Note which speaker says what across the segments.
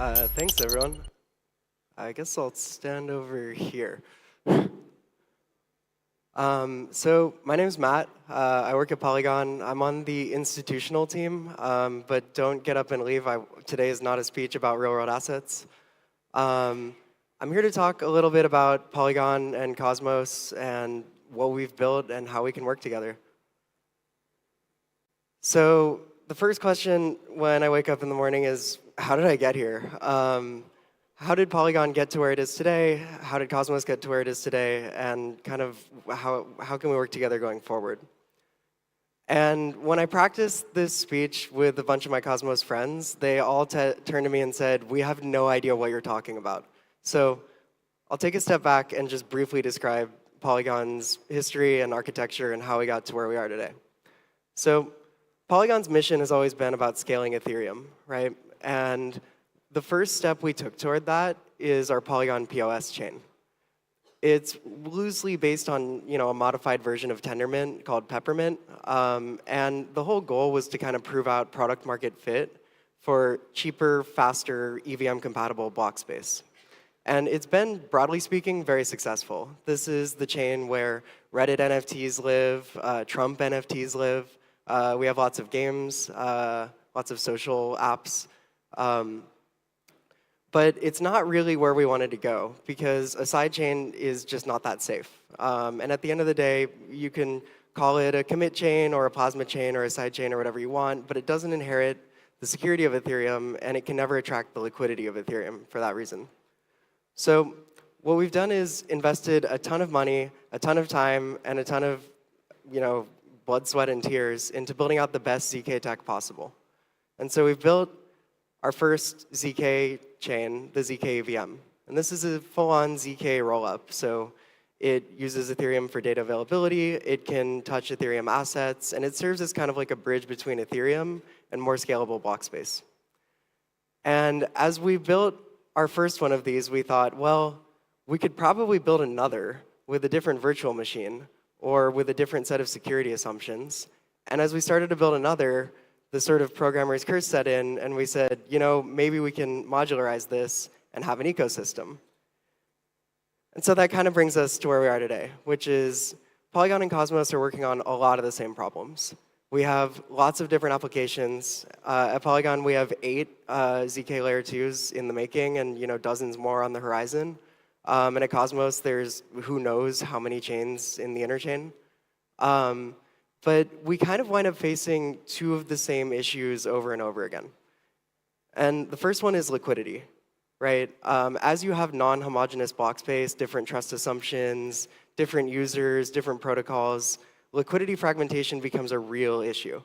Speaker 1: Thanks, everyone. I guess I'll stand over here. So my name's Matt. I work at Polygon. I'm on the institutional team, but don't get up and leave. Today is not a speech about real-world assets. I'm here to talk a little bit about Polygon and Cosmos and what we've built and how we can work together. So the first question when I wake up in the morning is, how did I get here? How did Polygon get to where it is today? How did Cosmos get to where it is today? And kind of how can we work together going forward? And when I practiced this speech with a bunch of my Cosmos friends, they all turned to me and said, we have no idea what you're talking about. So I'll take a step back and just briefly describe Polygon's history and architecture and how we got to where we are today. So Polygon's mission has always been about scaling Ethereum, right? And the first step we took toward that is our Polygon POS chain. It's loosely based on a modified version of Tendermint called Peppermint. And the whole goal was to kind of prove out product market fit for cheaper, faster, EVM-compatible block space. And it's been, broadly speaking, very successful. This is the chain where Reddit NFTs live, Trump NFTs live. We have lots of games, lots of social apps. But it's not really where we wanted to go, because a sidechain is just not that safe. And at the end of the day, you can call it a commit chain or a plasma chain or a sidechain or whatever you want, but it doesn't inherit the security of Ethereum, and it can never attract the liquidity of Ethereum for that reason. So what we've done is invested a ton of money, a ton of time, and a ton of blood, sweat, and tears into building out the best ZK tech possible. And so we've built our first ZK chain, the ZK EVM. And this is a full-on ZK rollup. So it uses Ethereum for data availability, it can touch Ethereum assets, and it serves as kind of like a bridge between Ethereum and more scalable block space. And as we built our first one of these, we thought, well, we could probably build another with a different virtual machine or with a different set of security assumptions. And as we started to build another, the sort of programmer's curse set in, and we said, maybe we can modularize this and have an ecosystem. And so that kind of brings us to where we are today, which is Polygon and Cosmos are working on a lot of the same problems. We have lots of different applications. At Polygon, we have 8 ZK Layer 2s in the making and dozens more on the horizon. And at Cosmos, there's who knows how many chains in the interchain. But we kind of wind up facing 2 of the same issues over and over again. And the first one is liquidity, right? As you have non-homogeneous block space, different trust assumptions, different users, different protocols, liquidity fragmentation becomes a real issue.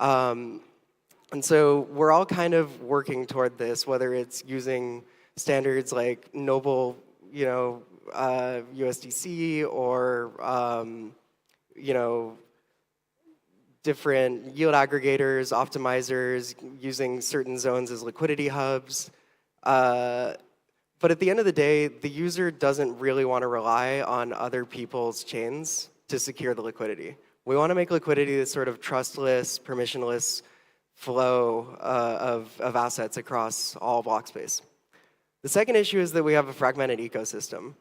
Speaker 1: And so we're all kind of working toward this, whether it's using standards like Noble, USDC, or different yield aggregators, optimizers, using certain zones as liquidity hubs. But at the end of the day, the user doesn't really want to rely on other people's chains to secure the liquidity. We want to make liquidity this sort of trustless, permissionless flow of assets across all block space. The second issue is that we have a fragmented ecosystem.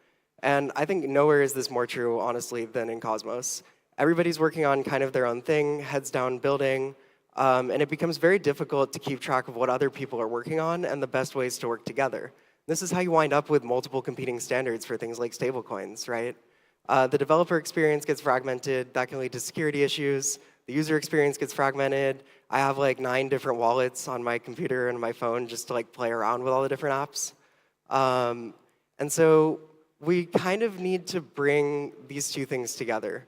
Speaker 1: And I think nowhere is this more true, honestly, than in Cosmos. Everybody's working on kind of their own thing, heads down building, and it becomes very difficult to keep track of what other people are working on and the best ways to work together. This is how you wind up with multiple competing standards for things like stablecoins, right? The developer experience gets fragmented. That can lead to security issues. The user experience gets fragmented. I have like 9 different wallets on my computer and my phone just to play around with all the different apps. And so we kind of need to bring these 2 things together.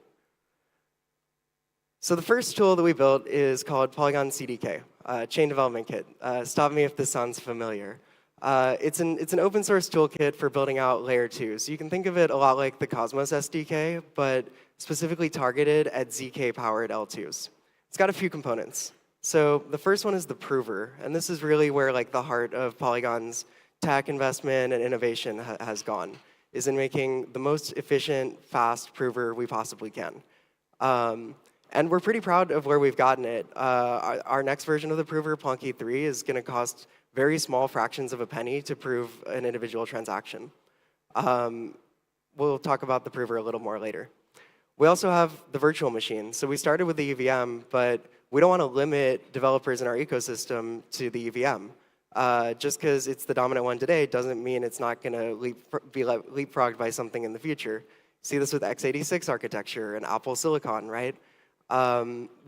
Speaker 1: So the first tool that we built is called Polygon CDK, Chain Development Kit. Stop me if this sounds familiar. It's an open source toolkit for building out layer 2. So you can think of it a lot like the Cosmos SDK, but specifically targeted at ZK-powered L2s. It's got a few components. So the first one is the prover, and this is really where the heart of Polygon's tech investment and innovation has gone, is in making the most efficient, fast prover we possibly can. And we're pretty proud of where we've gotten it. Our next version of the prover, Plonky 3, is going to cost very small fractions of a penny to prove an individual transaction. We'll talk about the prover a little more later. We also have the virtual machine. So we started with the EVM, but we don't want to limit developers in our ecosystem to the EVM. Just because it's the dominant one today doesn't mean it's not going to be leapfrogged by something in the future. See this with x86 architecture and Apple Silicon, right?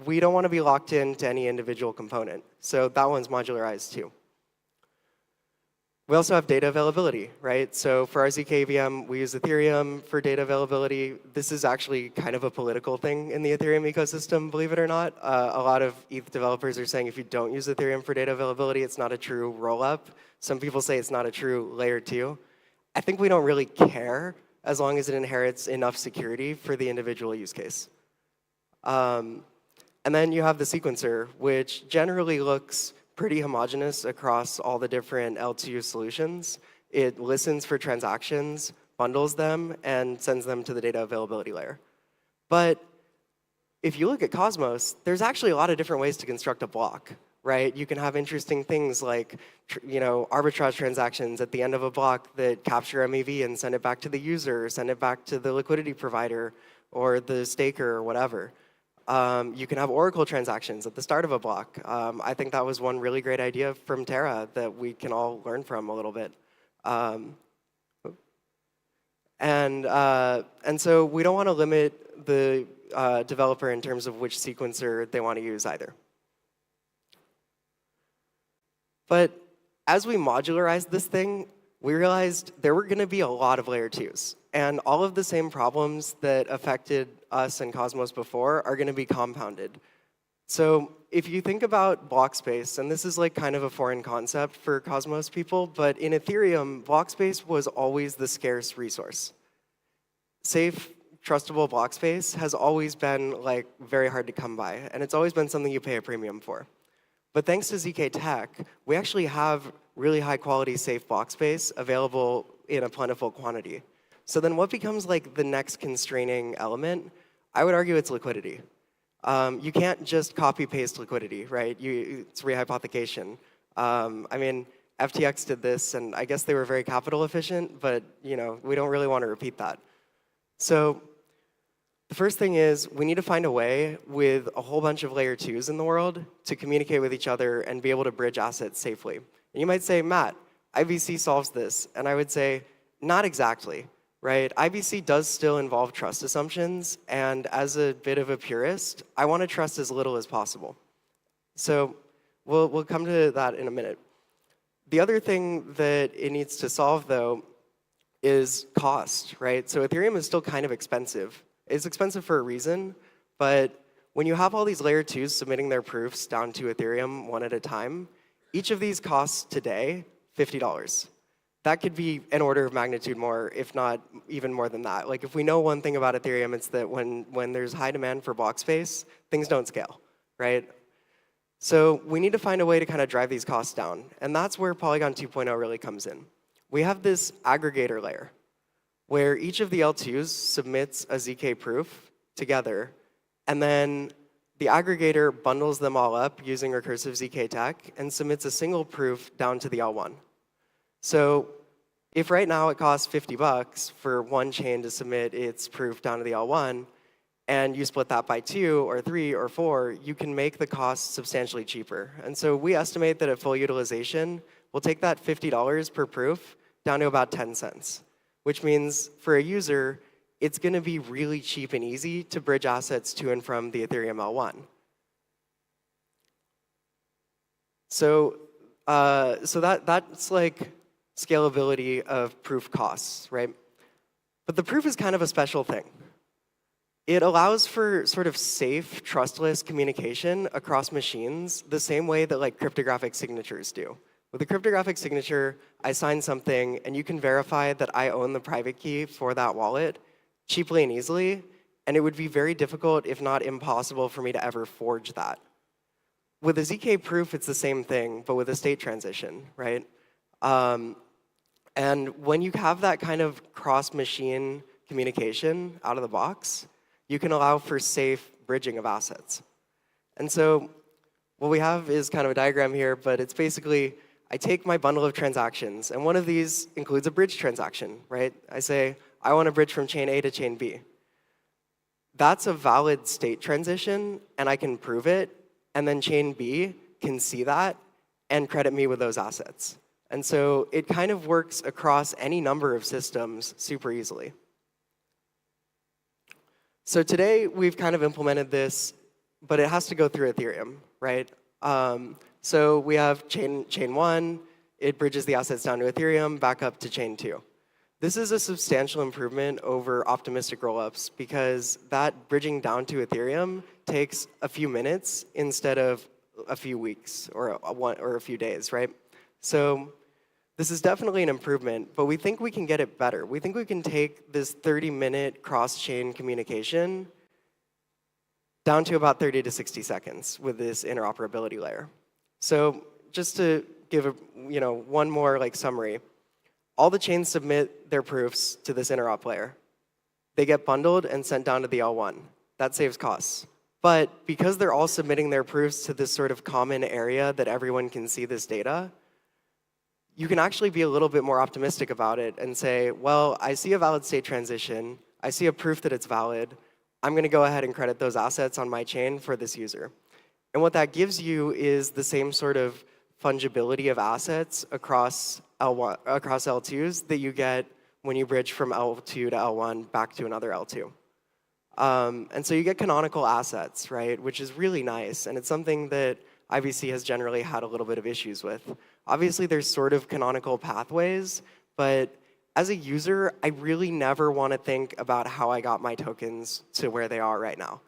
Speaker 1: We don't want to be locked into any individual component. So that one's modularized too. We also have data availability, right? So for our ZK EVM, we use Ethereum for data availability. This is actually kind of a political thing in the Ethereum ecosystem, believe it or not. A lot of ETH developers are saying if you don't use Ethereum for data availability, it's not a true rollup. Some people say it's not a true layer 2. I think we don't really care as long as it inherits enough security for the individual use case. And then you have the sequencer, which generally looks pretty homogeneous across all the different L2 solutions. It listens for transactions, bundles them, and sends them to the data availability layer. But if you look at Cosmos, there's actually a lot of different ways to construct a block, right? You can have interesting things like arbitrage transactions at the end of a block that capture MEV and send it back to the user, or send it back to the liquidity provider, or the staker, or whatever. You can have Oracle transactions at the start of a block. I think that was one really great idea from Terra that we can all learn from a little bit. And so we don't want to limit the developer in terms of which sequencer they want to use either. But as we modularized this thing, we realized there were going to be a lot of layer 2s. And all of the same problems that affected us and Cosmos before are going to be compounded. So if you think about block space, and this is like kind of a foreign concept for Cosmos people, but in Ethereum, block space was always the scarce resource. Safe, trustable block space has always been like very hard to come by, and it's always been something you pay a premium for. But thanks to ZK Tech, we actually have really high quality safe block space available in a plentiful quantity. So then what becomes like the next constraining element? I would argue it's liquidity. You can't just copy paste liquidity, right? It's rehypothecation. I mean, FTX did this, and I guess they were very capital efficient, but we don't really want to repeat that. So the first thing is we need to find a way with a whole bunch of layer 2s in the world to communicate with each other and be able to bridge assets safely. And you might say, Matt, IBC solves this. And I would say, not exactly, right? IBC does still involve trust assumptions. And as a bit of a purist, I want to trust as little as possible. So we'll come to that in a minute. The other thing that it needs to solve, though, is cost, right? So Ethereum is still kind of expensive. It's expensive for a reason, but when you have all these layer 2s submitting their proofs down to Ethereum one at a time, each of these costs today $50. That could be an order of magnitude more, if not even more than that. Like if we know one thing about Ethereum, it's that when there's high demand for block space, things don't scale, right? So we need to find a way to kind of drive these costs down, and that's where Polygon 2.0 really comes in. We have this aggregator layer, where each of the L2s submits a ZK proof together, and then the aggregator bundles them all up using recursive ZK tech and submits a single proof down to the L1. So if right now it costs $50 for one chain to submit its proof down to the L1, and you split that by 2 or 3 or 4, you can make the cost substantially cheaper. And so we estimate that at full utilization, we'll take that $50 per proof down to about 10 cents. Which means for a user, it's going to be really cheap and easy to bridge assets to and from the Ethereum L1. So that's like scalability of proof costs, right? But the proof is kind of a special thing. It allows for sort of safe, trustless communication across machines the same way that like cryptographic signatures do. With a cryptographic signature, I sign something, and you can verify that I own the private key for that wallet cheaply and easily, and it would be very difficult, if not impossible, for me to ever forge that. With a ZK proof, it's the same thing, but with a state transition, right? And when you have that kind of cross-machine communication out of the box, you can allow for safe bridging of assets. And so what we have is kind of a diagram here, but it's basically I take my bundle of transactions, and one of these includes a bridge transaction, right? I say, I want to bridge from chain A to chain B. That's a valid state transition, and I can prove it, and then chain B can see that and credit me with those assets. And so it kind of works across any number of systems super easily. So today, we've kind of implemented this, but it has to go through Ethereum, right? So we have chain 1. It bridges the assets down to Ethereum, back up to chain 2. This is a substantial improvement over optimistic rollups because that bridging down to Ethereum takes a few minutes instead of a few weeks or a few days, right? So this is definitely an improvement, but we think we can get it better. We think we can take this 30-minute cross-chain communication down to about 30 to 60 seconds with this interoperability layer. So just to give one more summary, all the chains submit their proofs to this interop layer. They get bundled and sent down to the L1. That saves costs. But because they're all submitting their proofs to this sort of common area that everyone can see this data, you can actually be a little bit more optimistic about it and say, well, I see a valid state transition. I see a proof that it's valid. I'm going to go ahead and credit those assets on my chain for this user. And what that gives you is the same sort of fungibility of assets across L2s that you get when you bridge from L2 to L1 back to another L2. And so you get canonical assets, right, which is really nice. And it's something that IBC has generally had a little bit of issues with. Obviously, there's sort of canonical pathways, but as a user, I really never want to think about how I got my tokens to where they are right now.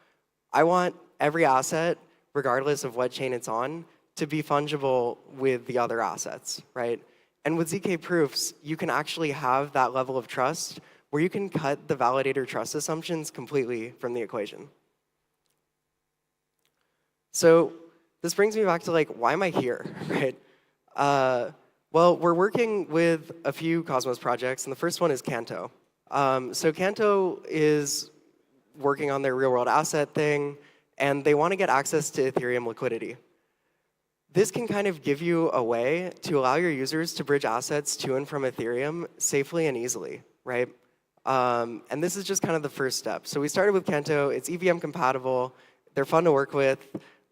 Speaker 1: I want every asset, regardless of what chain it's on, to be fungible with the other assets, right? And with ZK proofs, you can actually have that level of trust where you can cut the validator trust assumptions completely from the equation. So this brings me back to why am I here, right? Well, we're working with a few Cosmos projects, and the first one is Canto. So Canto is working on their real-world asset thing, and they want to get access to Ethereum liquidity. This can kind of give you a way to allow your users to bridge assets to and from Ethereum safely and easily, right? And this is just kind of the first step. So we started with Canto. It's EVM compatible. They're fun to work with,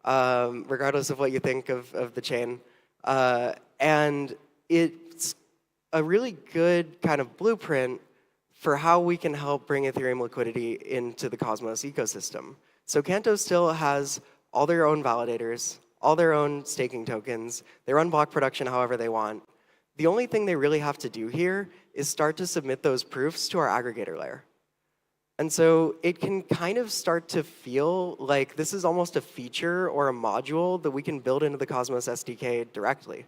Speaker 1: regardless of what you think of the chain. And it's a really good kind of blueprint for how we can help bring Ethereum liquidity into the Cosmos ecosystem. So Canto still has all their own validators, all their own staking tokens. They run block production however they want. The only thing they really have to do here is start to submit those proofs to our aggregator layer. And so it can kind of start to feel like this is almost a feature or a module that we can build into the Cosmos SDK directly.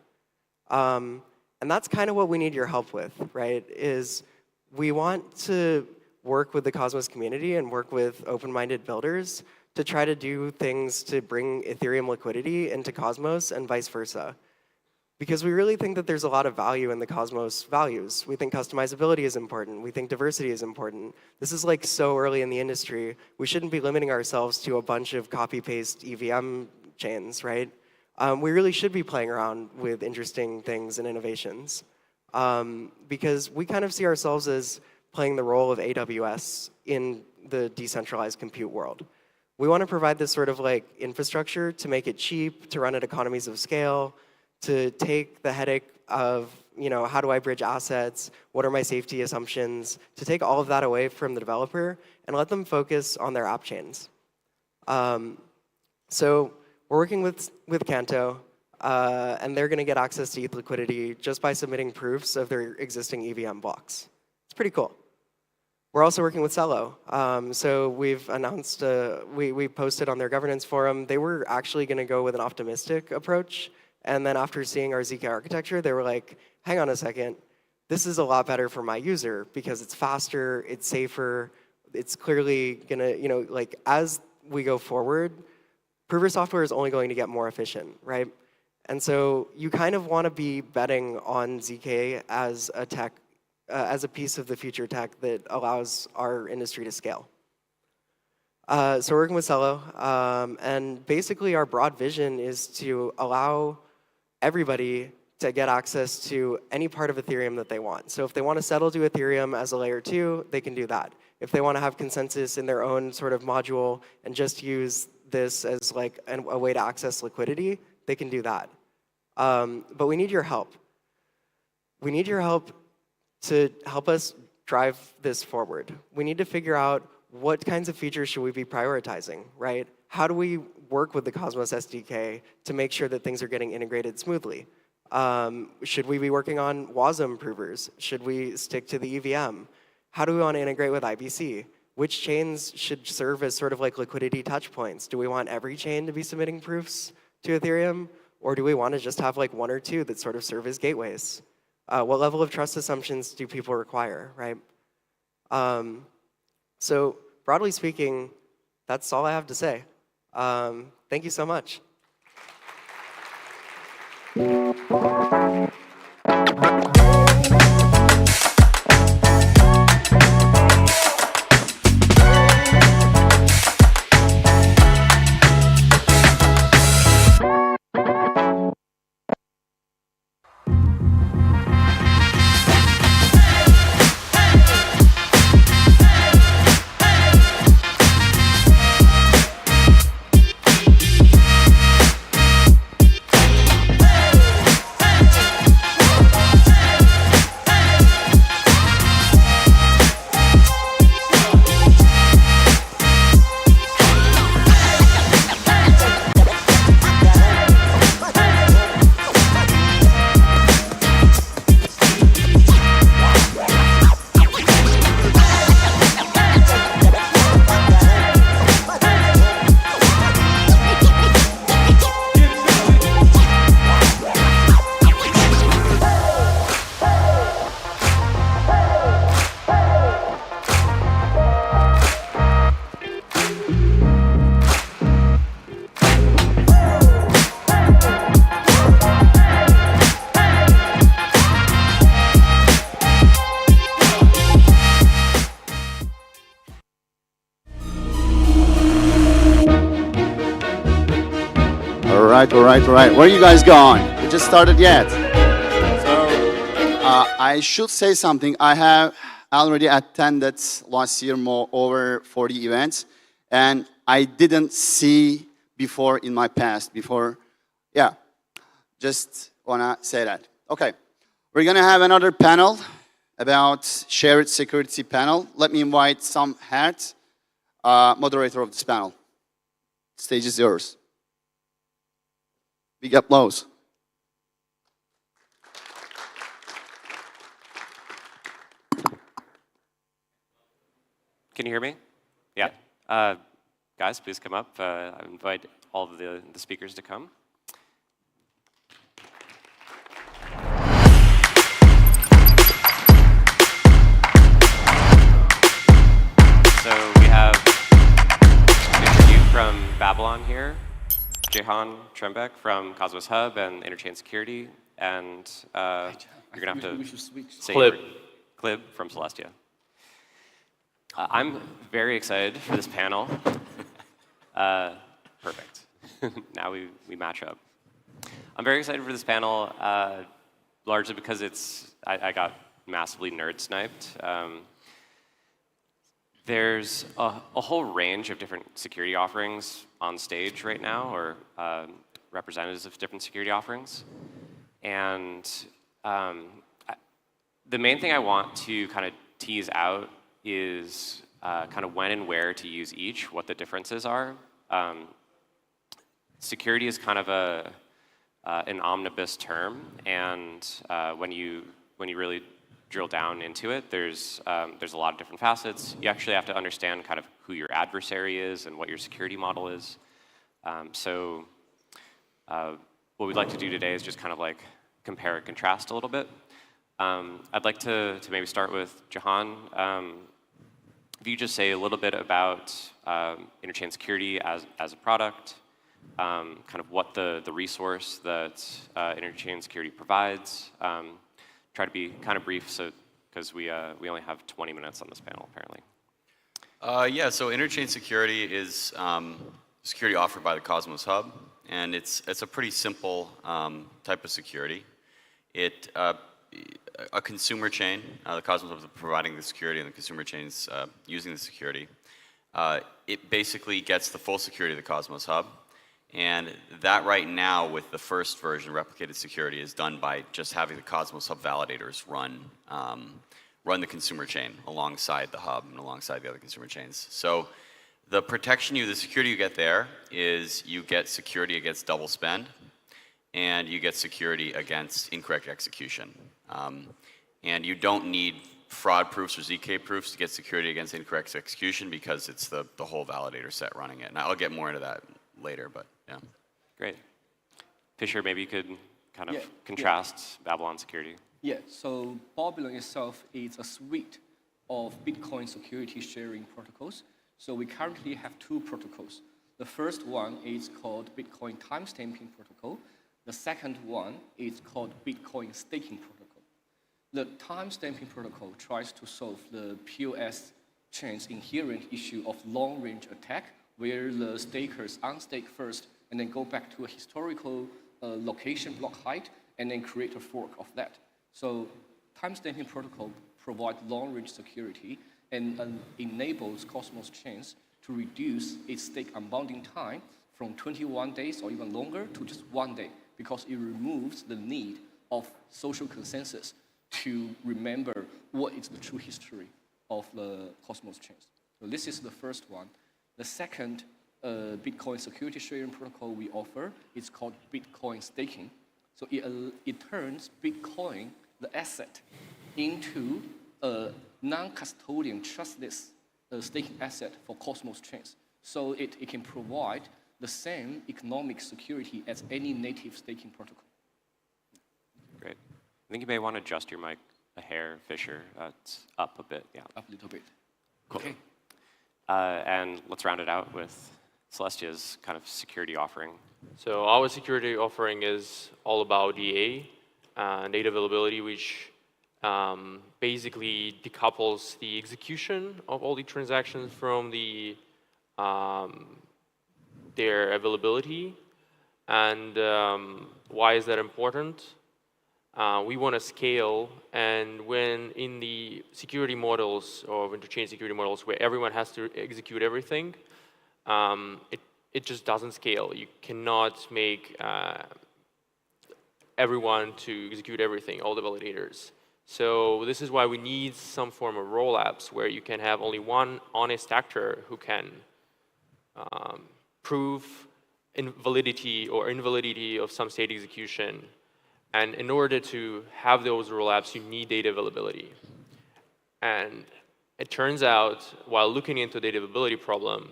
Speaker 1: And that's kind of what we need your help with, right? Is we want to work with the Cosmos community and work with open-minded builders to try to do things to bring Ethereum liquidity into Cosmos and vice versa. Because we really think that there's a lot of value in the Cosmos values. We think customizability is important. We think diversity is important. This is so early in the industry. We shouldn't be limiting ourselves to a bunch of copy-paste EVM chains, right? We really should be playing around with interesting things and innovations. Because we kind of see ourselves as playing the role of AWS in the decentralized compute world. We want to provide this sort of infrastructure to make it cheap, to run at economies of scale, to take the headache of, how do I bridge assets? What are my safety assumptions? To take all of that away from the developer and let them focus on their app chains. So we're working with Canto, and they're going to get access to ETH liquidity just by submitting proofs of their existing EVM blocks. It's pretty cool. We're also working with Celo. So we've announced, we posted on their governance forum, they were actually going to go with an optimistic approach. And then after seeing our ZK architecture, they were like, hang on a second, this is a lot better for my user because it's faster, it's safer, it's clearly going to, as we go forward, proof of software is only going to get more efficient, right? And so you kind of want to be betting on ZK as a tech, as a piece of the future tech that allows our industry to scale. So we're working with Celo, and basically our broad vision is to allow everybody to get access to any part of Ethereum that they want. So if they want to settle to Ethereum as a layer 2, they can do that. If they want to have consensus in their own sort of module and just use this as like a way to access liquidity, they can do that. But we need your help. We need your help to help us drive this forward. We need to figure out what kinds of features should we be prioritizing, right? How do we work with the Cosmos SDK to make sure that things are getting integrated smoothly? Should we be working on WASM provers? Should we stick to the EVM? How do we want to integrate with IBC? Which chains should serve as sort of like liquidity touch points? Do we want every chain to be submitting proofs to Ethereum? Or do we want to just have like 1 or 2 that sort of serve as gateways? What level of trust assumptions do people require, right? So broadly speaking, that's all I have to say. Thank you so much.
Speaker 2: All right. Where are you guys going? We just started yet. So I should say something. I have already attended last year over 40 events, and I didn't see before in my past. Yeah, just wanna say that. Okay, we're gonna have another panel about shared security panel. Let me invite Sam Hart, moderator of this panel. Stage is yours. Big applause.
Speaker 3: Can you hear me? Yeah. Guys, please come up. I invite all of the speakers to come. So we have an interview from Babylon here. Jehan Trembek from Cosmos Hub and Interchain Security, and you're going to have to say Clib from Celestia. I'm very excited for this panel. Perfect. Now we match up. I'm very excited for this panel, largely because I got massively nerd sniped. There's a whole range of different security offerings on stage right now, or representatives of different security offerings. And the main thing I want to kind of tease out is kind of when and where to use each, what the differences are. Security is kind of an omnibus term, and when you really drill down into it, there's a lot of different facets. You actually have to understand kind of who your adversary is and what your security model is. So what we'd like to do today is just kind of like compare and contrast a little bit. I'd like to maybe start with Jehan. If you just say a little bit about Interchain Security as a product, kind of what the resource that Interchain Security provides. Try to be kind of brief, so because we only have 20 minutes on this panel apparently.
Speaker 4: Yeah, so Interchain Security is security offered by the Cosmos Hub, and it's a pretty simple type of security. A consumer chain, the Cosmos Hub is providing the security and the consumer chains using the security. It basically gets the full security of the Cosmos Hub. And that right now, with the first version, replicated security, is done by just having the Cosmos Hub validators run the consumer chain alongside the hub and alongside the other consumer chains. So the protection the security you get there is you get security against double spend, and you get security against incorrect execution. And you don't need fraud proofs or ZK proofs to get security against incorrect execution because it's the whole validator set running it. And I'll get more into that later, but yeah.
Speaker 3: Great. Fisher, maybe you could kind of contrast Babylon security.
Speaker 5: Yeah, so Babylon itself is a suite of Bitcoin security sharing protocols. So we currently have two protocols. The first one is called Bitcoin timestamping protocol. The second one is called Bitcoin staking protocol. The timestamping protocol tries to solve the POS chain's inherent issue of long-range attack, where the stakers unstake first and then go back to a historical location block height and then create a fork of that. So timestamping protocol provides long-range security and enables Cosmos chains to reduce its stake unbounding time from 21 days or even longer to just 1 day, because it removes the need of social consensus to remember what is the true history of the Cosmos chains. So this is the first one. The second Bitcoin security sharing protocol we offer is called Bitcoin staking. So it turns Bitcoin, the asset, into a non-custodian, trustless staking asset for Cosmos chains. So it can provide the same economic security as any native staking protocol.
Speaker 3: Great. I think you may want to adjust your mic a hair, Fisher. It's up a bit, yeah.
Speaker 5: Up a little bit.
Speaker 3: Cool.
Speaker 5: Okay.
Speaker 3: And let's round it out with Celestia's kind of security offering.
Speaker 6: So our security offering is all about DA, data availability, which basically decouples the execution of all the transactions from their availability. And why is that important? We want to scale, and when in the security models or interchain security models where everyone has to execute everything, it just doesn't scale. You cannot make everyone to execute everything, all the validators. So this is why we need some form of rollups where you can have only one honest actor who can prove invalidity or invalidity of some state execution. And in order to have those rollups, you need data availability. And it turns out, while looking into data availability problem,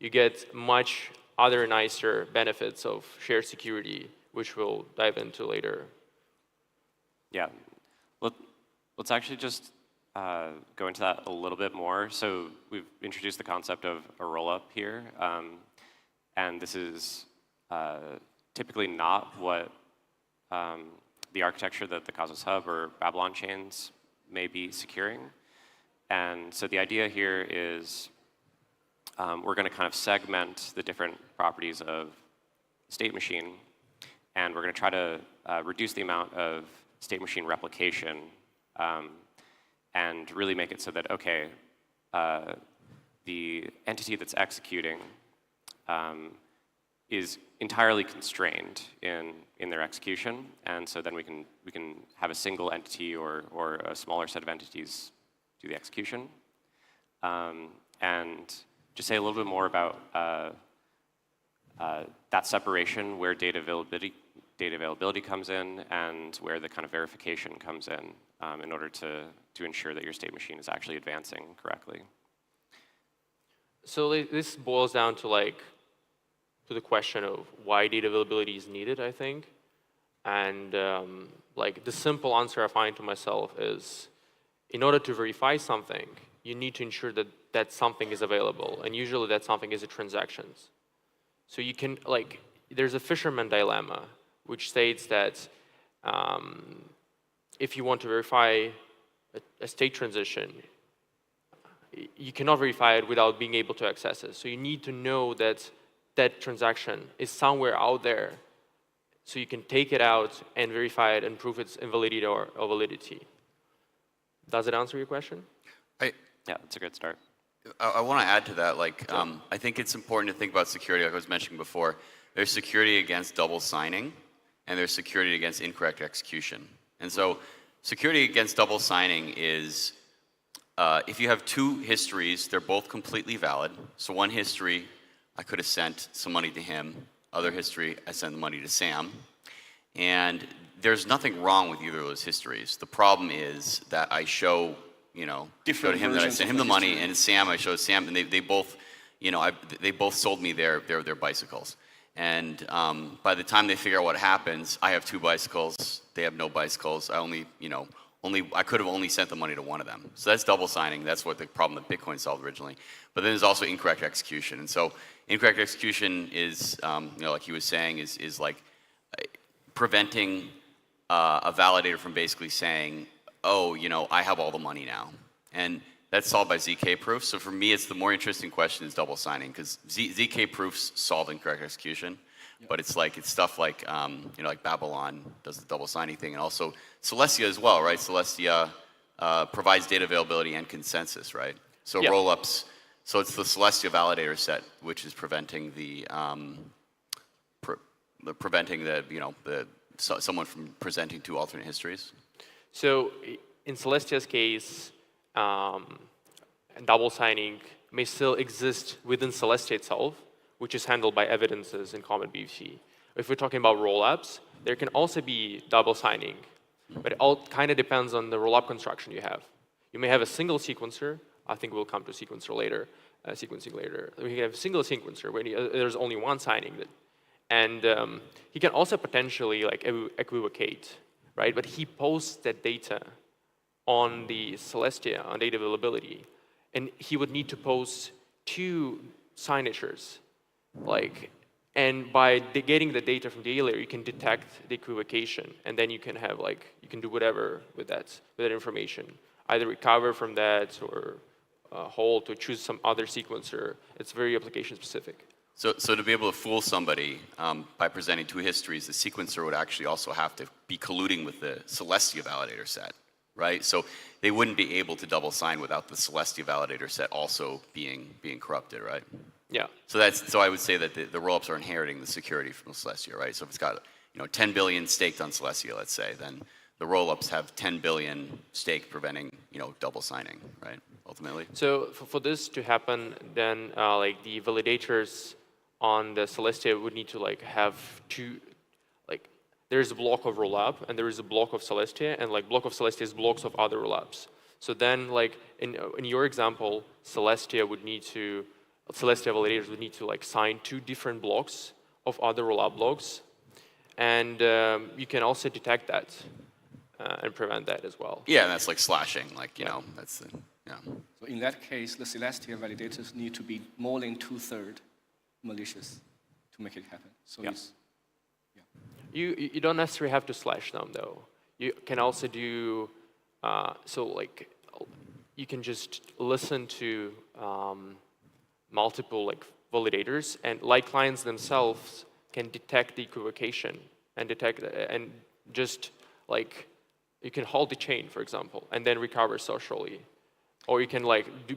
Speaker 6: you get much other nicer benefits of shared security, which we'll dive into later.
Speaker 3: Yeah. Let's actually just go into that a little bit more. So we've introduced the concept of a rollup here. And this is typically not what the architecture that the Cosmos Hub or Babylon chains may be securing. And so the idea here is we're going to kind of segment the different properties of state machine, and we're going to try to reduce the amount of state machine replication and really make it so that, okay, the entity that's executing is entirely constrained in their execution, and so then we can have a single entity or a smaller set of entities do the execution. And just say a little bit more about that separation, where data availability comes in, and where the kind of verification comes in order to ensure that your state machine is actually advancing correctly.
Speaker 6: So this boils down to the question of why data availability is needed, I think. And the simple answer I find to myself is, in order to verify something, you need to ensure that that something is available. And usually that something is a transactions. So you can, there's a fisherman dilemma, which states that if you want to verify a state transition, you cannot verify it without being able to access it. So you need to know that that transaction is somewhere out there So you can take it out and verify it and prove its invalidity or validity. Does it answer your question?
Speaker 4: I,
Speaker 3: Yeah, that's a good start.
Speaker 4: I want to add to that, like, I think it's important to think about security, like I was mentioning before. There's security against double signing, and there's security against incorrect execution. And so security against double signing is, if you have two histories, they're both completely valid. So one history, I could have sent some money to him. Other history, I sent the money to Sam. And there's nothing wrong with either of those histories. The problem is that I show, you know, show to him that I sent him the money, and Sam, I showed Sam, and they both, you know, they both sold me their bicycles. And by the time they figure out what happens, I have two bicycles, they have no bicycles. I only, you know, I could have only sent the money to one of them. So that's double signing. That's what the problem that Bitcoin solved originally. But then there's also incorrect execution. And so incorrect execution is, you know, like he was saying, is like preventing a validator from basically saying, oh, you know, I have all the money now. And that's solved by ZK proofs. So for me, it's the more interesting question is double signing, because ZK proofs solve incorrect execution. Yep. But it's stuff like, you know, like Babylon does the double signing thing, and also Celestia as well, right? Celestia provides data availability and consensus, right? So yep. Rollups. So it's the Celestia validator set which is preventing the you know, someone from presenting two alternate histories.
Speaker 6: So in Celestia's case, double signing may still exist within Celestia itself, which is handled by evidences in Common BFC. If we're talking about rollups, there can also be double signing, but it all kind of depends on the rollup construction you have. You may have a single sequencer. I think we'll come to sequencing later. We can have a single sequencer where there's only one signing, and he can also potentially like equivocate, right? But he posts that data on the Celestia, on data availability, and he would need to post two signatures, and by getting the data from the A layer, you can detect the equivocation, and then you can have you can do whatever with that information, either recover from that or hold or choose some other sequencer. It's very application specific.
Speaker 4: So to be able to fool somebody by presenting two histories, the sequencer would actually also have to be colluding with the Celestia validator set, right? So they wouldn't be able to double sign without the Celestia validator set also being corrupted, right?
Speaker 6: Yeah.
Speaker 4: So I would say that the rollups are inheriting the security from Celestia, right? So if it's got 10 billion staked on Celestia, let's say, then the rollups have 10 billion staked, preventing double signing, right? Ultimately.
Speaker 6: So for this to happen, then the validators on the Celestia would need to have two, there's a block of rollup and there is a block of Celestia, and block of Celestia is blocks of other rollups. So then in your example, Celestia validators would need to sign two different blocks of other rollup blocks, and you can also detect that and prevent that as well.
Speaker 4: Yeah, and that's slashing, that's the, yeah.
Speaker 5: So in that case, the Celestia validators need to be more than 2/3 malicious to make it happen. So
Speaker 6: yeah.
Speaker 5: It's, yeah.
Speaker 6: You don't necessarily have to slash them though. You can also do you can just listen to multiple validators, and clients themselves can detect the equivocation and detect and just you can hold the chain, for example, and then recover socially. Or you can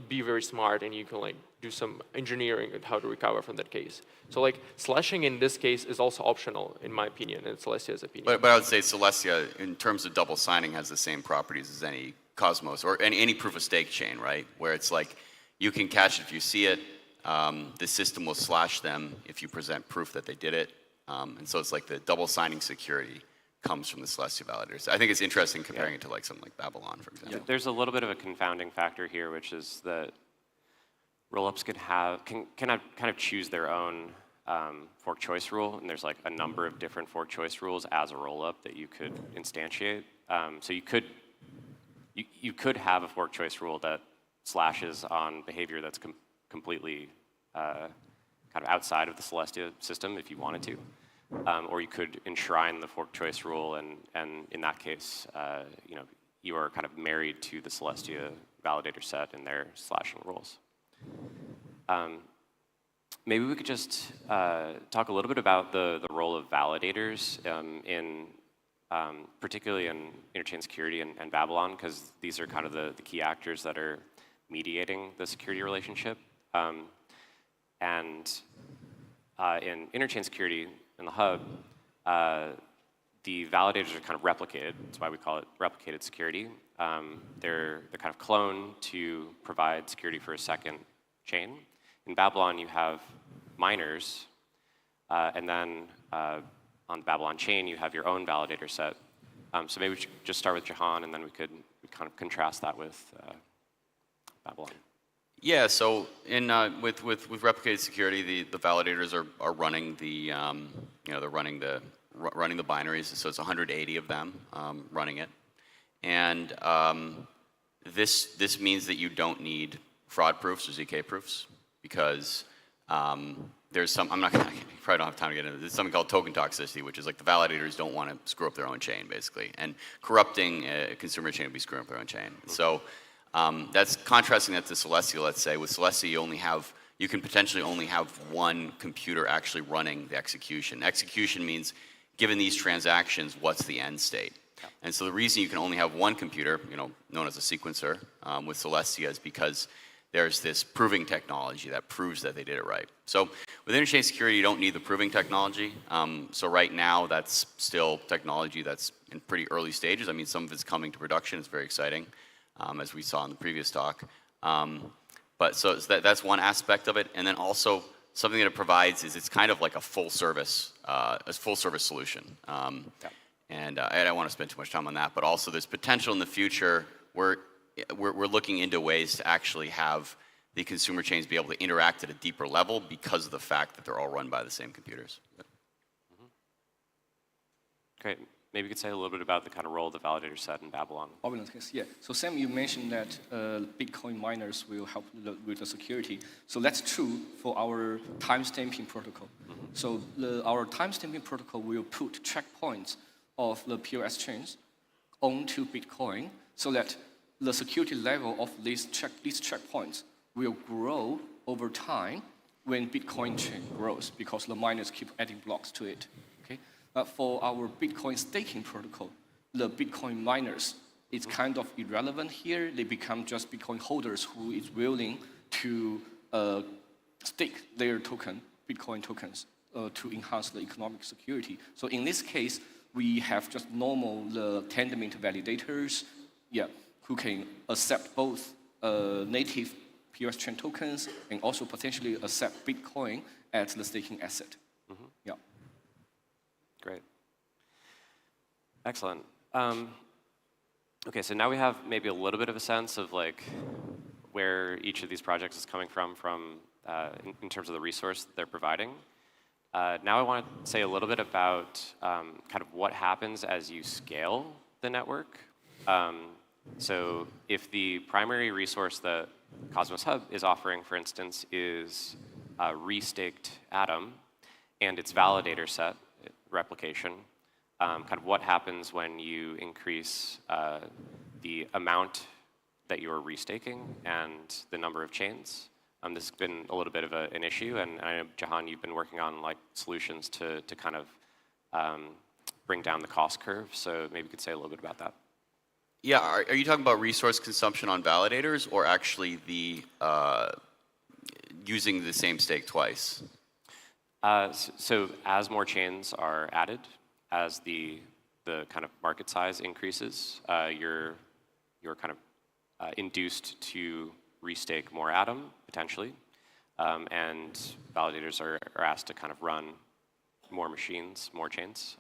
Speaker 6: be very smart and you can do some engineering on how to recover from that case. So slashing in this case is also optional, in my opinion, and Celestia's opinion.
Speaker 4: But I would say Celestia, in terms of double signing, has the same properties as any Cosmos or any proof of stake chain, right? Where it's you can catch it if you see it. The system will slash them if you present proof that they did it. And so it's the double signing security comes from the Celestia validators. I think it's interesting comparing it to something like Babylon, for example.
Speaker 3: Yeah. There's a little bit of a confounding factor here, which is that rollups can kind of choose their own fork choice rule, and there's a number of different fork choice rules as a rollup that you could instantiate. So you could have a fork choice rule that slashes on behavior that's completely kind of outside of the Celestia system if you wanted to. Or you could enshrine the fork choice rule, and in that case, you are kind of married to the Celestia validator set and their slashing rules. maybe we could just talk a little bit about the role of validators particularly in interchain security and Babylon, because these are kind of the key actors that are mediating the security relationship. And in interchain security, in the hub, the validators are kind of replicated. That's why we call it replicated security. They're kind of cloned to provide security for a second chain. In Babylon, you have miners, and then on the Babylon chain, you have your own validator set. So maybe we should just start with Jahan, and then we could kind of contrast that with Babylon.
Speaker 4: Yeah, so in with replicated security, the validators are running the they're running the binaries. So it's 180 of them running it, and this means that you don't need fraud proofs or ZK proofs, because there's some, you probably don't have time to get into this. There's something called token toxicity, which is like the validators don't want to screw up their own chain, basically. And corrupting a consumer chain would be screwing up their own chain. So that's contrasting that to Celestia, let's say. With Celestia, you can potentially only have one computer actually running the execution. Execution means, given these transactions, what's the end state? And so the reason you can only have one computer, known as a sequencer, with Celestia is because there's this proving technology that proves that they did it right. So with interchain security, you don't need the proving technology. So right now, that's still technology that's in pretty early stages. I mean, some of it's coming to production. It's very exciting, as we saw in the previous talk. But so that's one aspect of it. And then also, something that it provides is it's kind of like a full service solution. And I don't want to spend too much time on that, but also there's potential in the future where we're looking into ways to actually have the consumer chains be able to interact at a deeper level because of the fact that they're all run by the same computers.
Speaker 3: Great. Maybe you could say a little bit about the kind of role the validator set in Babylon.
Speaker 5: Yeah. So Sam, you mentioned that Bitcoin miners will help with the security. So that's true for our timestamping protocol. So our timestamping protocol will put checkpoints of the POS chains onto Bitcoin so that the security level of these checkpoints will grow over time when Bitcoin chain grows, because the miners keep adding blocks to it. Okay? But for our Bitcoin staking protocol, the Bitcoin miners, it's kind of irrelevant here. They become just Bitcoin holders who is willing to stake their Bitcoin tokens, to enhance the economic security. So in this case, we have just normal Tendermint validators, who can accept both native POS chain tokens and also potentially accept Bitcoin as the staking asset. Yeah.
Speaker 3: Great. Excellent. Okay, so now we have maybe a little bit of a sense of like where each of these projects is coming from in terms of the resource that they're providing. Now I want to say a little bit about kind of what happens as you scale the network. So if the primary resource that Cosmos Hub is offering, for instance, is restaked Atom and its validator set, replication, kind of what happens when you increase the amount that you're restaking and the number of chains. This has been a little bit of an issue, and I know, Jahan, you've been working on like solutions to kind of bring down the cost curve, so maybe you could say a little bit about that.
Speaker 4: Yeah, are you talking about resource consumption on validators, or actually the using the same stake twice?
Speaker 3: So as more chains are added, as the kind of market size increases, you're kind of induced to restake more Atom, potentially, and validators are asked to kind of run more machines, more chains.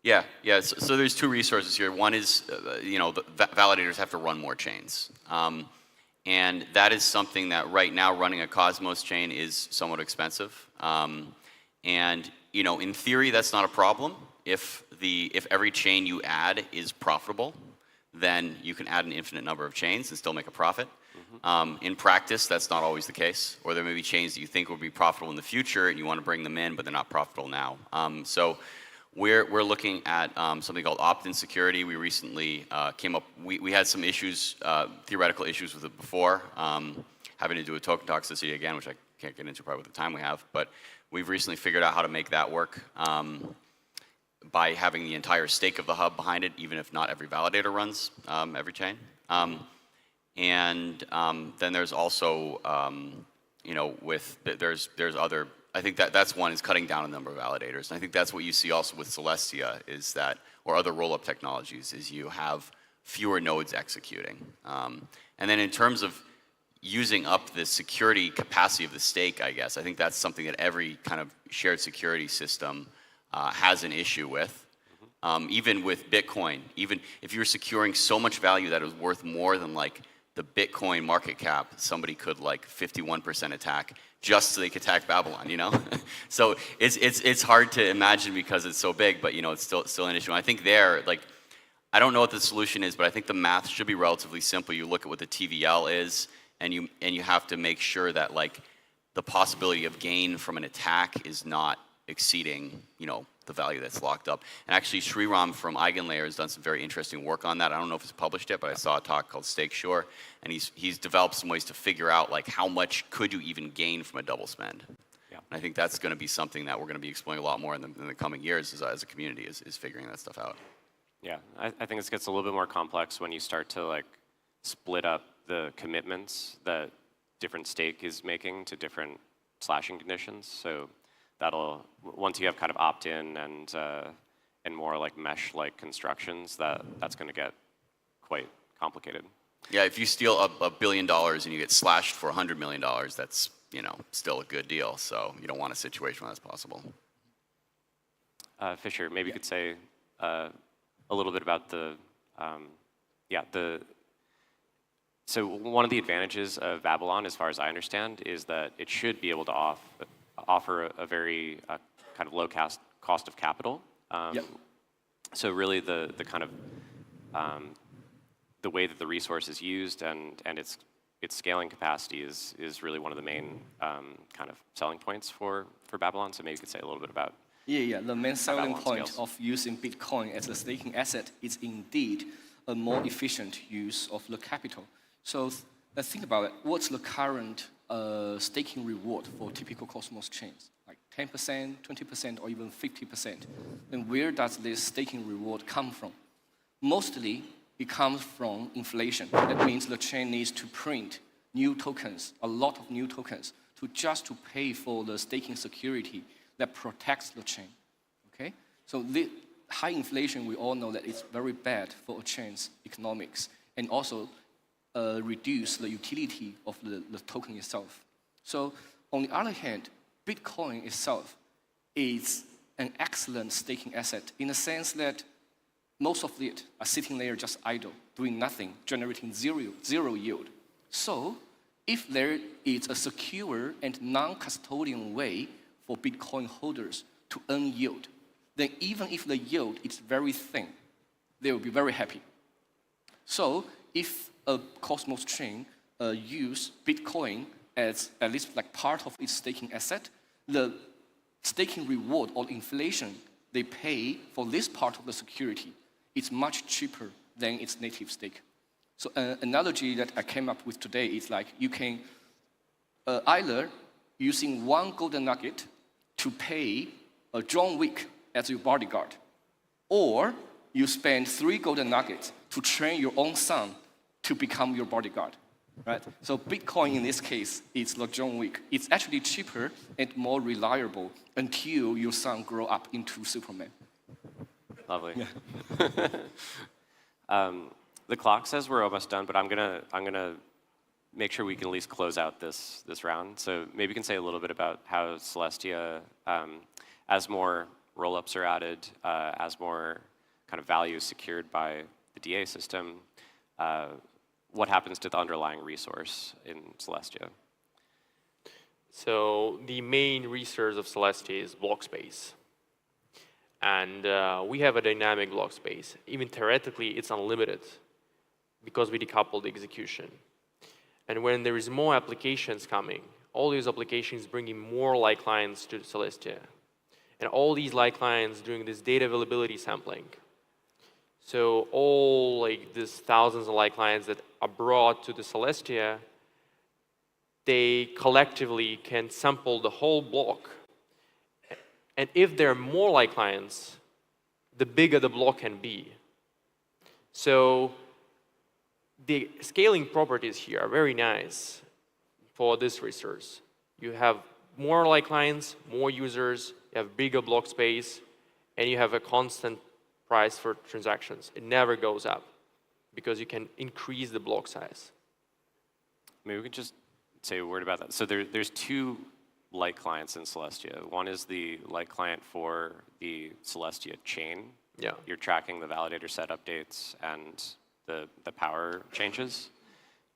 Speaker 4: Yeah. So there's two resources here. One is, the validators have to run more chains. And that is something that right now running a Cosmos chain is somewhat expensive. And, in theory, that's not a problem. If every chain you add is profitable, then you can add an infinite number of chains and still make a profit. In practice, that's not always the case. Or there may be chains that you think will be profitable in the future and you want to bring them in, but they're not profitable now. So we're looking at something called opt-in security. We recently came up, we had some issues, theoretical issues with it before, having to do with token toxicity again, which I can't get into probably with the time we have, but we've recently figured out how to make that work by having the entire stake of the hub behind it, even if not every validator runs every chain. And then there's also, you know, there's other, I think that's one is cutting down the number of validators. And I think that's what you see also with Celestia is that, or other roll-up technologies, is you have fewer nodes executing. And then in terms of using up the security capacity of the stake, I guess, I think that's something that every kind of shared security system has an issue with. Even with Bitcoin, even if you're securing so much value that it was worth more than like the Bitcoin market cap, somebody could like 51% attack just so they could attack Babylon, you know? So it's hard to imagine because it's so big, but you know, it's still an issue. And I think there, like, I don't know what the solution is, but I think the math should be relatively simple. You look at what the TVL is, and you have to make sure that like the possibility of gain from an attack is not exceeding, you know, the value that's locked up. And actually, Sriram from Eigenlayer has done some very interesting work on that. I don't know if it's published yet, but I saw a talk called Stake Shore, and he's developed some ways to figure out like how much could you even gain from a double spend. Yeah. And I think that's going to be something that we're going to be exploring a lot more in the coming years as a community is figuring that stuff out.
Speaker 3: Yeah, I think this gets a little bit more complex when you start to like split up the commitments that different stake is making to different slashing conditions. So that'll, once you have kind of opt-in and more like mesh-like constructions, that's going to get quite complicated.
Speaker 4: Yeah, if you steal $1 billion and you get slashed for $100 million, that's, you know, still a good deal. So you don't want a situation where that's possible.
Speaker 3: Fisher, maybe you could say a little bit about so one of the advantages of Babylon, as far as I understand, is that it should be able to offer a very kind of low cost of capital. Yep. So really the kind of the way that the resource is used and its scaling capacity is really one of the main kind of selling points for Babylon. So maybe you could say a little bit about.
Speaker 5: Yeah. The main selling point of using Bitcoin as a staking asset is indeed a more efficient use of the capital. So let's think about it. What's the current staking reward for typical Cosmos chains? Like 10%, 20%, or even 50%. Then where does this staking reward come from? Mostly, it comes from inflation. That means the chain needs to print new tokens, a lot of new tokens, to pay for the staking security that protects the chain. Okay? So the high inflation, we all know that it's very bad for a chain's economics, and also reduce the utility of the token itself. So on the other hand, Bitcoin itself is an excellent staking asset in the sense that most of it are sitting there just idle, doing nothing, generating zero yield. So if there is a secure and non-custodian way for Bitcoin holders to earn yield, then even if the yield is very thin, they will be very happy. So if a Cosmos chain use Bitcoin as at least like part of its staking asset, the staking reward or inflation they pay for this part of the security is much cheaper than its native stake. So an analogy that I came up with today is like you can either using one golden nugget to pay a John Wick as your bodyguard, or you spend 3 golden nuggets to train your own son to become your bodyguard, right? So Bitcoin in this case is the John Wick. It's actually cheaper and more reliable until your son grow up into Superman.
Speaker 3: Lovely. Yeah. The clock says we're almost done, but I'm gonna make sure we can at least close out this round. So maybe you can say a little bit about how Celestia, as more rollups are added, as more kind of value is secured by the DA system, what happens to the underlying resource in Celestia?
Speaker 6: So the main resource of Celestia is block space. And we have a dynamic block space. Even theoretically, it's unlimited because we decouple the execution. And when there is more applications coming, all these applications bringing more light clients to Celestia. And all these light clients doing this data availability sampling. So all like these thousands of light clients that are brought to the Celestia they collectively can sample the whole block. And if there are more like clients, the bigger the block can be. So the scaling properties here are very nice for this resource. You have more like clients, more users, you have bigger block space, and you have a constant price for transactions. It never goes up because you can increase the block size.
Speaker 3: Maybe we could just say a word about that. So there's two like clients in Celestia. One is the like client for the Celestia chain.
Speaker 6: Yeah.
Speaker 3: You're tracking the validator set updates and the power changes.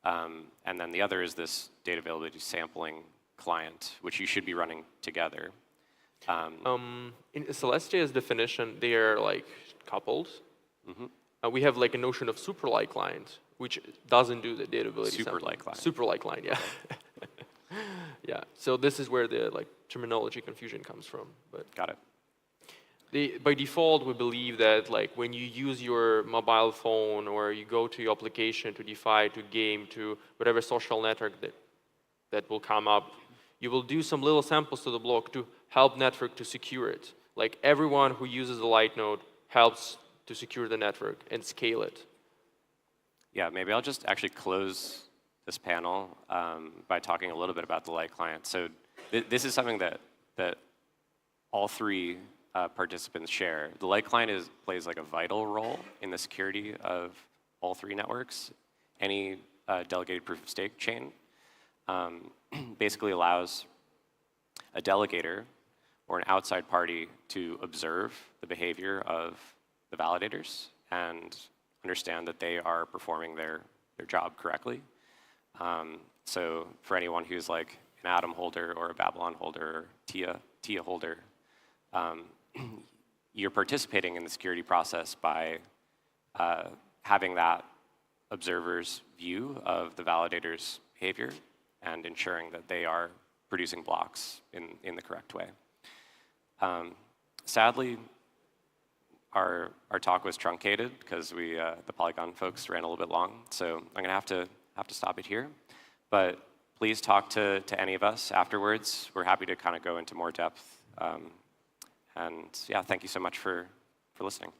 Speaker 3: And then the other is this data availability sampling client, which you should be running together.
Speaker 6: In Celestia's definition, they are like coupled. We have like a notion of super-like client, which doesn't do the data availability sampling.
Speaker 3: Super-like client.
Speaker 6: Super-like client, yeah. Yeah, so this is where the like terminology confusion comes from. But
Speaker 3: Got it.
Speaker 6: by default, we believe that like when you use your mobile phone or you go to your application to DeFi, to game, to whatever social network that will come up, you will do some little samples to the block to help network to secure it. Like everyone who uses the light node helps to secure the network and scale it.
Speaker 3: Yeah, maybe I'll just actually close this panel by talking a little bit about the light client. So this is something that all three participants share. The light client plays like a vital role in the security of all three networks. Any delegated proof of stake chain basically allows a delegator or an outside party to observe the behavior of the validators and understand that they are performing their job correctly. So for anyone who's like an Atom holder or a Babylon holder or TIA holder, you're participating in the security process by having that observer's view of the validator's behavior and ensuring that they are producing blocks in the correct way. Sadly, our talk was truncated because the Polygon folks ran a little bit long, so I'm gonna have to stop it here. But please talk to any of us afterwards. We're happy to kind of go into more depth. And yeah, thank you so much for listening.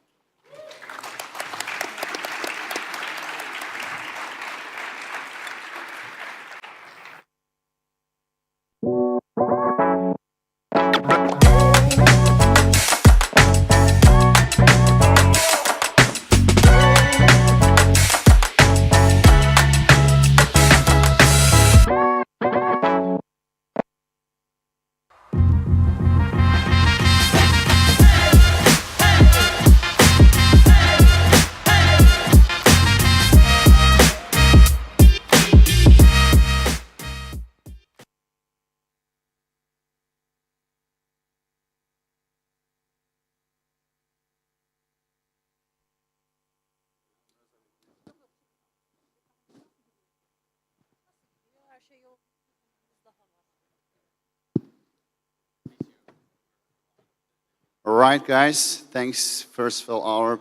Speaker 2: All right, guys. Thanks, first of all, our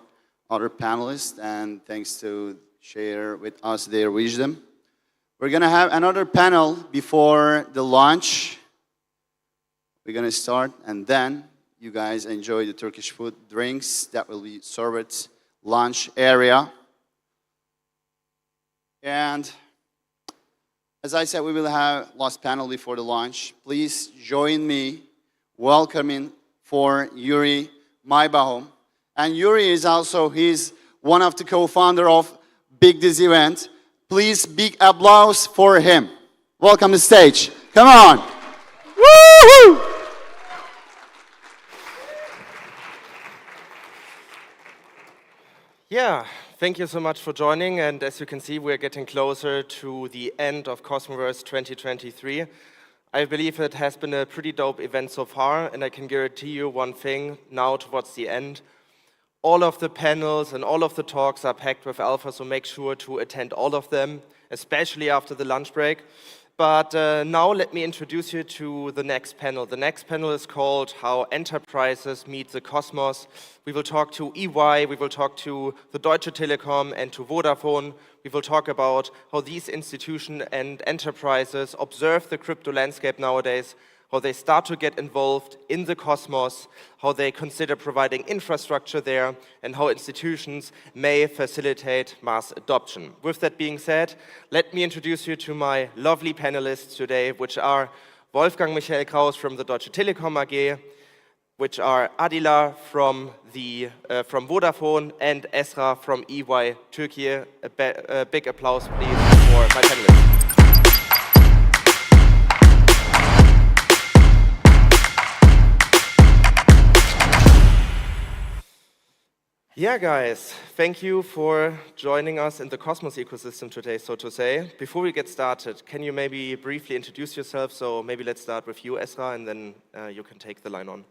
Speaker 2: other panelists, and thanks to share with us their wisdom. We're going to have another panel before the launch. We're going to start, and then you guys enjoy the Turkish food, drinks that will be served at lunch area. And as I said, we will have last panel before the launch. Please join me welcoming for Yuri Maybahom. And Yuri is also, he's one of the co-founder of Big This event. Please, big applause for him. Welcome to the stage. Come on. Woo-hoo!
Speaker 7: Yeah, thank you so much for joining. And as you can see, we're getting closer to the end of Cosmoverse 2023. I believe it has been a pretty dope event so far, and I can guarantee you one thing now towards the end. All of the panels and all of the talks are packed with alpha, so make sure to attend all of them, especially after the lunch break. But now let me introduce you to the next panel. The next panel is called How Enterprises Meet the Cosmos. We will talk to EY, we will talk to the Deutsche Telekom and to Vodafone. We will talk about how these institutions and enterprises observe the crypto landscape nowadays, how they start to get involved in the cosmos, how they consider providing infrastructure there, and how institutions may facilitate mass adoption. With that being said, let me introduce you to my lovely panelists today, which are Wolfgang Michael Kraus from the Deutsche Telekom AG, which are Adila from Vodafone, and Esra from EY Türkiye. A big applause, please, for my panelists. Yeah, guys, thank you for joining us in the Cosmos ecosystem today, so to say. Before we get started, can you maybe briefly introduce yourself? So maybe let's start with you, Esra, and then you can take the line on.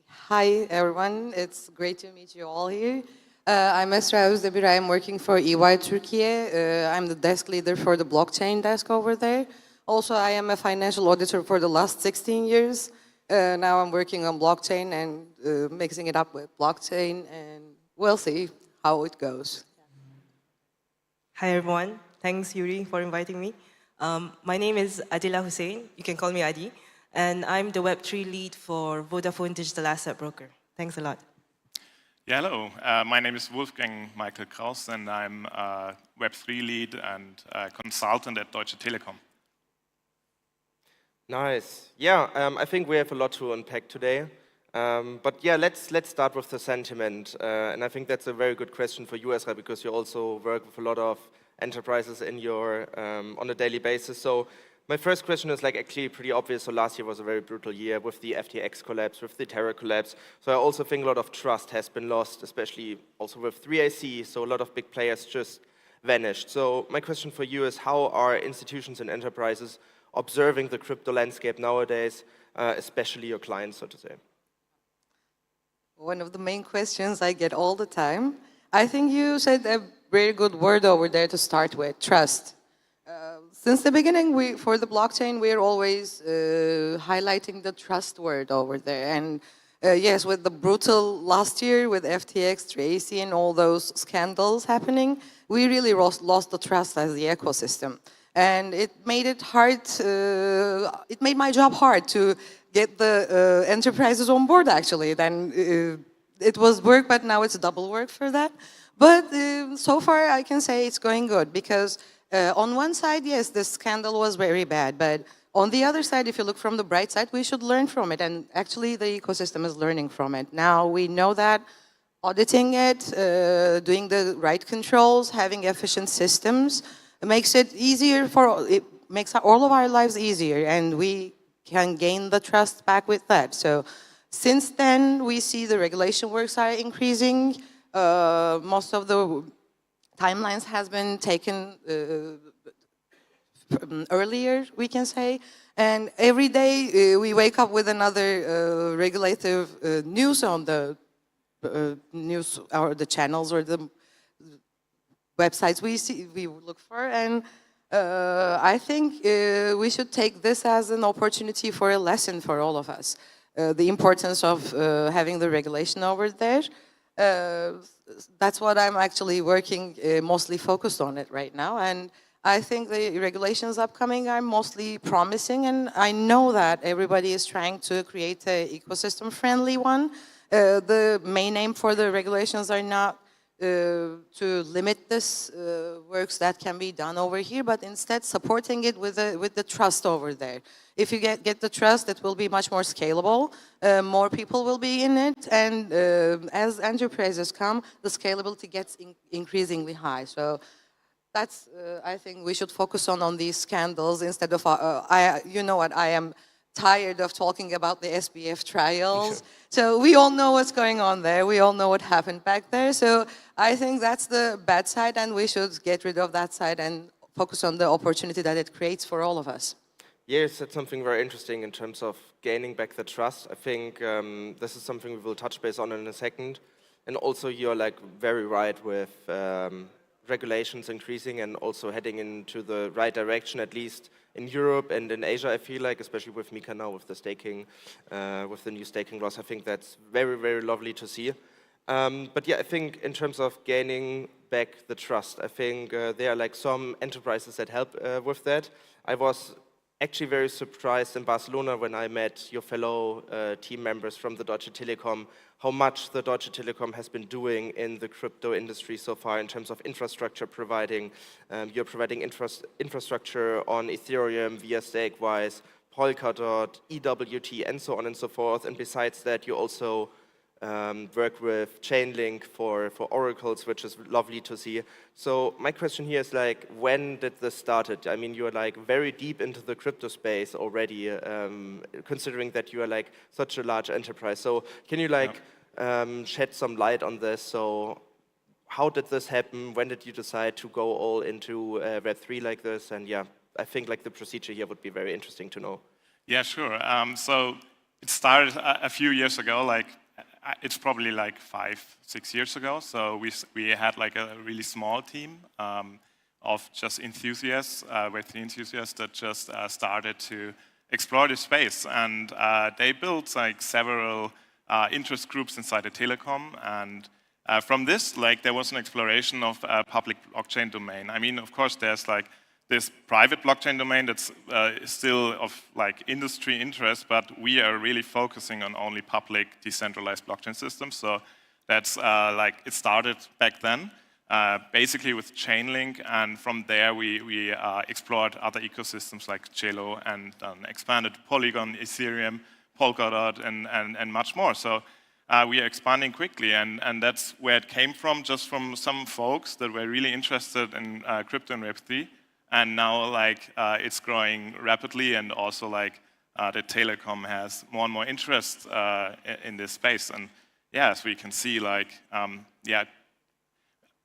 Speaker 8: Hi, everyone. It's great to meet you all here. I'm Esra Özdemir. I'm working for EY Türkiye. I'm the desk leader for the blockchain desk over there. Also, I am a financial auditor for the last 16 years. Now I'm working on blockchain and mixing it up with blockchain, and we'll see how it goes.
Speaker 9: Hi everyone, thanks Yuri for inviting me. My name is Adila Hussein, you can call me Adi, and I'm the Web3 lead for Vodafone Digital Asset Broker. Thanks a lot.
Speaker 10: Yeah, hello, my name is Wolfgang Michael Kraus and I'm a Web3 lead and consultant at Deutsche Telekom.
Speaker 7: Nice. Yeah, I think we have a lot to unpack today. But yeah, let's start with the sentiment. And I think that's a very good question for you, Esra, because you also work with a lot of enterprises in your on a daily basis. So my first question is actually pretty obvious. So last year was a very brutal year with the FTX collapse, with the Terra collapse. So I also think a lot of trust has been lost, especially also with 3AC. So a lot of big players just vanished. So my question for you is, how are institutions and enterprises observing the crypto landscape nowadays, especially your clients, so to say?
Speaker 8: One of the main questions I get all the time. I think you said a very good word over there to start with, trust. Since the beginning, for the blockchain, we're always highlighting the trust word over there. And yes, with the brutal last year with FTX, 3AC, and all those scandals happening, we really lost the trust as the ecosystem. And it made it hard, it made my job hard to get the enterprises on board, actually. Then it was work, but now it's double work for that. But so far, I can say it's going good, because on one side, yes, the scandal was very bad, but on the other side, if you look from the bright side, we should learn from it, and actually the ecosystem is learning from it. Now we know that auditing it, doing the right controls, having efficient systems, it makes it easier it makes all of our lives easier, and we can gain the trust back with that. So since then, we see the regulation works are increasing. Most of the timelines has been taken earlier, we can say. And every day we wake up with another regulative news on the news or the channels or the websites we look for, and I think we should take this as an opportunity for a lesson for all of us. The importance of having the regulation over there. That's what I'm actually working, mostly focused on it right now, and I think the regulations upcoming are mostly promising, and I know that everybody is trying to create an ecosystem-friendly one. The main aim for the regulations are not to limit this works that can be done over here, but instead supporting it with the trust over there. If you get the trust, it will be much more scalable. More people will be in it, and as enterprises come, the scalability gets increasingly high. So that's I think we should focus on these scandals instead of you know what, I am tired of talking about the SBF trials. So we all know what's going on there. We all know what happened back there. So I think that's the bad side, and we should get rid of that side and focus on the opportunity that it creates for all of us.
Speaker 7: Yes, that's something very interesting in terms of gaining back the trust. I think this is something we will touch base on in a second. And also you're very right with regulations increasing and also heading into the right direction, at least in Europe and in Asia, I feel like, especially with Mika now, with the staking, with the new staking laws. I think that's very, very lovely to see. But yeah, I think in terms of gaining back the trust, I think there are like some enterprises that help with that. I was actually very surprised in Barcelona when I met your fellow team members from the Deutsche Telekom, how much the Deutsche Telekom has been doing in the crypto industry so far in terms of infrastructure providing. You're providing infrastructure on Ethereum via Stakewise, Polkadot, EWT, and so on and so forth. And besides that, you also work with Chainlink for oracles, which is lovely to see. So my question here is like, when did this started? I mean, you're like very deep into the crypto space already, considering that you are like such a large enterprise. So can you like shed some light on this? So how did this happen? When did you decide to go all into Web3 like this? And yeah, I think like the procedure here would be very interesting to know.
Speaker 10: Yeah, sure. So it started a few years ago, like it's probably like 5-6 years ago. So we had like a really small team of just enthusiasts, Web3 enthusiasts that just started to explore this space. And they built like several interest groups inside the telecom. And from this, like there was an exploration of a public blockchain domain. I mean, of course, there's like this private blockchain domain that's still of like industry interest, but we are really focusing on only public decentralized blockchain systems. So that's like it started back then, basically with Chainlink, and from there we explored other ecosystems like Celo and expanded Polygon, Ethereum, Polkadot, and much more. So we are expanding quickly, and that's where it came from, just from some folks that were really interested in crypto and Web3. And now, like, it's growing rapidly, and also, like, the telecom has more and more interest in this space. And yeah, as we can see, like, yeah,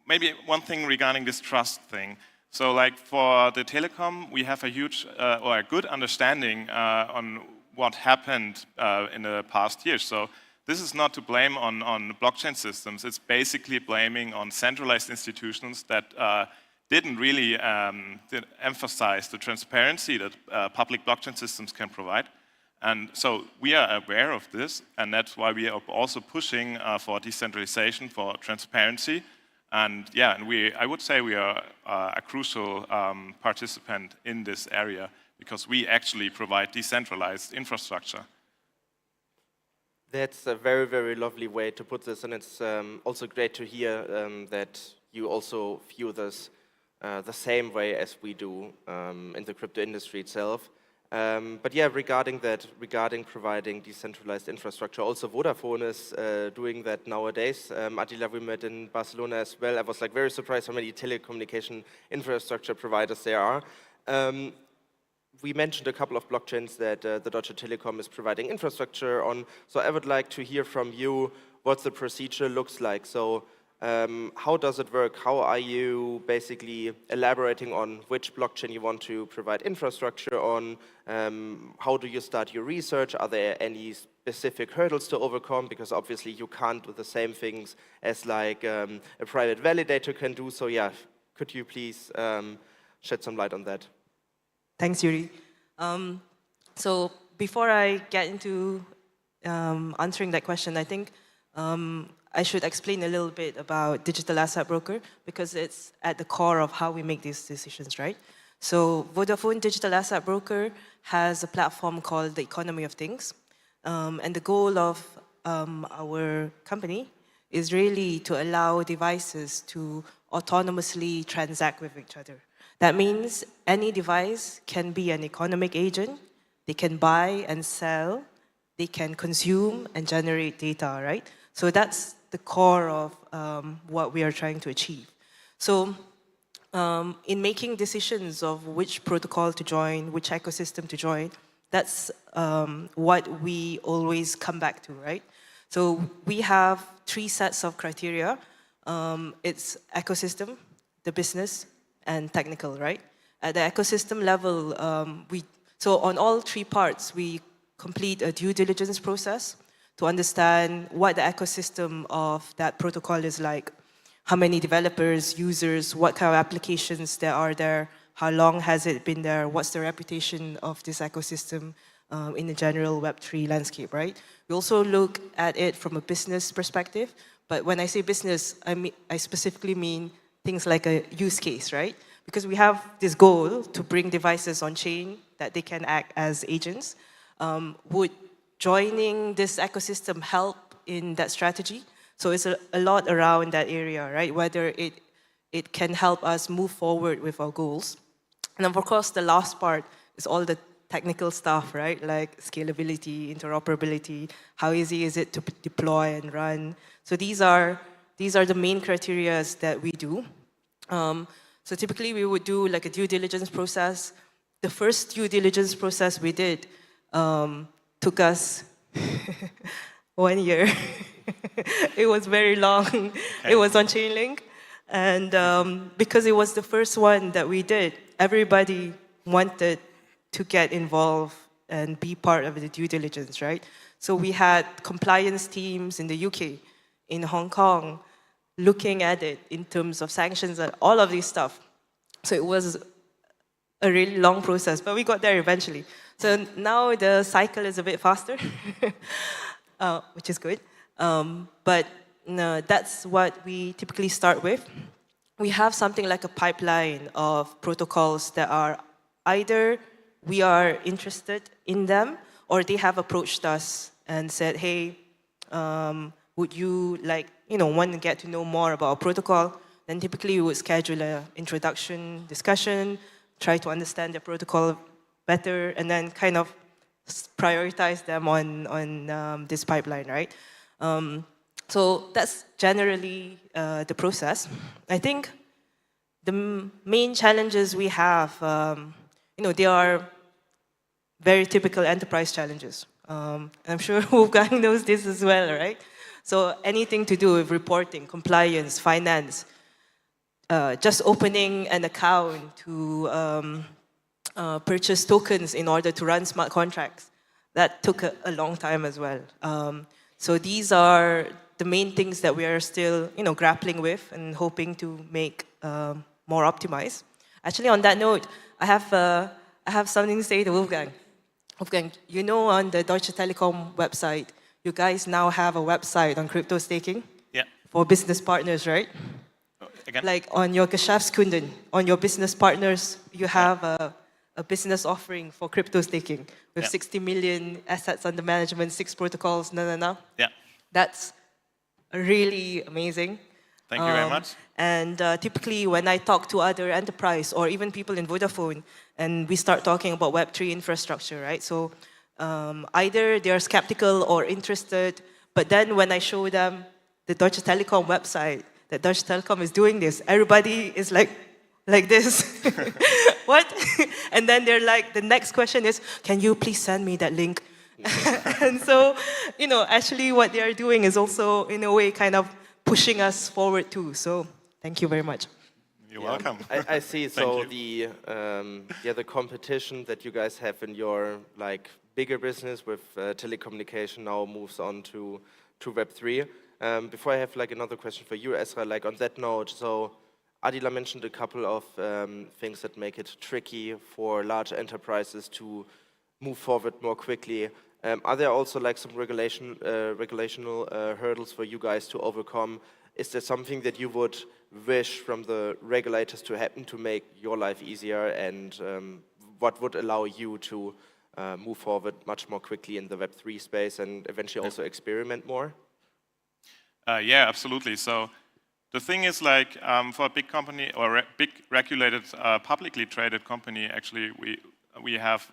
Speaker 10: maybe one thing regarding this trust thing. So, like, for the telecom, we have a huge or a good understanding on what happened in the past years. So this is not to blame on blockchain systems. It's basically blaming on centralized institutions that didn't really emphasize the transparency that public blockchain systems can provide. And so we are aware of this, and that's why we are also pushing for decentralization, for transparency. And yeah, and I would say we are a crucial participant in this area, because we actually provide decentralized infrastructure.
Speaker 7: That's a very, very lovely way to put this, and it's also great to hear that you also view this the same way as we do in the crypto industry itself. But yeah, regarding providing decentralized infrastructure, also Vodafone is doing that nowadays. Attila, we met in Barcelona as well. I was like very surprised how many telecommunication infrastructure providers there are. We mentioned a couple of blockchains that the Deutsche Telekom is providing infrastructure on. So I would like to hear from you what the procedure looks like. So how does it work? How are you basically elaborating on which blockchain you want to provide infrastructure on? How do you start your research? Are there any specific hurdles to overcome? Because obviously you can't do the same things as like a private validator can do. So yeah, could you please shed some light on that?
Speaker 9: Thanks, Yuri. So before I get into answering that question, I think I should explain a little bit about digital asset broker, because it's at the core of how we make these decisions, right? So Vodafone Digital Asset Broker has a platform called the Economy of Things. And the goal of our company is really to allow devices to autonomously transact with each other. That means any device can be an economic agent. They can buy and sell. They can consume and generate data, right? So that's the core of what we are trying to achieve. So in making decisions of which protocol to join, which ecosystem to join, that's what we always come back to, right? So we have 3 sets of criteria. It's ecosystem, the business, and technical, right? At the ecosystem level, so on all 3 parts, we complete a due diligence process to understand what the ecosystem of that protocol is like. how many developers, users, what kind of applications there are there, how long has it been there, what's the reputation of this ecosystem in the general Web3 landscape, right? We also look at it from a business perspective, but when I say business, I specifically mean things like a use case, right? Because we have this goal to bring devices on chain that they can act as agents. Would joining this ecosystem help in that strategy? So it's a lot around that area, right? Whether it can help us move forward with our goals. And of course, the last part is all the technical stuff, right? Like scalability, interoperability, how easy is it to deploy and run? So these are the main criteria that we do. So typically we would do like a due diligence process. The first due diligence process we did took us 1 year. It was very long. Okay. It was on Chainlink. And because it was the first one that we did, everybody wanted to get involved and be part of the due diligence, right? So we had compliance teams in the UK, in Hong Kong, looking at it in terms of sanctions and all of this stuff. So it was a really long process, but we got there eventually. So now the cycle is a bit faster, which is good. But no, that's what we typically start with. We have something like a pipeline of protocols that are either we are interested in them or they have approached us and said, hey, would you want to get to know more about a protocol? Then typically we would schedule an introduction discussion, try to understand the protocol better, and then kind of prioritize them on this pipeline, right? So that's generally the process. I think the main challenges we have, they are very typical enterprise challenges. I'm sure Wolfgang knows this as well, right? So anything to do with reporting, compliance, finance, just opening an account to purchase tokens in order to run smart contracts, that took a long time as well. So these are the main things that we are still, grappling with and hoping to make more optimized. Actually, on that note, I have something to say to Wolfgang. Wolfgang, on the Deutsche Telekom website, you guys now have a website on crypto staking for business partners, right?
Speaker 10: Again?
Speaker 9: Like on your Geschäftskunden, on your business partners, you have a business offering for crypto staking with 60 million assets under management, 6 protocols,
Speaker 10: Yeah.
Speaker 9: That's really amazing.
Speaker 10: Thank you very much.
Speaker 9: And typically when I talk to other enterprise or even people in Vodafone and we start talking about Web3 infrastructure, right? So either they're skeptical or interested, but then when I show them the Deutsche Telekom website, that Deutsche Telekom is doing this, everybody is like this. What? And then they're like, the next question is, can you please send me that link? And so, actually what they are doing is also, in a way, kind of pushing us forward too. So thank you very much.
Speaker 10: You're welcome.
Speaker 7: I see. So the competition that you guys have in your bigger business with telecommunication now moves on to Web3. Before I have another question for you, Ezra, on that note, so Adila mentioned a couple of things that make it tricky for large enterprises to move forward more quickly. Are there also some regulational hurdles for you guys to overcome? Is there something that you would wish from the regulators to happen to make your life easier, and what would allow you to move forward much more quickly in the Web3 space and eventually also experiment more?
Speaker 10: Yeah, absolutely. So the thing is, for a big company or big regulated, publicly traded company, actually, we have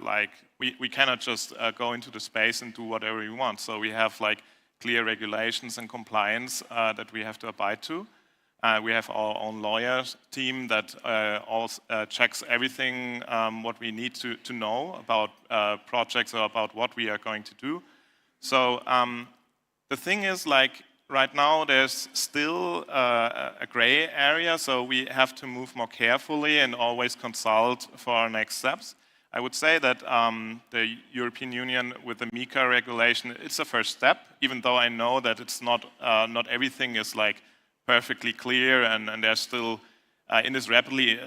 Speaker 10: we cannot just go into the space and do whatever we want. So we have clear regulations and compliance that we have to abide to. We have our own lawyers team that also checks everything what we need to know about projects or about what we are going to do. So the thing is, right now there's still a gray area, so we have to move more carefully and always consult for our next steps. I would say that the European Union with the MiCA regulation, it's a first step, even though I know that it's not everything is perfectly clear, and there's still, in this rapidly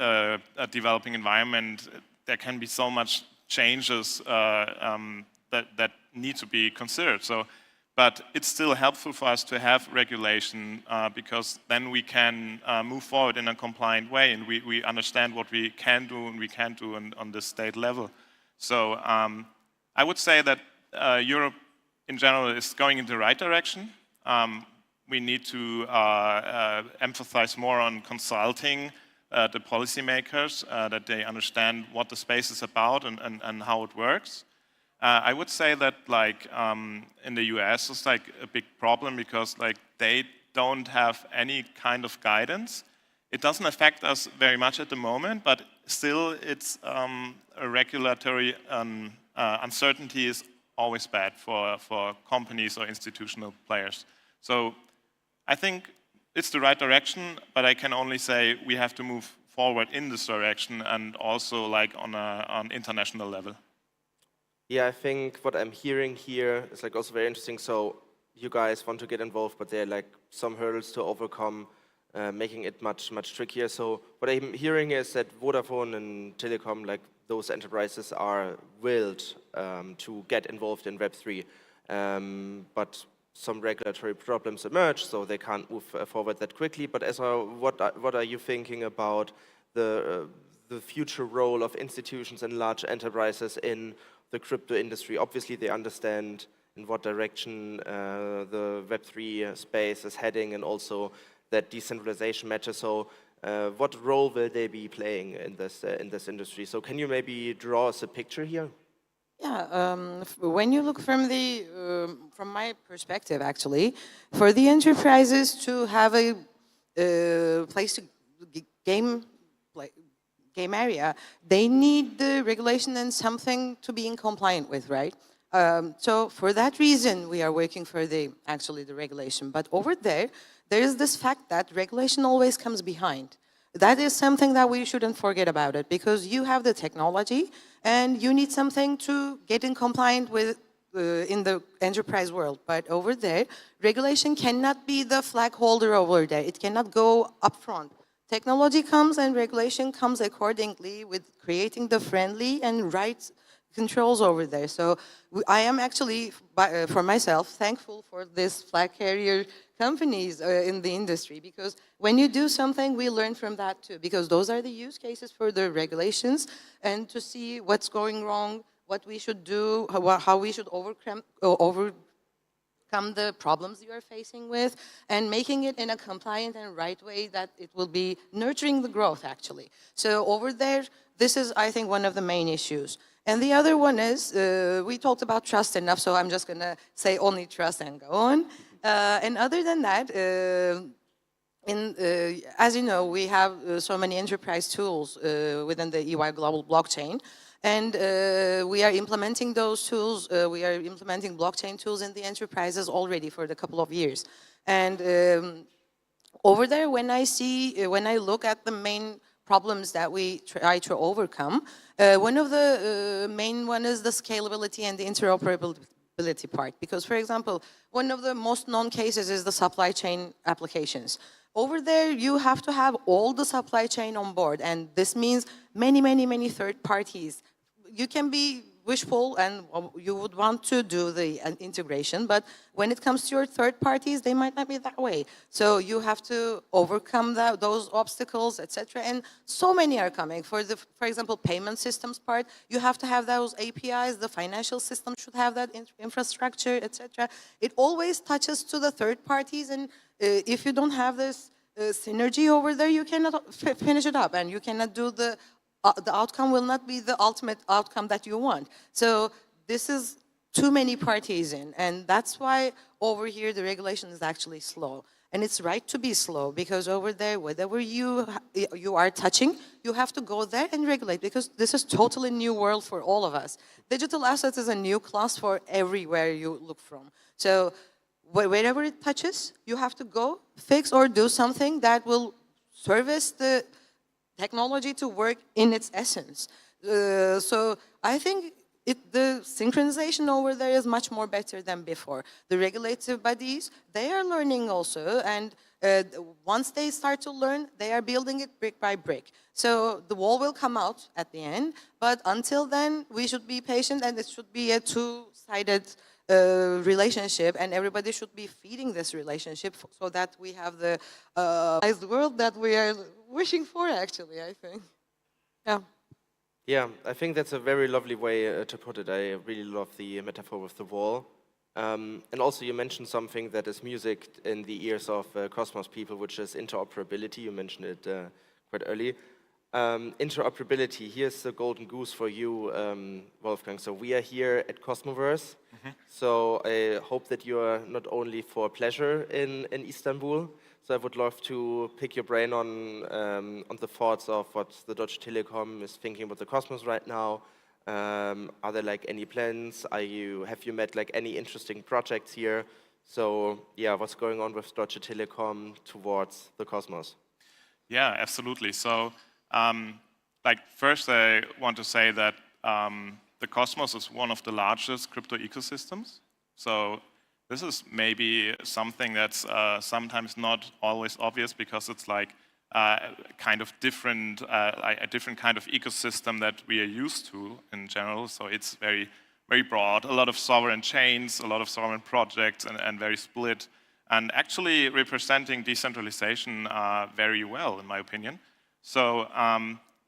Speaker 10: developing environment, there can be so much changes that need to be considered. So, but it's still helpful for us to have regulation because then we can move forward in a compliant way, and we understand what we can do and we can't do on the state level. So I would say that Europe in general is going in the right direction. We need to emphasize more on consulting the policymakers, that they understand what the space is about and how it works. I would say that, like, in the US, it's like a big problem because, like, they don't have any kind of guidance. It doesn't affect us very much at the moment, but still, it's a regulatory uncertainty is always bad for companies or institutional players. So I think it's the right direction, but I can only say we have to move forward in this direction and also, like, on an international level.
Speaker 7: Yeah, I think what I'm hearing here is like also very interesting. So you guys want to get involved, but there are like some hurdles to overcome, making it much trickier. So what I'm hearing is that Vodafone and Telecom, like those enterprises, are willed to get involved in Web3, but some regulatory problems emerge, so they can't move forward that quickly. But what are you thinking about the future role of institutions and large enterprises in the crypto industry? Obviously, they understand in what direction the Web3 space is heading, and also that decentralization matters. So, what role will they be playing in this industry? So, can you maybe draw us a picture here?
Speaker 8: Yeah, when you look from from my perspective, actually, for the enterprises to have a place to game area, they need the regulation and something to be in compliant with, right? So for that reason, we are working for the regulation. But over there is this fact that regulation always comes behind. That is something that we shouldn't forget about it, because you have the technology and you need something to get in compliant with in the enterprise world. But over there, regulation cannot be the flag holder over there. It cannot go up front. Technology comes and regulation comes accordingly with creating the friendly and right controls over there. So I am actually, for myself, thankful for this flag carrier companies in the industry, because when you do something, we learn from that too, because those are the use cases for the regulations, and to see what's going wrong, what we should do, how we should overcome the problems you are facing with, and making it in a compliant and right way that it will be nurturing the growth, actually. So over there, this is, I think, one of the main issues. And the other one is, we talked about trust enough, so I'm just going to say only trust and go on. And other than that, as you know, we have so many enterprise tools within the EY Global Blockchain. And we are implementing those tools. We are implementing blockchain tools in the enterprises already for a couple of years. And over there, when I look at the main problems that we try to overcome, one of the main one is the scalability and the interoperability part. Because, for example, one of the most known cases is the supply chain applications. Over there, you have to have all the supply chain on board, and this means many third parties. You can be wishful and you would want to do the integration, but when it comes to your third parties, they might not be that way. So you have to overcome those obstacles, etc. And so many are coming. For example, payment systems part, you have to have those APIs. The financial system should have that infrastructure, etc. It always touches to the third parties, and if you don't have this synergy over there, you cannot finish it up, and you cannot do the outcome will not be the ultimate outcome that you want. So this is too many parties in, and that's why over here the regulation is actually slow. And it's right to be slow, because over there, whatever you are touching, you have to go there and regulate, because this is totally new world for all of us. Digital assets is a new class for everywhere you look from. So wherever it touches, you have to go fix or do something that will service the technology to work in its essence. So I think the synchronization over there is much more better than before. The regulative bodies, they are learning also, and once they start to learn, they are building it brick by brick. So the wall will come out at the end, but until then, we should be patient, and it should be a two-sided relationship, and everybody should be feeding this relationship so that we have the world that we are wishing for, actually, I think. Yeah.
Speaker 7: Yeah, I think that's a very lovely way to put it. I really love the metaphor with the wall. And also you mentioned something that is music in the ears of Cosmos people, which is interoperability. You mentioned it quite early. Interoperability, here's the golden goose for you, Wolfgang. So we are here at Cosmoverse. So I hope that you are not only for pleasure in Istanbul. So I would love to pick your brain on the thoughts of what the Deutsche Telekom is thinking about the Cosmos right now. Are there like any plans? Have you met like any interesting projects here? So yeah, what's going on with Deutsche Telekom towards the Cosmos?
Speaker 10: Yeah, absolutely. So like first I want to say that the Cosmos is one of the largest crypto ecosystems. So this is maybe something that's sometimes not always obvious, because it's like kind of different, a different kind of ecosystem that we are used to in general. So it's very, very broad, a lot of sovereign chains, a lot of sovereign projects, and very split, and actually representing decentralization very well, in my opinion. So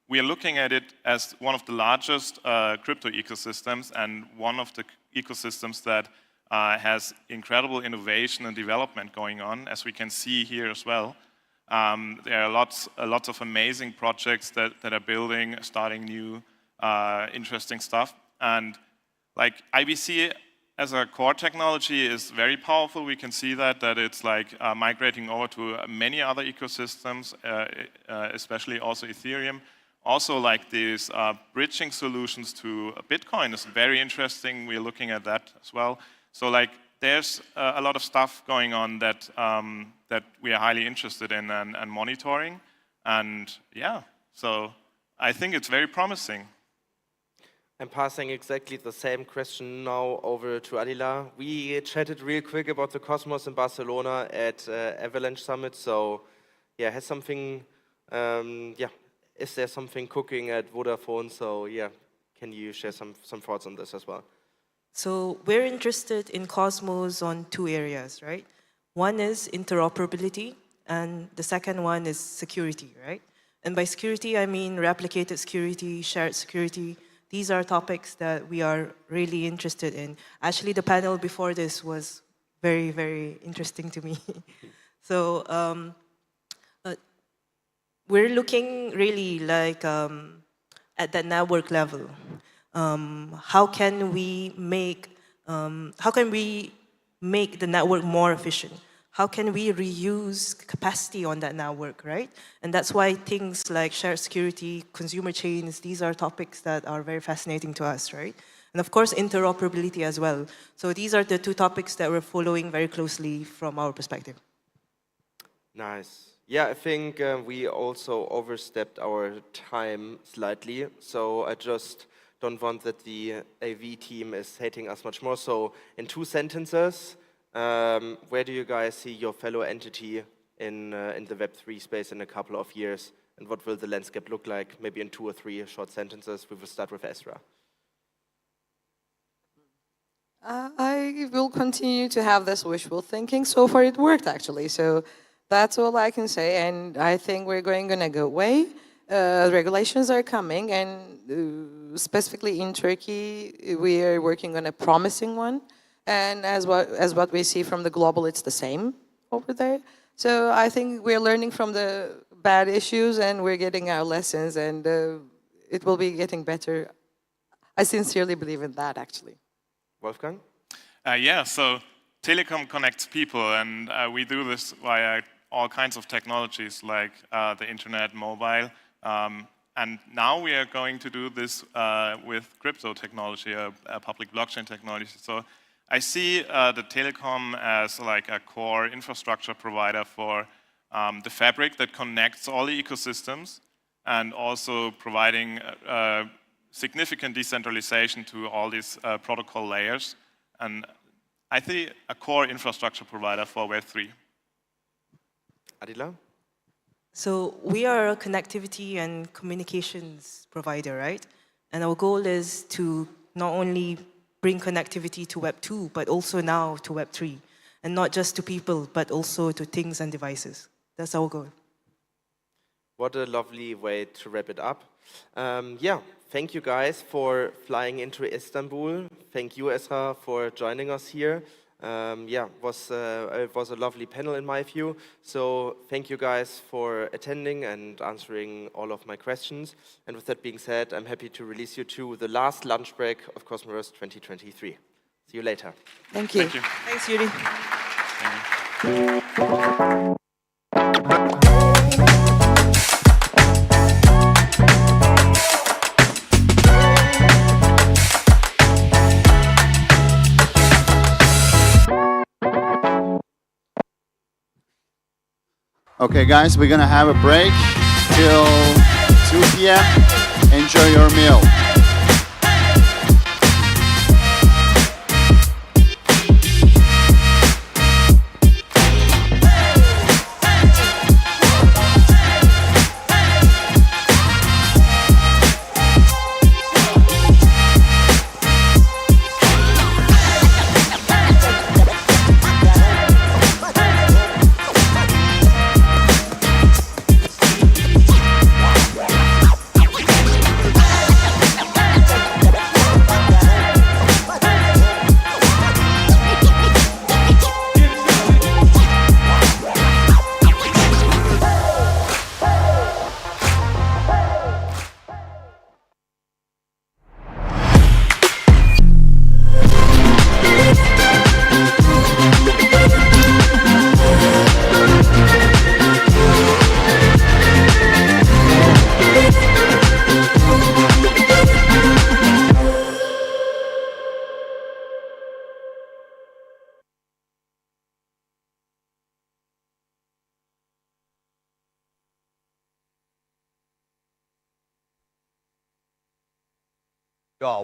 Speaker 10: we are looking at it as one of the largest crypto ecosystems, and one of the ecosystems that has incredible innovation and development going on, as we can see here as well. There are lots of amazing projects that are building, starting new, interesting stuff. And like IBC as a core technology is very powerful. We can see that it's like migrating over to many other ecosystems, especially also Ethereum. Also like these bridging solutions to Bitcoin is very interesting. We're looking at that as well. So like there's a lot of stuff going on that that we are highly interested in and monitoring. And yeah, so I think it's very promising.
Speaker 7: I'm passing exactly the same question now over to Adila. We chatted real quick about the Cosmos in Barcelona at Avalanche Summit. So yeah, has something, is there something cooking at Vodafone? So yeah, can you share some thoughts on this as well?
Speaker 9: So we're interested in Cosmos on two areas, right? One is interoperability, and the second one is security, right? And by security, I mean replicated security, shared security. These are topics that we are really interested in. Actually, the panel before this was very, very interesting to me. So we're looking really like at the network level. How can we make the network more efficient? How can we reuse capacity on that network, right? And that's why things like shared security, consumer chains, these are topics that are very fascinating to us, right? And of course, interoperability as well. So these are the two topics that we're following very closely from our perspective.
Speaker 7: Nice. Yeah, I think we also overstepped our time slightly. So I just don't want that the AV team is hating us much more. So in 2 sentences, where do you guys see your fellow entity in the Web3 space in a couple of years? And what will the landscape look like? Maybe in 2 or 3 short sentences. We will start with Ezra.
Speaker 8: I will continue to have this wishful thinking. So far it worked, actually. So that's all I can say. And I think we're going in a good way. Regulations are coming, and specifically in Turkey, we are working on a promising one. And as what we see from the global, it's the same over there. So I think we're learning from the bad issues, and we're getting our lessons, and it will be getting better. I sincerely believe in that, actually.
Speaker 7: Wolfgang?
Speaker 10: Yeah, so Telecom connects people, and we do this via all kinds of technologies like the internet, mobile, and now we are going to do this with crypto technology, a public blockchain technology. So I see the Telecom as like a core infrastructure provider for the fabric that connects all the ecosystems, and also providing significant decentralization to all these protocol layers. And I think a core infrastructure provider for Web3.
Speaker 7: Adila?
Speaker 9: So we are a connectivity and communications provider, right? And our goal is to not only bring connectivity to Web 2, but also now to Web 3. And not just to people, but also to things and devices. That's our goal.
Speaker 7: What a lovely way to wrap it up. Yeah, thank you guys for flying into Istanbul. Thank you, Ezra, for joining us here. Yeah, it was a lovely panel in my view. So thank you guys for attending and answering all of my questions. And with that being said, I'm happy to release you to the last lunch break of Cosmoverse 2023. See you later.
Speaker 8: Thank you.
Speaker 10: Thank you.
Speaker 9: Thanks, Yuri.
Speaker 2: Okay, guys, we're gonna have a break till 2 p.m. Enjoy your meal.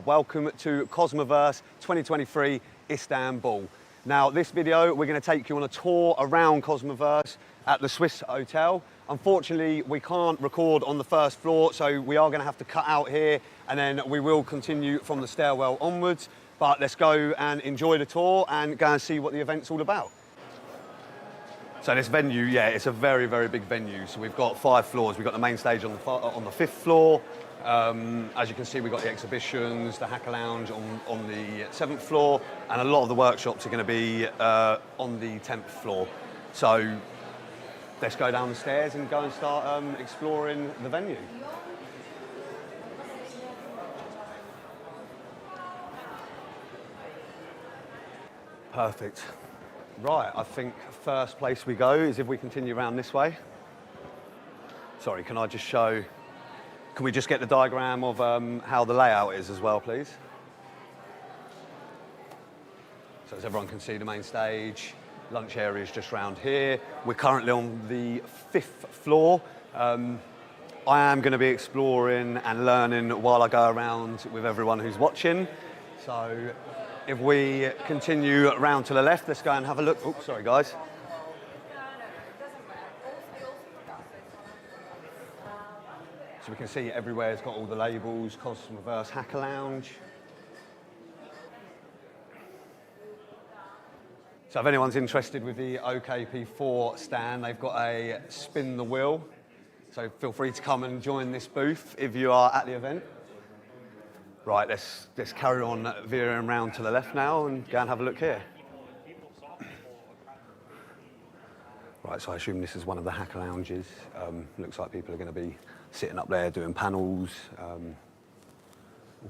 Speaker 11: Welcome to Cosmoverse 2023 Istanbul. Now this video we're going to take you on a tour around Cosmoverse at the Swiss Hotel. Unfortunately we can't record on the first floor, so we are going to have to cut out here and then we will continue from the stairwell onwards. But let's go and enjoy the tour and go and see what the event's all about. So this venue, yeah, it's a very, very big venue. So we've got 5 floors. We've got the main stage on the 5th floor. As you can see, we've got the exhibitions, the hacker lounge on the 7th floor, and a lot of the workshops are going to be on the 10th floor. So let's go down the stairs and go and start exploring the venue. Perfect. Right, I think first place we go is if we continue around this way. Sorry, can I just show, can we just get the diagram of how the layout is as well, please? So as everyone can see, the main stage, lunch area is just round here. We're currently on the 5th floor. I am going to be exploring and learning while I go around with everyone who's watching. So if we continue round to the left, let's go and have a look. Oh, sorry guys. So we can see everywhere it's got all the labels, Cosmoverse Hacker Lounge. So if anyone's interested with the OKP4 stand, they've got a spin the wheel. So feel free to come and join this booth if you are at the event. Right, let's carry on veering around to the left now and go and have a look here. Right, so I assume this is one of the hacker lounges. Looks like people are going to be sitting up there doing panels, all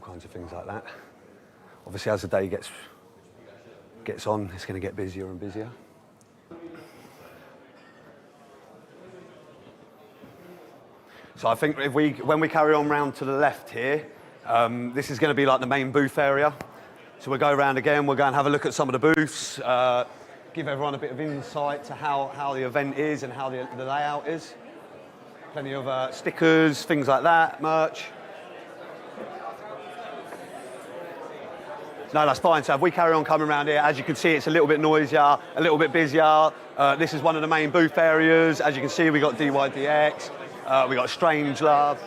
Speaker 11: kinds of things like that. Obviously, as the day gets on, it's going to get busier and busier. So I think when we carry on round to the left here, this is going to be like the main booth area. So we'll go around again, we'll go and have a look at some of the booths, give everyone a bit of insight to how the event is and how the layout is. Plenty of stickers, things like that, merch. No, that's fine. So if we carry on coming around here, as you can see, it's a little bit noisier, a little bit busier. This is one of the main booth areas. As you can see, we got DYDX, we got Strange Love.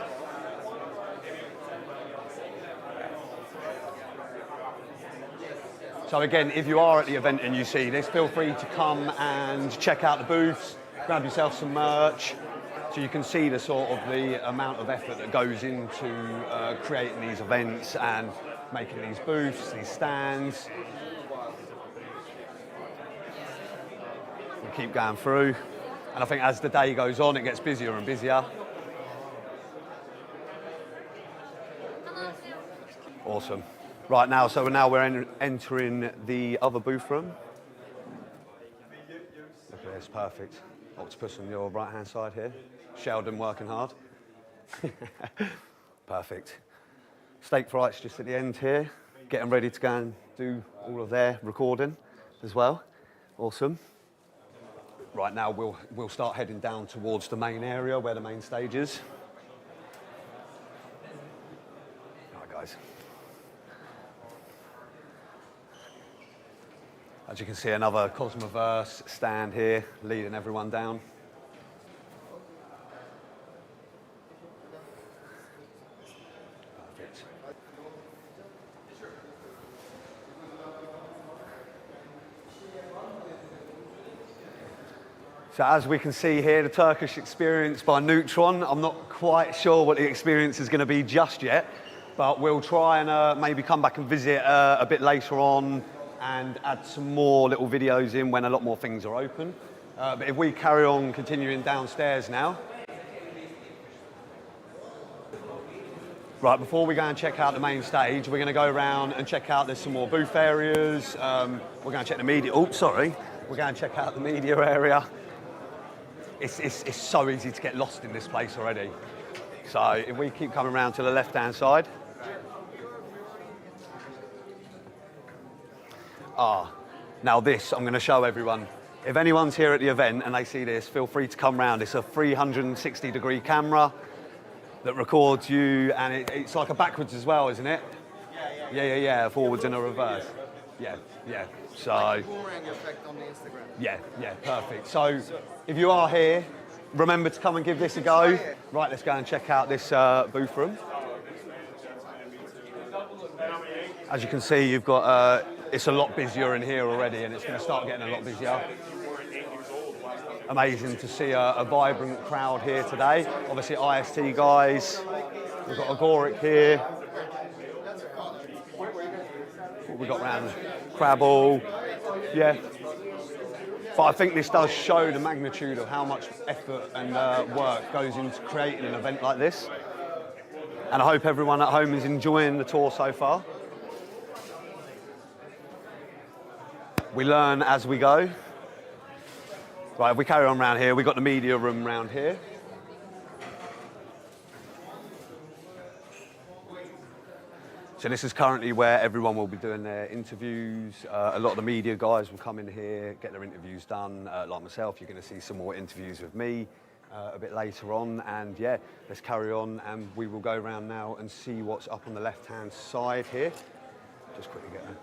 Speaker 11: So again, if you are at the event and you see this, feel free to come and check out the booths, grab yourself some merch, so you can see the sort of the amount of effort that goes into creating these events and making these booths, these stands. We keep going through, and I think as the day goes on, it gets busier and busier. Awesome. Right now, so now we're entering the other booth room. Look at this, perfect. Octopus on your right-hand side here. Sheldon working hard. Perfect. Steak Frights just at the end here, getting ready to go and do all of their recording as well. Awesome. Right now, we'll start heading down towards the main area where the main stage is. All right, guys. As you can see, another Cosmoverse stand here, leading everyone down. Perfect. So as we can see here, the Turkish experience by Neutron. I'm not quite sure what the experience is going to be just yet, but we'll try and maybe come back and visit a bit later on and add some more little videos in when a lot more things are open. But if we carry on continuing downstairs now. Right, before we go and check out the main stage, we're going to go around and check out, there's some more booth areas. We're going to check the media, we're going to check out the media area. It's so easy to get lost in this place already. So if we keep coming around to the left-hand side. Now this, I'm going to show everyone. If anyone's here at the event and they see this, feel free to come round. It's a 360-degree camera that records you, and it's like a backwards as well, isn't it? Yeah, forwards and a reverse. Yeah. So, yeah, perfect. So, if you are here, remember to come and give this a go. Right, let's go and check out this booth room. As you can see, you've got, it's a lot busier in here already, and it's going to start getting a lot busier. Amazing to see a vibrant crowd here today. Obviously, IST guys. We've got Agoric here. What we got around? Crabble. Yeah. But I think this does show the magnitude of how much effort and work goes into creating an event like this. And I hope everyone at home is enjoying the tour so far. We learn as we go. Right, if we carry on around here, we've got the media room around here. So this is currently where everyone will be doing their interviews. A lot of the media guys will come in here, get their interviews done. Like myself, you're going to see some more interviews with me a bit later on. And yeah, let's carry on, and we will go around now and see what's up on the left-hand side here. Just quickly get there.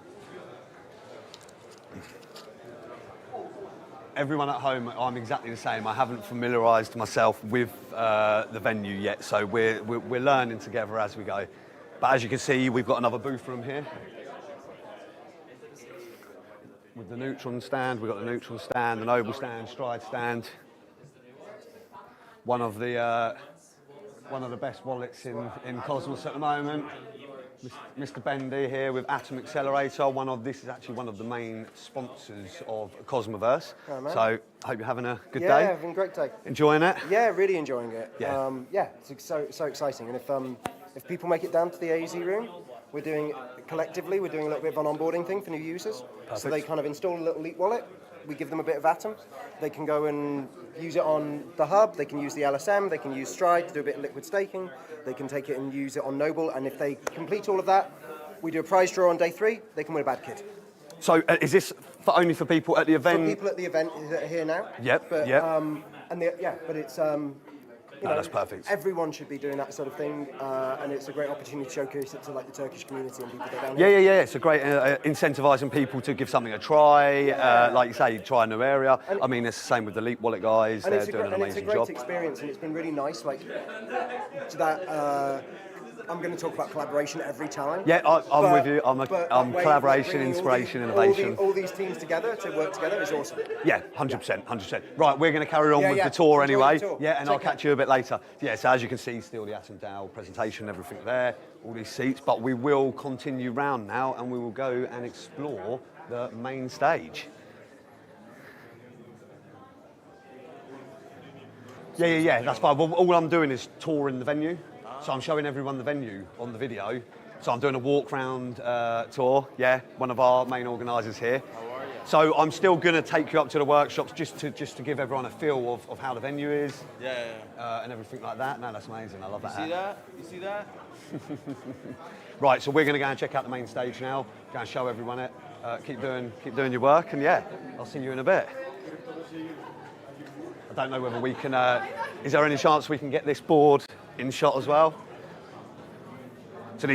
Speaker 11: Everyone at home, I'm exactly the same. I haven't familiarised myself with the venue yet, so we're learning together as we go. But as you can see, we've got another booth room here. With the Neutron stand, we've got the Neutron stand, the Noble stand, Stride stand. One of the best wallets in Cosmos at the moment. Mr. Bendy here with Atom Accelerator. This is actually one of the main sponsors of Cosmoverse.
Speaker 12: Oh,
Speaker 11: so I hope you're having a good day.
Speaker 12: Yeah, having a great day.
Speaker 11: Enjoying it?
Speaker 12: Yeah, really enjoying it.
Speaker 11: Yeah.
Speaker 12: It's so exciting. And if people make it down to the AZ room, we're doing a little bit of an onboarding thing for new users.
Speaker 11: Perfect.
Speaker 12: So they kind of install a little Leap wallet. We give them a bit of Atom. They can go and use it on the hub. They can use the LSM. They can use Stride to do a bit of liquid staking. They can take it and use it on Noble. And if they complete all of that, we do a prize draw on day 3. They can win a bad kit.
Speaker 11: So is this only for people at the event?
Speaker 12: For people at the event here now.
Speaker 11: Yep.
Speaker 12: But,
Speaker 11: yep.
Speaker 12: but it's
Speaker 11: that's perfect.
Speaker 12: Everyone should be doing that sort of thing, and it's a great opportunity to showcase it to like the Turkish community and people that are down here.
Speaker 11: Yeah. It's a great incentivizing people to give something a try. Like you say, try a new area. I mean, it's the same with the Leap Wallet guys. They're doing an amazing job.
Speaker 12: It's a great experience, and it's been really nice. Like that. I'm going to talk about collaboration every time.
Speaker 11: Yeah, I'm with you. I'm collaboration, inspiration, innovation.
Speaker 12: All these teams together to work together is awesome.
Speaker 11: Yeah, 100%. Right, we're going to carry on with the tour anyway. Yeah, and I'll catch you a bit later. Yeah, so as you can see, still the Atom DAO presentation, everything there, all these seats. But we will continue round now, and we will go and explore the main stage. Yeah, that's fine. Well, all I'm doing is touring the venue. So I'm showing everyone the venue on the video. So I'm doing a walk round tour. Yeah, one of our main organisers here. How are you? So I'm still going to take you up to the workshops just to give everyone a feel of how the venue is. And everything like that. No, that's amazing. I love that.
Speaker 13: You see that?
Speaker 11: Right, so we're going to go and check out the main stage now. Go and show everyone it. Keep doing your work, and yeah, I'll see you in a bit. I don't know whether we can. Is there any chance we can get this board in shot as well? So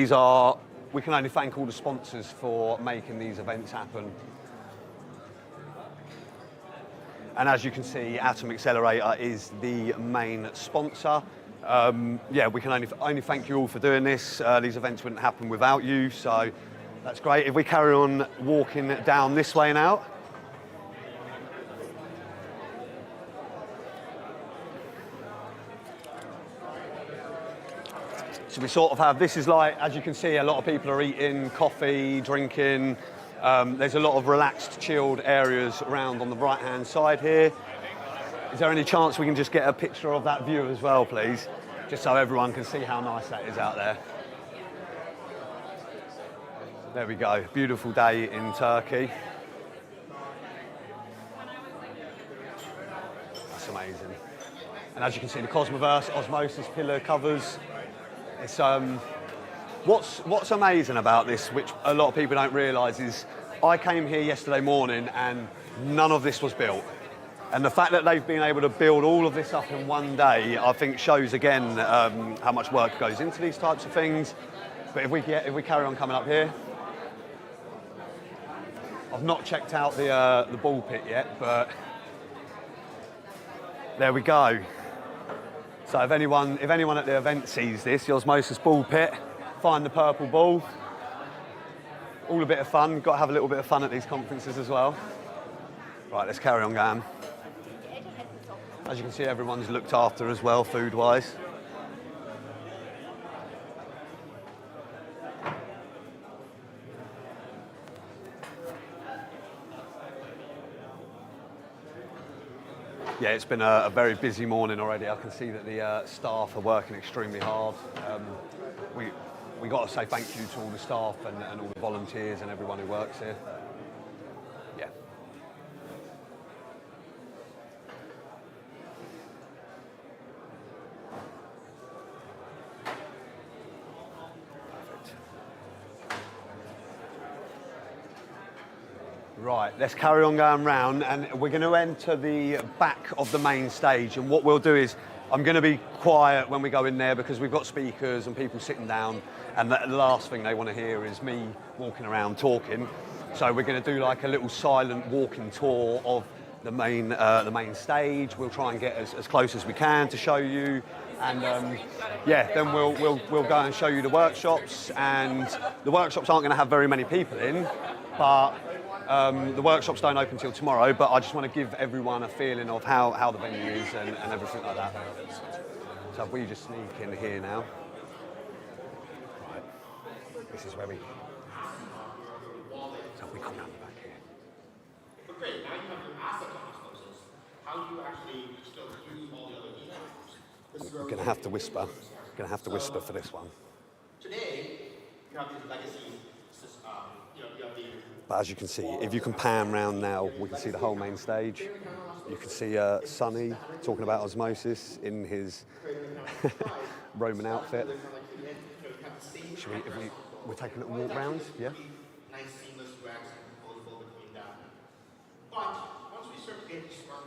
Speaker 11: we can only thank all the sponsors for making these events happen. And as you can see, Atom Accelerator is the main sponsor. We can only thank you all for doing this. These events wouldn't happen without you, so that's great. If we carry on walking down this way now. So we sort of have, this is like, as you can see, a lot of people are eating, coffee, drinking. There's a lot of relaxed, chilled areas around on the right-hand side here. Is there any chance we can just get a picture of that view as well, please? Just so everyone can see how nice that is out there. There we go, beautiful day in Turkey. That's amazing. And as you can see, the Cosmoverse osmosis pillar covers. It's what's amazing about this, which a lot of people don't realise, is I came here yesterday morning and none of this was built. And the fact that they've been able to build all of this up in one day, I think shows again how much work goes into these types of things. But if we carry on coming up here, I've not checked out the ball pit yet, but there we go. So if anyone at the event sees this, the osmosis ball pit, find the purple ball. All a bit of fun. Got to have a little bit of fun at these conferences as well. Right, let's carry on going. As you can see, everyone's looked after as well, food-wise. Yeah, it's been a very busy morning already. I can see that the staff are working extremely hard. We got to say thank you to all the staff and all the volunteers and everyone who works here. Yeah. Right, let's carry on going round, and we're going to enter the back of the main stage. And what we'll do is, I'm going to be quiet when we go in there because we've got speakers and people sitting down, and the last thing they want to hear is me walking around talking. So we're going to do like a little silent walking tour of the main stage. We'll try and get as close as we can to show you, and then we'll go and show you the workshops. And the workshops aren't going to have very many people in, but the workshops don't open till tomorrow, but I just want to give everyone a feeling of how the venue is and everything like that. So if we just sneak in here now. Right. This is where we... So if we come round the back here.
Speaker 14: Great, now you have your asset osmosis. How do you actually still use all the other evmos?
Speaker 11: I'm going to have to whisper. I'm going to have to whisper for this one.
Speaker 14: Today, you have these legacy systems. You have the...
Speaker 11: But as you can see, if you can pan round now, we can see the whole main stage. You can see Sonny talking about osmosis in his Roman outfit. We'll take a little walk round, yeah?
Speaker 14: Nice seamless UX and composable between that. But once we start to get to smart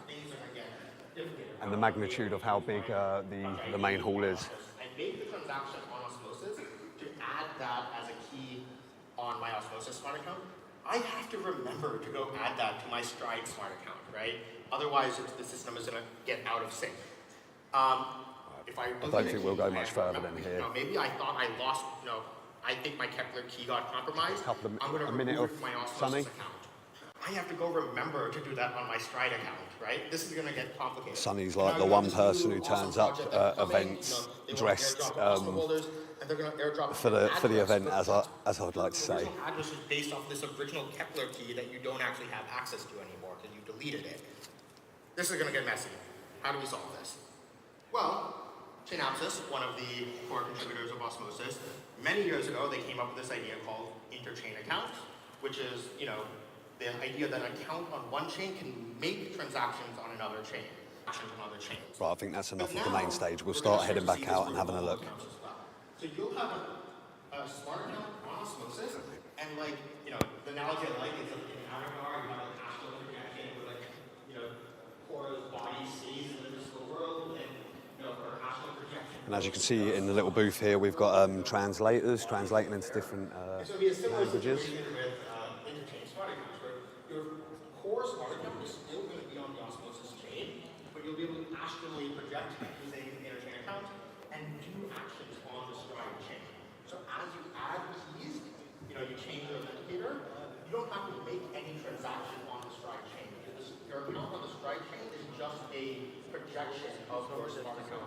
Speaker 14: things are going to get different.
Speaker 11: and the magnitude of how big the main hall is.
Speaker 14: I make the transaction on osmosis to add that as a key on my osmosis smart account. I have to remember to go add that to my Stride smart account, right? Otherwise, the system is going to get out of sync. If I
Speaker 11: don't think we'll go much further than here.
Speaker 14: Maybe I thought I lost, I think my Kepler key got compromised. I'm going to remove my osmosis account. I have to go remember to do that on my Stride account, right? This is going to get complicated.
Speaker 11: Sunny's like the one person who turns up at events dressed for the event, as I would like to say.
Speaker 14: The address is based off this original Kepler key that you don't actually have access to anymore because you deleted it. This is going to get messy. How do we solve this? Well, Chainapsis, one of the core contributors of Osmosis, many years ago they came up with this idea called interchain accounts, which is, the idea that an account on one chain can make transactions on another chain.
Speaker 11: Right, I think that's enough of the main stage. We'll start heading back out and having a look.
Speaker 14: So you'll have a smart account on Osmosis, and the analogy I like is in Avatar, you have a hash load projection where Cora's body stays in the physical world, and for hash load projection.
Speaker 11: And as you can see in the little booth here, we've got translators translating into different languages.
Speaker 14: Core smart account is still going to be on the Osmosis chain, but you'll be able to astrally project using the interchain account and do actions on the Stride chain. So as you add keys, you change the authenticator, you don't have to make any transaction on the Stride chain. Because your account on the Stride chain is just a projection of your smart account.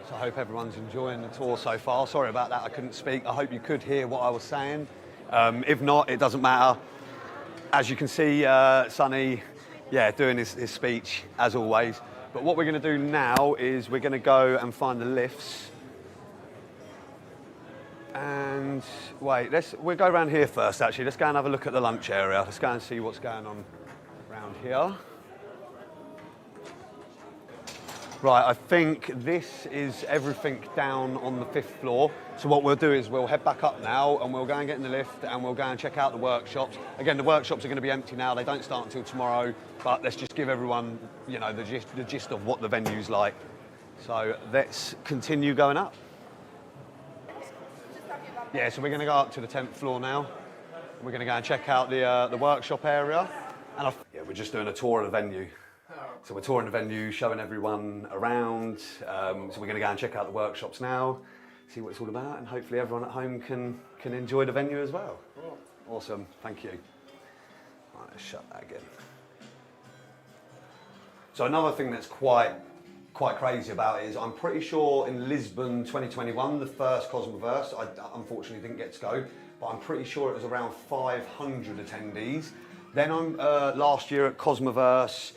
Speaker 11: So I hope everyone's enjoying the tour so far. Sorry about that, I couldn't speak. I hope you could hear what I was saying. If not, it doesn't matter. As you can see, Sunny, doing his speech as always. But what we're going to do now is we're going to go and find the lifts. And wait, we'll go around here first actually. Let's go and have a look at the lunch area. Let's go and see what's going on around here. Right, I think this is everything down on the 5th floor. So what we'll do is we'll head back up now and we'll go and get in the lift and we'll go and check out the workshops. Again, the workshops are going to be empty now. They don't start until tomorrow, but let's just give everyone, the gist of what the venue's like. So let's continue going up. Yeah, so we're going to go up to the 10th floor now. We're going to go and check out the workshop area. And we're just doing a tour of the venue. So we're touring the venue, showing everyone around. So we're going to go and check out the workshops now, see what it's all about, and hopefully everyone at home can enjoy the venue as well. Awesome, thank you. Right, let's shut that again. So another thing that's quite crazy about it is I'm pretty sure in Lisbon 2021, the first Cosmoverse, I unfortunately didn't get to go, but I'm pretty sure it was around 500 attendees. Then last year at Cosmoverse,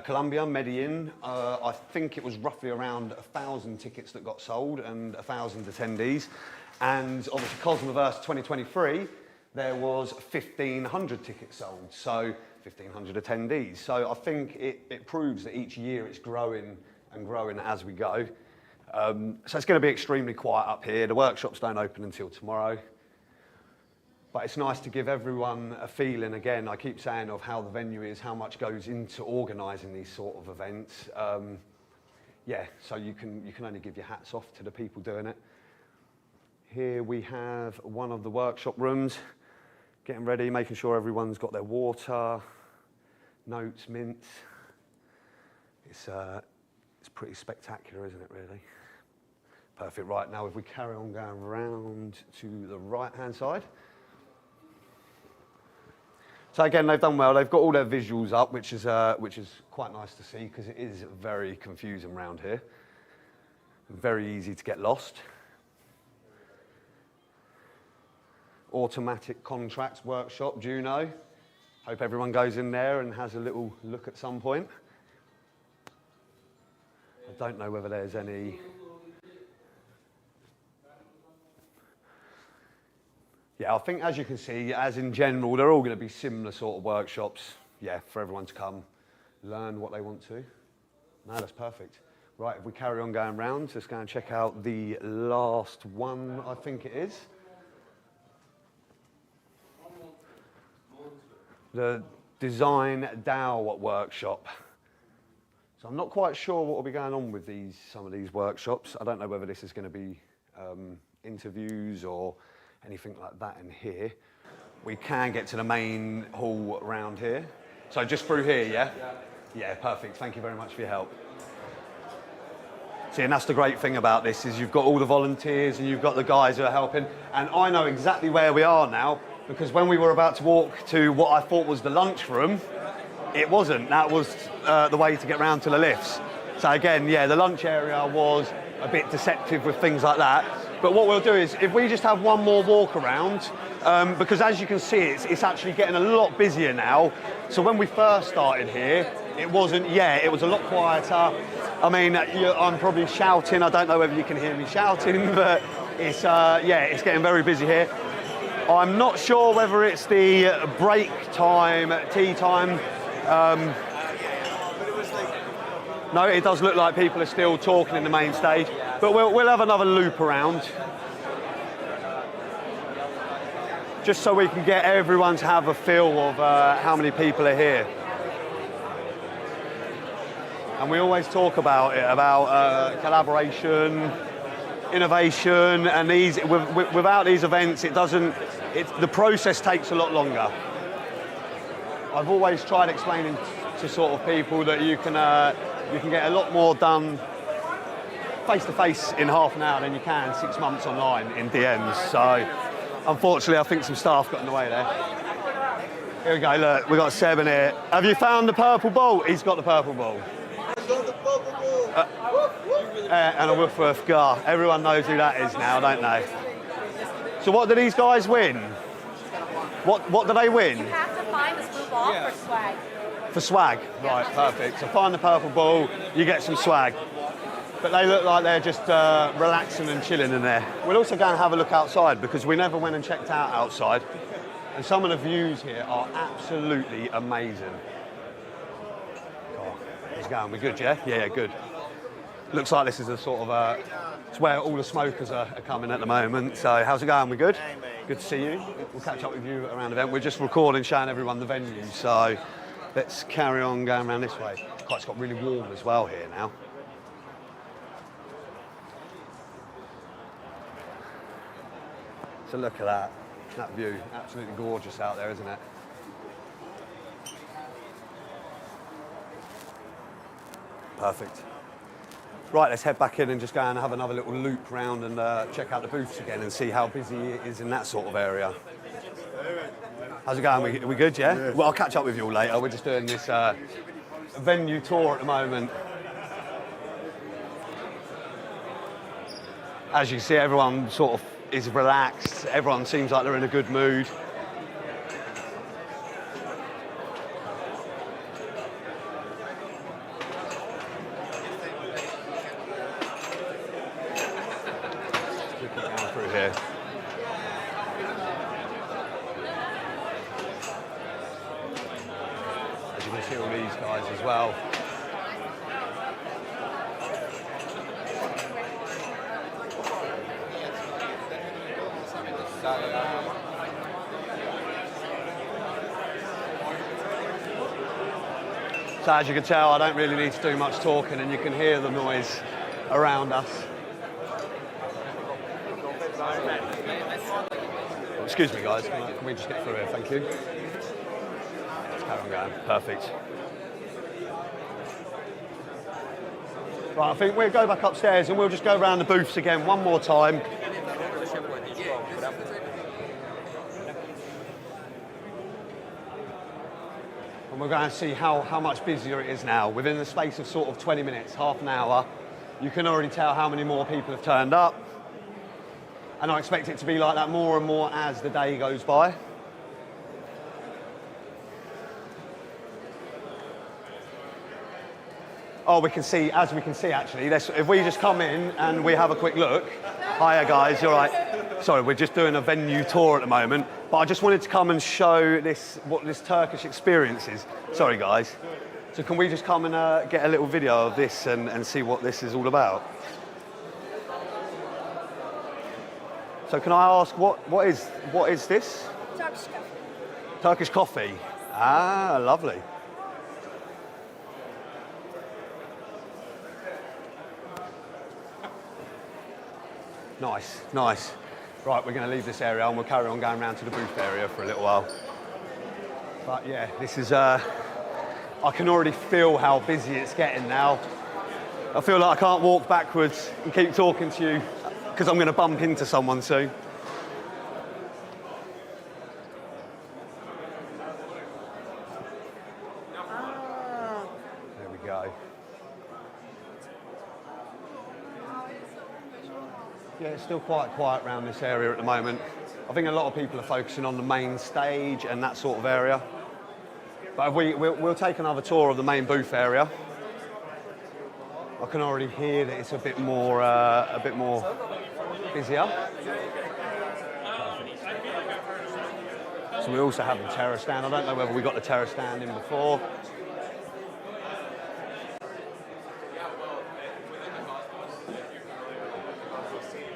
Speaker 11: Colombia, Medellin, I think it was roughly around 1,000 tickets that got sold and 1,000 attendees. And obviously Cosmoverse 2023, there was 1,500 tickets sold, so 1,500 attendees. So I think it proves that each year it's growing and growing as we go. So it's going to be extremely quiet up here. The workshops don't open until tomorrow. But it's nice to give everyone a feeling, again, I keep saying, of how the venue is, how much goes into organising these sort of events. So you can only give your hats off to the people doing it. Here we have one of the workshop rooms, getting ready, making sure everyone's got their water, notes, mints. It's pretty spectacular, isn't it, really? Perfect. Right, now if we carry on going round to the right-hand side. So again, they've done well. They've got all their visuals up, which is quite nice to see because it is very confusing around here. Very easy to get lost. Automatic contracts workshop, Juno. Hope everyone goes in there and has a little look at some point. I don't know whether there's any. Yeah, I think as you can see, as in general, they're all going to be similar sort of workshops. Yeah, for everyone to come, learn what they want to. No, that's perfect. Right, if we carry on going round, let's go and check out the last one, I think it is. design DAO workshop. So I'm not quite sure what will be going on with some of these workshops. I don't know whether this is going to be interviews or anything like that in here. We can get to the main hall around here. So just through here, yeah? Yeah, perfect. Thank you very much for your help. See, and that's the great thing about this, is you've got all the volunteers and you've got the guys who are helping. And I know exactly where we are now, because when we were about to walk to what I thought was the lunchroom, it wasn't. That was the way to get round to the lifts. So again, yeah, the lunch area was a bit deceptive with things like that. But what we'll do is, if we just have one more walk around, because as you can see, it's actually getting a lot busier now. So when we first started here, it wasn't, yeah, it was a lot quieter. I mean, I'm probably shouting. I don't know whether you can hear me shouting, but it's, yeah, it's getting very busy here. I'm not sure whether it's the break time, tea time. No, it does look like people are still talking in the main stage, but we'll have another loop around. Just so we can get everyone to have a feel of how many people are here. And we always talk about it, about collaboration, innovation, and without these events, the process takes a lot longer. I've always tried explaining to sort of people that you can get a lot more done face-to-face in half an hour than you can 6 months online in DMs. So, unfortunately, I think some staff got in the way there. Here we go, look, we've got Seb in here. Have you found the purple ball? He's got the purple ball. And a woof woof gar. Everyone knows who that is now, don't they? So what do these guys win? What do they win?
Speaker 13: You have to find this blue ball for swag.
Speaker 11: For swag, right, perfect. So find the purple ball, you get some swag. But they look like they're just relaxing and chilling in there. We'll also go and have a look outside, because we never went and checked out outside. And some of the views here are absolutely amazing. How's it going? We're good, yeah? Yeah, good. Looks like this is a sort of it's where all the smokers are coming at the moment. So how's it going? We good? Good to see you. We'll catch up with you around the event. We're just recording, showing everyone the venue. So let's carry on going around this way. God, it's got really warm as well here now. So look at that. That view, absolutely gorgeous out there, isn't it? Perfect. Right, let's head back in and just go and have another little loop round and check out the booths again and see how busy it is in that sort of area. How's it going? We good, yeah? Well, I'll catch up with you all later. We're just doing this venue tour at the moment. As you can see, everyone sort of is relaxed. Everyone seems like they're in a good mood. Here. As you can see all these guys as well. So as you can tell, I don't really need to do much talking, and you can hear the noise around us. Excuse me, guys. Can we just get through here? Thank you. Let's carry on going. Perfect. Right, I think we'll go back upstairs and we'll just go around the booths again one more time. And we're going to see how much busier it is now. Within the space of sort of 20 minutes, half an hour, you can already tell how many more people have turned up. And I expect it to be like that more and more as the day goes by. Oh, we can see, as we can see actually, if we just come in and we have a quick look. Hiya guys, you're right. Sorry, we're just doing a venue tour at the moment, but I just wanted to come and show what this Turkish experience is. Sorry guys. So can we just come and get a little video of this and see what this is all about? So can I ask, what is this?
Speaker 13: Turkish coffee.
Speaker 11: Turkish coffee. Ah, lovely. Nice, nice. Right, we're going to leave this area and we'll carry on going around to the booth area for a little while. But yeah, this is, I can already feel how busy it's getting now. I feel like I can't walk backwards and keep talking to you because I'm going to bump into someone soon. There we go. Yeah, it's still quite quiet around this area at the moment. I think a lot of people are focusing on the main stage and that sort of area. But we'll take another tour of the main booth area. I can already hear that it's a bit more busier. So we also have the terrace stand. I don't know whether we got the terrace stand in before.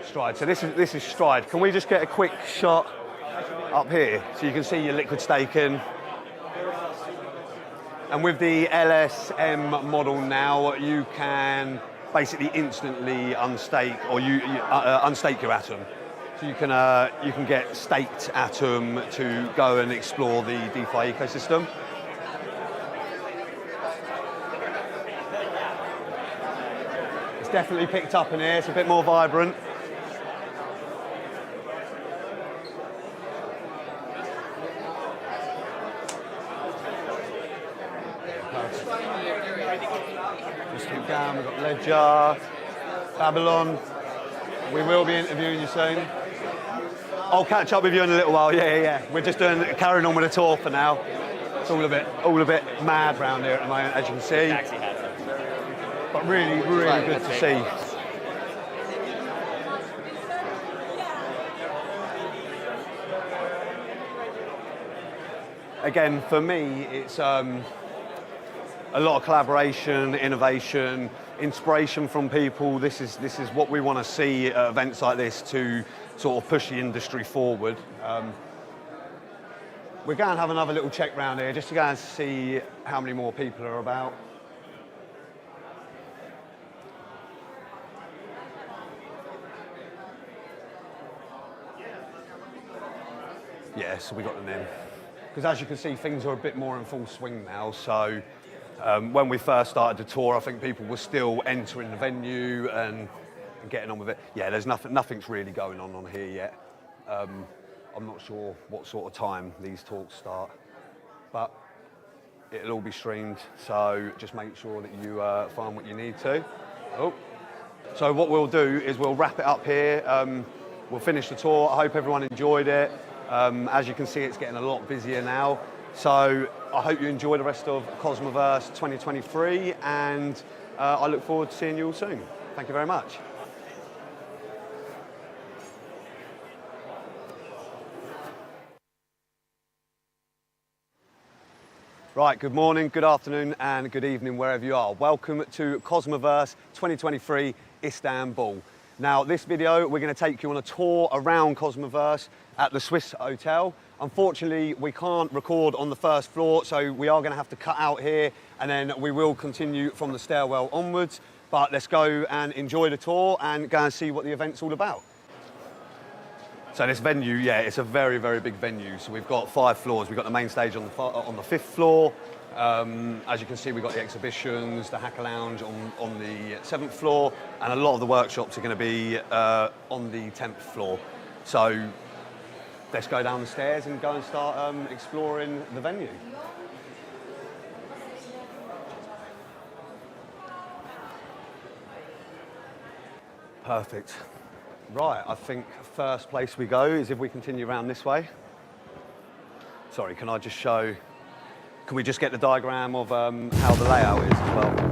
Speaker 11: Stride. So this is Stride. Can we just get a quick shot up here so you can see your liquid staking? And with the LSM model now, you can basically instantly unstake or unstake your Atom. So you can get staked Atom to go and explore the DeFi ecosystem. It's definitely picked up in here. It's a bit more vibrant. Just keep going, we've got Ledger, Babylon. We will be interviewing you soon. I'll catch up with you in a little while, yeah. We're just carrying on with the tour for now. It's all a bit mad round here at the moment, as you can see. But really good to see. Again, for me, it's a lot of collaboration, innovation, inspiration from people. This is what we want to see at events like this to sort of push the industry forward. We're going to have another little check round here just to go and see how many more people are about. Yeah, so we got them in. Because as you can see, things are a bit more in full swing now. So when we first started the tour, I think people were still entering the venue and getting on with it. Yeah, there's nothing's really going on here yet. I'm not sure what sort of time these talks start, but it'll all be streamed. So just make sure that you find what you need to. Oh. So what we'll do is we'll wrap it up here. We'll finish the tour. I hope everyone enjoyed it. As you can see, it's getting a lot busier now. So I hope you enjoy the rest of Cosmoverse 2023, and I look forward to seeing you all soon. Thank you very much. Right, good morning, good afternoon, and good evening wherever you are. Welcome to Cosmoverse 2023 Istanbul. Now, this video, we're going to take you on a tour around Cosmoverse at the Swiss Hotel. Unfortunately, we can't record on the first floor, so we are going to have to cut out here, and then we will continue from the stairwell onwards. But let's go and enjoy the tour and go and see what the event's all about. So this venue, yeah, it's a very, very big venue. So we've got 5 floors. We've got the main stage on the 5th floor. As you can see, we've got the exhibitions, the Hacker Lounge on the 7th floor, and a lot of the workshops are going to be on the 10th floor. So let's go down the stairs and go and start exploring the venue. Perfect. Right, I think first place we go is if we continue around this way. Sorry, can I just show, can we just get the diagram of how the layout is as well?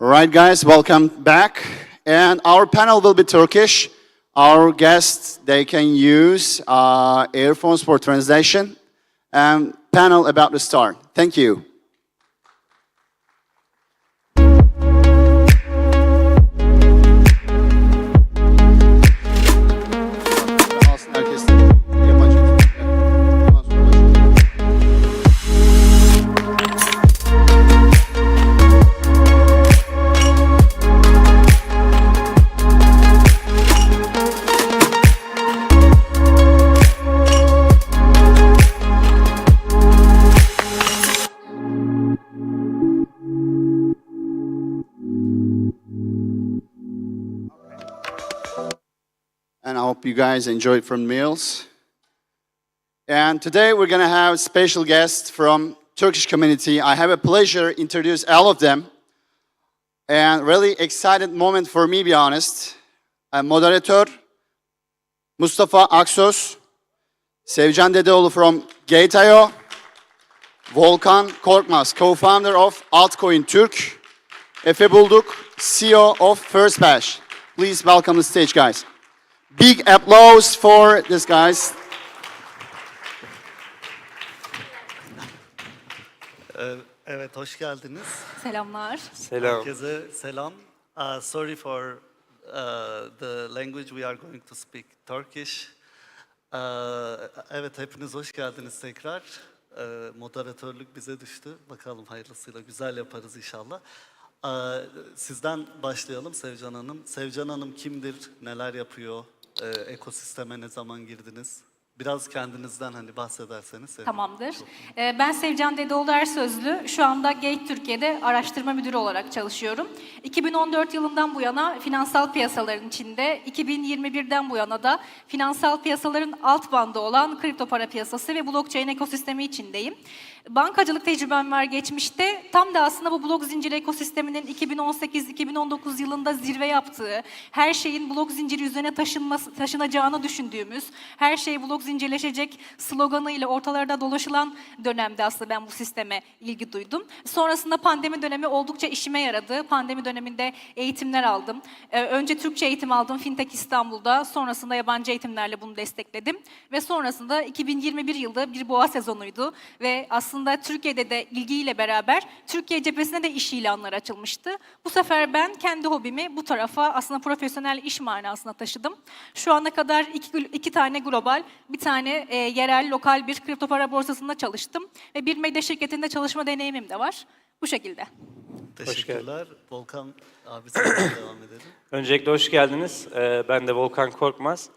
Speaker 2: All right, guys, welcome back. And our panel will be Turkish. Our guests, they can use earphones for translation. And panel about to start. Thank you. And I hope you guys enjoyed from meals. And today we're gonna have special guests from Turkish community. I have a pleasure to introduce all of them. And really excited moment for me, be honest. Moderator Mustafa Aksos, Sevcan Dedeoğlu from Gate.io, Volkan Korkmaz, co-founder of altcoin Türk, Efe Bulduk, CEO of First Bash. Please welcome the stage, guys. Big applause for these guys.
Speaker 15: Evet, hoş geldiniz.
Speaker 13: Selamlar.
Speaker 6: Selam.
Speaker 15: Herkese selam. Sorry for the language we are going to speak Turkish. Evet, hepiniz hoş geldiniz tekrar. Moderatörlük bize düştü. Bakalım hayırlısıyla güzel yaparız inşallah. Sizden başlayalım Sevcan Hanım. Sevcan Hanım kimdir, neler yapıyor, ekosisteme ne zaman girdiniz? Biraz kendinizden hani bahsederseniz.
Speaker 13: Tamamdır. Ben Sevcan Dedeoğlu Ersözlü. Şu anda Gate Türkiye'de araştırma müdürü olarak çalışıyorum. 2014 yılından bu yana finansal piyasaların içinde, 2021'den bu yana da finansal piyasaların alt bandı olan kripto para piyasası ve blockchain ekosistemi içindeyim. Bankacılık tecrübem var geçmişte. Tam da aslında bu blok zinciri ekosisteminin 2018-2019 yılında zirve yaptığı, her şeyin blok zinciri üzerine taşınacağını düşündüğümüz, her şey blok zincirleşecek sloganıyla ortalarda dolaşılan dönemde aslında ben bu sisteme ilgi duydum. Sonrasında pandemi dönemi oldukça işime yaradı. Pandemi döneminde eğitimler aldım. Önce Türkçe eğitim aldım Fintech İstanbul'da. Sonrasında yabancı eğitimlerle bunu destekledim. Ve sonrasında 2021 yılda bir boğa sezonuydu. Ve aslında Türkiye'de de ilgiyle beraber Türkiye cephesine de iş ilanları açılmıştı. Bu sefer ben kendi hobimi bu tarafa aslında profesyonel iş manasına taşıdım. Şu ana kadar iki tane global, bir tane yerel, lokal bir kripto para borsasında çalıştım. Ve bir medya şirketinde çalışma deneyimim de var. Bu şekilde.
Speaker 15: Teşekkürler. Volkan abi sen devam edelim.
Speaker 16: Öncelikle hoş geldiniz. Ben de Volkan Korkmaz.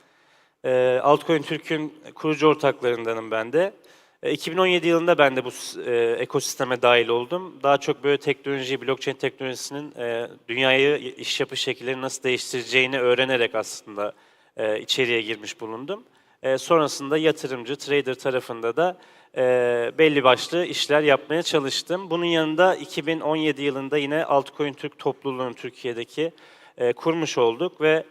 Speaker 16: Altcoin Türk'ün kurucu ortaklarındanım ben de. 2017 yılında ben de bu ekosisteme dahil oldum. Daha çok böyle teknoloji, blockchain teknolojisinin dünyayı, iş yapış şekilleri nasıl değiştireceğini öğrenerek aslında içeriye girmiş bulundum. Sonrasında yatırımcı, trader tarafında da belli başlı işler yapmaya çalıştım. Bunun yanında 2017 yılında yine Altcoin Türk topluluğunu Türkiye'deki kurmuş olduk ve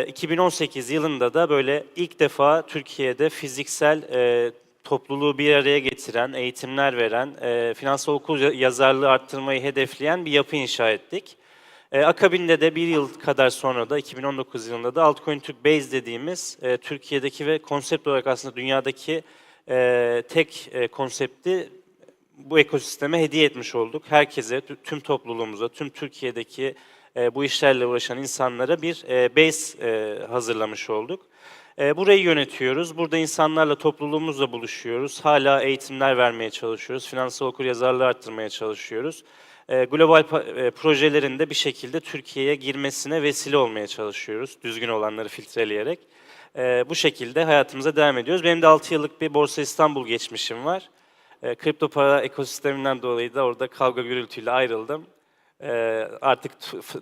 Speaker 16: 2018 yılında da böyle ilk defa Türkiye'de fiziksel topluluğu bir araya getiren, eğitimler veren, finansal okuryazarlığı arttırmayı hedefleyen bir yapı inşa ettik. Akabinde de bir yıl kadar sonra da 2019 yılında da Altcoin Türk Base dediğimiz Türkiye'deki ve konsept olarak aslında dünyadaki tek konsepti bu ekosisteme hediye etmiş olduk. Herkese, tüm topluluğumuza, tüm Türkiye'deki bu işlerle uğraşan insanlara bir base hazırlamış olduk. Burayı yönetiyoruz. Burada insanlarla, topluluğumuzla buluşuyoruz. Hala eğitimler vermeye çalışıyoruz. Finansal okuryazarlığı arttırmaya çalışıyoruz. Global projelerin de bir şekilde Türkiye'ye girmesine vesile olmaya çalışıyoruz. Düzgün olanları filtreleyerek. Bu şekilde hayatımıza devam ediyoruz. Benim de 6 yıllık bir Borsa İstanbul geçmişim var. Kripto para ekosisteminden dolayı da orada kavga gürültüyle ayrıldım. Artık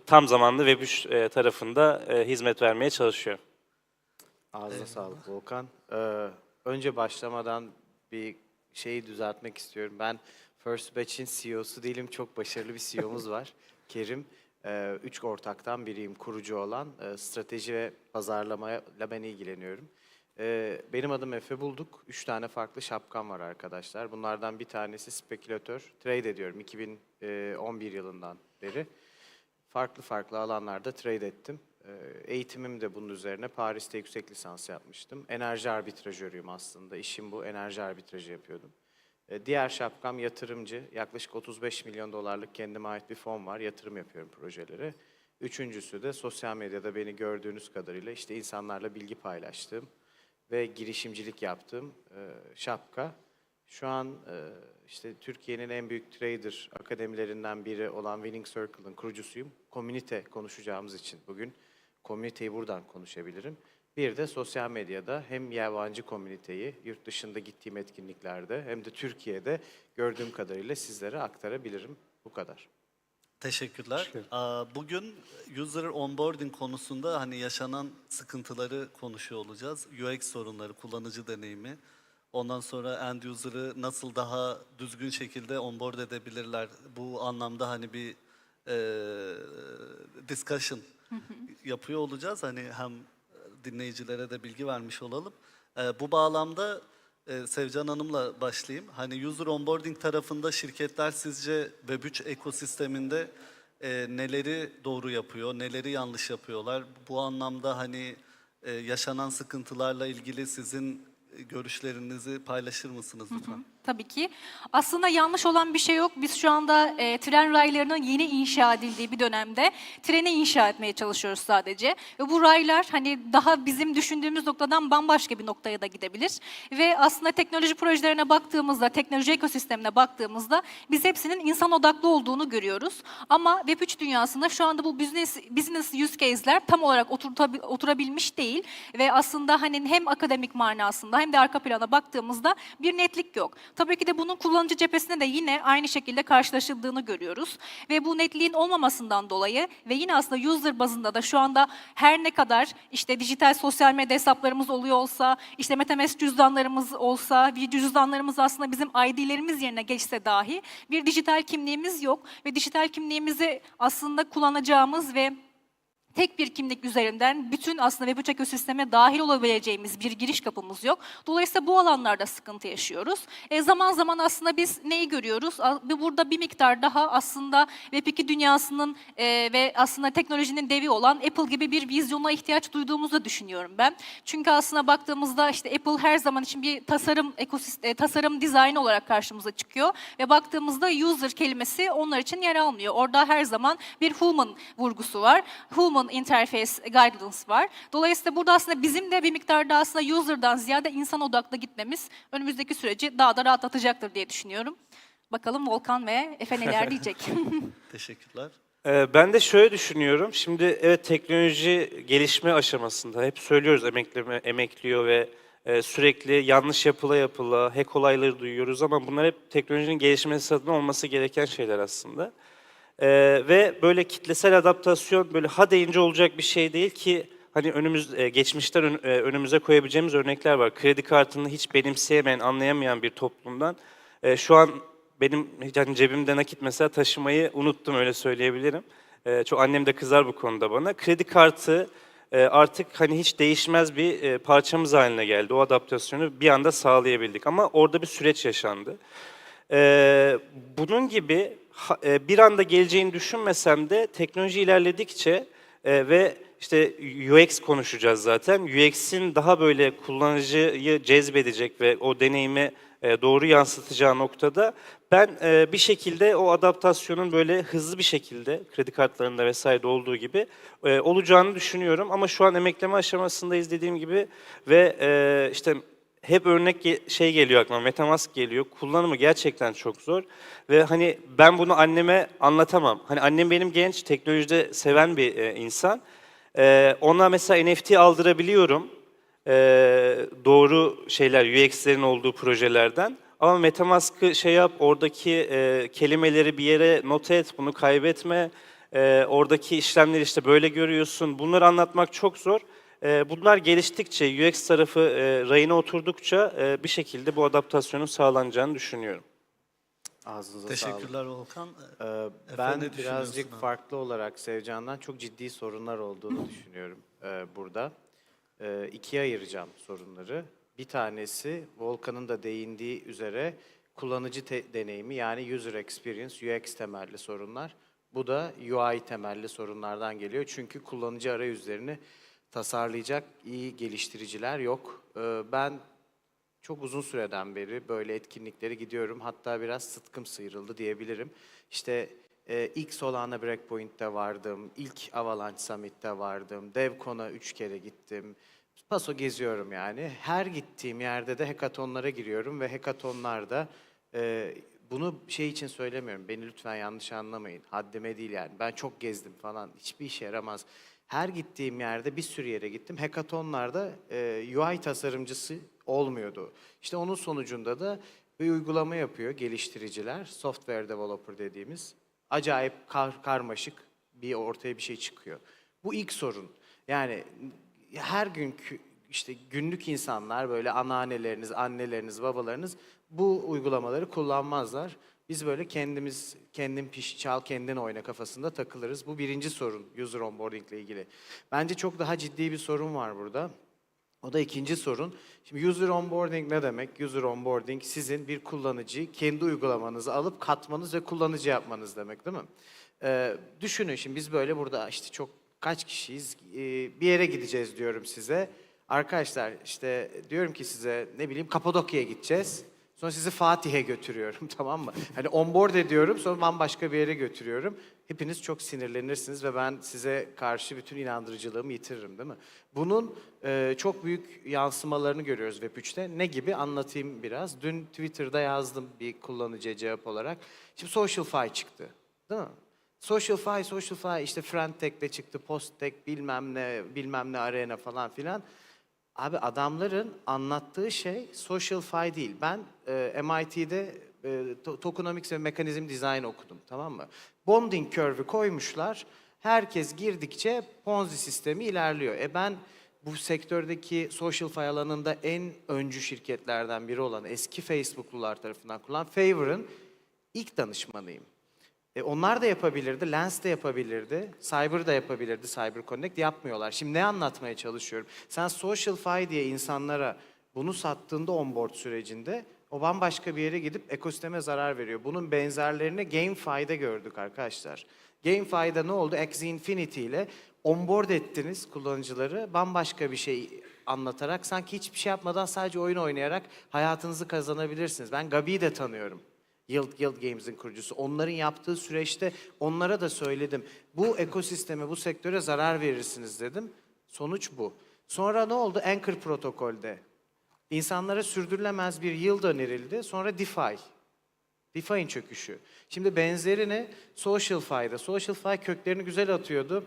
Speaker 16: tam zamanlı Web3 tarafında hizmet vermeye çalışıyorum.
Speaker 17: Ağzına sağlık Volkan. Önce başlamadan bir şeyi düzeltmek istiyorum. Ben First Batch'in CEO'su değilim. Çok başarılı bir CEO'muz var. Kerim. 3 ortaktan biriyim, kurucu olan. Strateji ve pazarlamayla ben ilgileniyorum. Benim adım Efe Bulduk. 3 tane farklı şapkam var arkadaşlar. Bunlardan bir tanesi spekülatör. Trade ediyorum 2011 yılından beri. farklı farklı alanlarda trade ettim. Eğitimim de bunun üzerine. Paris'te yüksek lisans yapmıştım. Enerji arbitrajörüyüm aslında. İşim bu. Enerji arbitrajı yapıyordum. Diğer şapkam yatırımcı. Yaklaşık 35 milyon dolarlık kendime ait bir fon var. Yatırım yapıyorum projelere. Üçüncüsü de sosyal medyada beni gördüğünüz kadarıyla işte insanlarla bilgi paylaştığım ve girişimcilik yaptığım şapka. Şu an işte Türkiye'nin en büyük trader akademilerinden biri olan Winning Circle'ın kurucusuyum. Komünite konuşacağımız için bugün komüniteyi buradan konuşabilirim. Bir de sosyal medyada hem yabancı komüniteyi yurt dışında gittiğim etkinliklerde hem de Türkiye'de gördüğüm kadarıyla sizlere aktarabilirim. Bu kadar.
Speaker 15: Teşekkürler. Bugün user onboarding konusunda hani yaşanan sıkıntıları konuşuyor olacağız. UX sorunları, kullanıcı deneyimi. Ondan sonra end user'ı nasıl daha düzgün şekilde onboard edebilirler. Bu anlamda hani bir discussion yapıyor olacağız. Hani hem dinleyicilere de bilgi vermiş olalım. Bu bağlamda Sevcan Hanım'la başlayayım. Hani user onboarding tarafında şirketler sizce Web3 ekosisteminde neleri doğru yapıyor, neleri yanlış yapıyorlar? Bu anlamda hani yaşanan sıkıntılarla ilgili sizin görüşlerinizi paylaşır mısınız lütfen?
Speaker 13: Tabii ki. Aslında yanlış olan bir şey yok. Biz şu anda tren raylarının yeni inşa edildiği bir dönemde treni inşa etmeye çalışıyoruz sadece. Ve bu raylar hani daha bizim düşündüğümüz noktadan bambaşka bir noktaya da gidebilir. Ve aslında teknoloji projelerine baktığımızda, teknoloji ekosistemine baktığımızda biz hepsinin insan odaklı olduğunu görüyoruz. Ama Web3 dünyasında şu anda bu business use case'ler tam olarak oturabilmiş değil. Ve aslında hani hem akademik manasında hem de arka plana baktığımızda bir netlik yok. Tabii ki de bunun kullanıcı cephesinde de yine aynı şekilde karşılaşıldığını görüyoruz. Ve bu netliğin olmamasından dolayı ve yine aslında user bazında da şu anda her ne kadar işte dijital sosyal medya hesaplarımız oluyor olsa, işte MetaMask cüzdanlarımız olsa, cüzdanlarımız aslında bizim ID'lerimiz yerine geçse dahi bir dijital kimliğimiz yok. Ve dijital kimliğimizi aslında kullanacağımız ve tek bir kimlik üzerinden bütün aslında Web3 ekosisteme dahil olabileceğimiz bir giriş kapımız yok. Dolayısıyla bu alanlarda sıkıntı yaşıyoruz. Zaman zaman aslında biz neyi görüyoruz? Burada bir miktar daha aslında Web2 dünyasının ve aslında teknolojinin devi olan Apple gibi bir vizyona ihtiyaç duyduğumuzu düşünüyorum ben. Çünkü aslında baktığımızda işte Apple her zaman için bir tasarım dizaynı olarak karşımıza çıkıyor. Ve baktığımızda user kelimesi onlar için yer almıyor. Orada her zaman bir human vurgusu var. Human interface guidance var. Dolayısıyla burada aslında bizim de bir miktar daha aslında user'dan ziyade insan odaklı gitmemiz önümüzdeki süreci daha da rahatlatacaktır diye düşünüyorum. Bakalım Volkan ve Efe neler diyecek.
Speaker 15: Teşekkürler.
Speaker 16: Ben de şöyle düşünüyorum. Şimdi evet teknoloji gelişme aşamasında hep söylüyoruz emekliyor ve sürekli yanlış yapıla hack olayları duyuyoruz ama bunlar hep teknolojinin gelişmesi adına olması gereken şeyler aslında. Ve böyle kitlesel adaptasyon böyle ha deyince olacak bir şey değil ki hani geçmişten önümüze koyabileceğimiz örnekler var. Kredi kartını hiç benimseyemeyen, anlayamayan bir toplumdan şu an benim yani cebimde nakit mesela taşımayı unuttum öyle söyleyebilirim. Çok annem de kızar bu konuda bana. Kredi kartı artık hani hiç değişmez bir parçamız haline geldi. O adaptasyonu bir anda sağlayabildik ama orada bir süreç yaşandı. Bunun gibi bir anda geleceğini düşünmesem de teknoloji ilerledikçe ve işte UX konuşacağız zaten. UX'in daha böyle kullanıcıyı cezbedecek ve o deneyimi doğru yansıtacağı noktada ben bir şekilde o adaptasyonun böyle hızlı bir şekilde kredi kartlarında vesaire olduğu gibi olacağını düşünüyorum. Ama şu an emekleme aşamasındayız dediğim gibi ve işte hep örnek geliyor aklıma, MetaMask geliyor. Kullanımı gerçekten çok zor. Ve hani ben bunu anneme anlatamam. Hani annem benim genç, teknolojide seven bir insan. Ona mesela NFT aldırabiliyorum. Doğru şeyler, UX'lerin olduğu projelerden. Ama MetaMask'ı oradaki kelimeleri bir yere not et, bunu kaybetme. Oradaki işlemleri işte böyle görüyorsun. Bunları anlatmak çok zor. Bunlar geliştikçe, UX tarafı rayına oturdukça bir şekilde bu adaptasyonun sağlanacağını düşünüyorum.
Speaker 17: Ağzınıza
Speaker 15: Teşekkürler
Speaker 17: sağlık.
Speaker 15: Volkan.
Speaker 17: Ben
Speaker 15: ne
Speaker 17: birazcık farklı olarak Sevcan'dan çok ciddi sorunlar olduğunu düşünüyorum burada. İkiye ayıracağım sorunları. Bir tanesi Volkan'ın da değindiği üzere kullanıcı deneyimi yani user experience, UX temelli sorunlar. Bu da UI temelli sorunlardan geliyor. Çünkü kullanıcı arayüzlerini tasarlayacak iyi geliştiriciler yok. Ben çok uzun süreden beri böyle etkinliklere gidiyorum. Hatta biraz sıtkım sıyrıldı diyebilirim. İşte ilk Solana Breakpoint'te vardım, ilk Avalanche Summit'te vardım, DevCon'a 3 kere gittim. Paso geziyorum yani. Her gittiğim yerde de hackathonlara giriyorum ve hackathonlarda bunu şey için söylemiyorum. Beni lütfen yanlış anlamayın. Haddime değil yani. Ben çok gezdim falan. Hiçbir işe yaramaz. Her gittiğim yerde bir sürü yere gittim. Hackathonlarda UI tasarımcısı olmuyordu. İşte onun sonucunda da bir uygulama yapıyor geliştiriciler. Software developer dediğimiz. Acayip karmaşık ortaya bir şey çıkıyor. Bu ilk sorun. Yani her günkü işte günlük insanlar böyle anneanneleriniz, anneleriniz, babalarınız bu uygulamaları kullanmazlar. Biz böyle kendin piş, çal, kendin oyna kafasında takılırız. Bu birinci sorun user onboarding ile ilgili. Bence çok daha ciddi bir sorun var burada. O da ikinci sorun. Şimdi user onboarding ne demek? User onboarding sizin bir kullanıcıyı kendi uygulamanızı alıp katmanız ve kullanıcı yapmanız demek değil mi? Düşünün şimdi biz böyle burada işte kaç kişiyiz? Bir yere gideceğiz diyorum size. Arkadaşlar işte diyorum ki size ne bileyim Kapadokya'ya gideceğiz. Sonra sizi Fatih'e götürüyorum tamam mı? Hani onboard ediyorum sonra bambaşka bir yere götürüyorum. Hepiniz çok sinirlenirsiniz ve ben size karşı bütün inandırıcılığımı yitiririm değil mi? Bunun çok büyük yansımalarını görüyoruz Web3'te. Ne gibi anlatayım biraz. Dün Twitter'da yazdım bir kullanıcıya cevap olarak. Şimdi SocialFi çıktı değil mi? SocialFi işte Friendtech'te çıktı, Posttech bilmem ne arena falan filan. Abi adamların anlattığı şey SocialFi değil. Ben MIT'de Tokenomics ve Mechanism Design okudum tamam mı? Bonding curve'ü koymuşlar. Herkes girdikçe Ponzi sistemi ilerliyor. Ben bu sektördeki SocialFi alanında en öncü şirketlerden biri olan eski Facebook'lular tarafından kullanılan Favor'ın ilk danışmanıyım. Onlar da yapabilirdi, Lens de yapabilirdi, Cyber da yapabilirdi, Cyber Connect yapmıyorlar. Şimdi ne anlatmaya çalışıyorum? Sen SocialFi diye insanlara bunu sattığında onboard sürecinde o bambaşka bir yere gidip ekosisteme zarar veriyor. Bunun benzerlerini GameFi'de gördük arkadaşlar. GameFi'de ne oldu? Axie Infinity ile onboard ettiniz kullanıcıları bambaşka bir şey anlatarak sanki hiçbir şey yapmadan sadece oyun oynayarak hayatınızı kazanabilirsiniz. Ben Gabi'yi de tanıyorum. Yield Games'in kurucusu. Onların yaptığı süreçte onlara da söyledim. Bu ekosisteme, bu sektöre zarar verirsiniz dedim. Sonuç bu. Sonra ne oldu? Anchor protokolde. İnsanlara sürdürülemez bir yield önerildi. Sonra DeFi. DeFi'nin çöküşü. Şimdi benzerini SocialFi'de. SocialFi köklerini güzel atıyordu.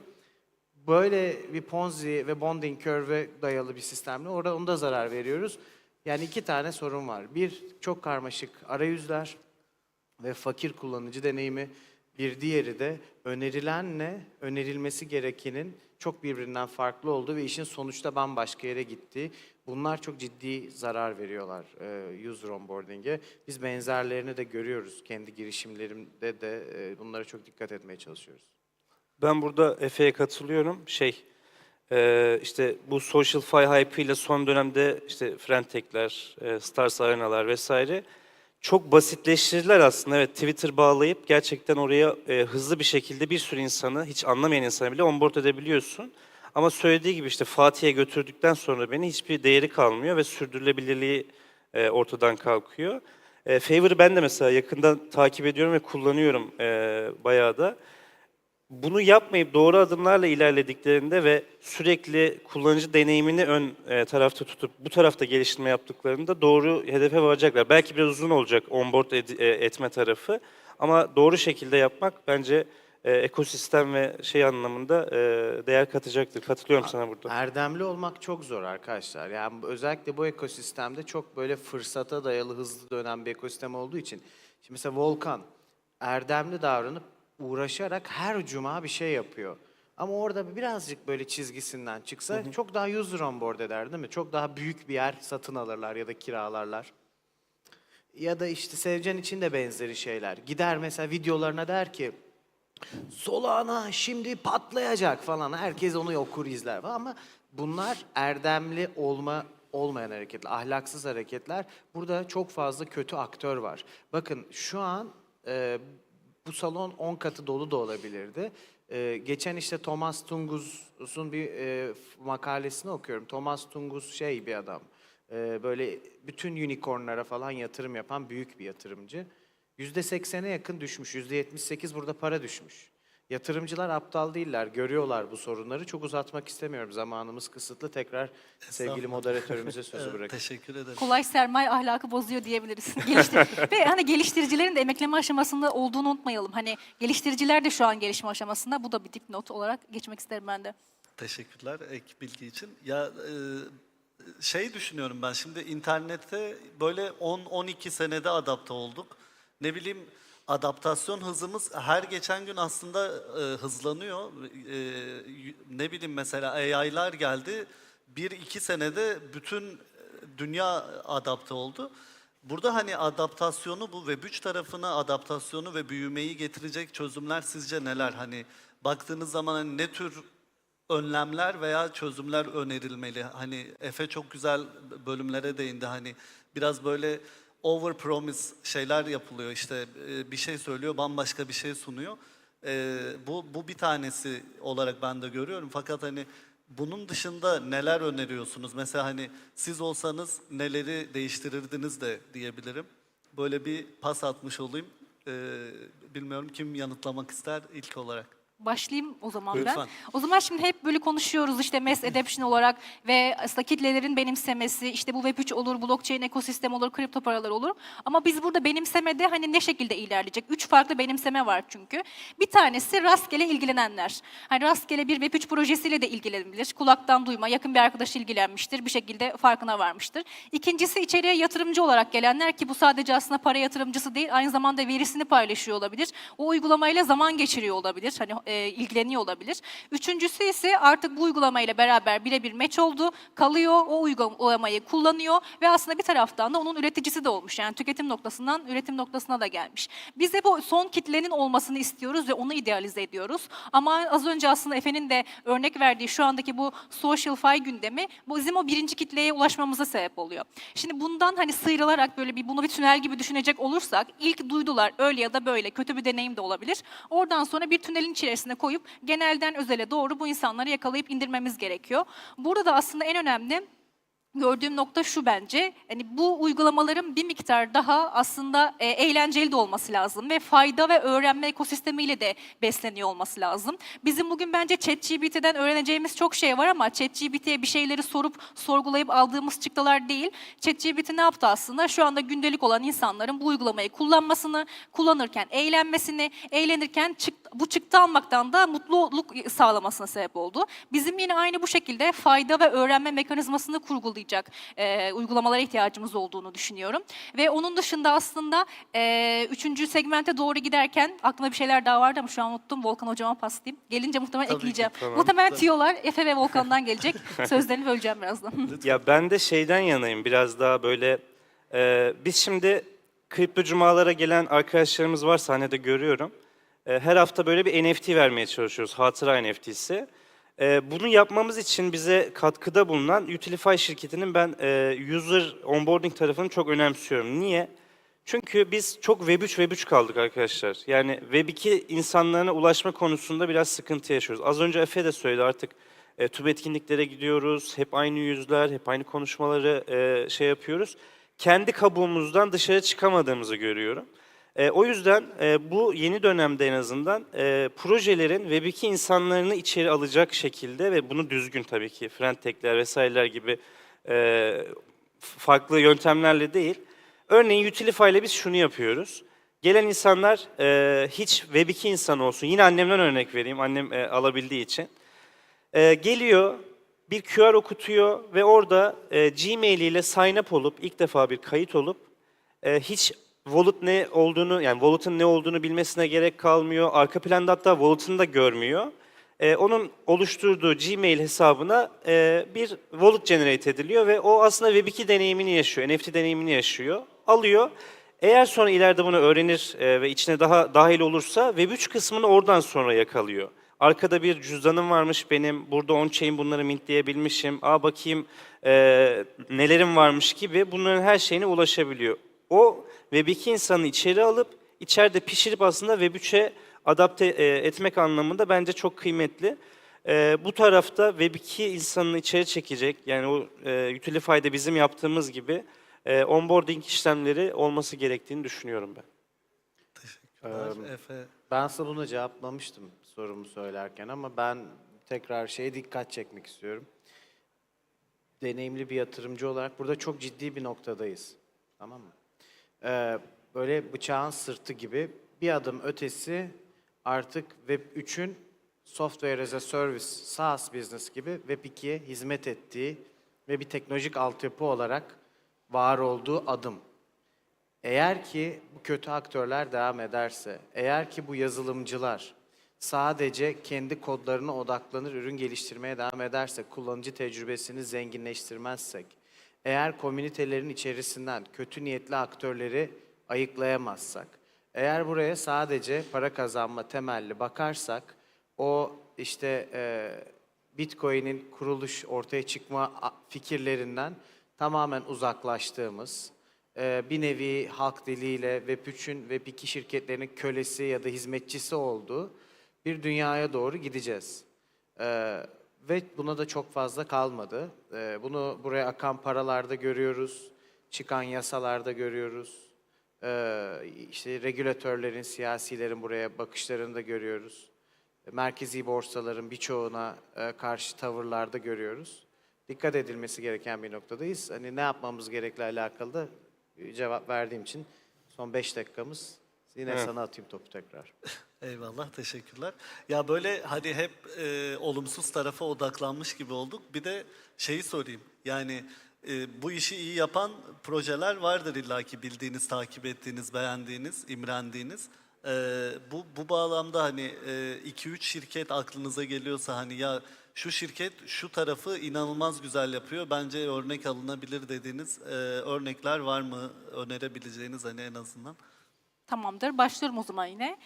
Speaker 17: Böyle bir Ponzi ve bonding curve'e dayalı bir sistemle orada onda zarar veriyoruz. Yani iki tane sorun var. Bir, çok karmaşık arayüzler ve fakir kullanıcı deneyimi. Bir diğeri de önerilenle önerilmesi gerekenin çok birbirinden farklı olduğu ve işin sonuçta bambaşka yere gittiği. Bunlar çok ciddi zarar veriyorlar user onboarding'e. Biz benzerlerini de görüyoruz. Kendi girişimlerimde de bunlara çok dikkat etmeye çalışıyoruz.
Speaker 16: Ben burada Efe'ye katılıyorum. İşte bu SocialFi hype ile son dönemde işte Friendtech'ler, Stars Arena'lar vesaire çok basitleştirdiler aslında. Evet, Twitter bağlayıp gerçekten oraya hızlı bir şekilde bir sürü insanı, hiç anlamayan insanı bile onboard edebiliyorsun. Ama söylediği gibi işte Fatih'e götürdükten sonra beni hiçbir değeri kalmıyor ve sürdürülebilirliği ortadan kalkıyor. Favor'ı ben de mesela yakından takip ediyorum ve kullanıyorum bayağı da. Bunu yapmayıp doğru adımlarla ilerlediklerinde ve sürekli kullanıcı deneyimini ön tarafta tutup bu tarafta geliştirme yaptıklarında doğru hedefe varacaklar. Belki biraz uzun olacak onboard etme tarafı ama doğru şekilde yapmak bence ekosistem ve şey anlamında değer katacaktır. Katılıyorum sana burada.
Speaker 17: Erdemli olmak çok zor arkadaşlar. Yani özellikle bu ekosistemde çok böyle fırsata dayalı hızlı dönen bir ekosistem olduğu için. Şimdi mesela Volkan erdemli davranıp uğraşarak her cuma bir şey yapıyor. Ama orada birazcık böyle çizgisinden çıksa çok daha user onboard eder değil mi? Çok daha büyük bir yer satın alırlar ya da kiralarlar. Ya da işte Sevcan için de benzeri şeyler. Gider mesela videolarına der ki Solana şimdi patlayacak falan. Herkes onu okur izler falan. Ama bunlar erdemli olmayan hareketler, ahlaksız hareketler. Burada çok fazla kötü aktör var. Bakın şu an bu salon 10 katı dolu da olabilirdi. Geçen işte Thomas Tunguz'un bir makalesini okuyorum. Thomas Tunguz şey bir adam. Böyle bütün unicornlara falan yatırım yapan büyük bir yatırımcı. %80'e yakın düşmüş. %78 burada para düşmüş. Yatırımcılar aptal değiller, görüyorlar bu sorunları. Çok uzatmak istemiyorum, zamanımız kısıtlı. Tekrar sevgili moderatörümüze sözü bırakıyorum.
Speaker 15: Teşekkür ederim.
Speaker 13: Kolay sermaye ahlakı bozuyor diyebiliriz. Ve hani geliştiricilerin de emekleme aşamasında olduğunu unutmayalım. Hani geliştiriciler de şu an gelişme aşamasında. Bu da bir dipnot olarak geçmek isterim ben de.
Speaker 15: Teşekkürler ek bilgi için. Ya şey düşünüyorum ben şimdi internette böyle 10-12 senede adapte olduk. Ne bileyim adaptasyon hızımız her geçen gün aslında hızlanıyor. Ne bileyim mesela AI'lar geldi. 1-2 senede bütün dünya adapte oldu. Burada hani adaptasyonu bu Web3 tarafına adaptasyonu ve büyümeyi getirecek çözümler sizce neler? Hani baktığınız zaman hani ne tür önlemler veya çözümler önerilmeli? Hani Efe çok güzel bölümlere değindi. Hani biraz böyle over promise şeyler yapılıyor. İşte bir şey söylüyor, bambaşka bir şey sunuyor. Bu bir tanesi olarak ben de görüyorum. Fakat hani bunun dışında neler öneriyorsunuz? Mesela hani siz olsanız neleri değiştirirdiniz de diyebilirim. Böyle bir pas atmış olayım. Bilmiyorum kim yanıtlamak ister ilk olarak.
Speaker 13: Başlayayım o zaman
Speaker 15: Lütfen.
Speaker 13: ben. O zaman şimdi hep böyle konuşuyoruz işte mass adoption olarak ve aslında kitlelerin benimsemesi, işte bu Web3 olur, blockchain ekosistem olur, kripto paralar olur. Ama biz burada benimsemede hani ne şekilde ilerleyecek? 3 farklı benimseme var çünkü. Bir tanesi rastgele ilgilenenler. Hani rastgele bir Web3 projesiyle de ilgilenebilir. Kulaktan duyma, yakın bir arkadaş ilgilenmiştir, bir şekilde farkına varmıştır. İkincisi içeriye yatırımcı olarak gelenler ki bu sadece aslında para yatırımcısı değil, aynı zamanda verisini paylaşıyor olabilir. O uygulamayla zaman geçiriyor olabilir. Hani ilgileniyor olabilir. Üçüncüsü ise artık bu uygulamayla beraber birebir match oldu, kalıyor, o uygulamayı kullanıyor ve aslında bir taraftan da onun üreticisi de olmuş. Yani tüketim noktasından üretim noktasına da gelmiş. Biz de bu son kitlenin olmasını istiyoruz ve onu idealize ediyoruz. Ama az önce aslında Efe'nin de örnek verdiği şu andaki bu social fi gündemi bizim o birinci kitleye ulaşmamıza sebep oluyor. Şimdi bundan hani sıyrılarak böyle bunu bir tünel gibi düşünecek olursak ilk duydular öyle ya da böyle kötü bir deneyim de olabilir. Oradan sonra bir tünelin içerisine koyup genelden özele doğru bu insanları yakalayıp indirmemiz gerekiyor. Burada da aslında en önemli gördüğüm nokta şu bence, hani bu uygulamaların bir miktar daha aslında eğlenceli de olması lazım ve fayda ve öğrenme ekosistemiyle de besleniyor olması lazım. Bizim bugün bence ChatGPT'den öğreneceğimiz çok şey var ama ChatGPT'ye bir şeyleri sorup sorgulayıp aldığımız çıktılar değil. ChatGPT ne yaptı aslında? Şu anda gündelik olan insanların bu uygulamayı kullanmasını, kullanırken eğlenmesini, eğlenirken bu çıktı almaktan da mutluluk sağlamasına sebep oldu. Bizim yine aynı bu şekilde fayda ve öğrenme mekanizmasını kurgulayacak uygulamalara ihtiyacımız olduğunu düşünüyorum. Ve onun dışında aslında 3. segmente doğru giderken aklıma bir şeyler daha vardı ama şu an unuttum. Volkan hocama paslayayım. Gelince muhtemelen
Speaker 16: Tabii
Speaker 13: ekleyeceğim.
Speaker 16: ki, tamam.
Speaker 13: Muhtemelen tiyolar Efe ve Volkan'dan gelecek. Sözlerini böleceğim birazdan.
Speaker 16: Ya ben de şeyden yanayım biraz daha böyle biz şimdi kripto cumalara gelen arkadaşlarımız var sahnede görüyorum. Her hafta böyle bir NFT vermeye çalışıyoruz. Hatıra NFT'si. Bunu yapmamız için bize katkıda bulunan Utilify şirketinin ben user onboarding tarafını çok önemsiyorum. Niye? Çünkü biz çok Web3 kaldık arkadaşlar. Yani Web2 insanlarına ulaşma konusunda biraz sıkıntı yaşıyoruz. Az önce Efe de söyledi artık tüm etkinliklere gidiyoruz. Hep aynı yüzler, hep aynı konuşmaları şey yapıyoruz. Kendi kabuğumuzdan dışarı çıkamadığımızı görüyorum. O yüzden bu yeni dönemde en azından projelerin Web2 insanlarını içeri alacak şekilde ve bunu düzgün tabii ki friend-tech'ler vesaireler gibi farklı yöntemlerle değil. Örneğin Utilify ile biz şunu yapıyoruz. Gelen insanlar hiç Web2 insanı olsun. Yine annemden örnek vereyim, annem alabildiği için. Geliyor, bir QR okutuyor ve orada Gmail ile sign up olup, ilk defa bir kayıt olup hiç wallet ne olduğunu, yani wallet'ın ne olduğunu bilmesine gerek kalmıyor. Arka planda hatta wallet'ını da görmüyor. Onun oluşturduğu Gmail hesabına bir wallet generate ediliyor ve o aslında Web2 deneyimini yaşıyor, NFT deneyimini yaşıyor. Alıyor. Eğer sonra ileride bunu öğrenir ve içine daha dahil olursa Web3 kısmını oradan sonra yakalıyor. Arkada bir cüzdanım varmış benim, burada on-chain bunları mintleyebilmişim, bakayım nelerim varmış gibi bunların her şeyine ulaşabiliyor. O Web2 insanı içeri alıp içeride pişirip aslında Web3'e adapte etmek anlamında bence çok kıymetli. Bu tarafta Web2 insanını içeri çekecek, yani o Utilify'de bizim yaptığımız gibi onboarding işlemleri olması gerektiğini düşünüyorum ben.
Speaker 15: Teşekkürler. Efe.
Speaker 17: Ben aslında bunu cevaplamıştım sorumu söylerken ama ben tekrar dikkat çekmek istiyorum. Deneyimli bir yatırımcı olarak burada çok ciddi bir noktadayız. Tamam mı? Böyle bıçağın sırtı gibi bir adım ötesi artık Web3'ün Software as a Service, SaaS business gibi Web2'ye hizmet ettiği ve bir teknolojik altyapı olarak var olduğu adım. Eğer ki bu kötü aktörler devam ederse, eğer ki bu yazılımcılar sadece kendi kodlarına odaklanır, ürün geliştirmeye devam ederse, kullanıcı tecrübesini zenginleştirmezsek, eğer komünitelerin içerisinden kötü niyetli aktörleri ayıklayamazsak, eğer buraya sadece para kazanma temelli bakarsak, o Bitcoin'in kuruluş, ortaya çıkma fikirlerinden tamamen uzaklaştığımız, bir nevi halk diliyle Web3'ün Web2 şirketlerinin kölesi ya da hizmetçisi olduğu bir dünyaya doğru gideceğiz. Ve buna da çok fazla kalmadı. Bunu buraya akan paralarda görüyoruz, çıkan yasalarda görüyoruz. Regülatörlerin, siyasilerin buraya bakışlarını da görüyoruz. Merkezi borsaların birçoğuna karşı tavırlarda görüyoruz. Dikkat edilmesi gereken bir noktadayız. Hani ne yapmamız gerekli alakalı da cevap verdiğim için son 5 dakikamız. Yine sana atayım topu tekrar.
Speaker 15: Eyvallah, teşekkürler. Ya böyle hani hep olumsuz tarafa odaklanmış gibi olduk. Bir de şeyi sorayım. Yani bu işi iyi yapan projeler vardır illaki bildiğiniz, takip ettiğiniz, beğendiğiniz, imrendiğiniz. Bu bağlamda hani 2-3 şirket aklınıza geliyorsa hani ya şu şirket şu tarafı inanılmaz güzel yapıyor. Bence örnek alınabilir dediğiniz örnekler var mı? Önerebileceğiniz hani en azından.
Speaker 13: Tamamdır. Başlıyorum o zaman yine.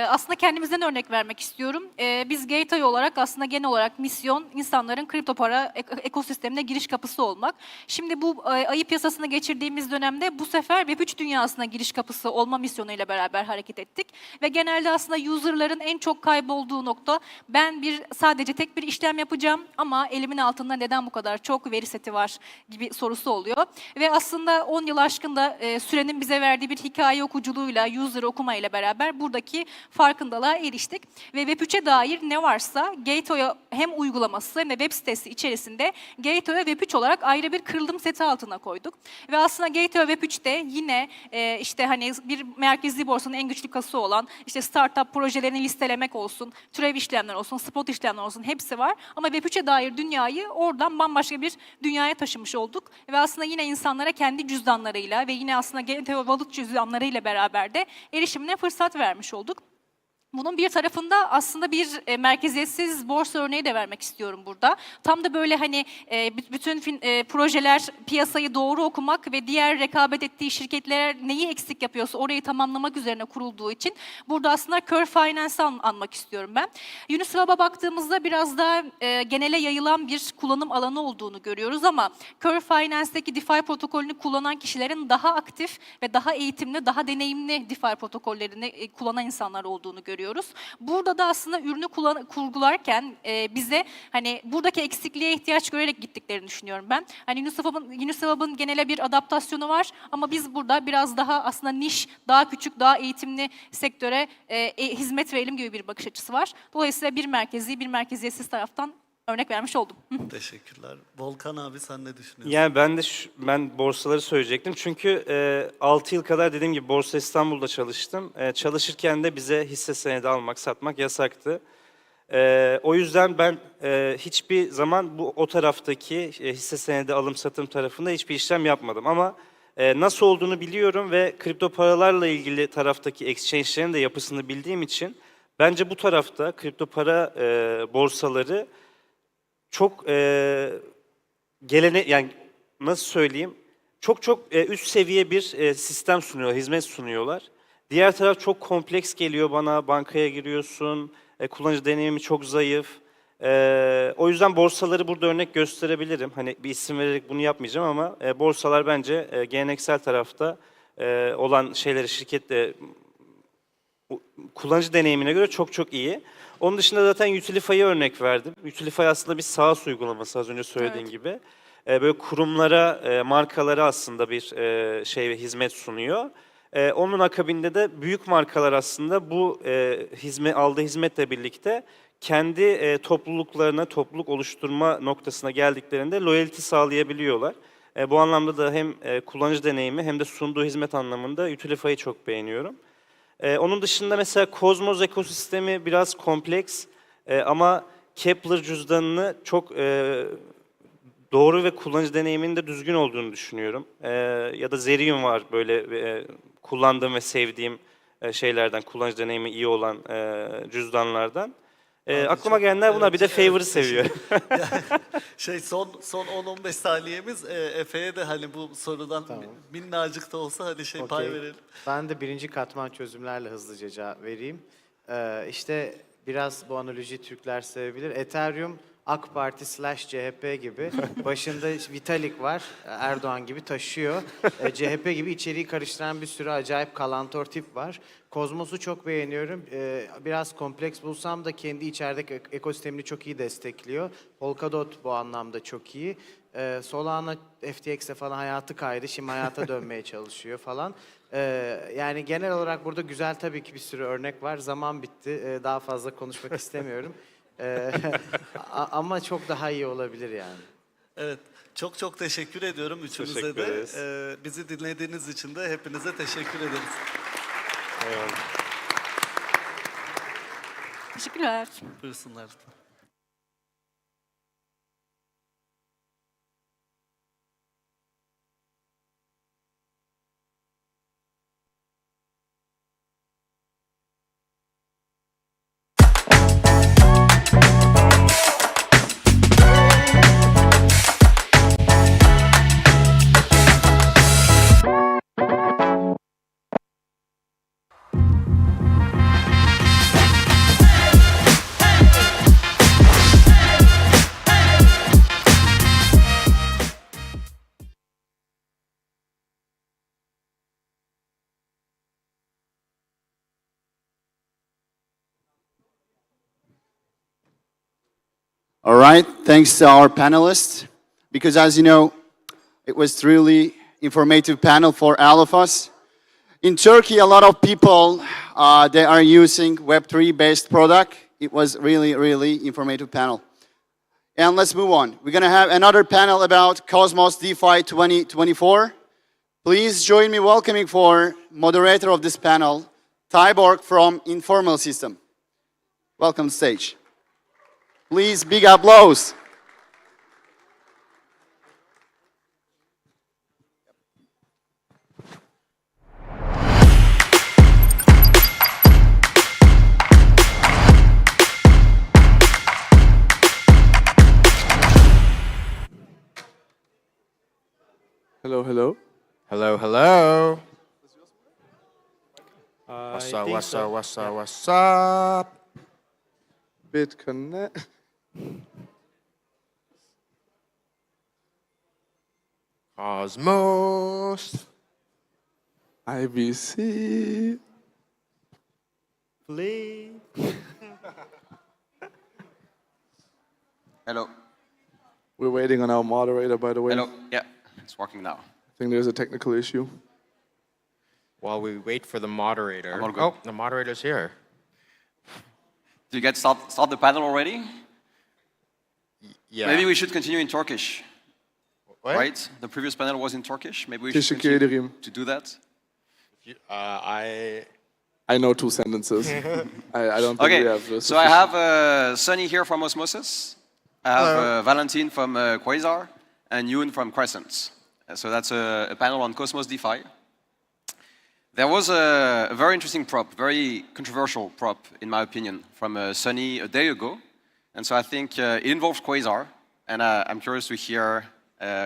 Speaker 13: Aslında kendimizden örnek vermek istiyorum. Biz Gateway olarak aslında genel olarak misyon insanların kripto para ekosistemine giriş kapısı olmak. Şimdi bu ayı piyasasına geçirdiğimiz dönemde bu sefer Web3 dünyasına giriş kapısı olma misyonuyla beraber hareket ettik. Ve genelde aslında user'ların en çok kaybolduğu nokta ben sadece tek bir işlem yapacağım ama elimin altında neden bu kadar çok veri seti var gibi sorusu oluyor. Ve aslında 10 yıl aşkında sürenin bize verdiği bir hikaye okuculuğuyla user okuma ile beraber buradaki farkındalığa eriştik. Ve Web3'e dair ne varsa Gateway hem uygulaması hem de web sitesi içerisinde Gateway Web3 olarak ayrı bir kırılım seti altına koyduk. Ve aslında Gateway Web3'te yine hani bir merkezi borsanın en güçlü kası olan startup projelerini listelemek olsun, türev işlemler olsun, spot işlemler olsun hepsi var. Ama Web3'e dair dünyayı oradan bambaşka bir dünyaya taşımış olduk. Ve aslında yine insanlara kendi cüzdanlarıyla ve yine aslında Gateway Wallet cüzdanlarıyla beraber de erişimine fırsat vermiş olduk. Bunun bir tarafında aslında bir merkeziyetsiz borsa örneği de vermek istiyorum burada. Tam da böyle hani bütün projeler piyasayı doğru okumak ve diğer rekabet ettiği şirketler neyi eksik yapıyorsa orayı tamamlamak üzerine kurulduğu için burada aslında Curve Finance'ı anmak istiyorum ben. Uniswap'a baktığımızda biraz daha genele yayılan bir kullanım alanı olduğunu görüyoruz ama Curve Finance'deki DeFi protokolünü kullanan kişilerin daha aktif ve daha eğitimli, daha deneyimli DeFi protokollerini kullanan insanlar olduğunu görüyoruz. Burada da aslında ürünü kurgularken bize hani buradaki eksikliğe ihtiyaç görerek gittiklerini düşünüyorum ben. Hani Uniswap'ın genele bir adaptasyonu var ama biz burada biraz daha aslında niş, daha küçük, daha eğitimli sektöre hizmet verelim gibi bir bakış açısı var. Dolayısıyla bir merkezi, bir merkeziyetsiz taraftan örnek vermiş oldum.
Speaker 15: Teşekkürler. Volkan abi sen ne düşünüyorsun?
Speaker 16: Yani ben borsaları söyleyecektim. Çünkü 6 yıl kadar dediğim gibi Borsa İstanbul'da çalıştım. Çalışırken de bize hisse senedi almak, satmak yasaktı. O yüzden ben hiçbir zaman o taraftaki hisse senedi alım satım tarafında hiçbir işlem yapmadım. Ama nasıl olduğunu biliyorum ve kripto paralarla ilgili taraftaki exchange'lerin de yapısını bildiğim için bence bu tarafta kripto para borsaları çok yani nasıl söyleyeyim, çok üst seviye bir sistem sunuyorlar, hizmet sunuyorlar. Diğer taraf çok kompleks geliyor bana, bankaya giriyorsun, kullanıcı deneyimi çok zayıf. O yüzden borsaları burada örnek gösterebilirim. Hani bir isim vererek bunu yapmayacağım ama borsalar bence geleneksel tarafta olan şeyleri, kullanıcı deneyimine göre çok çok iyi. Onun dışında zaten Utilify'ı örnek verdim. Utilify aslında bir SaaS uygulaması az önce söylediğin gibi. Böyle kurumlara, markalara aslında bir şey ve hizmet sunuyor. Onun akabinde de büyük markalar aslında bu aldığı hizmetle birlikte kendi topluluklarına, topluluk oluşturma noktasına geldiklerinde loyalty sağlayabiliyorlar. Bu anlamda da hem kullanıcı deneyimi hem de sunduğu hizmet anlamında Utilify'ı çok beğeniyorum. Onun dışında mesela Cosmos ekosistemi biraz kompleks ama Kepler cüzdanını çok doğru ve kullanıcı deneyiminin de düzgün olduğunu düşünüyorum. Ya da Zerium var böyle kullandığım ve sevdiğim şeylerden, kullanıcı deneyimi iyi olan cüzdanlardan. Aklıma gelenler bunlar. Bir de Favor'ı seviyorum.
Speaker 15: Son 10-15 saniyemiz Efe'ye de hani bu sorudan minnacık da olsa hadi pay verelim.
Speaker 17: Ben de birinci katman çözümlerle hızlıca cevap vereyim. İşte biraz bu analojiyi Türkler sevebilir. Ethereum AK Parti /CHP gibi başında Vitalik var, Erdoğan gibi taşıyor. CHP gibi içeriği karıştıran bir sürü acayip kalantor tip var. Kozmos'u çok beğeniyorum. Biraz kompleks bulsam da kendi içerideki ekosistemini çok iyi destekliyor. Polkadot bu anlamda çok iyi. Solana, FTX'e falan hayatı kaydı. Şimdi hayata dönmeye çalışıyor falan. Yani genel olarak burada güzel tabii ki bir sürü örnek var. Zaman bitti. Daha fazla konuşmak istemiyorum. Ama çok daha iyi olabilir yani.
Speaker 15: Evet. Çok teşekkür ediyorum üçünüze de. Bizi dinlediğiniz için de hepinize teşekkür ederiz.
Speaker 16: Eyvallah.
Speaker 13: Teşekkürler.
Speaker 15: Buyursunlar.
Speaker 2: All right, thanks to our panelists, because as you know, it was really informative panel for all of us. In Turkey, a lot of people, they are using Web3-based product. It was really informative panel. And let's move on. We're gonna have another panel about Cosmos DeFi 2024. Please join me welcoming for moderator of this panel, Tyborg from Informal System. Welcome to stage. Please, big applause.
Speaker 18: Hello, hello.
Speaker 14: Hello, hello.
Speaker 18: What's
Speaker 14: What's up?
Speaker 18: BitConnect.
Speaker 14: Cosmos.
Speaker 18: IBC.
Speaker 17: Please.
Speaker 19: Hello.
Speaker 18: We're waiting on our moderator, by the way.
Speaker 19: Hello. Yeah, it's working now.
Speaker 18: I think there's a technical issue.
Speaker 14: While we wait for the moderator.
Speaker 19: I'm all good.
Speaker 14: Oh, the moderator's here.
Speaker 19: Did you get start the panel already?
Speaker 14: Yeah.
Speaker 19: Maybe we should continue in Turkish.
Speaker 14: What?
Speaker 19: Right? The previous panel was in Turkish. Maybe we should continue to do that.
Speaker 18: I know 2 sentences. I don't think we have
Speaker 19: so I have Sunny here from Osmosis. I have Valentin from Quasar and Yoon from Crescent. So that's a panel on Cosmos DeFi. There was a very interesting prop, very controversial prop, in my opinion, from Sunny a day ago. And so I think it involves Quasar, and I'm curious to hear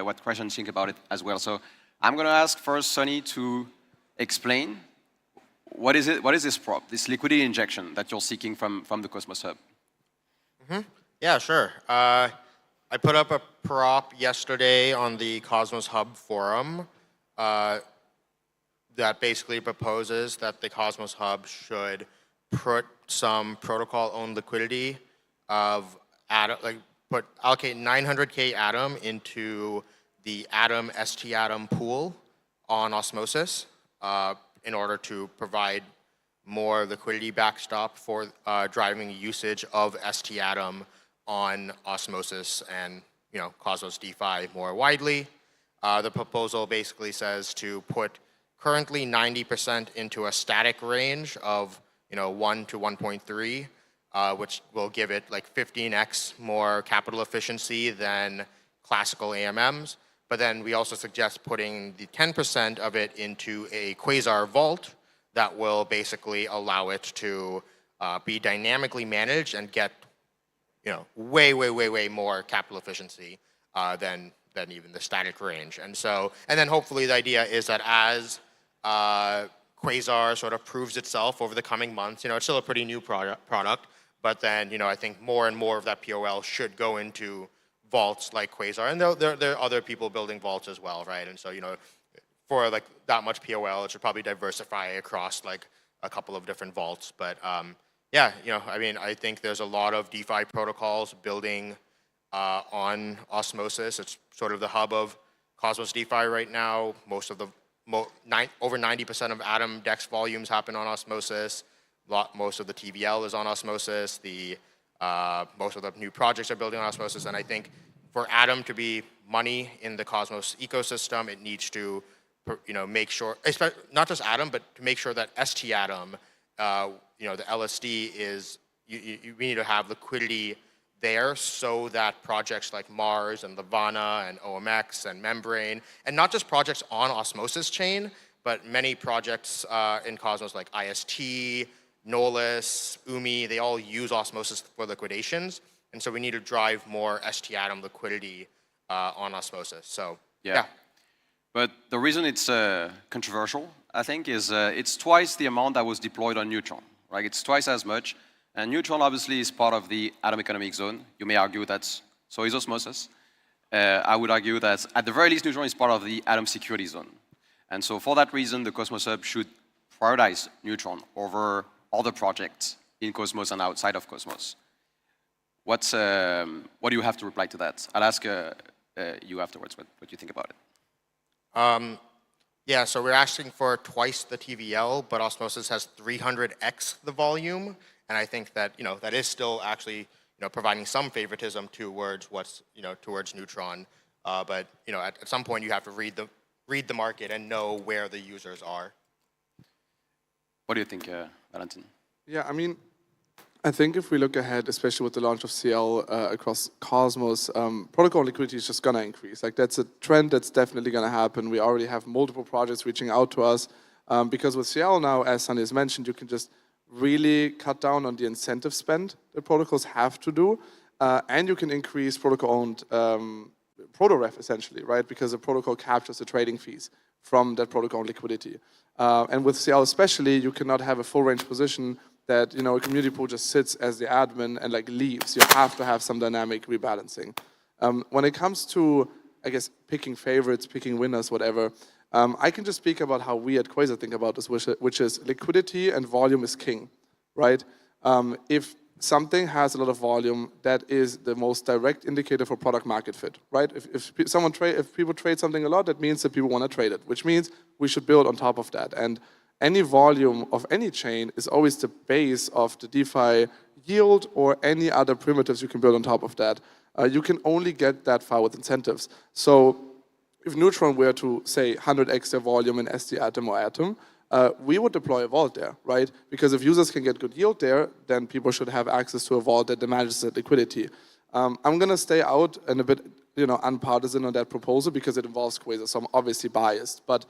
Speaker 19: what Crescent think about it as well. So I'm going to ask first Sunny to explain what is this prop, this liquidity injection that you're seeking from the Cosmos Hub?
Speaker 14: Mm-hmm. Yeah, sure. I put up a prop yesterday on the Cosmos Hub forum.
Speaker 20: that basically proposes that the Cosmos Hub should put some protocol-owned liquidity of allocate 900K Atom into the Atom ST Atom pool on Osmosis in order to provide more liquidity backstop for driving usage of ST Atom on Osmosis and Cosmos DeFi more widely. The proposal basically says to put currently 90% into a static range of 1 to 1.3, which will give it like 15x more capital efficiency than classical AMMs. But then we also suggest putting the 10% of it into a Quasar vault that will basically allow it to be dynamically managed and get way more capital efficiency than even the static range. And then hopefully the idea is that as Quasar sort of proves itself over the coming months, it's still a pretty new product, but then I think more and more of that POL should go into vaults like Quasar, and there are other people building vaults as well, right? And so for like that much POL, it should probably diversify across like a couple of different vaults. But yeah, I think there's a lot of DeFi protocols building on Osmosis. It's sort of the hub of Cosmos DeFi right now. Most of the over 90% of Atom DEX volumes happen on Osmosis. Most of the TVL is on Osmosis. Most of the new projects are building on Osmosis, and I think for Atom to be money in the Cosmos ecosystem, it needs to, make sure, not just Atom, but to make sure that ST Atom, the LSD is, we need to have liquidity there so that projects like Mars and Levana and OMX and Membrane, and not just projects on Osmosis chain, but many projects in Cosmos like IST, Nolus, Umi, they all use Osmosis for liquidations. And so we need to drive more ST Atom liquidity on Osmosis. So, yeah.
Speaker 19: But the reason it's controversial, I think, is it's twice the amount that was deployed on Neutron, right? It's twice as much. And Neutron obviously is part of the Atom Economic Zone. You may argue that so is Osmosis. I would argue that at the very least, Neutron is part of the Atom Security Zone. And so for that reason, the Cosmos Hub should prioritize Neutron over other projects in Cosmos and outside of Cosmos. What do you have to reply to that? I'll ask you afterwards what you think about it.
Speaker 20: Yeah, so we're asking for twice the TVL, but Osmosis has 300x the volume, and I think that that is still actually providing some favoritism towards towards Neutron. But at some point you have to read the market and know where the users are.
Speaker 19: What do you think, Valentin?
Speaker 18: Yeah, I think if we look ahead, especially with the launch of CL across Cosmos, protocol liquidity is just going to increase. Like that's a trend that's definitely going to happen. We already have multiple projects reaching out to us because with CL now, as Sunny has mentioned, you can just really cut down on the incentive spend that protocols have to do, and you can increase protocol-owned proto-ref essentially, right? Because the protocol captures the trading fees from that protocol liquidity. And with CL especially, you cannot have a full range position that a community pool just sits as the admin and like leaves. You have to have some dynamic rebalancing. When it comes to, I guess, picking favorites, picking winners, whatever, I can just speak about how we at Quasar think about this, which is liquidity and volume is king, right? If something has a lot of volume, that is the most direct indicator for product market fit, right? If people trade something a lot, that means that people want to trade it, which means we should build on top of that. And any volume of any chain is always the base of the DeFi yield or any other primitives you can build on top of that. You can only get that far with incentives. So if Neutron were to, say, 100x their volume in ST Atom or Atom, we would deploy a vault there, right? Because if users can get good yield there, then people should have access to a vault that manages that liquidity. I'm going to stay out and a bit unpartisan on that proposal because it involves Quasar, so I'm obviously biased. But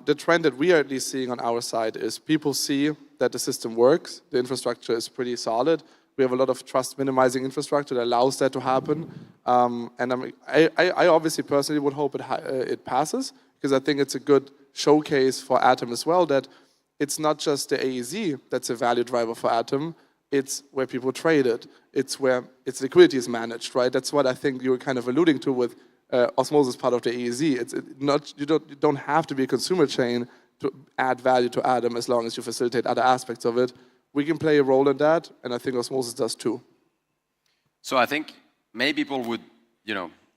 Speaker 18: the trend that we are at least seeing on our side is people see that the system works, the infrastructure is pretty solid. We have a lot of trust minimizing infrastructure that allows that to happen. And I obviously personally would hope it passes because I think it's a good showcase for Atom as well that it's not just the AEZ that's a value driver for Atom, it's where people trade it. It's where its liquidity is managed, right? That's what I think you were kind of alluding to with Osmosis part of the AEZ. You don't have to be a consumer chain to add value to Atom as long as you facilitate other aspects of it. We can play a role in that, and I think Osmosis does too.
Speaker 19: So I think many people would,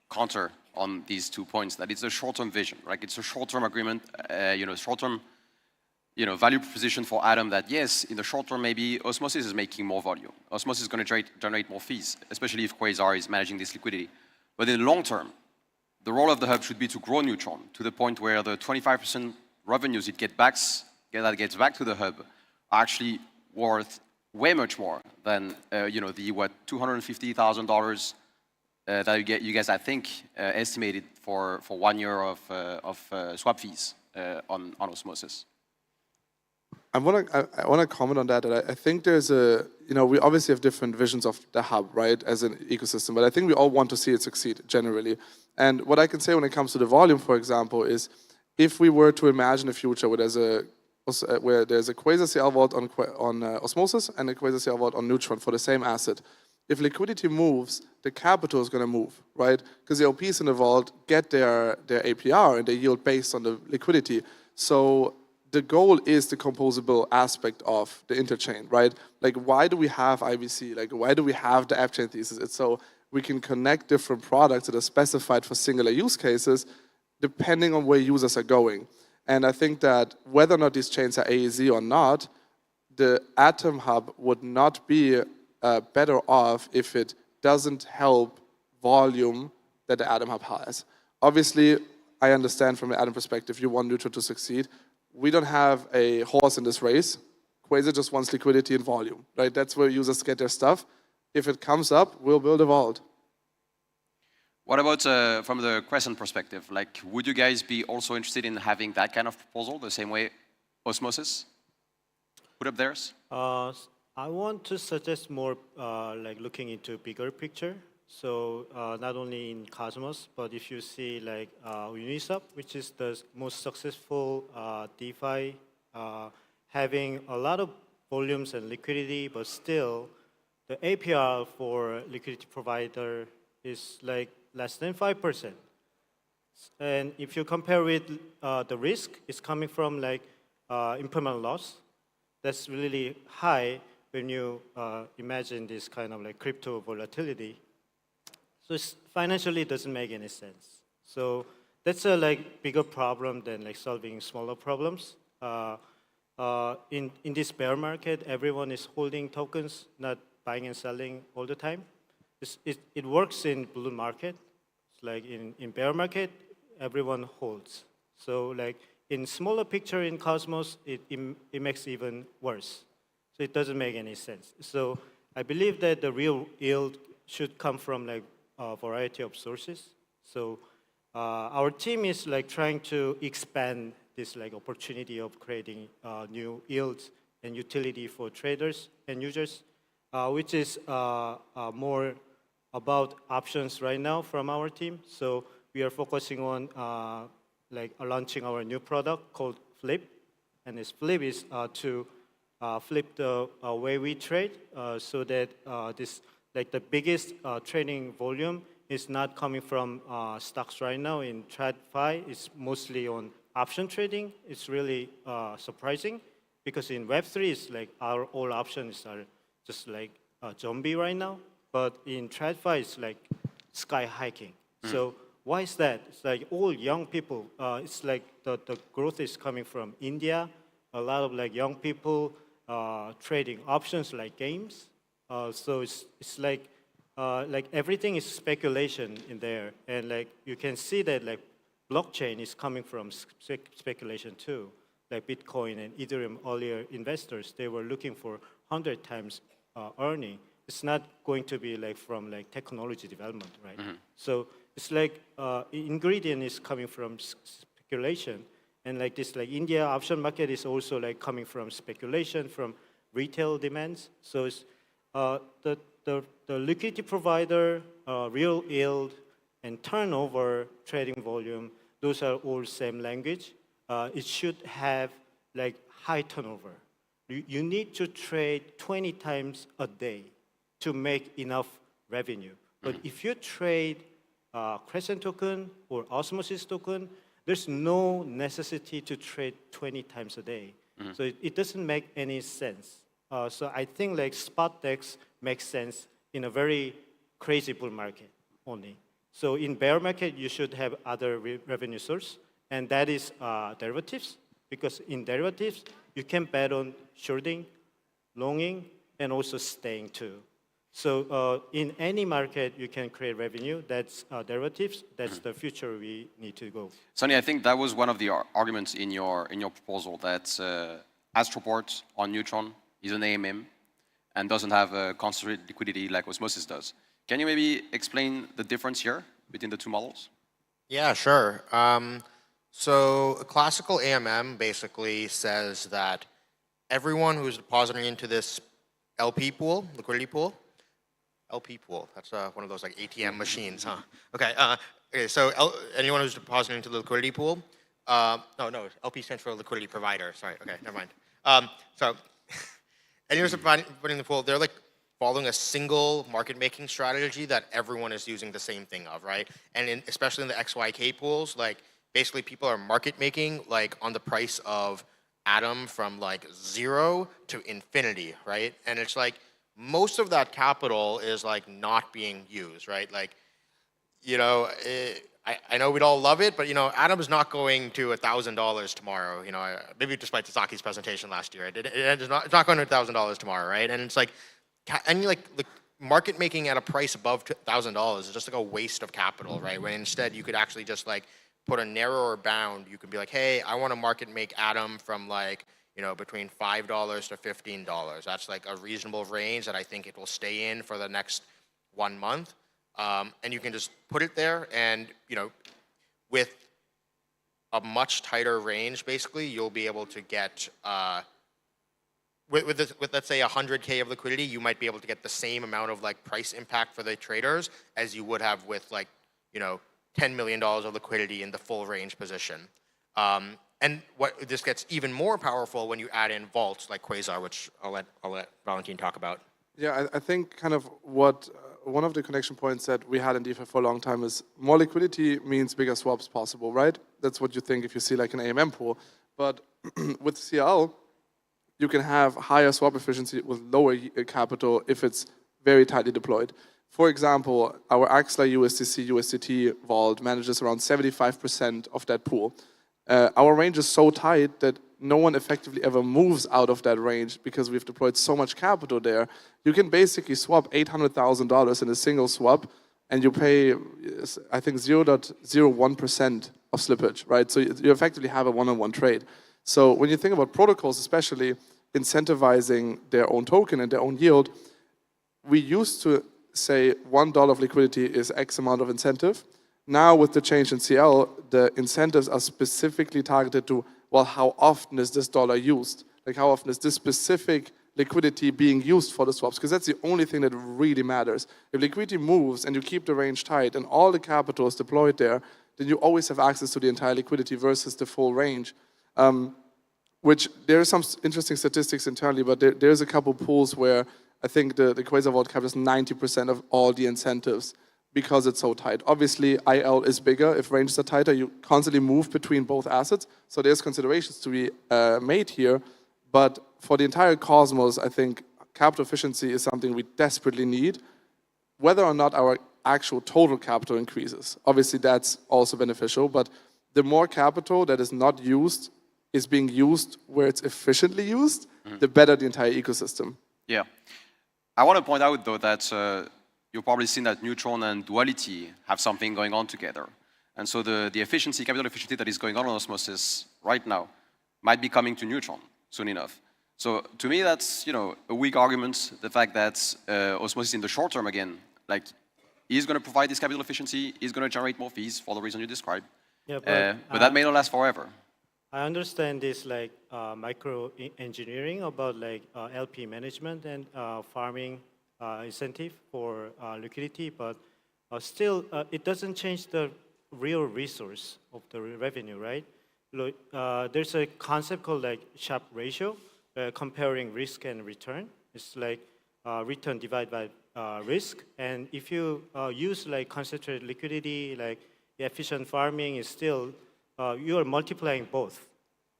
Speaker 19: counter on these 2 points that it's a short-term vision, right? It's a short-term agreement, short-term, value proposition for Atom that yes, in the short term maybe Osmosis is making more volume. Osmosis is going to generate more fees, especially if Quasar is managing this liquidity. But in the long term, the role of the hub should be to grow Neutron to the point where the 25% revenues it gets back to the hub are actually worth way much more than the $250,000 that you guys I think estimated for 1 year of swap fees on Osmosis.
Speaker 18: I want to comment on that. I think there's we obviously have different visions of the hub, right, as an ecosystem, but I think we all want to see it succeed generally. And what I can say when it comes to the volume, for example, is if we were to imagine a future where there's a Quasar CL vault on Osmosis and a Quasar CL vault on Neutron for the same asset, if liquidity moves, the capital is going to move, right? Because the LPs in the vault get their APR and they yield based on the liquidity. So the goal is the composable aspect of the interchain, right? Like, why do we have IBC? Like, why do we have the app chain thesis? It's so we can connect different products that are specified for singular use cases depending on where users are going. And I think that whether or not these chains are AEZ or not, the Atom Hub would not be better off if it doesn't help volume that the Atom Hub has. Obviously, I understand from an Atom perspective, you want Neutron to succeed. We don't have a horse in this race. Quasar just wants liquidity and volume, right? That's where users get their stuff. If it comes up, we'll build a vault.
Speaker 19: What about from the Crescent perspective? Like, would you guys be also interested in having that kind of proposal, the same way Osmosis put up theirs?
Speaker 21: I want to suggest more like looking into bigger picture. So not only in Cosmos, but if you see like Uniswap, which is the most successful DeFi, having a lot of volumes and liquidity, but still the APR for liquidity provider is like less than 5%. And if you compare with the risk, it's coming from like impermanent loss. That's really high when you imagine this kind of like crypto volatility. So financially, it doesn't make any sense. So that's a like bigger problem than like solving smaller problems. In this bear market, everyone is holding tokens, not buying and selling all the time. It works in balloon market. It's like in bear market, everyone holds. So like in smaller picture in Cosmos, it makes it even worse. So it doesn't make any sense. So I believe that the real yield should come from like a variety of sources. So our team is like trying to expand this like opportunity of creating new yields and utility for traders and users, which is more about options right now from our team. So we are focusing on like launching our new product called Flip, and this Flip is to flip the way we trade, so that this like the biggest trading volume is not coming from stocks right now in TradFi. It's mostly on option trading. It's really surprising because in Web3, it's like all options are just like a zombie right now. But in TradFi, it's like sky hiking. So why is that? It's like all young people. It's like the growth is coming from India. A lot of like young people trading options like games. So it's like everything is speculation in there, and like you can see that like blockchain is coming from speculation too. Like Bitcoin and Ethereum earlier investors, they were looking for 100 times earning. It's not going to be like from like technology development, right? So it's like ingredient is coming from speculation, and like this like India option market is also like coming from speculation from retail demands. So it's the liquidity provider, real yield, and turnover trading volume. Those are all same language. It should have like high turnover. You need to trade 20 times a day to make enough revenue. But if you trade Crescent token or Osmosis token, there's no necessity to trade 20 times a day. So it doesn't make any sense. So I think like spot DEX makes sense in a very crazy bull market only. So in bear market, you should have other revenue source, and that is derivatives, because in derivatives, you can bet on shorting, longing, and also staying too. So in any market, you can create revenue. That's derivatives. That's the future we need to go.
Speaker 19: Sonny, I think that was one of the arguments in your proposal, that Astroport on Neutron is an AMM and doesn't have a concentrated liquidity like Osmosis does. Can you maybe explain the difference here between the two models?
Speaker 20: Yeah, sure. So a classical AMM basically says that everyone who's depositing into this LP pool, liquidity pool, LP pool, that's one of those like ATM machines, huh? Okay, okay, so anyone who's depositing into the liquidity pool, no, LP stands for liquidity provider, sorry, okay, never mind. So anyone who's putting in the pool, they're like following a single market making strategy that everyone is using the same thing of, right? And especially in the XYK pools, like basically people are market making like on the price of Atom from like 0 to infinity, right? And it's like most of that capital is like not being used, right? Like, you know, I know we'd all love it, but you know, Atom is not going to $1,000 tomorrow. You know, maybe despite Tasaki's presentation last year, it's not going to $1,000 tomorrow, right? And it's like, and like market making at a price above $1,000 is just like a waste of capital, right? When instead you could actually just like put a narrower bound. You could be like, hey, I want to market make Atom from like, you know, between $5 to $15. That's like a reasonable range that I think it will stay in for the next 1 month. And you can just put it there, and you know, with a much tighter range, basically, you'll be able to get with let's say 100K of liquidity, you might be able to get the same amount of like price impact for the traders as you would have with like, you know, $10 million of liquidity in the full range position. And what this gets even more powerful when you add in vaults like Quasar, which I'll let Valentin talk about.
Speaker 18: Yeah, I think kind of what one of the connection points that we had in DeFi for a long time is more liquidity means bigger swaps possible, right? That's what you think if you see like an AMM pool. But with CL, you can have higher swap efficiency with lower capital if it's very tightly deployed. For example, our axelar USDC USDT vault manages around 75% of that pool. Our range is so tight that no one effectively ever moves out of that range because we've deployed so much capital there. You can basically swap $800,000 in a single swap, and you pay, I think, 0.01% of slippage, right? So you effectively have a one-on-one trade. So when you think about protocols, especially incentivizing their own token and their own yield, we used to say $1 of liquidity is X amount of incentive. Now with the change in CL, the incentives are specifically targeted to, well, how often is this dollar used? Like how often is this specific liquidity being used for the swaps? Because that's the only thing that really matters. If liquidity moves and you keep the range tight and all the capital is deployed there, then you always have access to the entire liquidity versus the full range. Which there are some interesting statistics internally, but there's a couple pools where I think the Quasar Vault captures 90% of all the incentives because it's so tight. Obviously, IL is bigger. If ranges are tighter, you constantly move between both assets. So there's considerations to be made here. But for the entire Cosmos, I think capital efficiency is something we desperately need, whether or not our actual total capital increases. Obviously, that's also beneficial. But the more capital that is not used is being used where it's efficiently used, the better the entire ecosystem.
Speaker 19: Yeah. I want to point out, though, that you've probably seen that Neutron and Duality have something going on together. And so the efficiency, capital efficiency that is going on Osmosis right now might be coming to Neutron soon enough. So to me, that's, you know, a weak argument, the fact that Osmosis in the short term, again, like, is going to provide this capital efficiency, is going to generate more fees for the reason you described. Yeah, but that may not last forever.
Speaker 21: I understand this like micro engineering about like LP management and farming incentive for liquidity, but still it doesn't change the real resource of the revenue, right? There's a concept called like Sharpe ratio, comparing risk and return. It's like return divided by risk, and if you use like concentrated liquidity, like efficient farming is still you are multiplying both,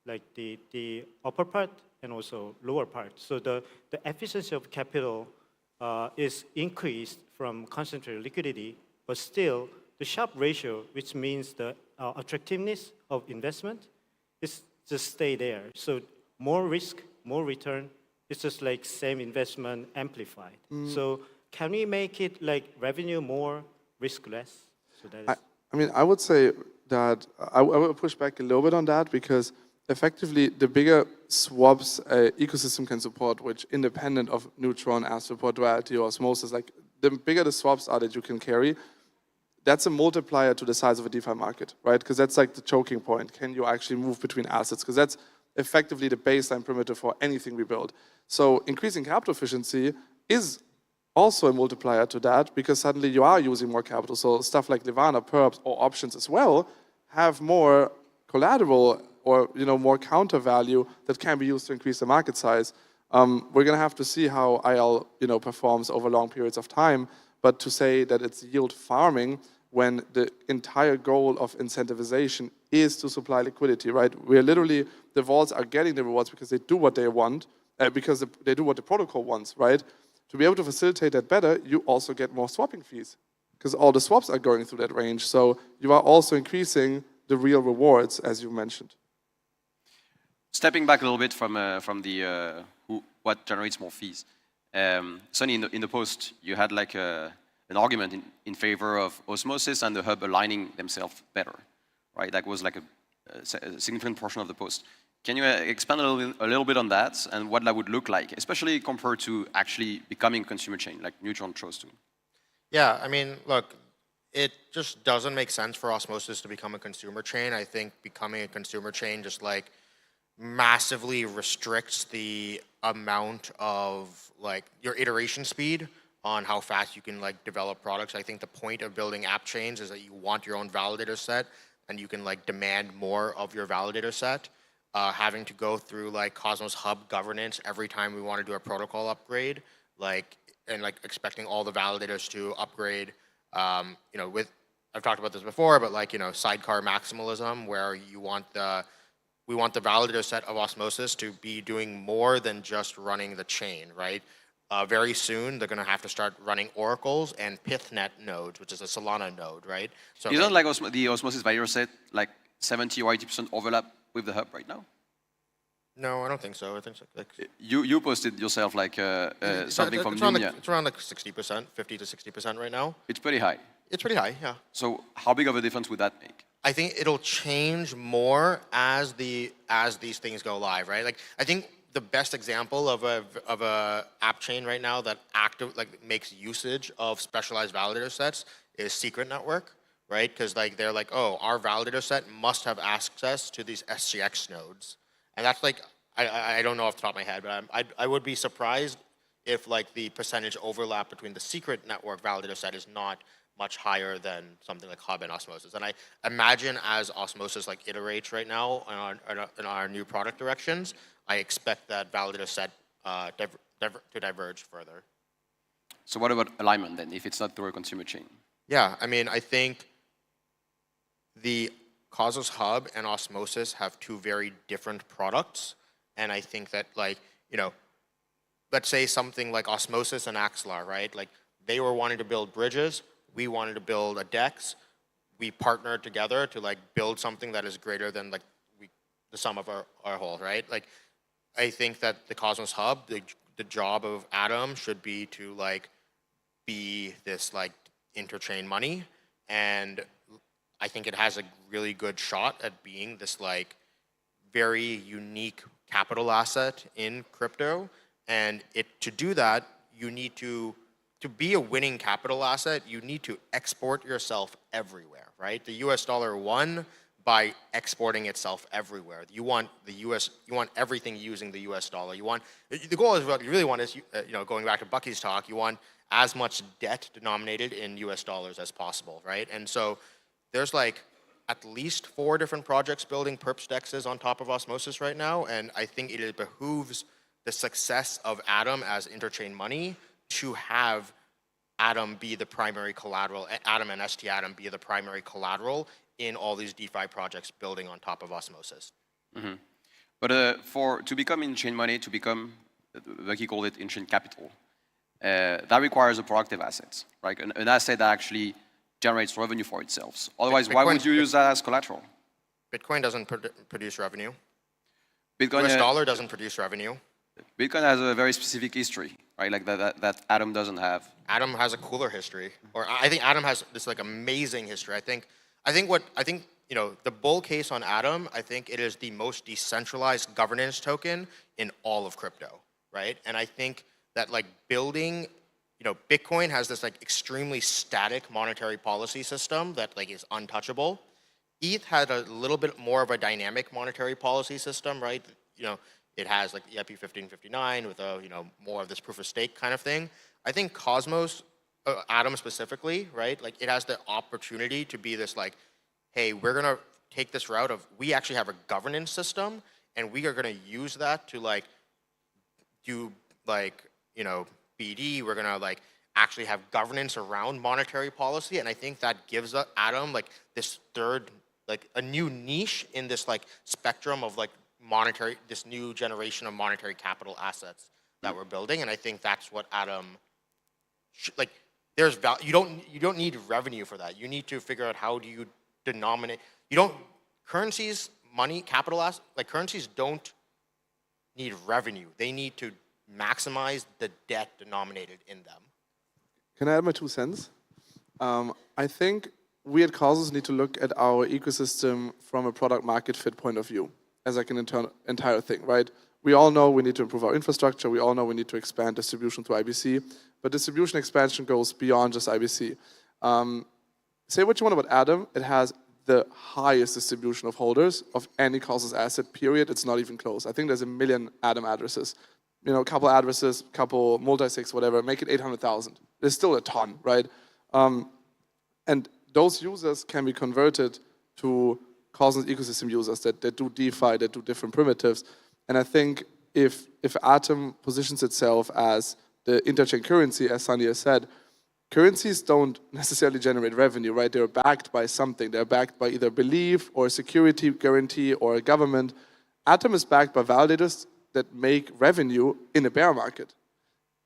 Speaker 21: like the upper part and also lower part. So the efficiency of capital is increased from concentrated liquidity, but still the Sharpe ratio, which means the attractiveness of investment, is just stay there. So more risk, more return. It's just like same investment amplified. So can we make it like revenue more, risk less? So that is.
Speaker 18: I mean, I would say that I will push back a little bit on that because effectively the bigger swaps a ecosystem can support, which independent of neutron, as support, duality, or osmosis, like the bigger the swaps are that you can carry, that's a multiplier to the size of a DeFi market, right? Because that's like the choking point. Can you actually move between assets? Because that's effectively the baseline perimeter for anything we build. So increasing capital efficiency is also a multiplier to that because suddenly you are using more capital. So stuff like Levana, perps, or options as well have more collateral or more counter value that can be used to increase the market size. We're going to have to see how IL performs over long periods of time. But to say that it's yield farming when the entire goal of incentivization is to supply liquidity, right? We're literally, the vaults are getting the rewards because they do what they want, because they do what the protocol wants, right? To be able to facilitate that better, you also get more swapping fees because all the swaps are going through that range. So you are also increasing the real rewards, as you mentioned.
Speaker 19: Stepping back a little bit from the what generates more fees. Sonny, in the post, you had like an argument in favor of osmosis and the hub aligning themselves better, right? That was like a significant portion of the post. Can you expand a little bit on that and what that would look like, especially compared to actually becoming a consumer chain like Neutron chose to?
Speaker 20: Yeah, I mean, look, it just doesn't make sense for osmosis to become a consumer chain. I think becoming a consumer chain just like massively restricts the amount of like your iteration speed on how fast you can like develop products. I think the point of building app chains is that you want your own validator set and you can like demand more of your validator set. Having to go through like Cosmos Hub governance every time we want to do a protocol upgrade, and expecting all the validators to upgrade, with, I've talked about this before, but sidecar maximalism, where we want the validator set of Osmosis to be doing more than just running the chain, right? Very soon, they're going to have to start running oracles and PithNet nodes, which is a Solana node, right? So
Speaker 19: isn't like the Osmosis validator set like 70 or 80% overlap with the hub right now?
Speaker 20: No, I don't think so. I think so.
Speaker 19: You posted yourself something from Nunia.
Speaker 20: It's around 60%, 50 to 60% right now.
Speaker 19: It's pretty high.
Speaker 20: It's pretty high, yeah.
Speaker 19: So how big of a difference would that make?
Speaker 20: I think it'll change more as these things go live, right? Like I think the best example of a app chain right now that makes usage of specialized validator sets is Secret Network, right? Because they're like, oh, our validator set must have access to these SGX nodes. And that's I don't know off the top of my head, but I would be surprised if the percentage overlap between the Secret Network validator set is not much higher than something like Hub and Osmosis. And I imagine as Osmosis iterates right now in our new product directions, I expect that validator set to diverge further.
Speaker 19: So what about alignment then, if it's not through a consumer chain?
Speaker 20: Yeah, I mean, I think the Cosmos Hub and Osmosis have two very different products. And I think that let's say something like Osmosis and Axelar, right? They were wanting to build bridges. We wanted to build a DEX. We partnered together to build something that is greater than the sum of our whole, right? I think that the Cosmos Hub, the job of Atom should be to be this interchain money, and I think it has a really good shot at being this very unique capital asset in crypto. And to do that, you need to be a winning capital asset, you need to export yourself everywhere, right? The US dollar won by exporting itself everywhere. You want everything using the US dollar. The goal is what you really want is, going back to Bucky's talk, you want as much debt denominated in US dollars as possible, right? And so there's at least 4 different projects building perps dexes on top of Osmosis right now, and I think it behooves the success of Atom as interchain money to have Atom be the primary collateral, Atom and ST Atom be the primary collateral in all these DeFi projects building on top of Osmosis.
Speaker 19: Mm-hmm. But to become in-chain money, to become, Lucky called it in-chain capital, that requires a productive asset, right? An asset that actually generates revenue for itself. Otherwise, why would you use that as collateral?
Speaker 20: Bitcoin doesn't produce revenue.
Speaker 19: Bitcoin,
Speaker 20: US dollar doesn't produce revenue.
Speaker 19: Bitcoin has a very specific history, right? Like that Atom doesn't have.
Speaker 20: Atom has a cooler history, or I think Atom has this like amazing history. I think you know, the bull case on Atom, I think it is the most decentralized governance token in all of crypto, right? And I think that like building, you know, Bitcoin has this like extremely static monetary policy system that like is untouchable. ETH had a little bit more of a dynamic monetary policy system, right? You know, it has like the EIP 1559 with a, you know, more of this proof of stake kind of thing. I think Cosmos, Atom specifically, right? Like it has the opportunity to be this like, hey, we're gonna take this route of, we actually have a governance system and we are gonna use that to like do like, you know, BD, we're gonna like actually have governance around monetary policy. And I think that gives Atom like this third, like a new niche in this like spectrum of like monetary, this new generation of monetary capital assets that we're building. And I think that's what Atom, like there's value, you don't need revenue for that. You need to figure out how do you denominate, currencies, money, capital assets, like currencies don't need revenue. They need to maximize the debt denominated in them.
Speaker 18: Can I add my 2 cents? I think we at Cosmos need to look at our ecosystem from a product market fit point of view as like an entire thing, right? We all know we need to improve our infrastructure. We all know we need to expand distribution to IBC, but distribution expansion goes beyond just IBC. Say what you want about Atom, it has the highest distribution of holders of any Cosmos asset, period. It's not even close. I think there's 1 million Atom addresses. You know, a couple addresses, couple multi-sigs, whatever, make it 800,000. There's still a ton, right? And those users can be converted to Cosmos ecosystem users that do DeFi, that do different primitives. And I think if Atom positions itself as the interchain currency, as Sunny has said, currencies don't necessarily generate revenue, right? They're backed by something. They're backed by either belief or a security guarantee or a government. Atom is backed by validators that make revenue in a bear market.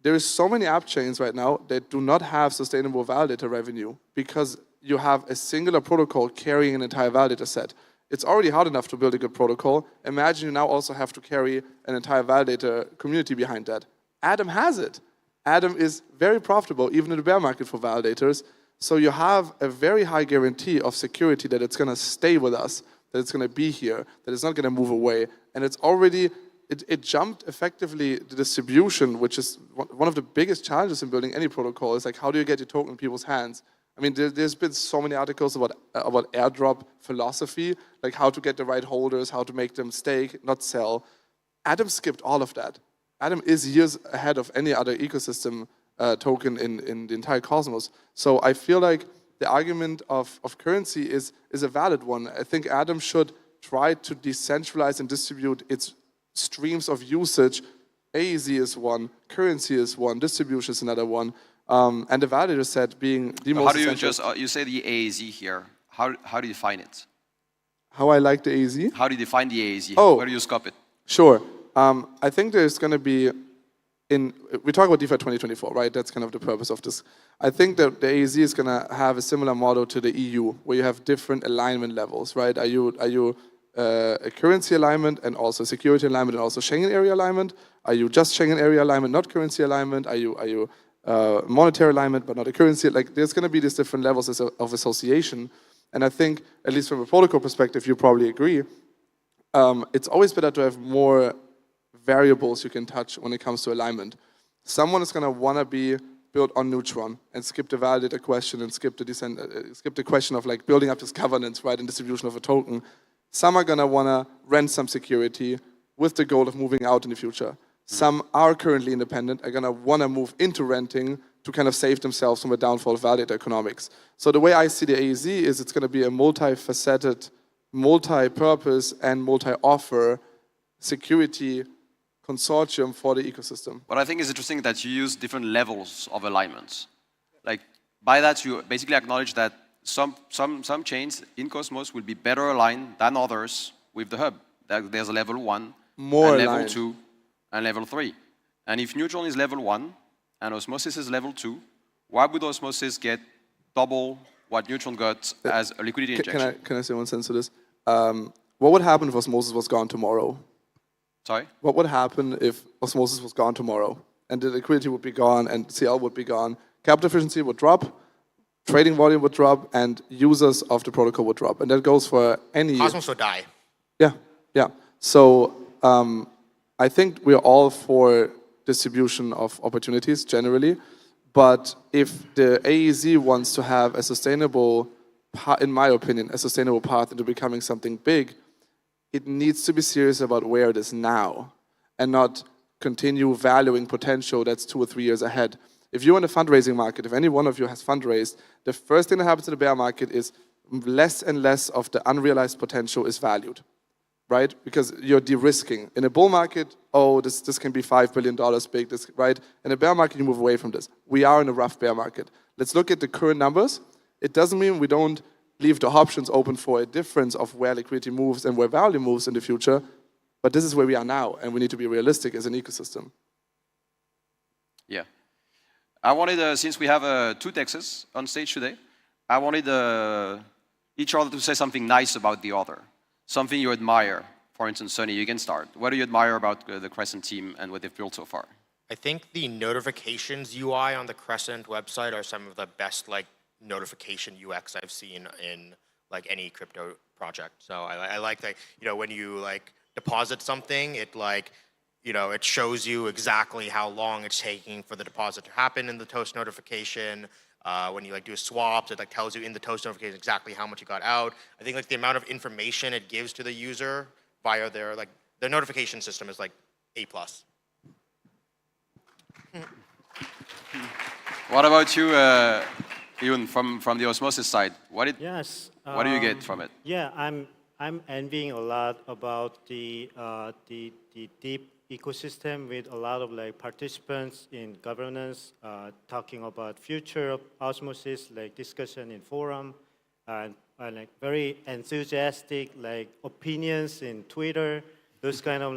Speaker 18: There is so many app chains right now that do not have sustainable validator revenue because you have a singular protocol carrying an entire validator set. It's already hard enough to build a good protocol. Imagine you now also have to carry an entire validator community behind that. Atom has it. Atom is very profitable, even in the bear market for validators. So you have a very high guarantee of security that it's going to stay with us, that it's going to be here, that it's not going to move away. And it's already, it jumped effectively the distribution, which is one of the biggest challenges in building any protocol. Is like, how do you get your token in people's hands? I mean, there's been so many articles about airdrop philosophy, like how to get the right holders, how to make them stake, not sell. Atom skipped all of that. Atom is years ahead of any other ecosystem token in the entire Cosmos. So I feel like the argument of currency is a valid one. I think Atom should try to decentralize and distribute its streams of usage. AEZ is one, currency is one, distribution is another one. And the validator set being the most essential.
Speaker 19: You say the AEZ here, how do you define it?
Speaker 18: How I like the AEZ?
Speaker 19: How do you define the AEZ?
Speaker 18: Oh,
Speaker 19: where do you scope it?
Speaker 18: Sure. I think there's going to be, we talk about DeFi 2024, right? That's kind of the purpose of this. I think that the AEZ is going to have a similar model to the EU, where you have different alignment levels, right? Are you a currency alignment and also security alignment and also Schengen area alignment? Are you just Schengen area alignment, not currency alignment? Are you monetary alignment, but not a currency? Like, there's going to be these different levels of association. And I think, at least from a protocol perspective, you probably agree, it's always better to have more variables you can touch when it comes to alignment. Someone is going to want to be built on Neutron and skip the validator question and skip the question of like building up this governance, right, and distribution of a token. Some are going to want to rent some security with the goal of moving out in the future. Some are currently independent, are going to want to move into renting to kind of save themselves from a downfall of validator economics. So the way I see the AEZ is it's going to be a multifaceted, multi-purpose and multi-offer security consortium for the ecosystem.
Speaker 19: What I think is interesting that you use different levels of alignments. by that, you basically acknowledge that some chains in Cosmos will be better aligned than others with the hub. There's a level 1,
Speaker 18: More
Speaker 19: and level
Speaker 18: aligned.
Speaker 19: 2, and level 3. And if Neutron is level 1 and Osmosis is level 2, why would Osmosis get double what Neutron got as a liquidity injection?
Speaker 18: Can I say one sentence to this? What would happen if osmosis was gone tomorrow?
Speaker 19: Sorry?
Speaker 18: What would happen if osmosis was gone tomorrow? And the liquidity would be gone, and CL would be gone. Capital efficiency would drop, trading volume would drop, and users of the protocol would drop. And that goes for any...
Speaker 20: Cosmos will die.
Speaker 18: Yeah, yeah. So I think we're all for distribution of opportunities generally. But if the AEZ wants to have a sustainable, in my opinion, a sustainable path into becoming something big, it needs to be serious about where it is now and not continue valuing potential that's 2 or 3 years ahead. If you're in the fundraising market, if any one of you has fundraised, the first thing that happens in the bear market is less and less of the unrealized potential is valued, right? Because you're de-risking. In a bull market, oh, this can be $5 billion big, right? In a bear market, you move away from this. We are in a rough bear market. Let's look at the current numbers. It doesn't mean we don't leave the options open for a difference of where liquidity moves and where value moves in the future, but this is where we are now, and we need to be realistic as an ecosystem.
Speaker 19: Yeah. I wanted, since we have 2 DEXs on stage today, I wanted each other to say something nice about the other. Something you admire. For instance, Sonny, you can start. What do you admire about the Crescent team and what they've built so far?
Speaker 20: I think the notifications UI on the Crescent website are some of the best notification UX I've seen in any crypto project. So I like that, when you deposit something, it it shows you exactly how long it's taking for the deposit to happen in the toast notification. When you do a swap, it tells you in the toast notification exactly how much you got out. I think the amount of information it gives to the user via their notification system is A+.
Speaker 19: What about you, Yoon, from the Osmosis side? What do you get from it?
Speaker 21: Yeah, I'm envying a lot about the deep ecosystem with a lot of participants in governance, talking about future of Osmosis, discussion in forum, and very enthusiastic opinions in Twitter. Those kind of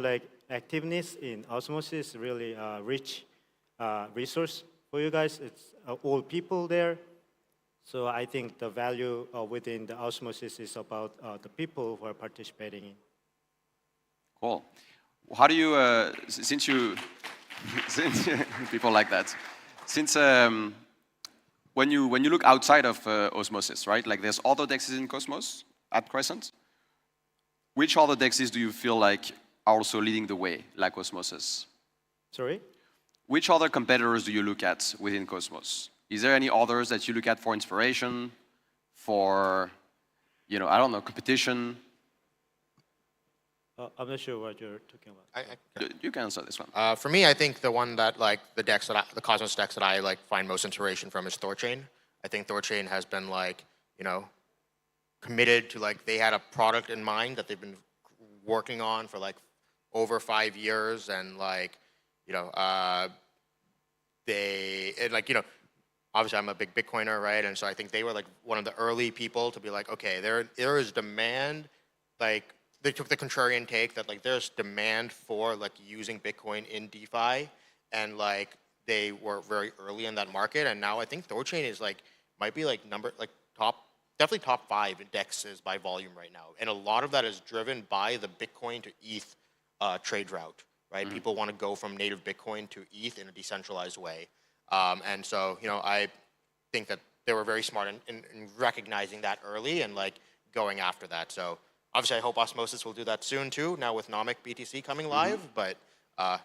Speaker 21: activeness in Osmosis really rich resource for you guys. It's all people there. So I think the value within the Osmosis is about the people who are participating in.
Speaker 19: Cool. How do you, since people like that, since when you look outside of Osmosis, right? There's other DEXs in Cosmos at Crescent. Which other DEXs do you feel are also leading the way, like Osmosis?
Speaker 21: Sorry?
Speaker 19: Which other competitors do you look at within Cosmos? Is there any others that you look at for inspiration, for, I don't know, competition?
Speaker 21: I'm not sure what you're talking about.
Speaker 19: You can answer this one.
Speaker 20: For me, I think the one that the Cosmos DEX that I find most inspiration from is Thorchain. I think Thorchain has been committed to they had a product in mind that they've been working on for over 5 years, and obviously I'm a big Bitcoiner, right? And so I think they were one of the early people to be okay, there is demand, they took the contrarian take that there's demand for using Bitcoin in DeFi, and they were very early in that market, and now I think Thorchain is might be definitely top 5 indexes by volume right now, and a lot of that is driven by the Bitcoin to ETH trade route, right?
Speaker 19: Mm-hmm.
Speaker 20: People want to go from native Bitcoin to ETH in a decentralized way, and so I think that they were very smart in recognizing that early and going after that. So obviously I hope Osmosis will do that soon too, now with Nomic BTC coming live, but yeah,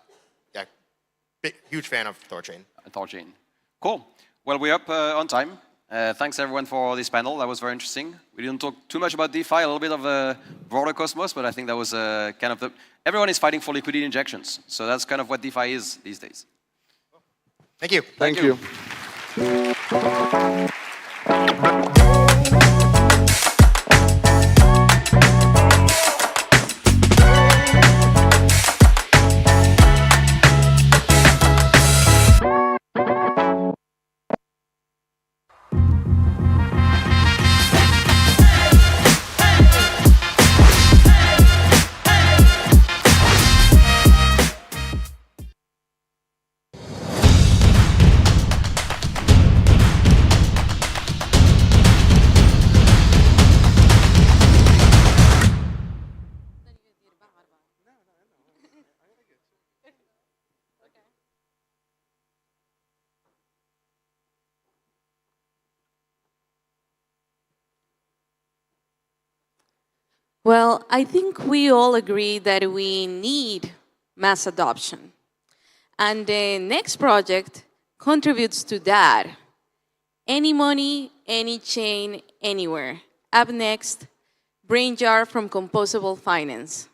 Speaker 20: huge fan of Thorchain.
Speaker 19: Thorchain. Cool. Well, we're up on time. Thanks everyone for this panel. That was very interesting. We didn't talk too much about DeFi, a little bit of broader Cosmos, but I think that was kind of everyone is fighting for liquidity injections. So that's kind of what DeFi is these days.
Speaker 20: Thank you.
Speaker 18: Thank you.
Speaker 1: Well, I think we all agree that we need mass adoption. And the next project contributes to that. Any money, any chain, anywhere. Up next, BrainJar from Composable Finance.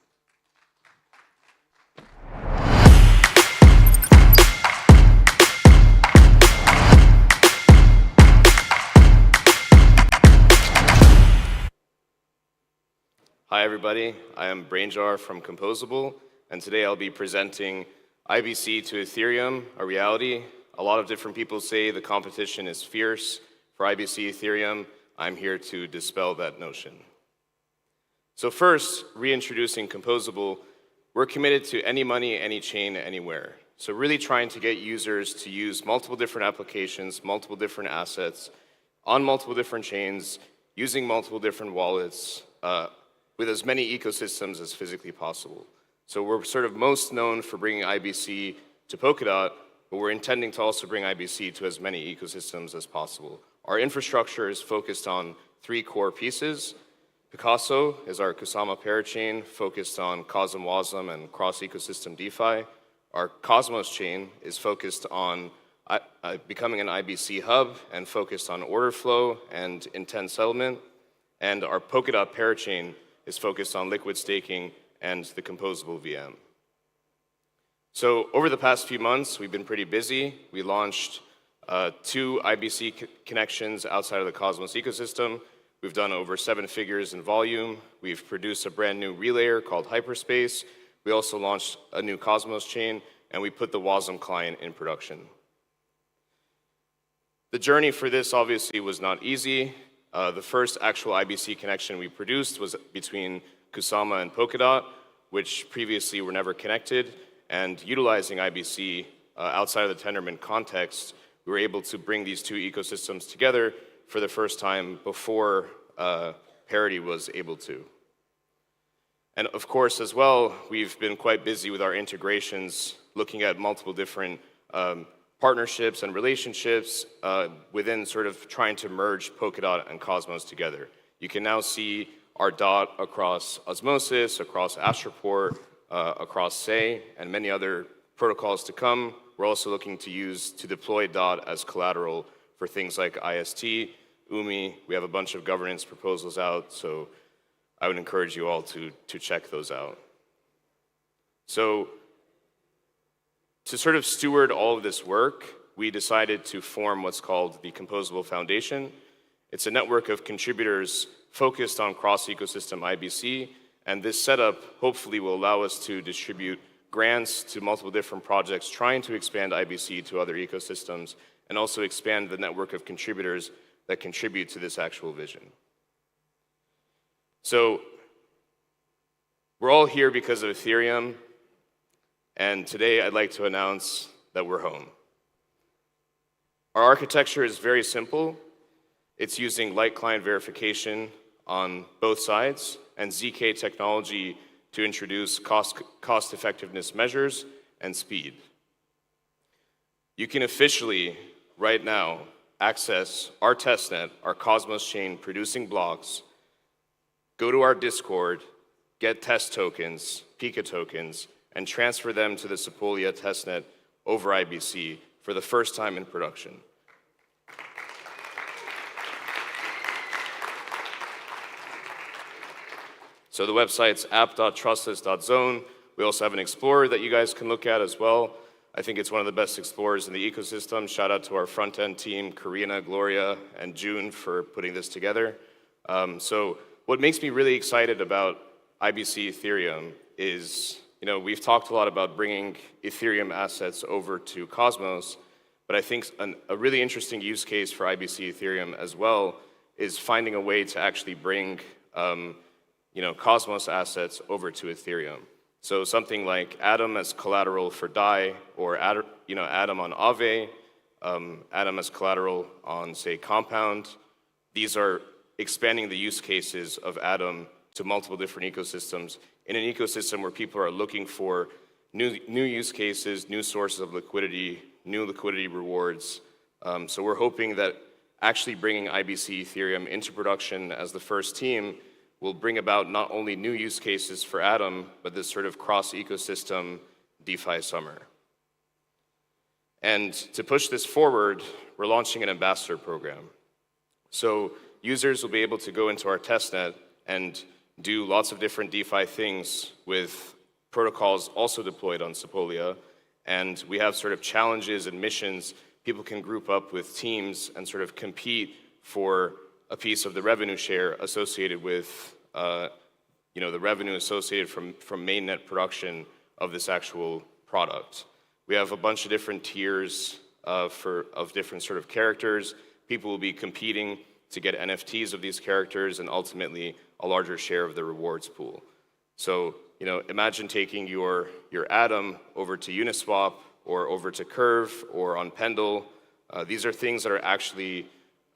Speaker 22: Hi everybody, I am BrainJar from Composable, and today I'll be presenting IBC to Ethereum, a reality. A lot of different people say the competition is fierce for IBC Ethereum. I'm here to dispel that notion. So first, reintroducing Composable, we're committed to any money, any chain, anywhere. So really trying to get users to use multiple different applications, multiple different assets, on multiple different chains, using multiple different wallets, with as many ecosystems as physically possible. So we're sort of most known for bringing IBC to Polkadot, but we're intending to also bring IBC to as many ecosystems as possible. Our infrastructure is focused on 3 core pieces. Picasso is our Kusama parachain focused on COSM, WASM, and cross-ecosystem DeFi. Our Cosmos chain is focused on becoming an IBC hub and focused on order flow and intent settlement. And our Polkadot parachain is focused on liquid staking and the composable VM. So over the past few months, we've been pretty busy. We launched 2 IBC connections outside of the Cosmos ecosystem. We've done over 7 figures in volume. We've produced a brand new relayer called Hyperspace. We also launched a new Cosmos chain, and we put the WASM client in production. The journey for this obviously was not easy. The first actual IBC connection we produced was between Kusama and Polkadot, which previously were never connected. And utilizing IBC outside of the Tendermint context, we were able to bring these 2 ecosystems together for the first time before Parity was able to. And of course, as well, we've been quite busy with our integrations, looking at multiple different partnerships and relationships within sort of trying to merge Polkadot and Cosmos together. You can now see our DOT across Osmosis, across Astroport, across SEI, and many other protocols to come. We're also looking to deploy DOT as collateral for things like IST, UMI. We have a bunch of governance proposals out, so I would encourage you all to check those out. So, to sort of steward all of this work, we decided to form what's called the Composable Foundation. It's a network of contributors focused on cross-ecosystem IBC, and this setup hopefully will allow us to distribute grants to multiple different projects trying to expand IBC to other ecosystems, and also expand the network of contributors that contribute to this actual vision. So, we're all here because of Ethereum, and today I'd like to announce that we're home. Our architecture is very simple. It's using light client verification on both sides and ZK technology to introduce cost effectiveness measures and speed. You can officially, right now, access our testnet, our Cosmos chain producing blocks, go to our Discord, get test tokens, Pika tokens, and transfer them to the Sepolia testnet over IBC for the first time in production. So the website's app.trustless.zone. We also have an explorer that you guys can look at as well. I think it's one of the best explorers in the ecosystem. Shout out to our front-end team, Karina, Gloria, and June for putting this together. So what makes me really excited about IBC Ethereum is, we've talked a lot about bringing Ethereum assets over to Cosmos, but I think a really interesting use case for IBC Ethereum as well is finding a way to actually bring Cosmos assets over to Ethereum. So something like Atom as collateral for DAI, or Atom on Aave, Atom as collateral on, say, Compound. These are expanding the use cases of Atom to multiple different ecosystems in an ecosystem where people are looking for new use cases, new sources of liquidity, new liquidity rewards. So we're hoping that actually bringing IBC Ethereum into production as the first team will bring about not only new use cases for Atom, but this sort of cross-ecosystem DeFi summer. And to push this forward, we're launching an ambassador program. So users will be able to go into our testnet and do lots of different DeFi things with protocols also deployed on Sepolia. And we have sort of challenges and missions. People can group up with teams and sort of compete for a piece of the revenue share associated with, the revenue associated from mainnet production of this actual product. We have a bunch of different tiers of different sort of characters. People will be competing to get NFTs of these characters and ultimately a larger share of the rewards pool. So, imagine taking your Atom over to Uniswap or over to Curve or on Pendle. These are things that are actually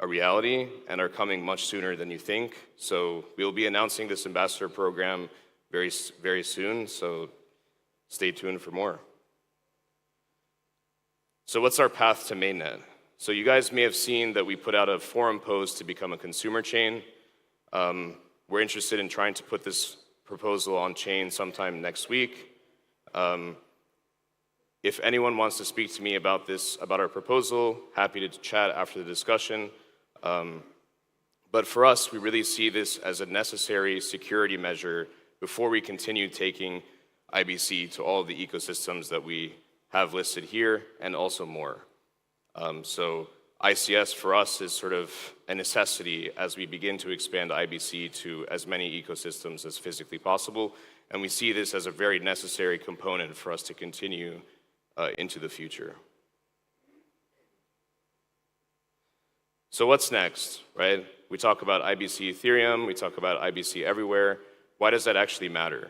Speaker 22: a reality and are coming much sooner than you think. So we'll be announcing this ambassador program very, very soon. So stay tuned for more. So what's our path to mainnet? So you guys may have seen that we put out a forum post to become a consumer chain. We're interested in trying to put this proposal on chain sometime next week. If anyone wants to speak to me about our proposal, happy to chat after the discussion. But for us, we really see this as a necessary security measure before we continue taking IBC to all of the ecosystems that we have listed here and also more. So ICS for us is sort of a necessity as we begin to expand IBC to as many ecosystems as physically possible. And we see this as a very necessary component for us to continue into the future. So what's next, right? We talk about IBC Ethereum, we talk about IBC everywhere. Why does that actually matter?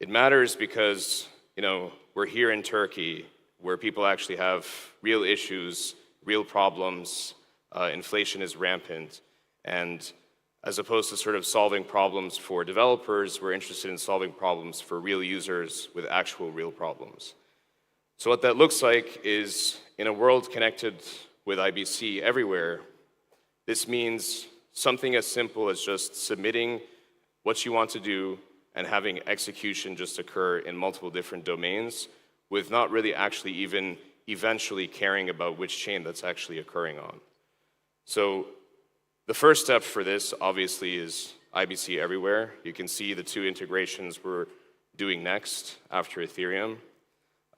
Speaker 22: It matters because, we're here in Turkey where people actually have real issues, real problems, inflation is rampant, and as opposed to sort of solving problems for developers, we're interested in solving problems for real users with actual real problems. So what that looks like is, in a world connected with IBC everywhere, this means something as simple as just submitting what you want to do and having execution just occur in multiple different domains with not really actually even eventually caring about which chain that's actually occurring on. So the first step for this, obviously, is IBC everywhere. You can see the two integrations we're doing next after Ethereum.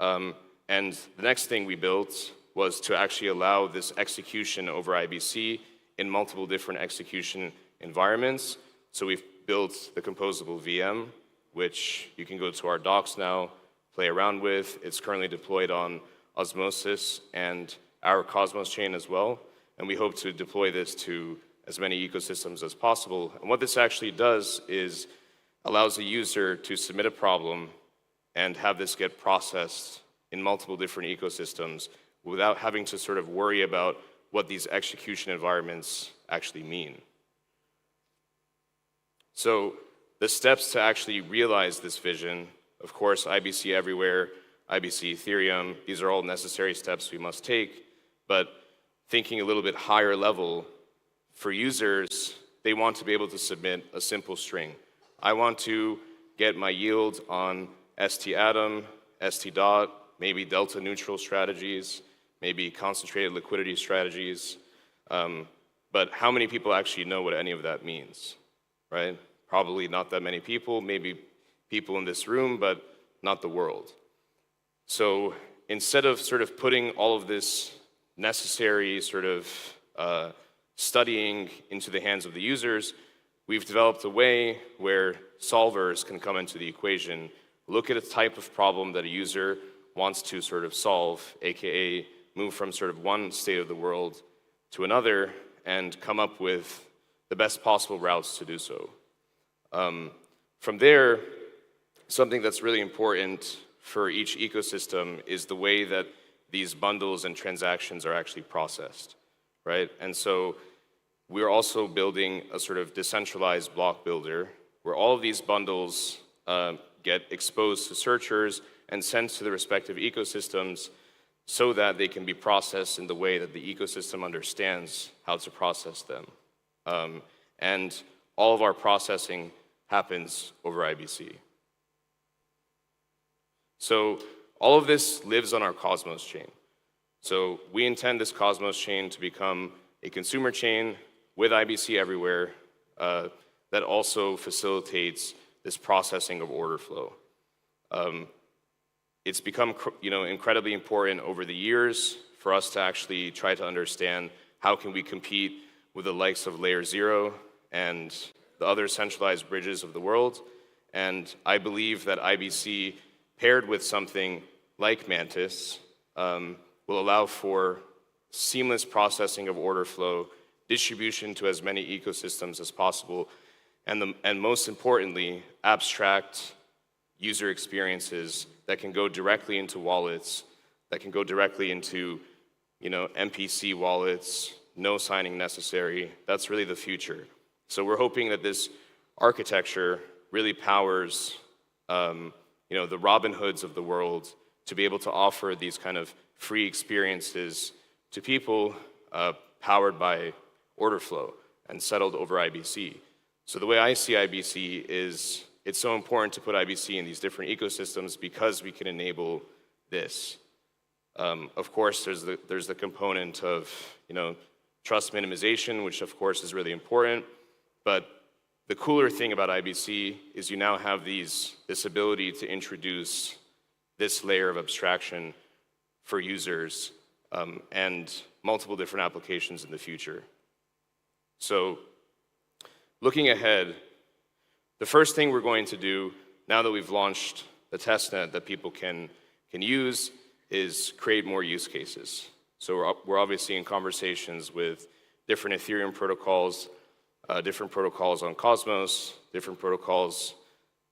Speaker 22: And the next thing we built was to actually allow this execution over IBC in multiple different execution environments. So we've built the composable VM, which you can go to our docs now, play around with. It's currently deployed on Osmosis and our Cosmos chain as well. And we hope to deploy this to as many ecosystems as possible. And what this actually does is allows a user to submit a problem and have this get processed in multiple different ecosystems without having to sort of worry about what these execution environments actually mean. So the steps to actually realize this vision, of course, IBC everywhere, IBC Ethereum, these are all necessary steps we must take, but thinking a little bit higher level, for users, they want to be able to submit a simple string. I want to get my yield on ST Atom, ST Dot, maybe delta neutral strategies, maybe concentrated liquidity strategies. But how many people actually know what any of that means, right? Probably not that many people, maybe people in this room, but not the world. So instead of sort of putting all of this necessary sort of studying into the hands of the users, we've developed a way where solvers can come into the equation, look at a type of problem that a user wants to sort of solve, aka move from sort of one state of the world to another and come up with the best possible routes to do so. From there, something that's really important for each ecosystem is the way that these bundles and transactions are actually processed, right? And so we're also building a sort of decentralized block builder where all of these bundles get exposed to searchers and sent to the respective ecosystems so that they can be processed in the way that the ecosystem understands how to process them. And all of our processing happens over IBC. So all of this lives on our Cosmos chain. So we intend this Cosmos chain to become a consumer chain with IBC everywhere that also facilitates this processing of order flow. It's become incredibly important over the years for us to actually try to understand how can we compete with the likes of Layer 0 and the other centralized bridges of the world. And I believe that IBC paired with something like Mantis will allow for seamless processing of order flow, distribution to as many ecosystems as possible, and most importantly, abstract user experiences that can go directly into wallets, that can go directly into MPC wallets, no signing necessary. That's really the future. So we're hoping that this architecture really powers the Robin Hoods of the world to be able to offer these kind of free experiences to people powered by order flow and settled over IBC. So the way I see IBC is it's so important to put IBC in these different ecosystems because we can enable this. Of course, there's the component of trust minimization, which of course is really important. But the cooler thing about IBC is you now have this ability to introduce this layer of abstraction for users and multiple different applications in the future. So looking ahead, the first thing we're going to do now that we've launched the testnet that people can use is create more use cases. So we're obviously in conversations with different Ethereum protocols, different protocols on Cosmos, different protocols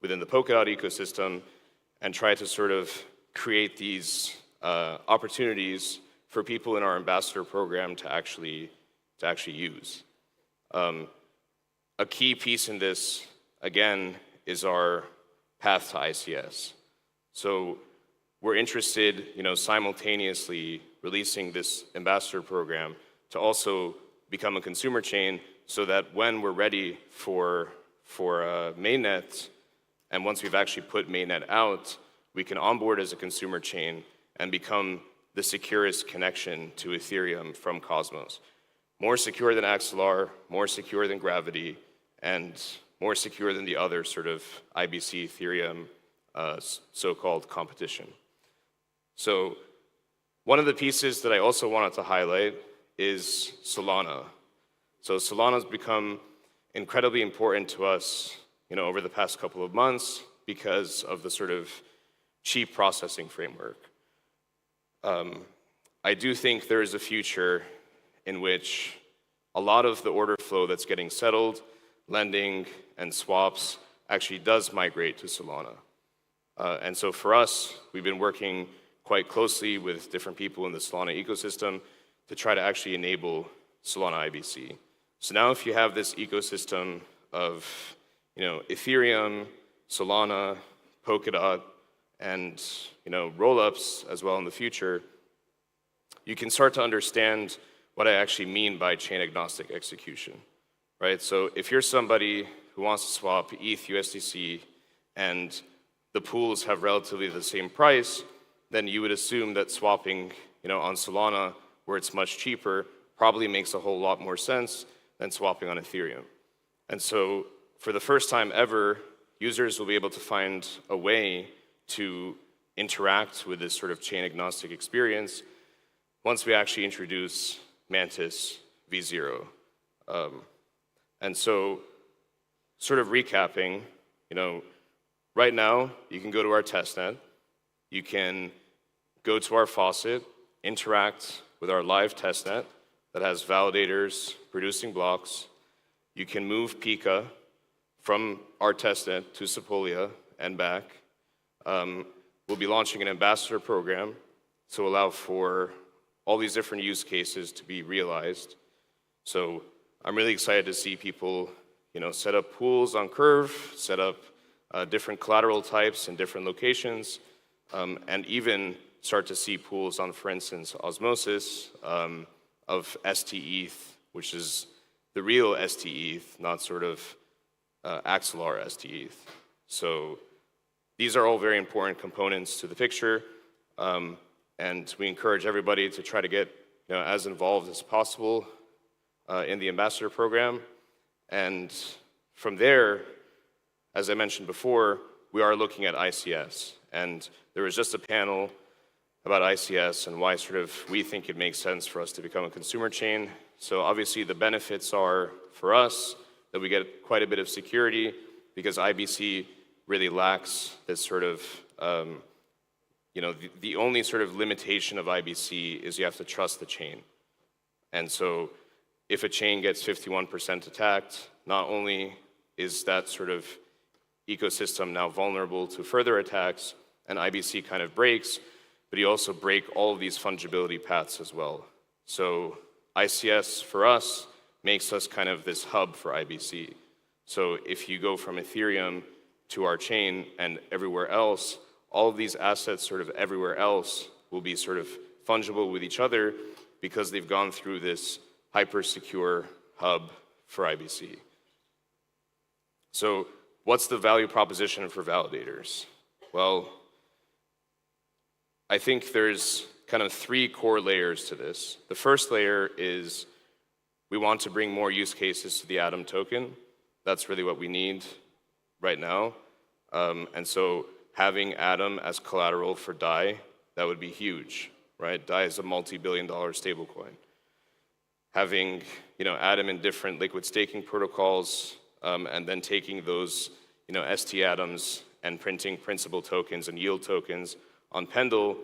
Speaker 22: within the Polkadot ecosystem, and try to sort of create these opportunities for people in our ambassador program to actually use. A key piece in this, again, is our path to ICS. So we're interested, simultaneously releasing this ambassador program to also become a consumer chain so that when we're ready for mainnet, and once we've actually put mainnet out, we can onboard as a consumer chain and become the securest connection to Ethereum from Cosmos. More secure than Axelar, more secure than Gravity, and more secure than the other sort of IBC Ethereum so-called competition. So one of the pieces that I also wanted to highlight is Solana. So Solana's become incredibly important to us, over the past couple of months because of the sort of cheap processing framework. I do think there is a future in which a lot of the order flow that's getting settled, lending and swaps, actually does migrate to Solana. And so for us, we've been working quite closely with different people in the Solana ecosystem to try to actually enable Solana IBC. So now if you have this ecosystem of Ethereum, Solana, Polkadot, and rollups as well in the future, you can start to understand what I actually mean by chain agnostic execution, right? So if you're somebody who wants to swap ETH USDC and the pools have relatively the same price, then you would assume that swapping on Solana, where it's much cheaper, probably makes a whole lot more sense than swapping on Ethereum. And so for the first time ever, users will be able to find a way to interact with this sort of chain agnostic experience once we actually introduce Mantis v0. And so sort of recapping, right now you can go to our testnet, you can go to our faucet, interact with our live testnet that has validators producing blocks. You can move Pika from our testnet to Sepolia and back. We'll be launching an ambassador program to allow for all these different use cases to be realized. So I'm really excited to see people, set up pools on Curve, set up different collateral types in different locations, and even start to see pools on, for instance, Osmosis of STETH, which is the real STETH, not sort of axelar STETH. So these are all very important components to the picture, and we encourage everybody to try to get as involved as possible in the ambassador program. And from there, as I mentioned before, we are looking at ICS. And there was just a panel about ICS and why sort of we think it makes sense for us to become a consumer chain. So obviously the benefits are for us that we get quite a bit of security because IBC really lacks this sort of, the only sort of limitation of IBC is you have to trust the chain. And so if a chain gets 51% attacked, not only is that sort of ecosystem now vulnerable to further attacks and IBC kind of breaks, but you also break all of these fungibility paths as well. So ICS for us makes us kind of this hub for IBC. So if you go from Ethereum to our chain and everywhere else, all of these assets sort of everywhere else will be sort of fungible with each other because they've gone through this hyper-secure hub for IBC. So what's the value proposition for validators? Well, I think there's kind of 3 core layers to this. The first layer is we want to bring more use cases to the Atom token. That's really what we need right now. And so having Atom as collateral for DAI, that would be huge, right? DAI is a multi-billion-dollar stablecoin. Having Atom in different liquid staking protocols, and then taking those ST atoms and printing principal tokens and yield tokens on Pendle,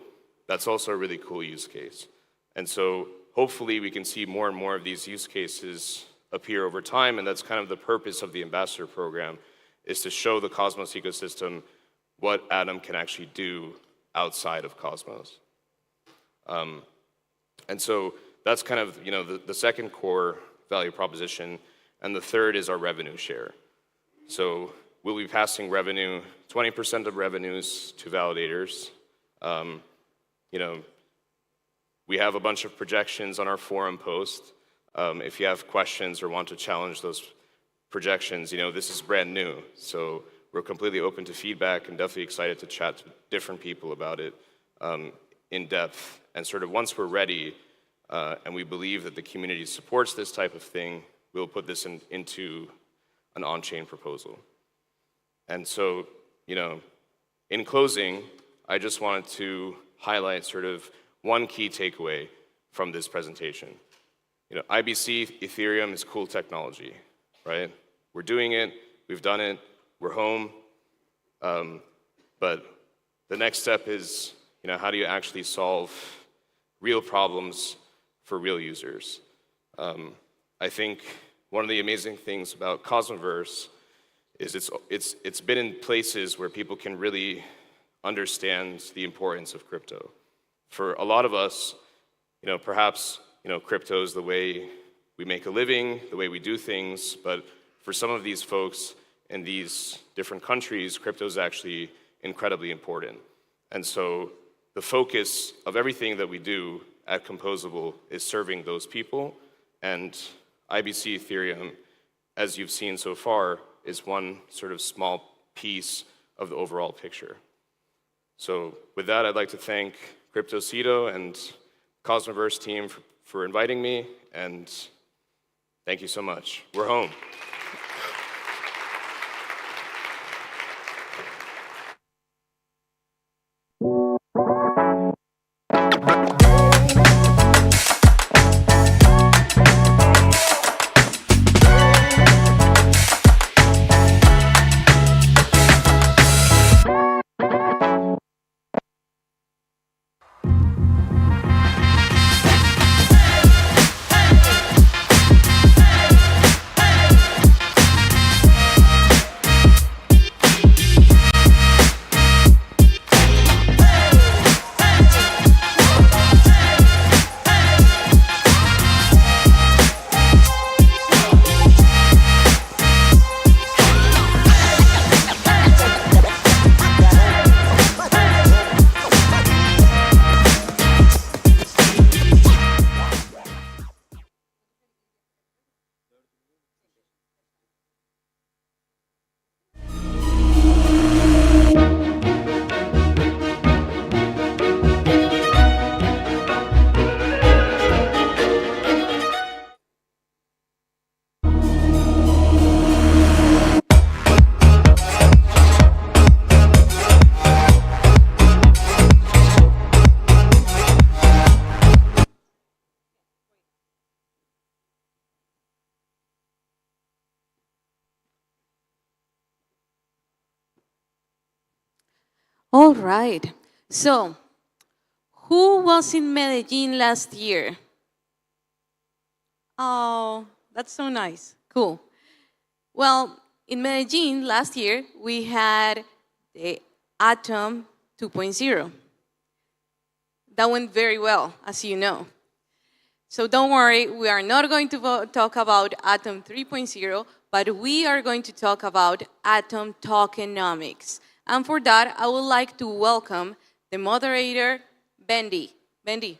Speaker 22: that's also a really cool use case. And so hopefully we can see more and more of these use cases appear over time, and that's kind of the purpose of the ambassador program, is to show the Cosmos ecosystem what Atom can actually do outside of Cosmos. And so that's kind of the second core value proposition, and the third is our revenue share. So we'll be passing revenue, 20% of revenues to validators. We have a bunch of projections on our forum post. If you have questions or want to challenge those projections, this is brand new. So we're completely open to feedback and definitely excited to chat to different people about it in depth. And sort of once we're ready and we believe that the community supports this type of thing, we'll put this into an on-chain proposal. And so, in closing, I just wanted to highlight sort of one key takeaway from this presentation. IBC, Ethereum is cool technology, right? We're doing it, we've done it, we're home. But the next step is, how do you actually solve real problems for real users? I think one of the amazing things about Cosmoverse is it's been in places where people can really understand the importance of crypto. For a lot of us, perhaps, crypto is the way we make a living, the way we do things, but for some of these folks in these different countries, crypto is actually incredibly important. And so the focus of everything that we do at Composable is serving those people, and IBC Ethereum, as you've seen so far, is one sort of small piece of the overall picture. So with that, I'd like to thank Cryptocito and Cosmoverse team for inviting me, and thank you so much. We're home.
Speaker 1: All right. So, who was in Medellin last year? Oh, that's so nice. Cool. Well, in Medellin last year, we had the Atom 2.0. That went very well, as you know. So don't worry, we are not going to talk about Atom 3.0, but we are going to talk about Atom tokenomics. And for that, I would like to welcome the moderator, Bendy. Bendy,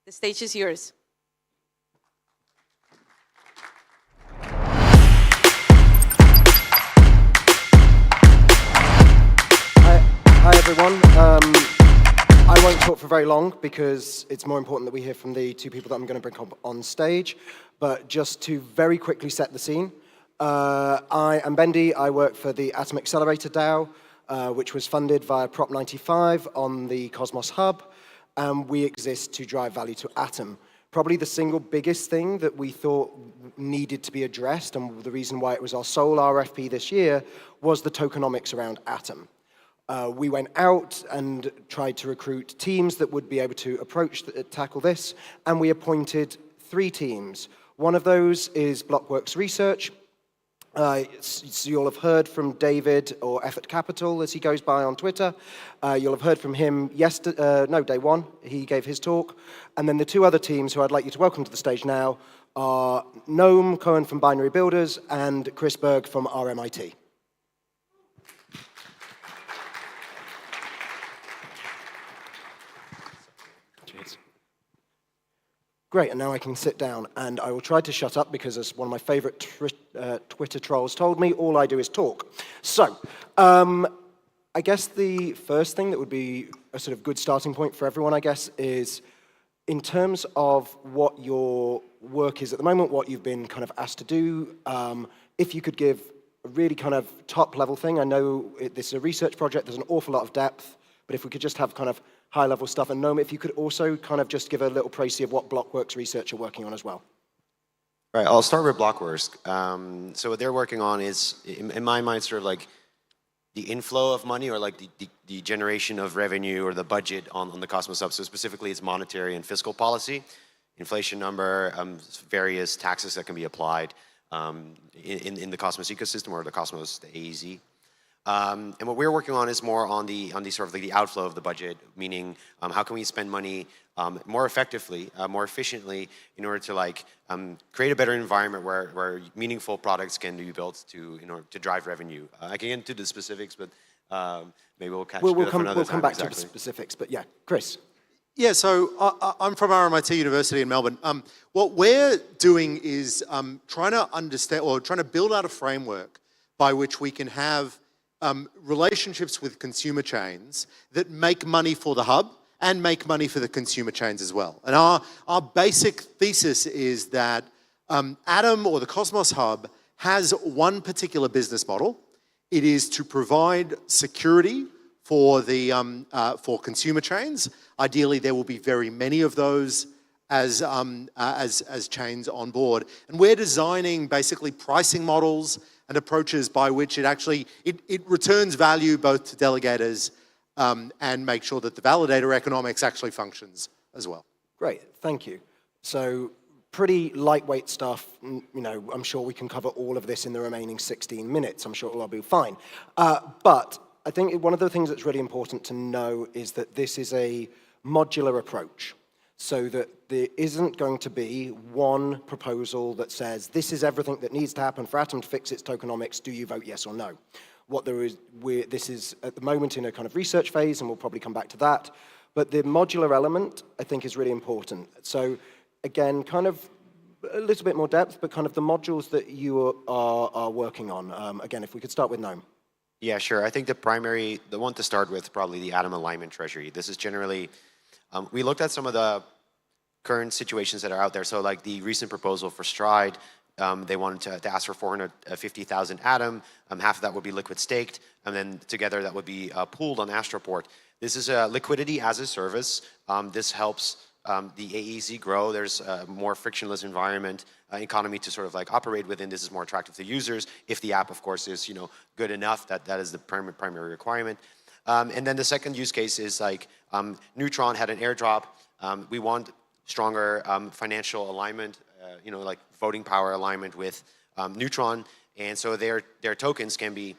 Speaker 1: the stage is yours.
Speaker 12: Hi everyone. I won't talk for very long because it's more important that we hear from the two people that I'm going to bring up on stage. But just to very quickly set the scene, I am Bendy. I work for the Atom Accelerator DAO, which was funded via Prop 95 on the Cosmos Hub, and we exist to drive value to Atom. Probably the single biggest thing that we thought needed to be addressed, and the reason why it was our sole RFP this year, was the tokenomics around Atom. We went out and tried to recruit teams that would be able to tackle this, and we appointed 3 teams. One of those is Blockworks Research. So you'll have heard from David, or Effort Capital, as he goes by on Twitter. You'll have heard from him day one. He gave his talk. And then the 2 other teams who I'd like you to welcome to the stage now are Noam Cohen from Binary Builders and Chris Berg from RMIT. Great, and now I can sit down, and I will try to shut up because, as one of my favorite Twitter trolls told me, all I do is talk. So, I guess the first thing that would be a sort of good starting point for everyone, I guess, is in terms of what your work is at the moment, what you've been kind of asked to do, if you could give a really kind of top-level thing. I know this is a research project, there's an awful lot of depth, but if we could just have kind of high-level stuff. And Noam, if you could also kind of just give a little précis of what Blockworks Research are working on as well.
Speaker 4: Right, I'll start with Blockworks. So what they're working on is, in my mind, sort of like the inflow of money, or like the generation of revenue, or the budget on the Cosmos Hub. So specifically, it's monetary and fiscal policy, inflation number, various taxes that can be applied in the Cosmos ecosystem, or the Cosmos, the AEZ. And what we're working on is more on the sort of like the outflow of the budget, meaning how can we spend money more effectively, more efficiently, in order to like create a better environment where meaningful products can be built to drive revenue. I can get into the specifics, but maybe we'll catch.
Speaker 12: We'll come back to the specifics, but yeah, Chris.
Speaker 5: Yeah, so I'm from RMIT University in Melbourne. What we're doing is trying to understand, or trying to build out a framework by which we can have relationships with consumer chains that make money for the hub and make money for the consumer chains as well. And our basic thesis is that Atom, or the Cosmos Hub, has one particular business model. It is to provide security for the for consumer chains. Ideally, there will be very many of those as chains on board. And we're designing basically pricing models and approaches by which it returns value both to delegators and make sure that the validator economics actually functions as well.
Speaker 12: Great, thank you. So pretty lightweight stuff. I'm sure we can cover all of this in the remaining 16 minutes. I'm sure it'll all be fine. But I think one of the things that's really important to know is that this is a modular approach, so that there isn't going to be one proposal that says, this is everything that needs to happen for Atom to fix its tokenomics, do you vote yes or no? This is at the moment in a kind of research phase, and we'll probably come back to that, but the modular element, I think, is really important. So again, kind of a little bit more depth, but kind of the modules that you are working on. Again, if we could start with Noam.
Speaker 4: Yeah, sure. I think the one to start with, probably the Atom Alignment Treasury. This is generally, we looked at some of the current situations that are out there. So like the recent proposal for Stride, they wanted to ask for 450,000 Atom. Half of that would be liquid staked, and then together that would be pooled on Astroport. This is a liquidity as a service. This helps the AEZ grow. There's a more frictionless environment, economy to sort of like operate within. This is more attractive to users if the app, of course, is good enough. That is the primary requirement. And then the second use case is like Neutron had an airdrop. We want stronger financial alignment, like voting power alignment with Neutron. And so their tokens can be,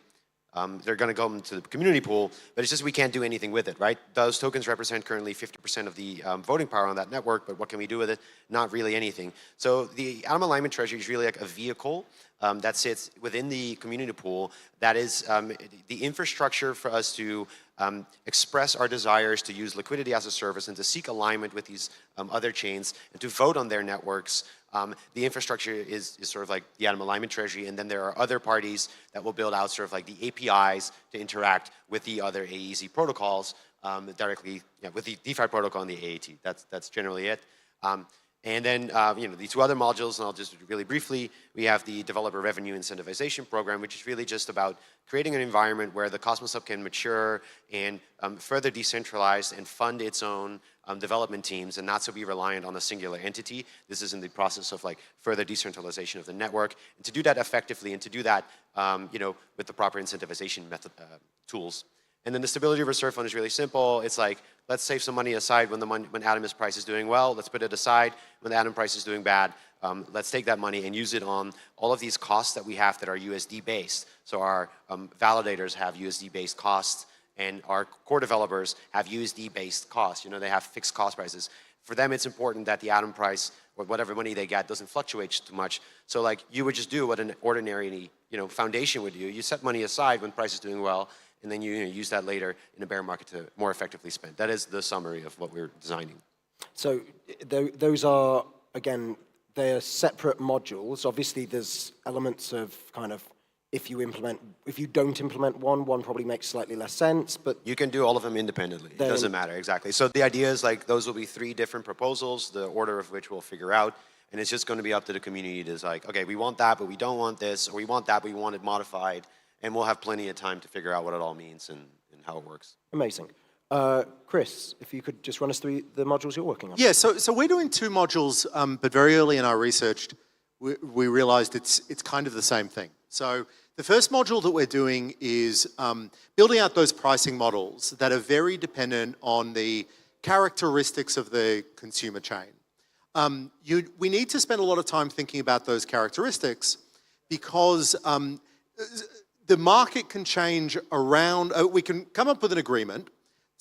Speaker 4: they're going to go into the community pool, but it's just we can't do anything with it, right? Those tokens represent currently 50% of the voting power on that network, but what can we do with it? Not really anything. So the Atom Alignment Treasury is really like a vehicle that sits within the community pool that is the infrastructure for us to express our desires to use liquidity as a service and to seek alignment with these other chains and to vote on their networks. The infrastructure is sort of like the Atom Alignment Treasury, and then there are other parties that will build out sort of like the APIs to interact with the other AEZ protocols directly, with the DeFi protocol and the AAT. That's generally it. And then, the two other modules, and I'll just really briefly, we have the Developer Revenue Incentivization Program, which is really just about creating an environment where the Cosmos Hub can mature and further decentralize and fund its own development teams and not to be reliant on a singular entity. This is in the process of like further decentralization of the network. And to do that effectively and to do that, with the proper incentivization method tools. And then the Stability Reserve Fund is really simple. It's like, let's save some money aside when Atom's price is doing well. Let's put it aside when the Atom price is doing bad. Let's take that money and use it on all of these costs that we have that are USD-based. So our validators have USD-based costs, and our core developers have USD-based costs. They have fixed cost prices. For them, it's important that the Atom price or whatever money they get doesn't fluctuate too much. So like you would just do what an ordinary foundation would do. You set money aside when price is doing well, and then you use that later in a bear market to more effectively spend. That is the summary of what we're designing.
Speaker 12: So those are, again, they're separate modules. Obviously, there's elements of kind of, if you don't implement one probably makes slightly less sense, but...
Speaker 4: You can do all of them independently. It doesn't matter, exactly. So the idea is like, those will be 3 different proposals, the order of which we'll figure out, and it's just going to be up to the community to like, okay, we want that, but we don't want this, or we want that, but we want it modified. And we'll have plenty of time to figure out what it all means and how it works.
Speaker 12: Amazing. Chris, if you could just run us through the modules you're working on.
Speaker 5: Yeah, so we're doing 2 modules, but very early in our research, we realized it's kind of the same thing. So the first module that we're doing is building out those pricing models that are very dependent on the characteristics of the consumer chain. We need to spend a lot of time thinking about those characteristics because the market can change around, we can come up with an agreement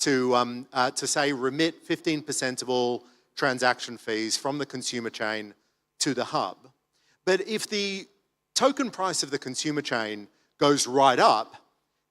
Speaker 5: to say remit 15% of all transaction fees from the consumer chain to the hub. But if the token price of the consumer chain goes right up,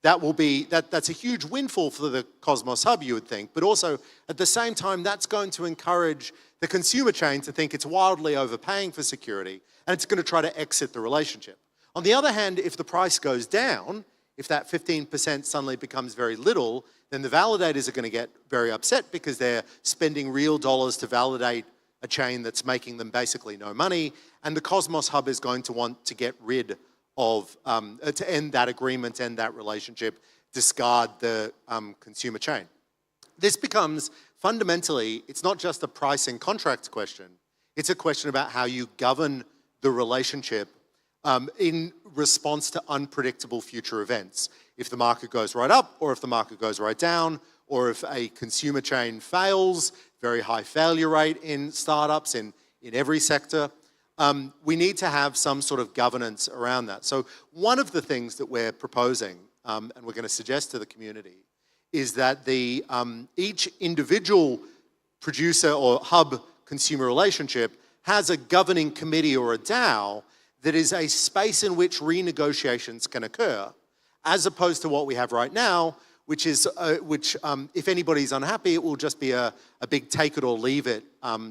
Speaker 5: that's a huge windfall for the Cosmos Hub, you would think, but also at the same time, that's going to encourage the consumer chain to think it's wildly overpaying for security, and it's going to try to exit the relationship. On the other hand, if the price goes down, if that 15% suddenly becomes very little, then the validators are going to get very upset because they're spending real dollars to validate a chain that's making them basically no money, and the Cosmos Hub is going to want to get rid of, to end that agreement, end that relationship, discard the consumer chain. This becomes, fundamentally, it's not just a pricing contract question, it's a question about how you govern the relationship in response to unpredictable future events. If the market goes right up, or if the market goes right down, or if a consumer chain fails, very high failure rate in startups in every sector, we need to have some sort of governance around that. So one of the things that we're proposing, and we're going to suggest to the community, is that each individual producer or hub consumer relationship has a governing committee or a DAO that is a space in which renegotiations can occur, as opposed to what we have right now, which is, if anybody's unhappy, it will just be a big take it or leave it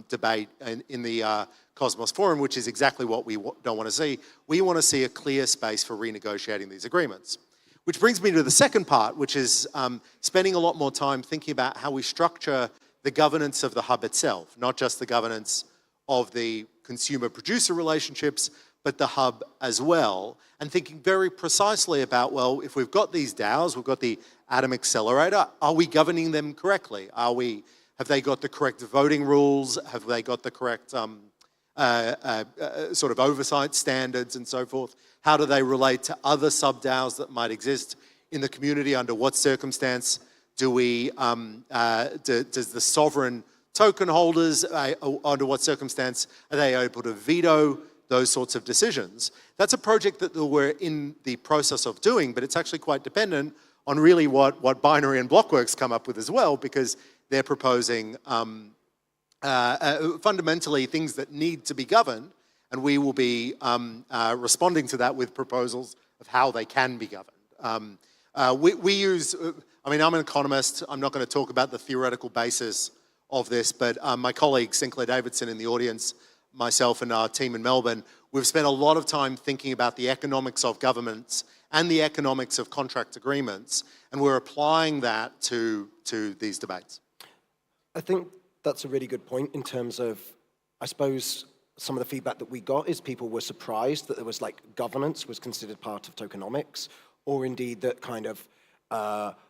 Speaker 5: debate in the Cosmos Forum, which is exactly what we don't want to see. We want to see a clear space for renegotiating these agreements. Which brings me to the second part, which is spending a lot more time thinking about how we structure the governance of the hub itself, not just the governance of the consumer-producer relationships, but the hub as well, and thinking very precisely about, well, if we've got these DAOs, we've got the Atom Accelerator, are we governing them correctly? Have they got the correct voting rules? Have they got the correct sort of oversight standards and so forth? How do they relate to other sub-DAOs that might exist in the community? Under what circumstance Do we, does the sovereign token holders, under what circumstance are they able to veto those sorts of decisions? That's a project that we're in the process of doing, but it's actually quite dependent on really what Binary and Blockworks come up with as well, because they're proposing fundamentally things that need to be governed, and we will be responding to that with proposals of how they can be governed. We use, I mean, I'm an economist. I'm not going to talk about the theoretical basis of this, but my colleague Sinclair Davidson in the audience, myself and our team in Melbourne, we've spent a lot of time thinking about the economics of governments and the economics of contract agreements, and we're applying that to these debates.
Speaker 12: I think that's a really good point in terms of, I suppose, some of the feedback that we got is people were surprised that there was like governance was considered part of tokenomics, or indeed that kind of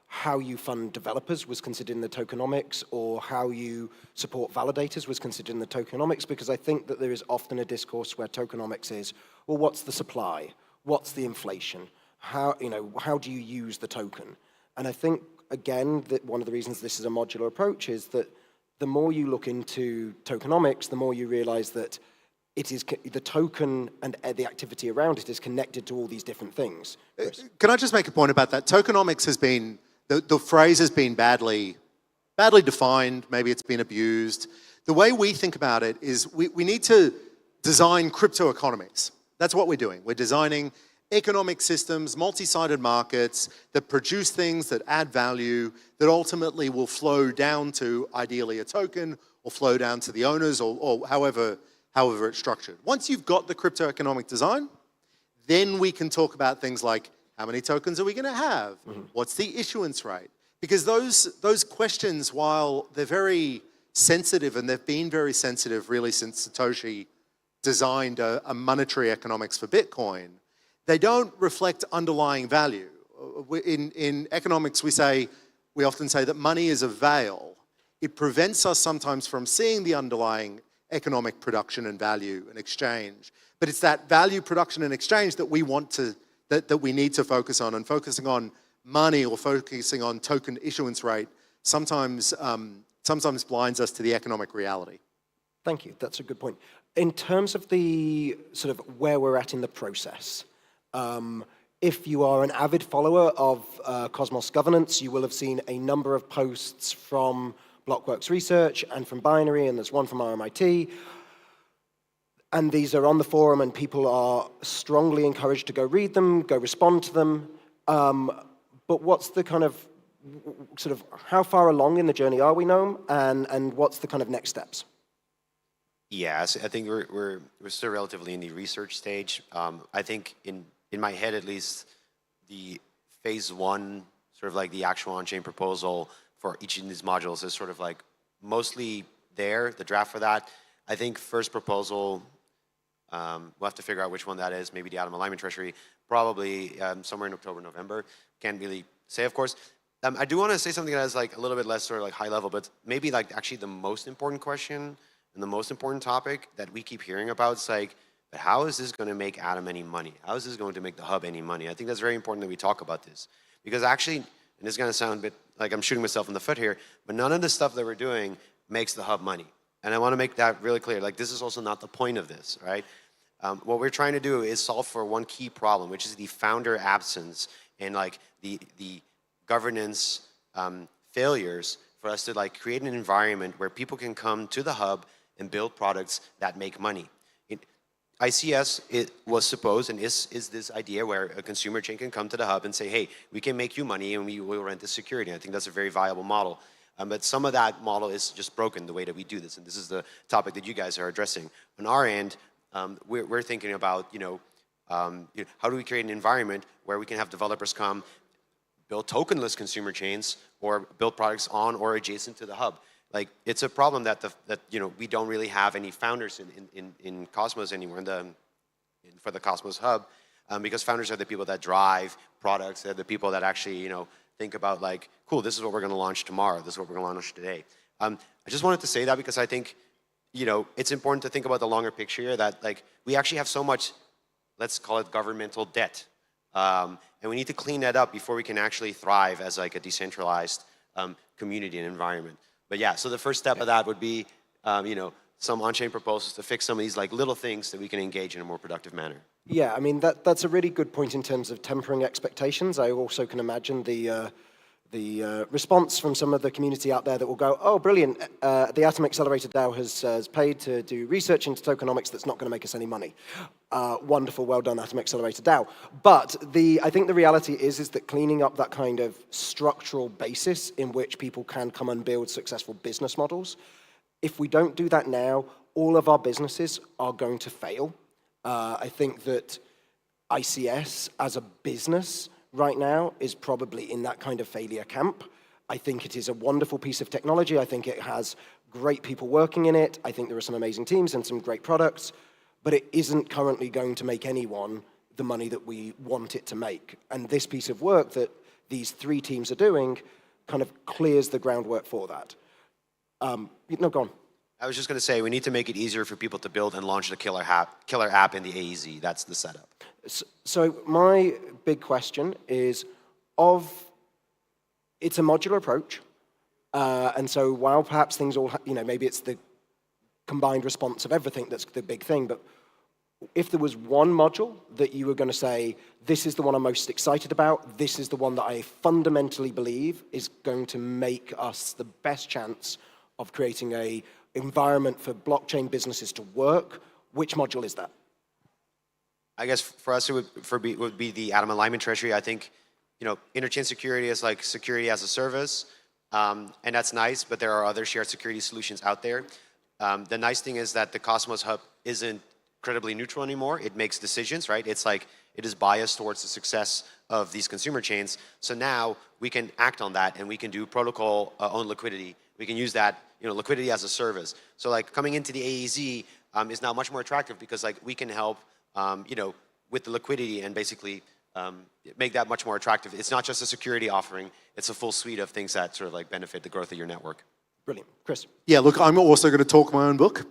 Speaker 12: how you fund developers was considered in the tokenomics, or how you support validators was considered in the tokenomics, because I think that there is often a discourse where tokenomics is, well, what's the supply? What's the inflation? How do you use the token? And I think, again, that one of the reasons this is a modular approach is that the more you look into tokenomics, the more you realize that it is the token and the activity around it is connected to all these different things.
Speaker 5: Can I just make a point about that? Tokenomics has been, the phrase has been badly defined, maybe it's been abused. The way we think about it is we need to design crypto economies. That's what we're doing. We're designing economic systems, multi-sided markets that produce things that add value, that ultimately will flow down to, ideally, a token, or flow down to the owners, or however it's structured. Once you've got the crypto economic design, then we can talk about things like, how many tokens are we going to have? What's the issuance rate? Because those questions, while they're very sensitive, and they've been very sensitive really since Satoshi designed a monetary economics for Bitcoin, they don't reflect underlying value. In economics, we often say that money is a veil. It prevents us sometimes from seeing the underlying economic production and value and exchange. But it's that value production and exchange that we want to, that we need to focus on, and focusing on money or focusing on token issuance rate sometimes blinds us to the economic reality.
Speaker 12: Thank you, that's a good point. In terms of the sort of where we're at in the process, if you are an avid follower of Cosmos governance, you will have seen a number of posts from Blockworks Research and from Binary, and there's one from RMIT. And these are on the forum, and people are strongly encouraged to go read them, go respond to them. But what's the kind of, sort of, how far along in the journey are we, Noam? And what's the kind of next steps?
Speaker 4: Yeah, so I think we're still relatively in the research stage. I think in my head, at least, the phase one, sort of like the actual on-chain proposal for each of these modules is sort of like mostly there, the draft for that. I think first proposal, we'll have to figure out which one that is, maybe the Atom Alignment Treasury, probably somewhere in October, November. Can't really say, of course. I do want to say something that is like a little bit less sort of like high level, but maybe like actually the most important question and the most important topic that we keep hearing about is like, but how is this going to make Atom any money? How is this going to make the hub any money? I think that's very important that we talk about this. Because actually, and this is going to sound a bit like I'm shooting myself in the foot here, but none of the stuff that we're doing makes the hub money. And I want to make that really clear. Like, this is also not the point of this, right? What we're trying to do is solve for one key problem, which is the founder absence and like the governance failures for us to like create an environment where people can come to the hub and build products that make money. ICS, it was supposed and is this idea where a consumer chain can come to the hub and say, hey, we can make you money and we will rent the security. I think that's a very viable model. But some of that model is just broken the way that we do this. And this is the topic that you guys are addressing. On our end, we're thinking about, how do we create an environment where we can have developers come, build tokenless consumer chains, or build products on or adjacent to the hub. Like, it's a problem that we don't really have any founders in Cosmos anymore, for the Cosmos hub, because founders are the people that drive products. They're the people that actually, think about like, cool, this is what we're going to launch tomorrow. This is what we're going to launch today. I just wanted to say that because I think, it's important to think about the longer picture here, that like we actually have so much, let's call it governmental debt, and we need to clean that up before we can actually thrive as like a decentralized community and environment. But yeah, so the first step of that would be, some on-chain proposals to fix some of these like little things that we can engage in a more productive manner.
Speaker 12: Yeah, I mean, that's a really good point in terms of tempering expectations. I also can imagine the response from some of the community out there that will go, oh, brilliant, the Atom Accelerator DAO has paid to do research into tokenomics that's not going to make us any money. Wonderful, well done, Atom Accelerator DAO. But I think the reality is that cleaning up that kind of structural basis in which people can come and build successful business models, if we don't do that now, all of our businesses are going to fail. I think that ICS as a business right now is probably in that kind of failure camp. I think it is a wonderful piece of technology. I think it has great people working in it. I think there are some amazing teams and some great products, but it isn't currently going to make anyone the money that we want it to make. And this piece of work that these 3 teams are doing kind of clears the groundwork for that. No, go on.
Speaker 4: I was just going to say, we need to make it easier for people to build and launch the killer app in the AEZ. That's the setup.
Speaker 12: So my big question is, it's a modular approach, and so while perhaps things all, maybe it's the combined response of everything that's the big thing, but if there was one module that you were going to say, this is the one I'm most excited about, this is the one that I fundamentally believe is going to make us the best chance of creating a environment for blockchain businesses to work, which module is that?
Speaker 4: I guess for us, it would be the Atom Alignment Treasury. I think, interchain security is like security as a service, and that's nice, but there are other shared security solutions out there. The nice thing is that the Cosmos Hub isn't incredibly neutral anymore. It makes decisions, right? It's like, it is biased towards the success of these consumer chains. So now we can act on that, and we can do protocol owned liquidity. We can use that, liquidity as a service. So like coming into the AEZ is now much more attractive because like we can help, with the liquidity and basically make that much more attractive. It's not just a security offering, it's a full suite of things that sort of like benefit the growth of your network.
Speaker 12: Brilliant. Chris?
Speaker 5: Yeah, look, I'm also going to talk my own book.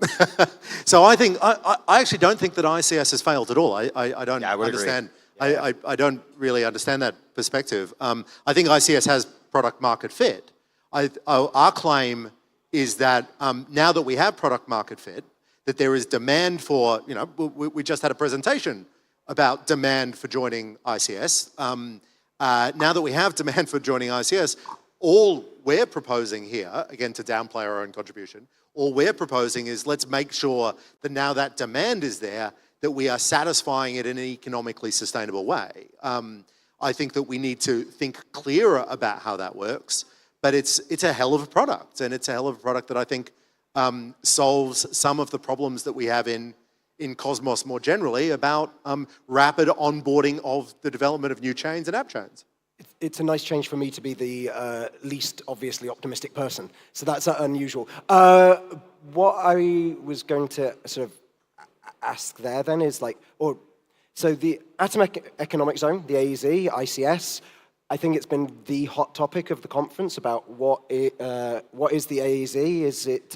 Speaker 5: So I think, I actually don't think that ICS has failed at all. I don't understand. I don't really understand that perspective. I think ICS has product market fit. Our claim is that now that we have product market fit, that there is demand for, we just had a presentation about demand for joining ICS. Now that we have demand for joining ICS, all we're proposing here, again to downplay our own contribution, all we're proposing is let's make sure that now that demand is there, that we are satisfying it in an economically sustainable way. I think that we need to think clearer about how that works, but it's a hell of a product, and it's a hell of a product that I think solves some of the problems that we have in Cosmos more generally about rapid onboarding of the development of new chains and app chains.
Speaker 12: It's a nice change for me to be the least obviously optimistic person, so that's unusual. What I was going to sort of ask there then is so the Atom Economic Zone, the AEZ, ICS, I think it's been the hot topic of the conference about what is the AEZ? Is it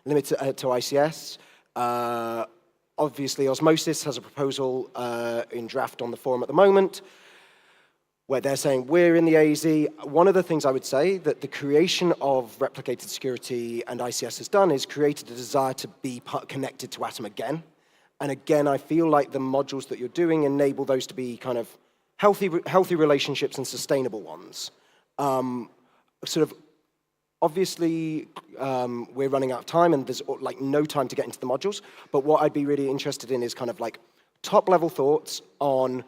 Speaker 12: limited to ICS? Obviously, Osmosis has a proposal in draft on the forum at the moment where they're saying we're in the AEZ. One of the things I would say that the creation of replicated security and ICS has done is created a desire to be connected to Atom again. And again, I feel like the modules that you're doing enable those to be kind of healthy relationships and sustainable ones. Obviously, we're running out of time and there's no time to get into the modules, but what I'd be really interested in is kind of top level thoughts on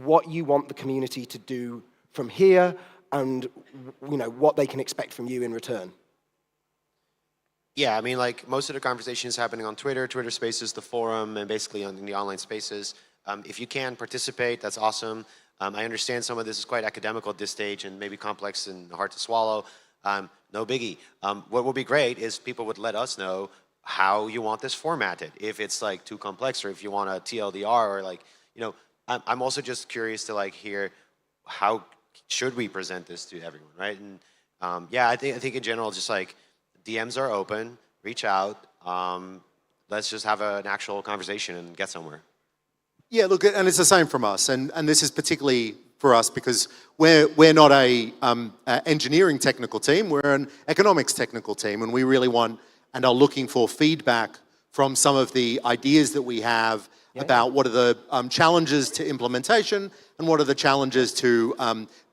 Speaker 12: what you want the community to do from here and what they can expect from you in return.
Speaker 4: Yeah, I mean, most of the conversation is happening on Twitter Spaces, the forum, and basically in the online spaces. If you can participate, that's awesome. I understand some of this is quite academical at this stage and maybe complex and hard to swallow. No biggie. What would be great is people would let us know how you want this formatted. If it's too complex, or if you want a TLDR, or I'm also just curious to hear how should we present this to everyone, right? And yeah, I think in general, just DMs are open. Reach out. Let's just have an actual conversation and get somewhere.
Speaker 5: Yeah, look, and it's the same from us, and this is particularly for us because we're not a engineering technical team, we're an economics technical team, and we really want and are looking for feedback from some of the ideas that we have about what are the challenges to implementation and what are the challenges to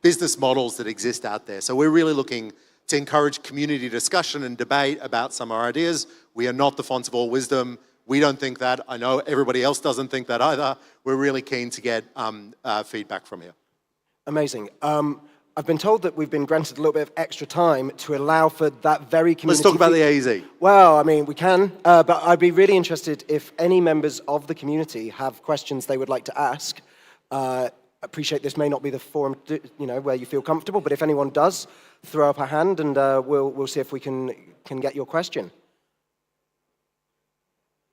Speaker 5: business models that exist out there. So we're really looking to encourage community discussion and debate about some of our ideas. We are not the fonts of all wisdom. We don't think that. I know everybody else doesn't think that either. We're really keen to get feedback from here.
Speaker 12: Amazing. I've been told that we've been granted a little bit of extra time to allow for that very community.
Speaker 5: Let's talk about the AEZ.
Speaker 12: Well, I mean, we can, but I'd be really interested if any members of the community have questions they would like to ask. Appreciate this may not be the forum, where you feel comfortable, but if anyone does, throw up a hand and we'll see if we can get your question.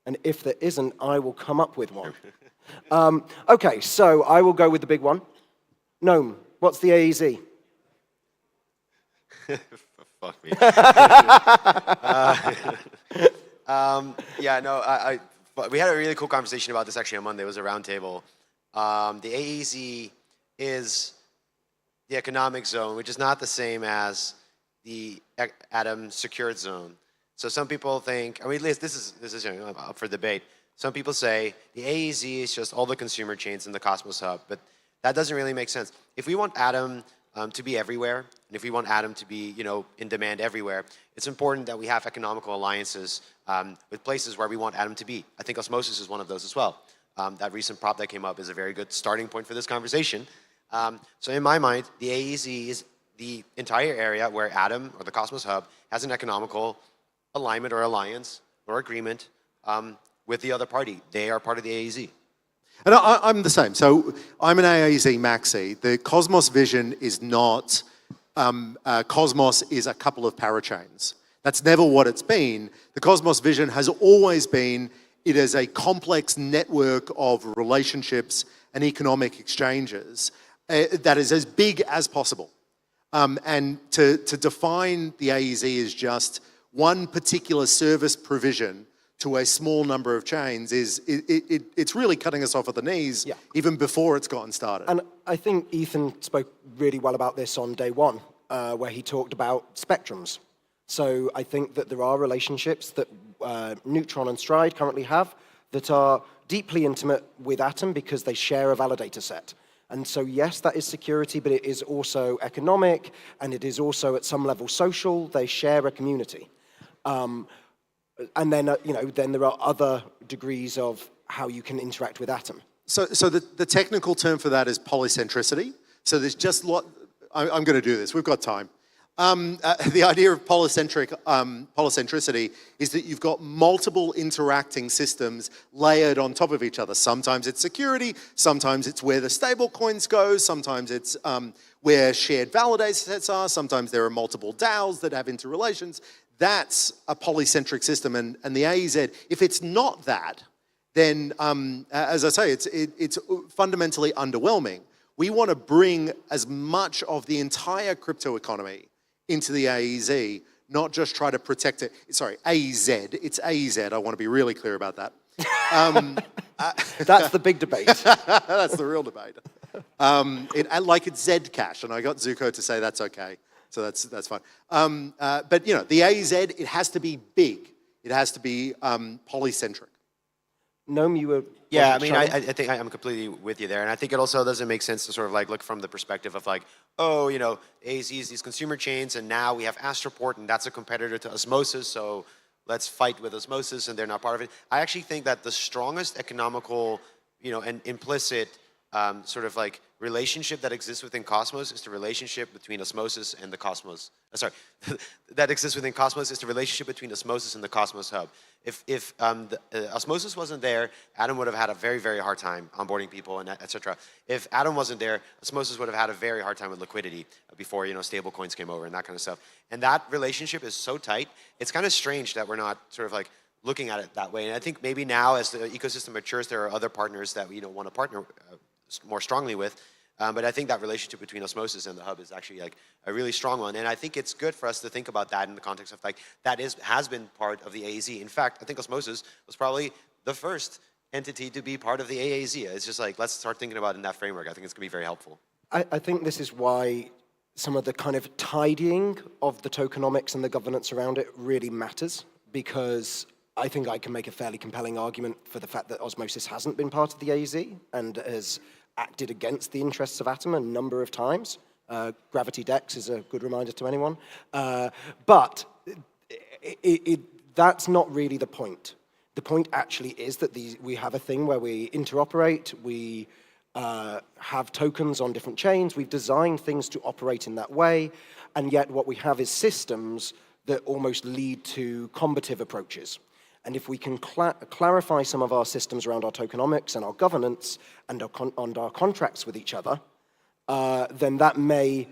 Speaker 12: And if there isn't, I will come up with one. Okay, so I will go with the big one. Gnome, what's the AEZ?
Speaker 4: Fuck me. We had a really cool conversation about this actually on Monday. It was a roundtable. The AEZ is the economic zone, which is not the same as the Atom secured zone. So some people think, I mean, this is up for debate. Some people say the AEZ is just all the consumer chains in the Cosmos Hub, but that doesn't really make sense. If we want Atom to be everywhere, and if we want Atom to be, in demand everywhere, it's important that we have economical alliances with places where we want Atom to be. I think osmosis is one of those as well. That recent prop that came up is a very good starting point for this conversation. So in my mind, the AEZ is the entire area where Atom or the Cosmos Hub has an economical alignment or alliance or agreement with the other party. They are part of the AEZ.
Speaker 5: And I'm the same. So I'm an AEZ maxi. The Cosmos vision is not, Cosmos is a couple of parachains. That's never what it's been. The Cosmos vision has always been, it is a complex network of relationships and economic exchanges that is as big as possible. And to define the AEZ as just one particular service provision to a small number of chains it's really cutting us off at the knees, even before it's gotten started.
Speaker 12: And I think Ethan spoke really well about this on day one, where he talked about spectrums. So I think that there are relationships that Neutron and Stride currently have that are deeply intimate with Atom because they share a validator set. And so yes, that is security, but it is also economic, and it is also at some level social. They share a community. And then, then there are other degrees of how you can interact with Atom.
Speaker 5: So the technical term for that is polycentricity. So there's just I'm going to do this. We've got time. The idea of polycentricity is that you've got multiple interacting systems layered on top of each other. Sometimes it's security, sometimes it's where the stable coins go, sometimes it's where shared validator sets are, sometimes there are multiple DAOs that have interrelations. That's a polycentric system, and the AEZ, if it's not that, then, as I say, it's fundamentally underwhelming. We want to bring as much of the entire crypto economy into the AEZ, not just try to protect it. Sorry, AEZ. It's AEZ. I want to be really clear about that.
Speaker 12: That's the big debate.
Speaker 5: That's the real debate. Like it's Zcash, and I got Zuko to say that's okay. So that's fine. But the AEZ, it has to be big. It has to be polycentric.
Speaker 12: Noam, you were...
Speaker 4: Yeah, I mean, I think I'm completely with you there. And I think it also doesn't make sense to sort of look from the perspective of AEZ is these consumer chains, and now we have Astroport, and that's a competitor to Osmosis, so let's fight with Osmosis, and they're not part of it. I actually think that the strongest economical, and implicit sort of relationship that exists within Cosmos is the relationship between Osmosis and the Cosmos. That exists within Cosmos is the relationship between Osmosis and the Cosmos Hub. If Osmosis wasn't there, Atom would have had a very, very hard time onboarding people and etc. If Atom wasn't there, Osmosis would have had a very hard time with liquidity before stable coins came over and that kind of stuff. And that relationship is so tight, it's kind of strange that we're not sort of looking at it that way. And I think maybe now as the ecosystem matures, there are other partners that we want to partner more strongly with. But I think that relationship between Osmosis and the Hub is actually a really strong one. And I think it's good for us to think about that in the context of has been part of the AEZ. In fact, I think Osmosis was probably the first entity to be part of the AEZ. It's just let's start thinking about it in that framework. I think it's going to be very helpful.
Speaker 12: I think this is why some of the kind of tidying of the tokenomics and the governance around it really matters, because I think I can make a fairly compelling argument for the fact that osmosis hasn't been part of the AZ and has acted against the interests of Atom a number of times. Gravity Dex is a good reminder to anyone. But that's not really the point. The point actually is that we have a thing where we interoperate, we have tokens on different chains, we've designed things to operate in that way, and yet what we have is systems that almost lead to combative approaches. And if we can clarify some of our systems around our tokenomics and our governance and our contracts with each other, then that may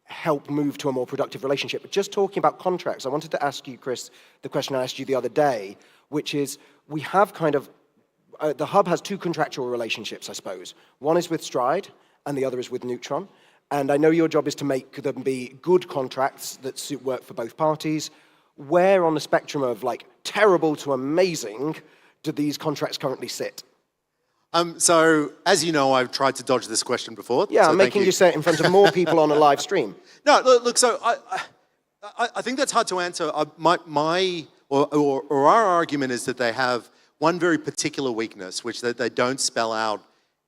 Speaker 12: help move to a more productive relationship. But just talking about contracts, I wanted to ask you, Chris, the question I asked you the other day, which is, we have kind of, the hub has two contractual relationships, I suppose. One is with Stride, and the other is with Neutron. And I know your job is to make them be good contracts that work for both parties. Where on the spectrum of like terrible to amazing do these contracts currently sit?
Speaker 5: So, as you know, I've tried to dodge this question before.
Speaker 12: Yeah,
Speaker 5: so
Speaker 12: I'm making you say it in front of more people on a live stream.
Speaker 5: No, look, so I think that's hard to answer. Our argument is that they have one very particular weakness, which that they don't spell out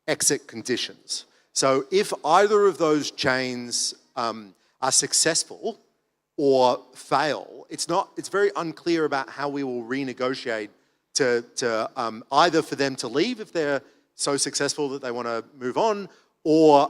Speaker 5: exit conditions. So if either of those chains are successful or fail, it's very unclear about how we will renegotiate to either for them to leave if they're so successful that they want to move on, or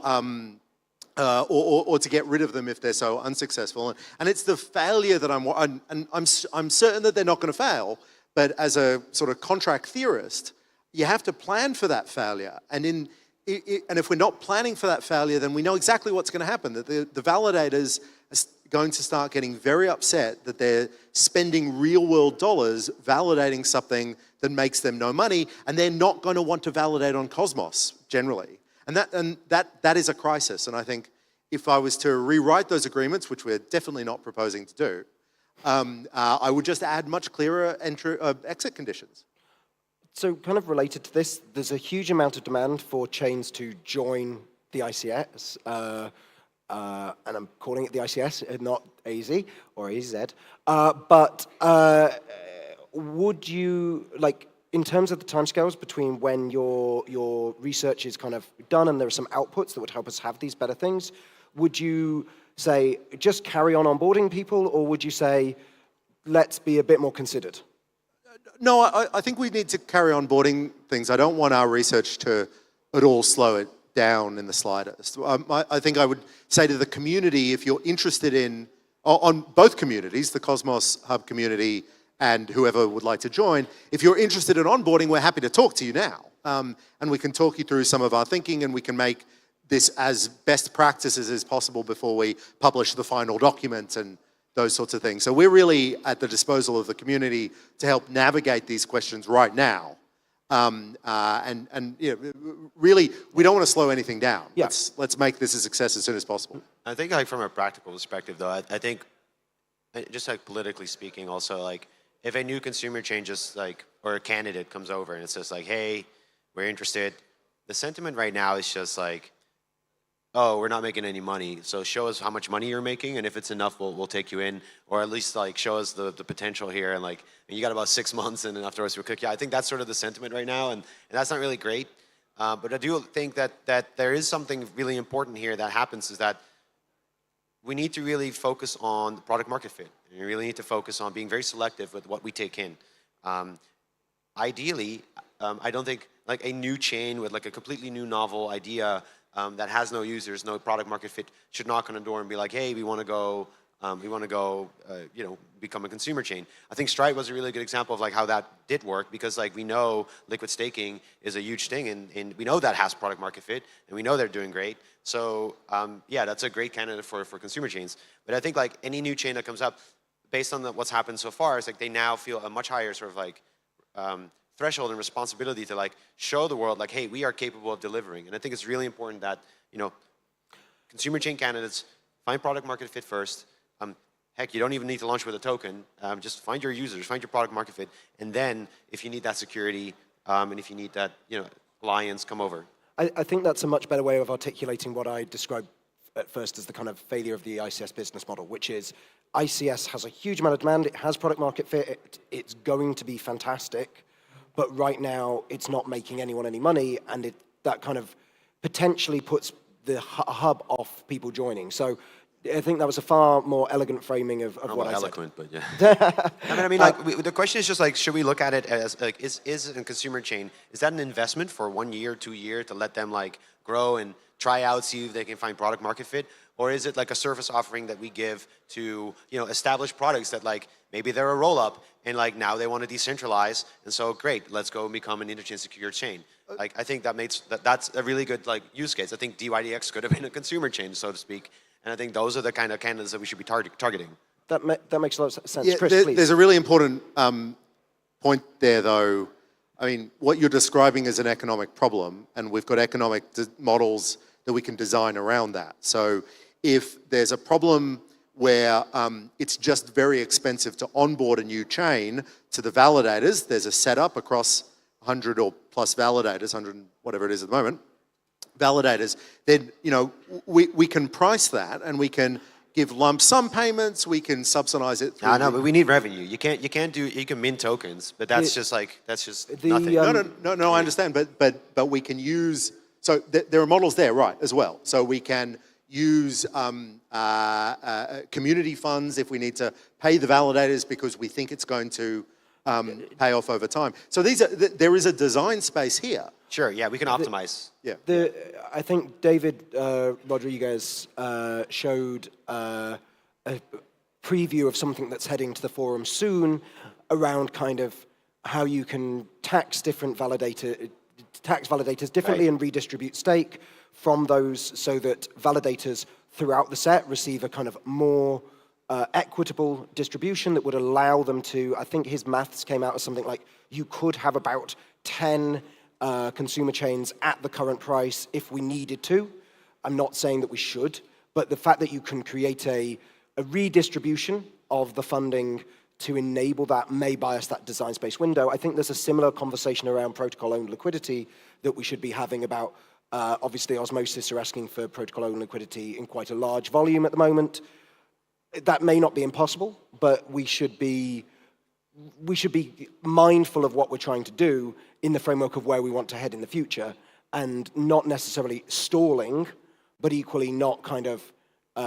Speaker 5: to get rid of them if they're so unsuccessful. And it's the failure that I'm certain that they're not going to fail, but as a sort of contract theorist, you have to plan for that failure. And if we're not planning for that failure, then we know exactly what's going to happen, that the validators are going to start getting very upset that they're spending real-world dollars validating something that makes them no money, and they're not going to want to validate on Cosmos, generally. And that is a crisis. And I think if I was to rewrite those agreements, which we're definitely not proposing to do, I would just add much clearer exit conditions.
Speaker 12: So kind of related to this, there's a huge amount of demand for chains to join the ICS, and I'm calling it the ICS, not AZ or AZ. But would you, like, in terms of the timescales between when your research is kind of done and there are some outputs that would help us have these better things, would you say just carry on onboarding people, or would you say let's be a bit more considered?
Speaker 5: No, I think we need to carry on boarding things. I don't want our research to at all slow it down in the slightest. I think I would say to the community, if you're interested in, on both communities, the Cosmos Hub community and whoever would like to join, if you're interested in onboarding, we're happy to talk to you now. And we can talk you through some of our thinking, and we can make this as best practices as possible before we publish the final document and those sorts of things. So we're really at the disposal of the community to help navigate these questions right now. And you know, really, we don't want to slow anything down. Yeah. Let's make this a success as soon as possible.
Speaker 4: I think, like, from a practical perspective, though, I think, just like politically speaking, also, like, if a new consumer chain just like, or a candidate comes over and it says like, hey, we're interested, the sentiment right now is just like, oh, we're not making any money, so show us how much money you're making, and if it's enough, we'll take you in, or at least like show us the potential here, and like, and you got about 6 months, and then afterwards we'll cook you. I think that's sort of the sentiment right now, and that's not really great. But I do think that there is something really important here that happens, is that we need to really focus on the product market fit. And we really need to focus on being very selective with what we take in. Ideally, I don't think like a new chain with like a completely new novel idea that has no users, no product market fit, should knock on a door and be like, hey, we want to go, you know, become a consumer chain. I think Stride was a really good example of like how that did work, because like we know liquid staking is a huge thing, and we know that has product market fit, and we know they're doing great. So yeah, that's a great candidate for consumer chains. But I think like any new chain that comes up, based on what's happened so far, is like they now feel a much higher sort of like threshold and responsibility to like show the world like, hey, we are capable of delivering. And I think it's really important that, you know, consumer chain candidates find product market fit first. Heck, you don't even need to launch with a token. Just find your users, find your product market fit, and then if you need that security and if you need that, you know, alliance, come over.
Speaker 12: I think that's a much better way of articulating what I described at first as the kind of failure of the ICS business model, which is ICS has a huge amount of demand, it has product market fit, it's going to be fantastic, but right now it's not making anyone any money, and that kind of potentially puts the hub off people joining. So I think that was a far more elegant framing of what I
Speaker 4: eloquent,
Speaker 12: said.
Speaker 4: but yeah. I mean, like, the question is just like, should we look at it as like, is a consumer chain, is that an investment for 1 year, 2 years to let them like grow and try out, see if they can find product market fit? Or is it like a service offering that we give to, you know, established products that like, maybe they're a roll-up and like now they want to decentralize, and so great, let's go and become an interchain secure chain. Like, I think that's a really good like use case. I think DYDX could have been a consumer chain, so to speak. And I think those are the kind of candidates that we should be targeting.
Speaker 12: That makes a lot of sense.
Speaker 5: Yeah,
Speaker 12: Chris, please.
Speaker 5: There's a really important point there, though. I mean, what you're describing is an economic problem, and we've got economic models that we can design around that. So if there's a problem where it's just very expensive to onboard a new chain to the validators, there's a setup across 100 or plus validators, 100 whatever it is at the moment, validators, then, you know, we can price that and we can give lump sum payments, we can subsidize it through...
Speaker 4: No, but we need revenue. You can mint tokens, but that's just nothing.
Speaker 5: No, I understand, but we can use... So there are models there, right, as well. So we can use community funds if we need to pay the validators because we think it's going to pay off over time. So there is a design space here.
Speaker 4: Sure, yeah, we can optimize.
Speaker 5: Yeah.
Speaker 12: I think David Rodriguez showed a preview of something that's heading to the forum soon around kind of how you can tax validators differently, right, and redistribute stake from those so that validators throughout the set receive a kind of more equitable distribution that would allow them to, I think his maths came out as something like, you could have about 10 consumer chains at the current price if we needed to. I'm not saying that we should, but the fact that you can create a redistribution of the funding to enable that may bias that design space window. I think there's a similar conversation around protocol-owned liquidity that we should be having about, obviously Osmosis are asking for protocol-owned liquidity in quite a large volume at the moment. That may not be impossible, but we should be mindful of what we're trying to do in the framework of where we want to head in the future, and not necessarily stalling, but equally not kind of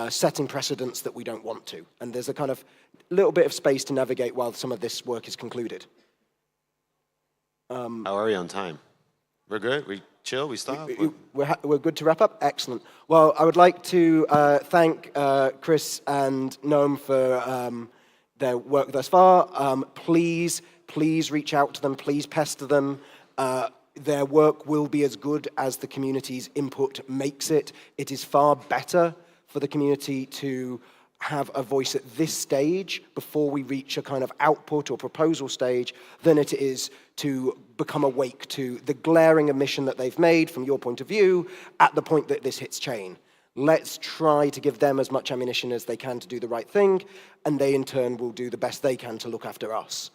Speaker 12: setting precedents that we don't want to. And there's a kind of little bit of space to navigate while some of this work is concluded.
Speaker 4: How are we on time? We're good? We chill? We stop?
Speaker 12: We're good to wrap up? Excellent. Well, I would like to thank Chris and Noam for their work thus far. Please reach out to them. Please pester them. Their work will be as good as the community's input makes it. It is far better for the community to have a voice at this stage before we reach a kind of output or proposal stage than it is to become awake to the glaring omission that they've made from your point of view at the point that this hits chain. Let's try to give them as much ammunition as they can to do the right thing, and they in turn will do the best they can to look after us.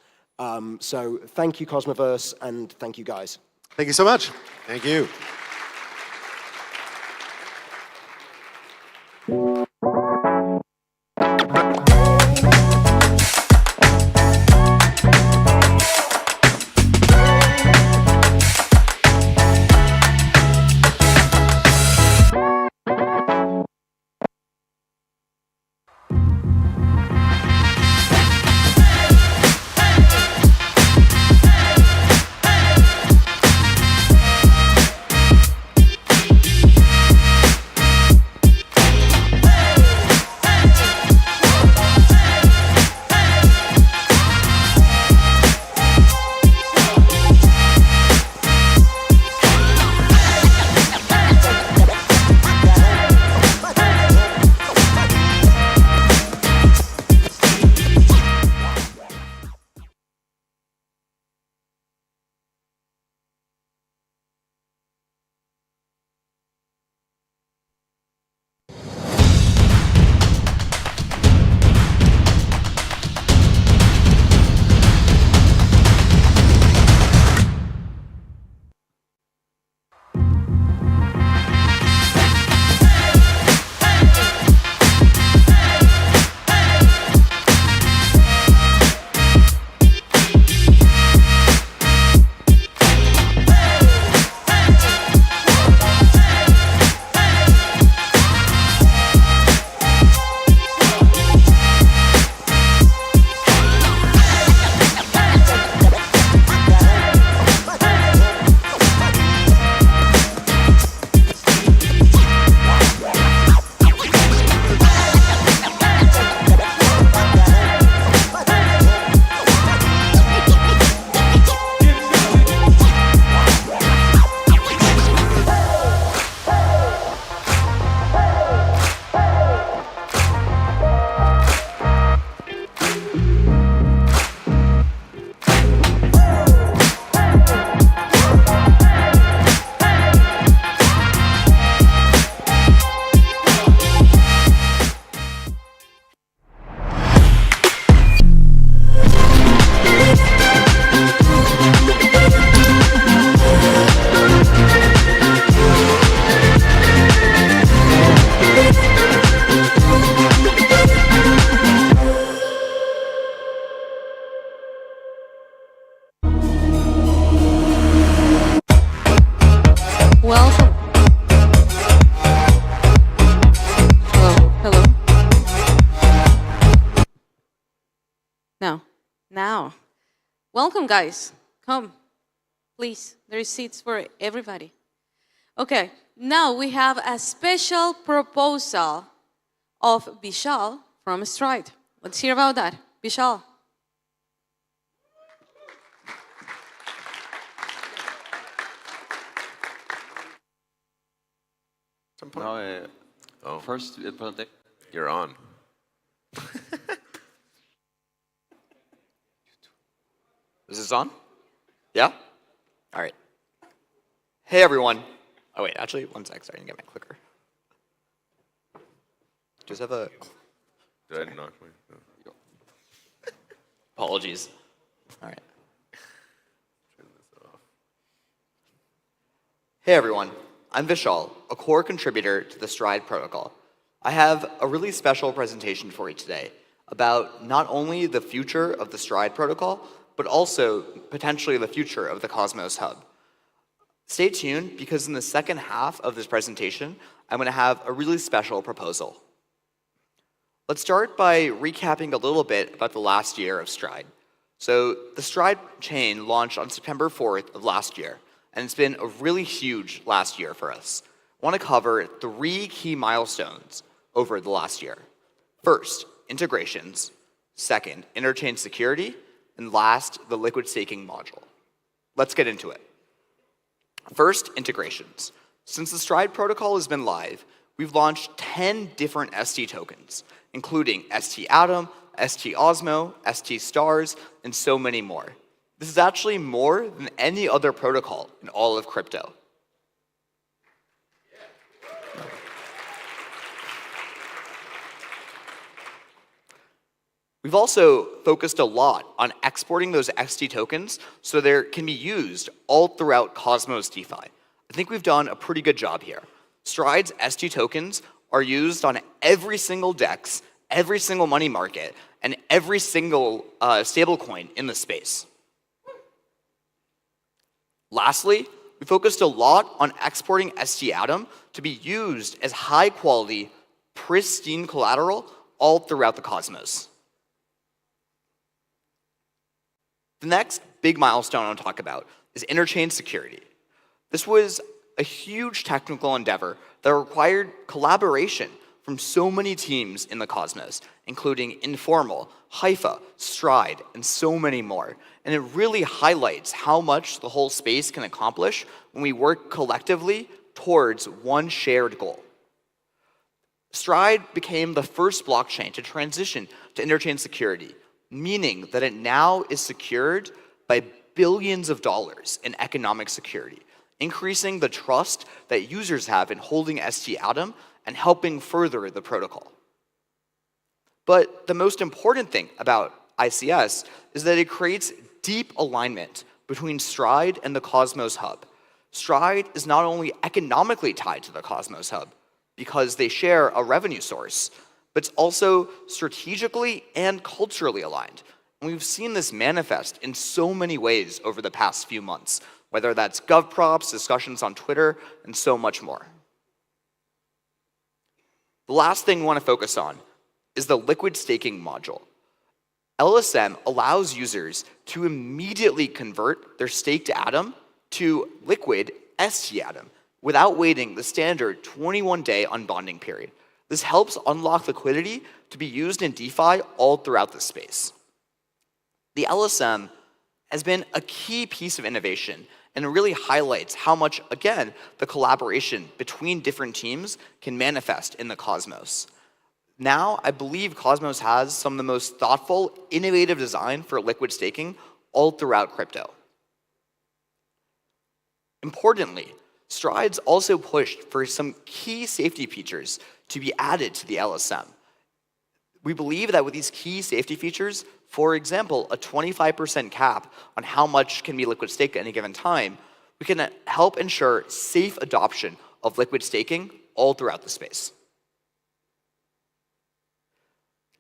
Speaker 12: So thank you, Cosmoverse, and thank you, guys.
Speaker 5: Thank you so much.
Speaker 4: Thank you.
Speaker 1: Now, welcome guys. Come, please. There is seats for everybody. Okay, now we have a special proposal of Vishal from Stride. Let's hear about that. Vishal.
Speaker 3: No, first, you're on.
Speaker 7: Is this on? Yeah? All right. Hey, everyone. Oh, wait, actually, one sec. Sorry, I didn't get my clicker. Just have a...
Speaker 3: Did I knock my... No.
Speaker 7: Apologies. All right.
Speaker 3: Turn this off.
Speaker 7: Hey, everyone. I'm Vishal, a core contributor to the Stride protocol. I have a really special presentation for you today about not only the future of the Stride protocol, but also potentially the future of the Cosmos Hub. Stay tuned, because in the second half of this presentation, I'm going to have a really special proposal. Let's start by recapping a little bit about the last year of Stride. So the Stride chain launched on September 4th of last year, and it's been a really huge last year for us. I want to cover 3 key milestones over the last year. First, integrations. Second, interchain security. And last, the liquid staking module. Let's get into it. First, integrations. Since the Stride protocol has been live, we've launched 10 different ST tokens, including ST Atom, ST Osmo, ST Stars, and so many more. This is actually more than any other protocol in all of crypto. We've also focused a lot on exporting those XT tokens so they can be used all throughout Cosmos DeFi. I think we've done a pretty good job here. Stride's ST tokens are used on every single DEX, every single money market, and every single stablecoin in the space. Lastly, we focused a lot on exporting ST Atom to be used as high-quality, pristine collateral all throughout the Cosmos. The next big milestone I want to talk about is interchain security. This was a huge technical endeavor that required collaboration from so many teams in the Cosmos, including Informal, Haifa, Stride, and so many more. And it really highlights how much the whole space can accomplish when we work collectively towards one shared goal. Stride became the first blockchain to transition to interchain security, meaning that it now is secured by billions of dollars in economic security, increasing the trust that users have in holding ST Atom and helping further the protocol. But the most important thing about ICS is that it creates deep alignment between Stride and the Cosmos Hub. Stride is not only economically tied to the Cosmos Hub because they share a revenue source, but it's also strategically and culturally aligned. And we've seen this manifest in so many ways over the past few months, whether that's GovProps, discussions on Twitter, and so much more. The last thing we want to focus on is the liquid staking module. LSM allows users to immediately convert their staked Atom to liquid ST Atom without waiting the standard 21-day unbonding period. This helps unlock liquidity to be used in DeFi all throughout the space. The LSM has been a key piece of innovation and it really highlights how much, again, the collaboration between different teams can manifest in the Cosmos. Now, I believe Cosmos has some of the most thoughtful, innovative design for liquid staking all throughout crypto. Importantly, Stride's also pushed for some key safety features to be added to the LSM. We believe that with these key safety features, for example, a 25% cap on how much can be liquid staked at any given time, we can help ensure safe adoption of liquid staking all throughout the space.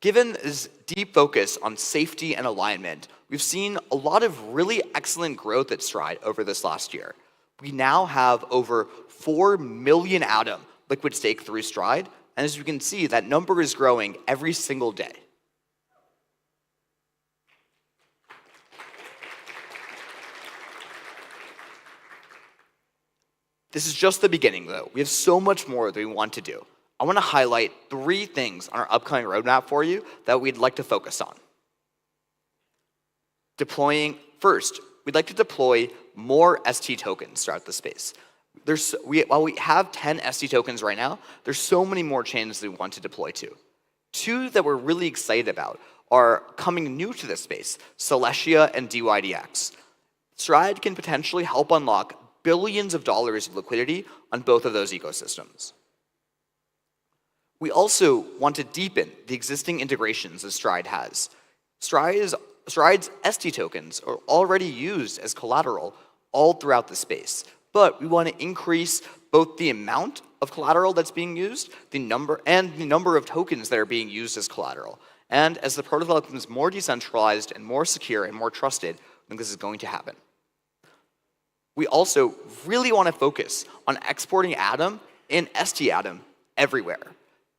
Speaker 7: Given this deep focus on safety and alignment, we've seen a lot of really excellent growth at Stride over this last year. We now have over 4 million Atom liquid staked through Stride, and as you can see, that number is growing every single day. This is just the beginning, though. We have so much more that we want to do. I want to highlight 3 things on our upcoming roadmap for you that we'd like to focus on. First, we'd like to deploy more ST tokens throughout the space. While we have 10 ST tokens right now, there's so many more chains that we want to deploy to. 2 that we're really excited about are coming new to this space, Celestia and DYDX. Stride can potentially help unlock billions of dollars of liquidity on both of those ecosystems. We also want to deepen the existing integrations that Stride has. Stride's ST tokens are already used as collateral all throughout the space, but we want to increase both the amount of collateral that's being used, the number of tokens that are being used as collateral. And as the protocol becomes more decentralized and more secure and more trusted, I think this is going to happen. We also really want to focus on exporting Atom and ST Atom everywhere.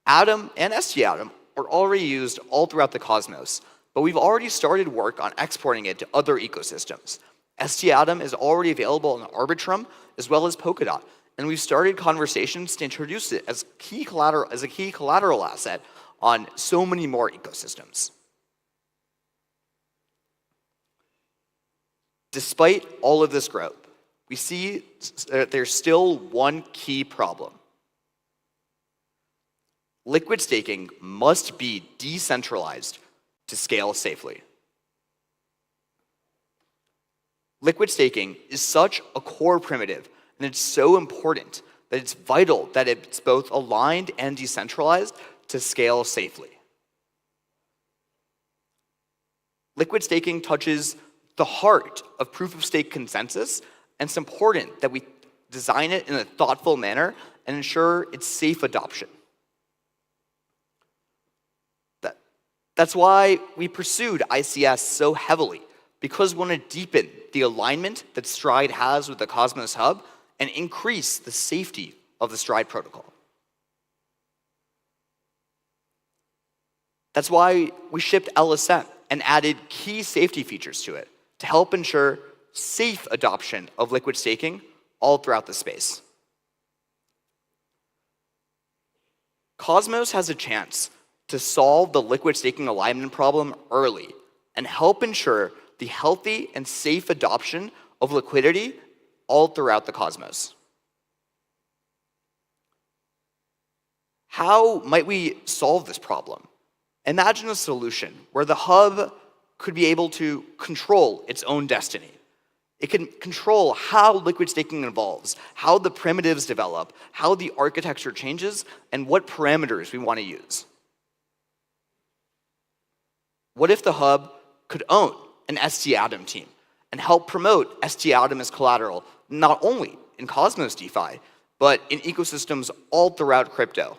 Speaker 7: Atom and ST Atom are already used all throughout the Cosmos, but we've already started work on exporting it to other ecosystems. ST Atom is already available on Arbitrum as well as Polkadot, and we've started conversations to introduce it as a key collateral asset on so many more ecosystems. Despite all of this growth, we see that there's still one key problem. Liquid staking must be decentralized to scale safely. Liquid staking is such a core primitive, and it's so important that it's vital that it's both aligned and decentralized to scale safely. Liquid staking touches the heart of proof-of-stake consensus, and it's important that we design it in a thoughtful manner and ensure its safe adoption. That's why we pursued ICS so heavily, because we want to deepen the alignment that Stride has with the Cosmos Hub and increase the safety of the Stride protocol. That's why we shipped LSM and added key safety features to it to help ensure safe adoption of liquid staking all throughout the space. Cosmos has a chance to solve the liquid staking alignment problem early and help ensure the healthy and safe adoption of liquidity all throughout the Cosmos. How might we solve this problem? Imagine a solution where the hub could be able to control its own destiny. It can control how liquid staking evolves, how the primitives develop, how the architecture changes, and what parameters we want to use. What if the hub could own an ST Atom team and help promote ST Atom as collateral, not only in Cosmos DeFi, but in ecosystems all throughout crypto?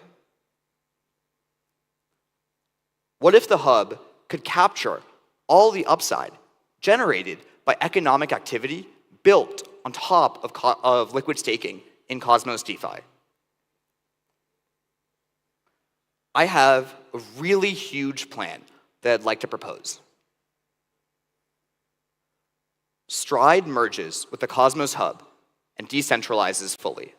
Speaker 7: What if the hub could capture all the upside generated by economic activity built on top of liquid staking in Cosmos DeFi? I have a really huge plan that I'd like to propose. Stride merges with the Cosmos Hub and decentralizes fully.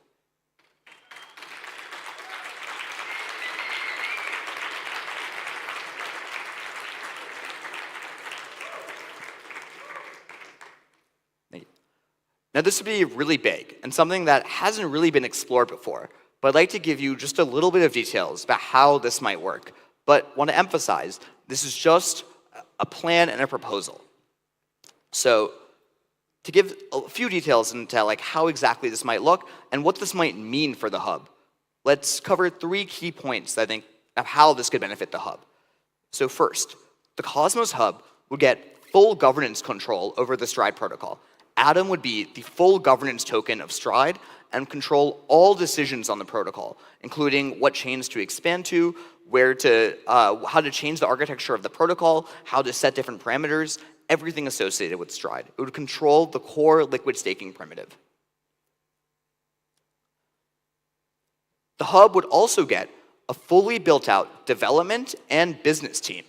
Speaker 7: Now this would be really big and something that hasn't really been explored before, but I'd like to give you just a little bit of details about how this might work. But want to emphasize, this is just a plan and a proposal. So to give a few details into like how exactly this might look and what this might mean for the hub, let's cover 3 key points that I think of how this could benefit the hub. So first, the Cosmos Hub would get full governance control over the Stride protocol. Atom would be the full governance token of Stride and control all decisions on the protocol, including what chains to expand to, how to change the architecture of the protocol, how to set different parameters, everything associated with Stride. It would control the core liquid staking primitive. The hub would also get a fully built out development and business team.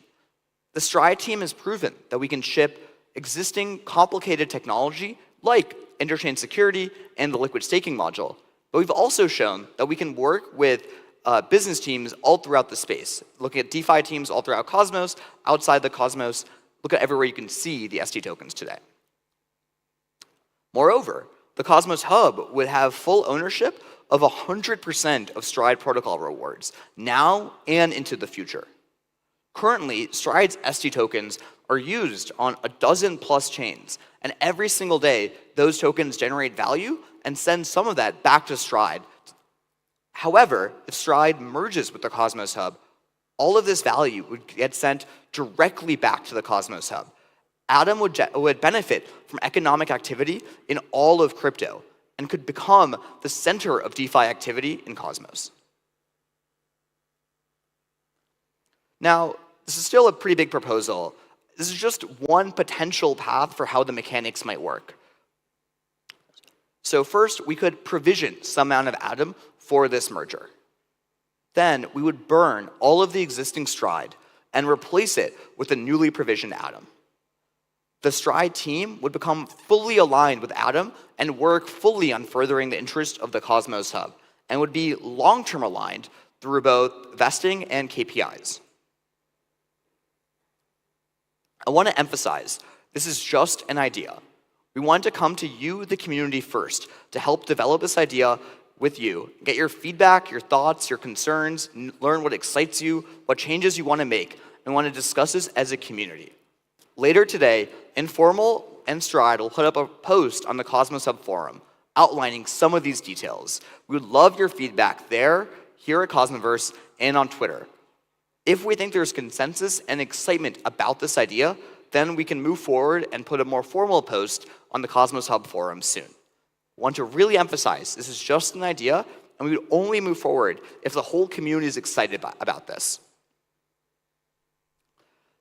Speaker 7: The Stride team has proven that we can ship existing complicated technology like interchain security and the liquid staking module But we've also shown that we can work with business teams all throughout the space, looking at DeFi teams all throughout Cosmos, outside the Cosmos, look at everywhere you can see the ST tokens today. Moreover, the Cosmos Hub would have full ownership of 100% of Stride protocol rewards, now and into the future. Currently, Stride's ST tokens are used on a dozen plus chains, and every single day, those tokens generate value and send some of that back to Stride. However, if Stride merges with the Cosmos Hub, all of this value would get sent directly back to the Cosmos Hub. Atom would benefit from economic activity in all of crypto and could become the center of DeFi activity in Cosmos. Now, this is still a pretty big proposal. This is just one potential path for how the mechanics might work. So first, we could provision some amount of Atom for this merger. Then we would burn all of the existing Stride and replace it with a newly provisioned Atom. The Stride team would become fully aligned with Atom and work fully on furthering the interest of the Cosmos Hub, and would be long-term aligned through both vesting and KPIs. I want to emphasize, this is just an idea. We want to come to you, the community, first to help develop this idea with you, get your feedback, your thoughts, your concerns, learn what excites you, what changes you want to make, and want to discuss this as a community. Later today, Informal and Stride will put up a post on the Cosmos Hub forum outlining some of these details. We would love your feedback there, here at Cosmoverse, and on Twitter. If we think there's consensus and excitement about this idea, then we can move forward and put a more formal post on the Cosmos Hub forum soon. I want to really emphasize, this is just an idea, and we would only move forward if the whole community is excited about this.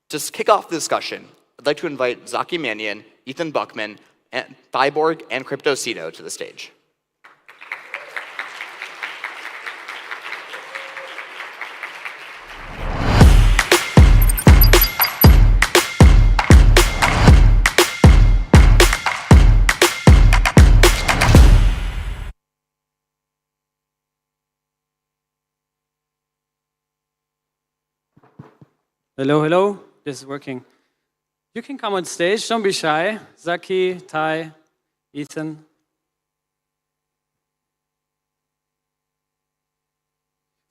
Speaker 7: To kick off the discussion, I'd like to invite Zaki Mannion, Ethan Buckman, and Thyborg and Cryptocito to the stage.
Speaker 8: Hello, hello. This is working. You can come on stage. Don't be shy. Zaki, Ty, Ethan.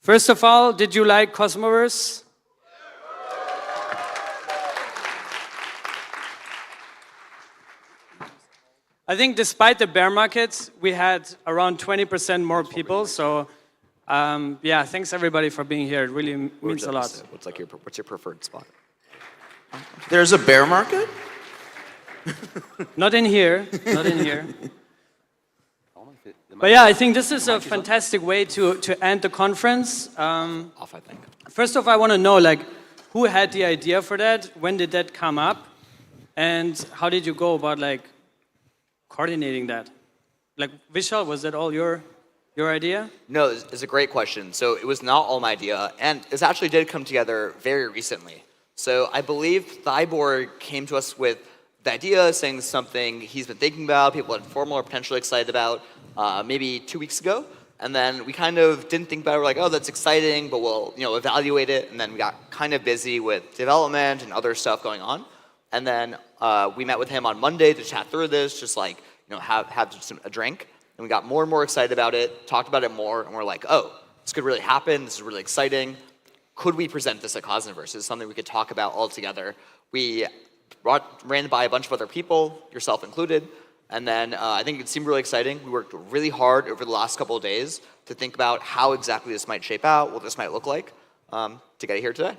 Speaker 8: First of all, did you like Cosmoverse? I think despite the bear market, we had around 20% more people. So yeah, thanks everybody for being here. It really means a lot.
Speaker 7: What's your preferred spot?
Speaker 10: There's a bear market?
Speaker 8: Not in here, not in here. But yeah, I think this is a fantastic way to end the conference.
Speaker 7: Off, I think.
Speaker 8: First off, I want to know, like, who had the idea for that? When did that come up? And how did you go about, like, coordinating that? Like, Vishal, was that all your idea?
Speaker 7: No, it's a great question. So it was not all my idea, and it actually did come together very recently. So I believe Thyborg came to us with the idea, saying something he's been thinking about, people at Informal are potentially excited about, maybe 2 weeks ago. And then we kind of didn't think about it. We're like, oh, that's exciting, but we'll evaluate it. And then we got kind of busy with development and other stuff going on. And then we met with him on Monday to chat through this, just like have a drink. And we got more and more excited about it, talked about it more, and we're like, oh, this could really happen. This is really exciting. Could we present this at Cosmoverse? Is something we could talk about all together. We ran by a bunch of other people, yourself included, and then I think it seemed really exciting. We worked really hard over the last couple of days to think about how exactly this might shape out, what this might look like, to get it here today.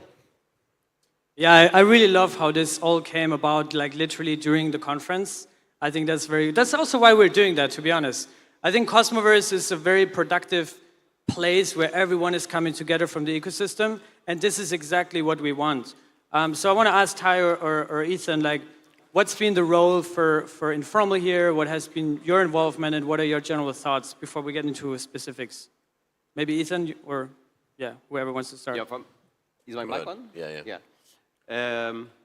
Speaker 8: Yeah, I really love how this all came about, like literally during the conference. I think that's also why we're doing that, to be honest. I think Cosmoverse is a very productive place where everyone is coming together from the ecosystem, and this is exactly what we want. So I want to ask Ty or Ethan, like, what's been the role for Informal here? What has been your involvement, and what are your general thoughts before we get into specifics? Maybe Ethan, or yeah, whoever wants to start.
Speaker 23: Yeah, is my mic on?
Speaker 10: Yeah.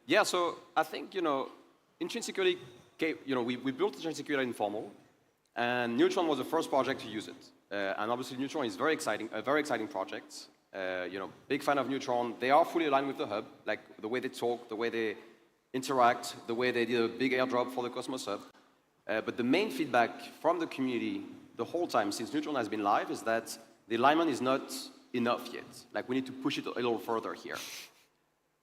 Speaker 23: Yeah, so I think, intrinsically, we built intrinsically Informal, and Neutron was the first project to use it. And obviously Neutron is very exciting, a very exciting project. Big fan of Neutron. They are fully aligned with the hub, like the way they talk, the way they interact, the way they did a big airdrop for the Cosmos hub. But the main feedback from the community the whole time since Neutron has been live is that the alignment is not enough yet. Like we need to push it a little further here.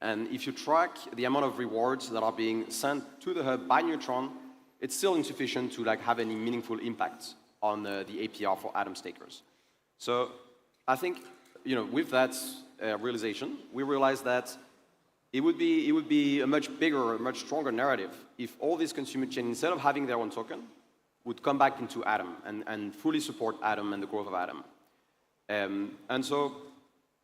Speaker 23: And if you track the amount of rewards that are being sent to the hub by Neutron, it's still insufficient to have any meaningful impact on the APR for Atom stakers. So I think with that realization, we realized that it would be a much bigger, a much stronger narrative if all these consumer chains, instead of having their own token, would come back into Atom and fully support Atom and the growth of Atom. And so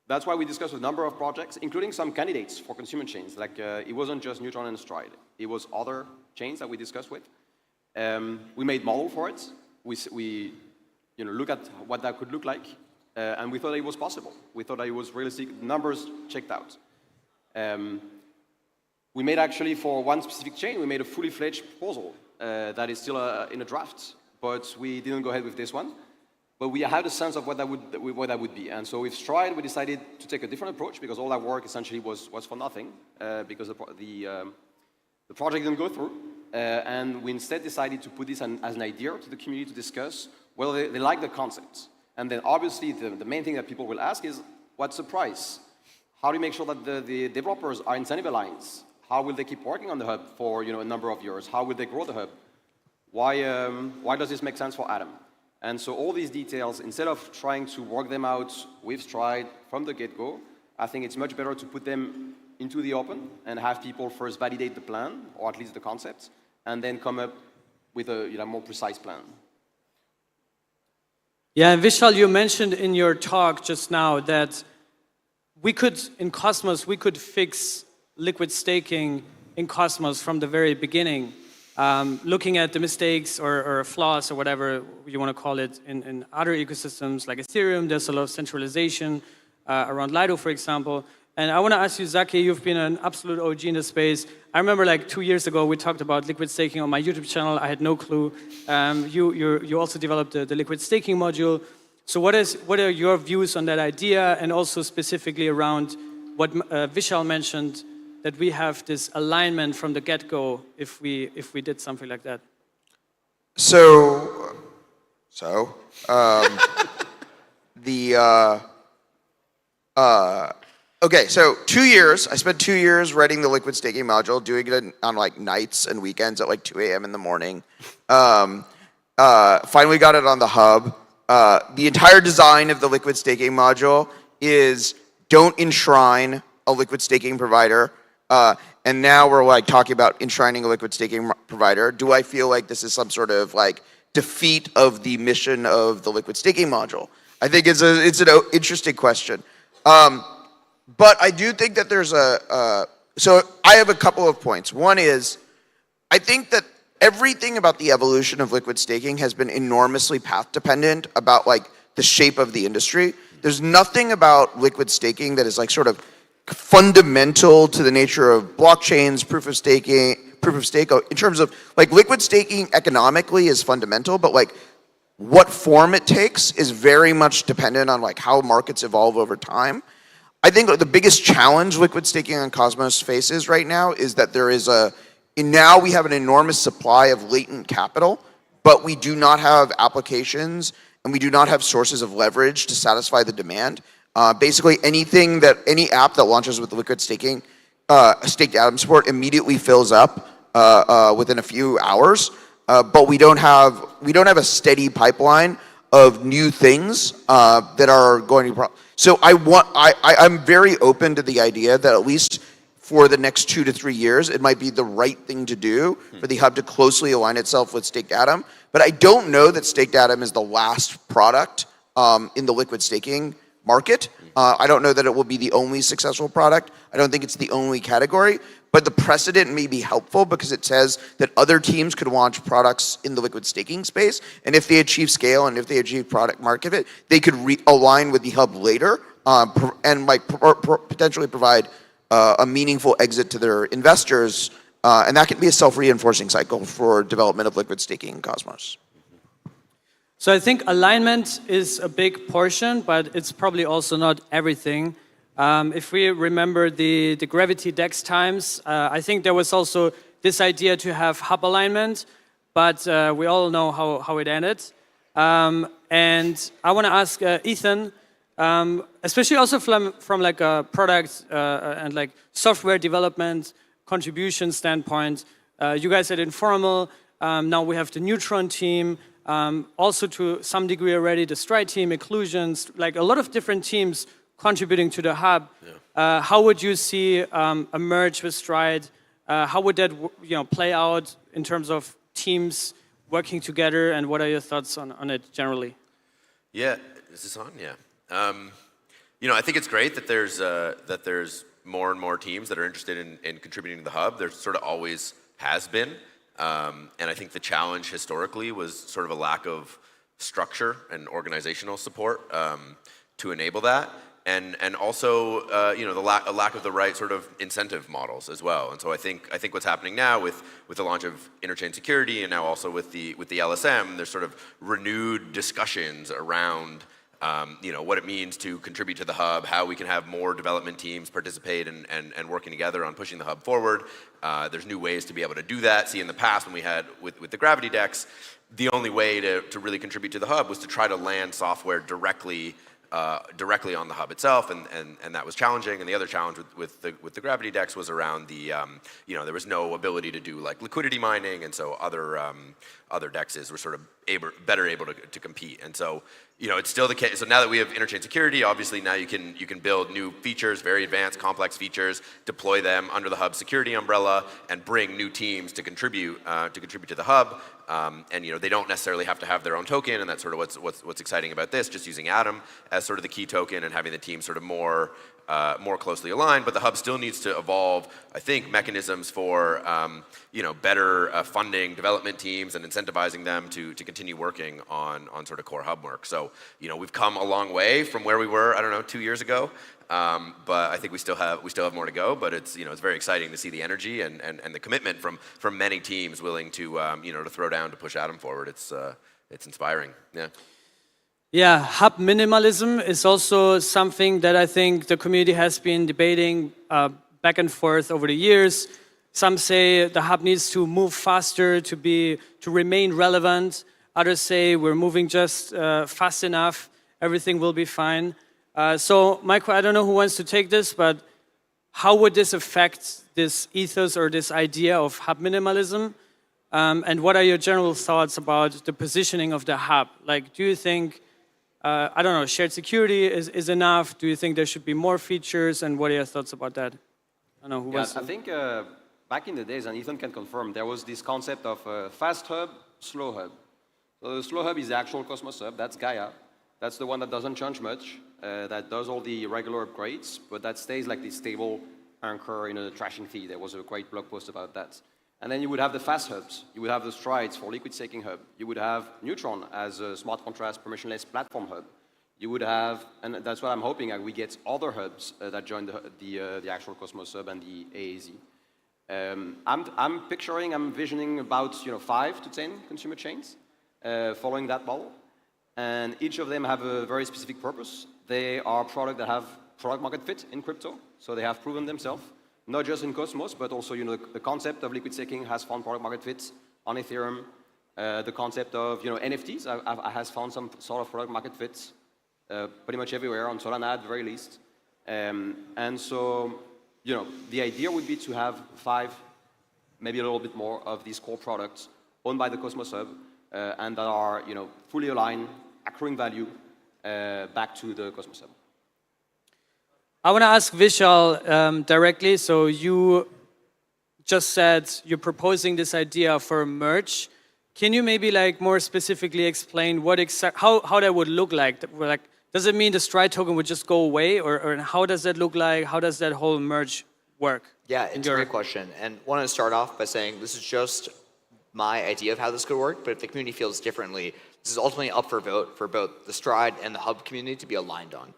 Speaker 23: that's why we discussed with a number of projects, including some candidates for consumer chains. It wasn't just Neutron and Stride. It was other chains that we discussed with. We made model for it. We look at what that could look like. And we thought it was possible. We thought that it was realistic. Numbers checked out. We made actually, for one specific chain, we made a fully fledged proposal that is still in a draft. But we didn't go ahead with this one. But we had a sense of what that would be. And so with Stride, we decided to take a different approach because all that work essentially was for nothing because the project didn't go through. And we instead decided to put this as an idea to the community to discuss whether they like the concept. And then obviously the main thing that people will ask is, what's the price? How do you make sure that the developers are incentivized? How will they keep working on the hub for a number of years? How will they grow the hub? Why does this make sense for Atom? And so all these details, instead of trying to work them out with Stride from the get-go, I think it's much better to put them into the open and have people first validate the plan, or at least the concept, and then come up with a more precise plan.
Speaker 8: Yeah, and Vishal, you mentioned in your talk just now that in Cosmos, we could fix liquid staking in Cosmos from the very beginning. Looking at the mistakes or flaws or whatever you want to call it in other ecosystems like Ethereum, there's a lot of centralization around Lido, for example. And I want to ask you, Zaki, you've been an absolute OG in the space. I remember 2 years ago, we talked about liquid staking on my YouTube channel. I had no clue. You also developed the liquid staking module. So what are your views on that idea, and also specifically around what Vishal mentioned, that we have this alignment from the get-go if we did something like that?
Speaker 10: Okay, so 2 years. I spent 2 years writing the liquid staking module, doing it on nights and weekends at 2 a.m. in the morning. Finally got it on the hub. The entire design of the liquid staking module is don't enshrine a liquid staking provider. And now we're talking about enshrining a liquid staking provider. Do I feel like this is some sort of defeat of the mission of the liquid staking module? I think it's an interesting question. But I do think that there's so I have a couple of points. One is, I think that everything about the evolution of liquid staking has been enormously path dependent about the shape of the industry. There's nothing about liquid staking that is sort of fundamental to the nature of blockchains, proof of stake, in terms of liquid staking economically is fundamental, but what form it takes is very much dependent on how markets evolve over time. I think the biggest challenge liquid staking on Cosmos faces right now is that now we have an enormous supply of latent capital, but we do not have applications and we do not have sources of leverage to satisfy the demand. Basically any app that launches with liquid staking, staked Atom support immediately fills up within a few hours, but we don't have a steady pipeline of new things that are going to. So I'm very open to the idea that at least for the next 2 to 3 years, it might be the right thing to do for the hub to closely align itself with staked Atom. But I don't know that staked Atom is the last product in the liquid staking market. I don't know that it will be the only successful product. I don't think it's the only category, but the precedent may be helpful because it says that other teams could launch products in the liquid staking space, and if they achieve scale and if they achieve product market fit, they could align with the hub later and might potentially provide a meaningful exit to their investors, and that can be a self-reinforcing cycle for development of liquid staking in Cosmos.
Speaker 8: So I think alignment is a big portion, but it's probably also not everything. If we remember the Gravity DEX times, I think there was also this idea to have hub alignment, but we all know how it ended. And I want to ask Ethan, especially also from like a product and like software development contribution standpoint, you guys at Informal, now we have the Neutron team, also to some degree already the Stride team, Occlusions, like a lot of different teams contributing to the hub. Yeah. How would you see a merge with Stride? How would that play out in terms of teams working together, and what are your thoughts on it generally?
Speaker 3: Yeah, is this on? Yeah. I think it's great that there's more and more teams that are interested in contributing to the hub. There sort of always has been. And I think the challenge historically was sort of a lack of structure and organizational support to enable that. And also, a lack of the right sort of incentive models as well. And so I think what's happening now with the launch of interchain security and now also with the LSM, there's sort of renewed discussions around what it means to contribute to the hub, how we can have more development teams participate and working together on pushing the hub forward. There's new ways to be able to do that. See, in the past when we had with the Gravity DEX, the only way to really contribute to the hub was to try to land software directly on the hub itself, and that was challenging. And the other challenge with the Gravity DEX was around there was no ability to do like liquidity mining, and so other DEXs were sort of better able to compete. And so it's still the case. So now that we have interchain security, obviously now you can build new features, very advanced, complex features, deploy them under the hub security umbrella, and bring new teams to contribute to the hub. And they don't necessarily have to have their own token, and that's sort of what's exciting about this. Just using Atom as sort of the key token and having the team sort of more closely aligned. But the hub still needs to evolve, I think, mechanisms for better funding development teams and incentivizing them to continue working on sort of core hub work. So we've come a long way from where we were, 2 years ago. But I think we still have more to go. But it's very exciting to see the energy and the commitment from many teams willing to to throw down to push Atom forward. It's inspiring. Yeah.
Speaker 8: Yeah, hub minimalism is also something that I think the community has been debating back and forth over the years. Some say the hub needs to move faster to remain relevant. Others say we're moving just fast enough, everything will be fine. So, Michael, I don't know who wants to take this, but how would this affect this ethos or this idea of hub minimalism? And what are your general thoughts about the positioning of the hub? Like, do you think, shared security is enough? Do you think there should be more features? And what are your thoughts about that? I don't know who wants to.
Speaker 23: I think back in the days, and Ethan can confirm, there was this concept of fast hub, slow hub. So the slow hub is the actual Cosmos hub. That's Gaia. That's the one that doesn't change much, that does all the regular upgrades, but that stays like this stable anchor in a trashing fee. There was a great blog post about that. And then you would have the fast hubs. You would have the Strides for liquid staking hub. You would have Neutron as a smart contrast permissionless platform hub. You would have, and that's what I'm hoping, we get other hubs that join the actual Cosmos hub and the AAZ. I'm visioning about 5 to 10 consumer chains following that model. And each of them have a very specific purpose. They are products that have product market fit in crypto, so they have proven themselves, not just in Cosmos, but also the concept of liquid staking has found product market fit on Ethereum. The concept of NFTs has found some sort of product market fit pretty much everywhere, on Solana at the very least. And so the idea would be to have 5, maybe a little bit more of these core products owned by the Cosmos hub, and that are fully aligned, accruing value back to the Cosmos hub.
Speaker 8: I want to ask Vishal directly. So you just said you're proposing this idea for a merge. Can you maybe more specifically explain how that would look like? Does it mean the Stride token would just go away, or how does that look like? How does that whole merge work?
Speaker 6: Yeah, it's a great question. And I want to start off by saying this is just my idea of how this could work, but if the community feels differently, this is ultimately up for vote for both the Stride and the Hub community to be aligned on.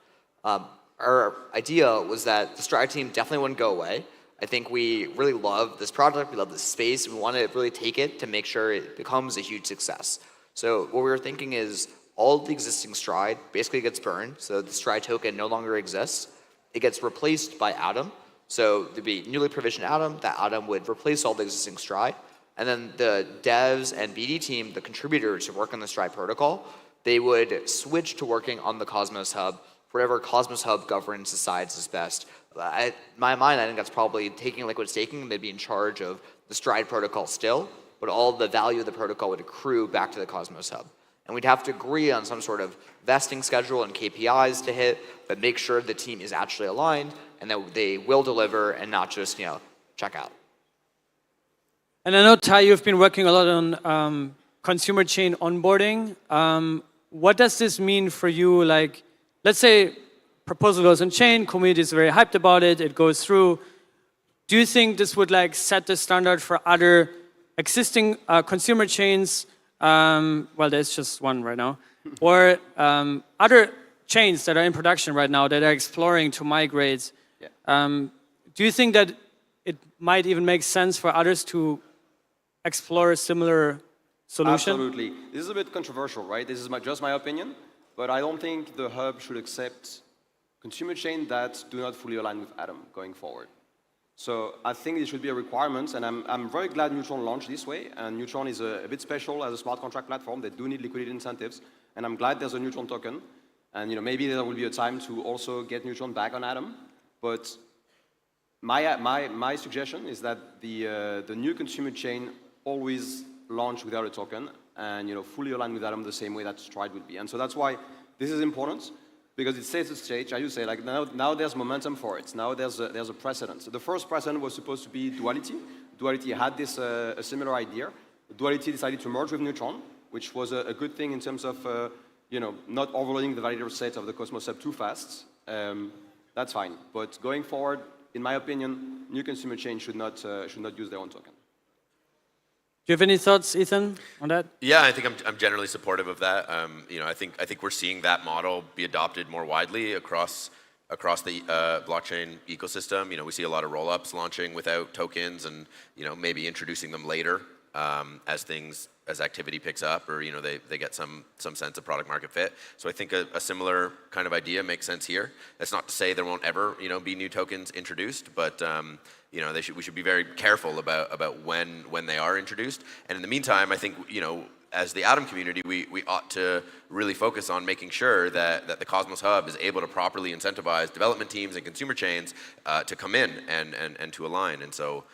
Speaker 6: Our idea was that the Stride team definitely wouldn't go away. I think we really love this project, we love this space, we want to really take it to make sure it becomes a huge success. So what we were thinking is,
Speaker 7: all the existing Stride basically gets burned, so the Stride token no longer exists. It gets replaced by Atom. So there'd be newly provisioned Atom. That Atom would replace all the existing Stride. And then the devs and BD team, the contributors who work on the Stride protocol, they would switch to working on the Cosmos Hub, whatever Cosmos Hub governance decides is best. In my mind, I think that's probably taking liquid staking. They'd be in charge of the Stride protocol still, but all the value of the protocol would accrue back to the Cosmos Hub. And we'd have to agree on some sort of vesting schedule and KPIs to hit, but make sure the team is actually aligned and that they will deliver and not just, check out.
Speaker 8: And I know, Ty, you've been working a lot on consumer chain onboarding. What does this mean for you? Like, let's say proposal goes on chain, community is very hyped about it, it goes through. Do you think this would set the standard for other existing consumer chains? Well, there's just one right now. Or other chains that are in production right now that are exploring to migrate. Yeah. Do you think that it might even make sense for others to explore a similar solution?
Speaker 23: Absolutely. This is a bit controversial, right? This is just my opinion, but I don't think the hub should accept consumer chains that do not fully align with Atom going forward. So I think it should be a requirement, and I'm very glad Neutron launched this way, and Neutron is a bit special as a smart contract platform. They do need liquidity incentives, and I'm glad there's a Neutron token, and maybe there will be a time to also get Neutron back on Atom, but my suggestion is that the new consumer chain always launch without a token, and fully align with Atom the same way that Stride would be. And so that's why this is important, because it sets the stage. I used to say, now there's momentum for it. Now there's a precedent. So the first precedent was supposed to be Duality. Duality had this a similar idea. Duality decided to merge with Neutron, which was a good thing in terms of not overloading the validator set of the Cosmos Hub too fast. That's fine. But going forward, in my opinion, new consumer chains should not use their own token.
Speaker 8: Do you have any thoughts, Ethan, on that?
Speaker 3: Yeah, I think I'm generally supportive of that. I think we're seeing that model be adopted more widely across the blockchain ecosystem. We see a lot of rollups launching without tokens, and maybe introducing them later as activity picks up, or they get some sense of product market fit. So I think a similar kind of idea makes sense here. That's not to say there won't ever be new tokens introduced, but we should be very careful about when they are introduced. And in the meantime, I think as the Atom community, we ought to really focus on making sure that the Cosmos Hub is able to properly incentivize development teams and consumer chains to come in and to align. And so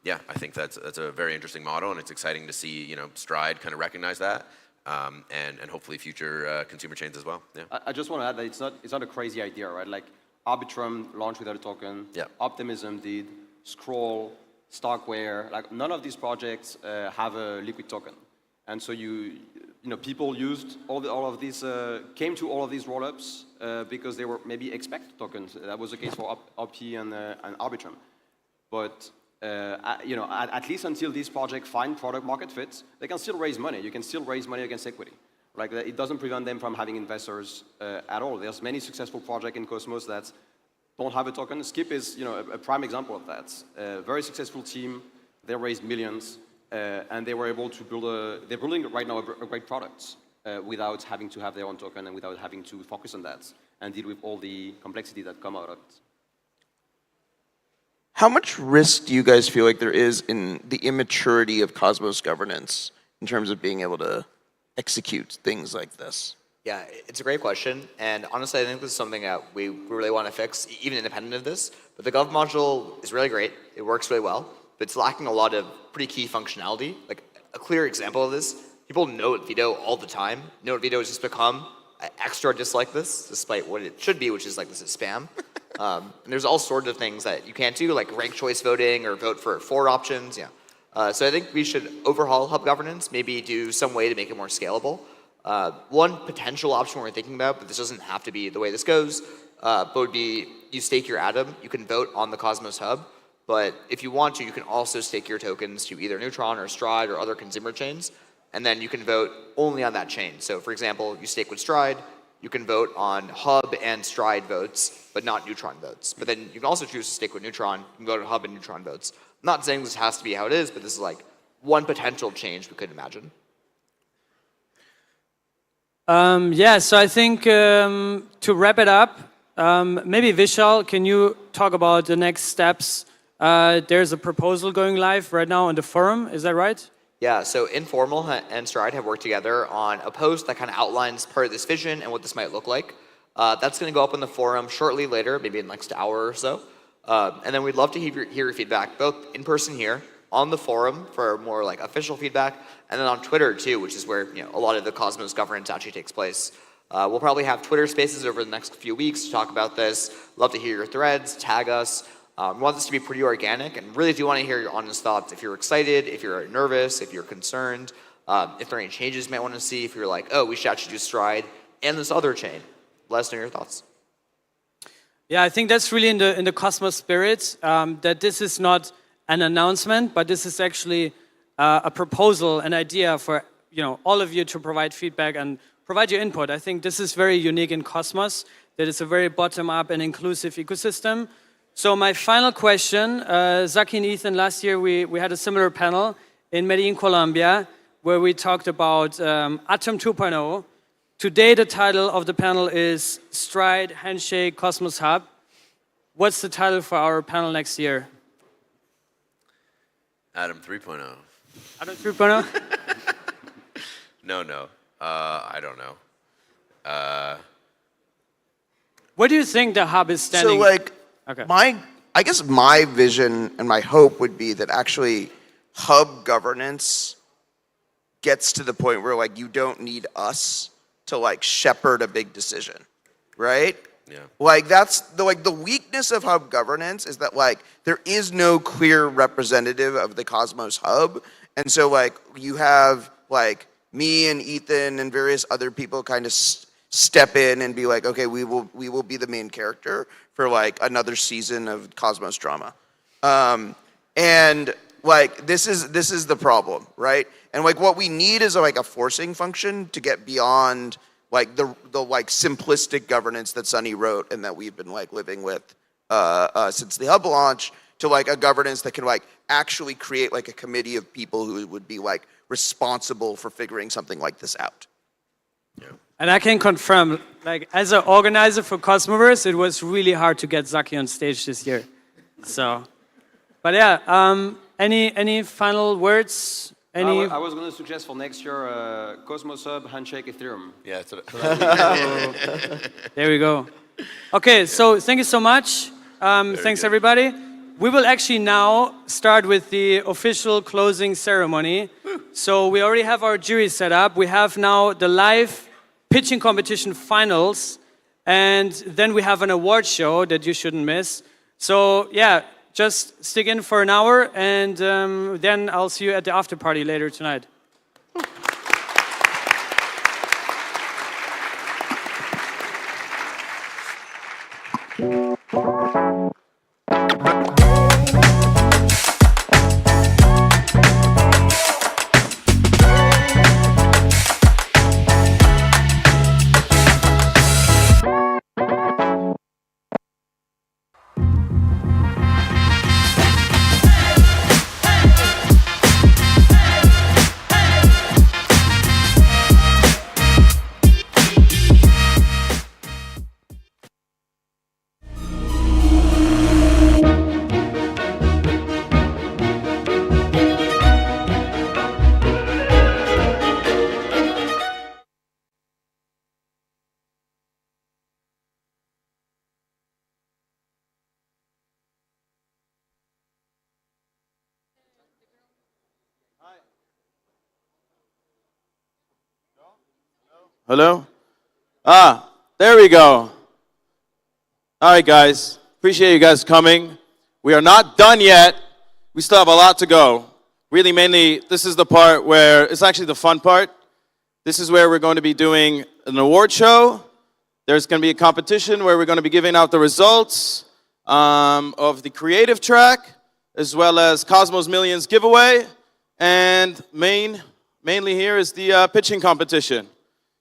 Speaker 3: yeah, I think that's a very interesting model, and it's exciting to see Stride kind of recognize that, and hopefully future consumer chains as well. Yeah.
Speaker 23: I just want to add that it's not a crazy idea, right? Like Arbitrum launched without a token.
Speaker 3: Yeah.
Speaker 23: Optimism did. Scroll, Starkware, none of these projects have a liquid token, and so people used all of these came to all of these rollups because they were maybe expect tokens. That was the case for OP and Arbitrum, but at least until these projects find product market fit, they can still raise money. You can still raise money against equity. It doesn't prevent them from having investors at all. There's many successful projects in Cosmos that don't have a token. Skip is a prime example of that. A very successful team. They raised millions, and they were able to build they're building right now a great product without having to have their own token and without having to focus on that and deal with all the complexity that come out of it.
Speaker 10: How much risk do you guys feel like there is in the immaturity of Cosmos governance in terms of being able to execute things like this?
Speaker 7: Yeah, it's a great question, and honestly, I think this is something that we really want to fix, even independent of this. But the Gov module is really great; it works really well, but it's lacking a lot of pretty key functionality. Like a clear example of this: people note veto all the time. Note veto has just become an extra dislike this, despite what it should be, which is this is spam. And there's all sorts of things that you can't do, like ranked choice voting or vote for 4 options. Yeah. So I think we should overhaul hub governance, maybe do some way to make it more scalable. One potential option we're thinking about, but this doesn't have to be the way this goes, but would be you stake your Atom, you can vote on the Cosmos Hub, but if you want to, you can also stake your tokens to either Neutron or Stride or other consumer chains, and then you can vote only on that chain. So for example, you stake with Stride, you can vote on Hub and Stride votes, but not Neutron votes. But then you can also choose to stake with Neutron, you can vote on Hub and Neutron votes. I'm not saying this has to be how it is, but this is one potential change we could imagine.
Speaker 8: Yeah, so I think to wrap it up, maybe Vishal, can you talk about the next steps? There's a proposal going live right now on the forum, is that right?
Speaker 7: Yeah, so Informal and Stride have worked together on a post that kind of outlines part of this vision and what this might look like. That's going to go up on the forum shortly later, maybe in the next hour or so. And then we'd love to hear your feedback, both in person here, on the forum for more like official feedback, and then on Twitter too, which is where a lot of the Cosmos governance actually takes place. We'll probably have Twitter spaces over the next few weeks to talk about this. Love to hear your threads, tag us. We want this to be pretty organic and really do want to hear your honest thoughts. If you're excited, if you're nervous, if you're concerned, if there are any changes you might want to see, if you're like, oh, we should actually do Stride and this other chain. Let us know your thoughts.
Speaker 8: Yeah, I think that's really in the Cosmos spirit, that this is not an announcement, but this is actually a proposal, an idea for all of you to provide feedback and provide your input. I think this is very unique in Cosmos, that it's a very bottom-up and inclusive ecosystem. So my final question, Zaki and Ethan, last year we had a similar panel in Medellin, Colombia, where we talked about Atom 2.0. Today the title of the panel is Stride, Handshake, Cosmos Hub. What's the title for our panel next year?
Speaker 3: Atom 3.0.
Speaker 8: Atom 3.0?
Speaker 3: No. I don't know.
Speaker 8: Where do you think the hub is standing?
Speaker 10: So like,
Speaker 8: okay.
Speaker 10: I guess my vision and my hope would be that actually hub governance gets to the point where like you don't need us to like shepherd a big decision, right?
Speaker 3: Yeah.
Speaker 10: Like that's the weakness of hub governance is that like there is no clear representative of the Cosmos hub, and so like you have like me and Ethan and various other people kind of step in and be like, okay, we will be the main character for like another season of Cosmos drama, and like this is the problem, right? And like what we need is like a forcing function to get beyond like the like simplistic governance that Sunny wrote and that we've been like living with since the hub launch, to like a governance that can like actually create like a committee of people who would be like responsible for figuring something like this out.
Speaker 3: Yeah.
Speaker 8: And I can confirm, like as an organizer for Cosmoverse, it was really hard to get Zaki on stage this year. So, but yeah, any final words?
Speaker 23: I was going to suggest for next year Cosmos Hub, Handshake, Ethereum.
Speaker 3: Yeah,
Speaker 8: there we go. Okay, so thank you so much. Thanks everybody. We will actually now start with the official closing ceremony. So we already have our jury set up. We have now the live pitching competition finals, and then we have an award show that you shouldn't miss. So yeah, just stick in for an hour, and then I'll see you at the after party later tonight.
Speaker 9: Hello? There we go. All right, guys. Appreciate you guys coming. We are not done yet. We still have a lot to go. Really, mainly, this is the part where, it's actually the fun part. This is where we're going to be doing an award show. There's going to be a competition where we're going to be giving out the results of the creative track, as well as Cosmos Millions giveaway. And mainly here is the pitching competition.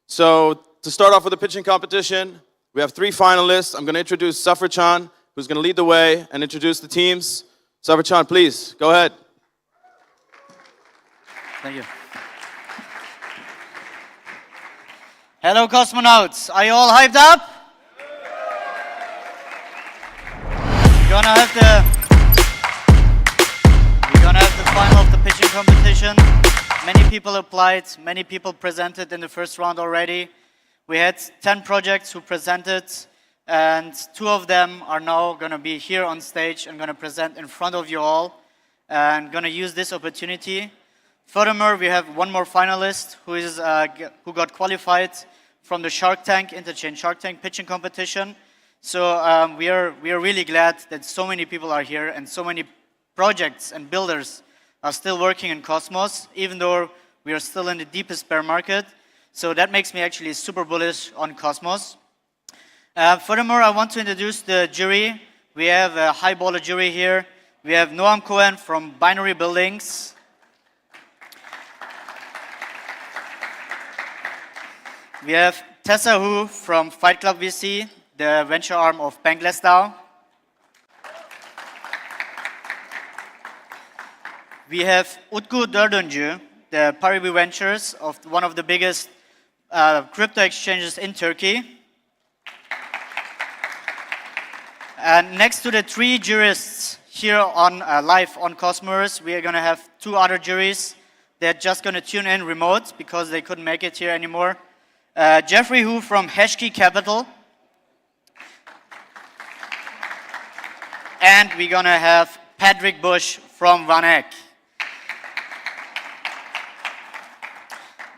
Speaker 9: So to start off with the pitching competition, we have 3 finalists. I'm going to introduce Safar-chan, who's going to lead the way and introduce the teams. Safar-chan, please, go ahead.
Speaker 11: Thank you. Hello, cosmonauts. Are you all hyped up? We're gonna have the final of the pitching competition. Many people applied, many people presented in the first round already. We had 10 projects who presented, and 2 of them are now gonna be here on stage and gonna present in front of you all, and gonna use this opportunity. Furthermore, we have 1 more finalist who got qualified from the Shark Tank Interchain Shark Tank pitching competition. So we are really glad that so many people are here and so many projects and builders are still working in Cosmos, even though we are still in the deepest bear market. So that makes me actually super bullish on Cosmos. Furthermore, I want to introduce the jury. We have a high-baller jury here. We have Noam Cohen from Binary Buildings. We have Tessa Hu from Fight Club VC, the venture arm of Bankless DAO. We have Utku Dördüncü, the Paribu Ventures of one of the biggest crypto exchanges in Turkey. And next to the 3 jurists here on live on Cosmoverse, we are going to have 2 other juries. They're just going to tune in remote because they couldn't make it here anymore. Jeffrey Hu from Hashkey Capital. And we're going to have Patrick Bush from Vanek.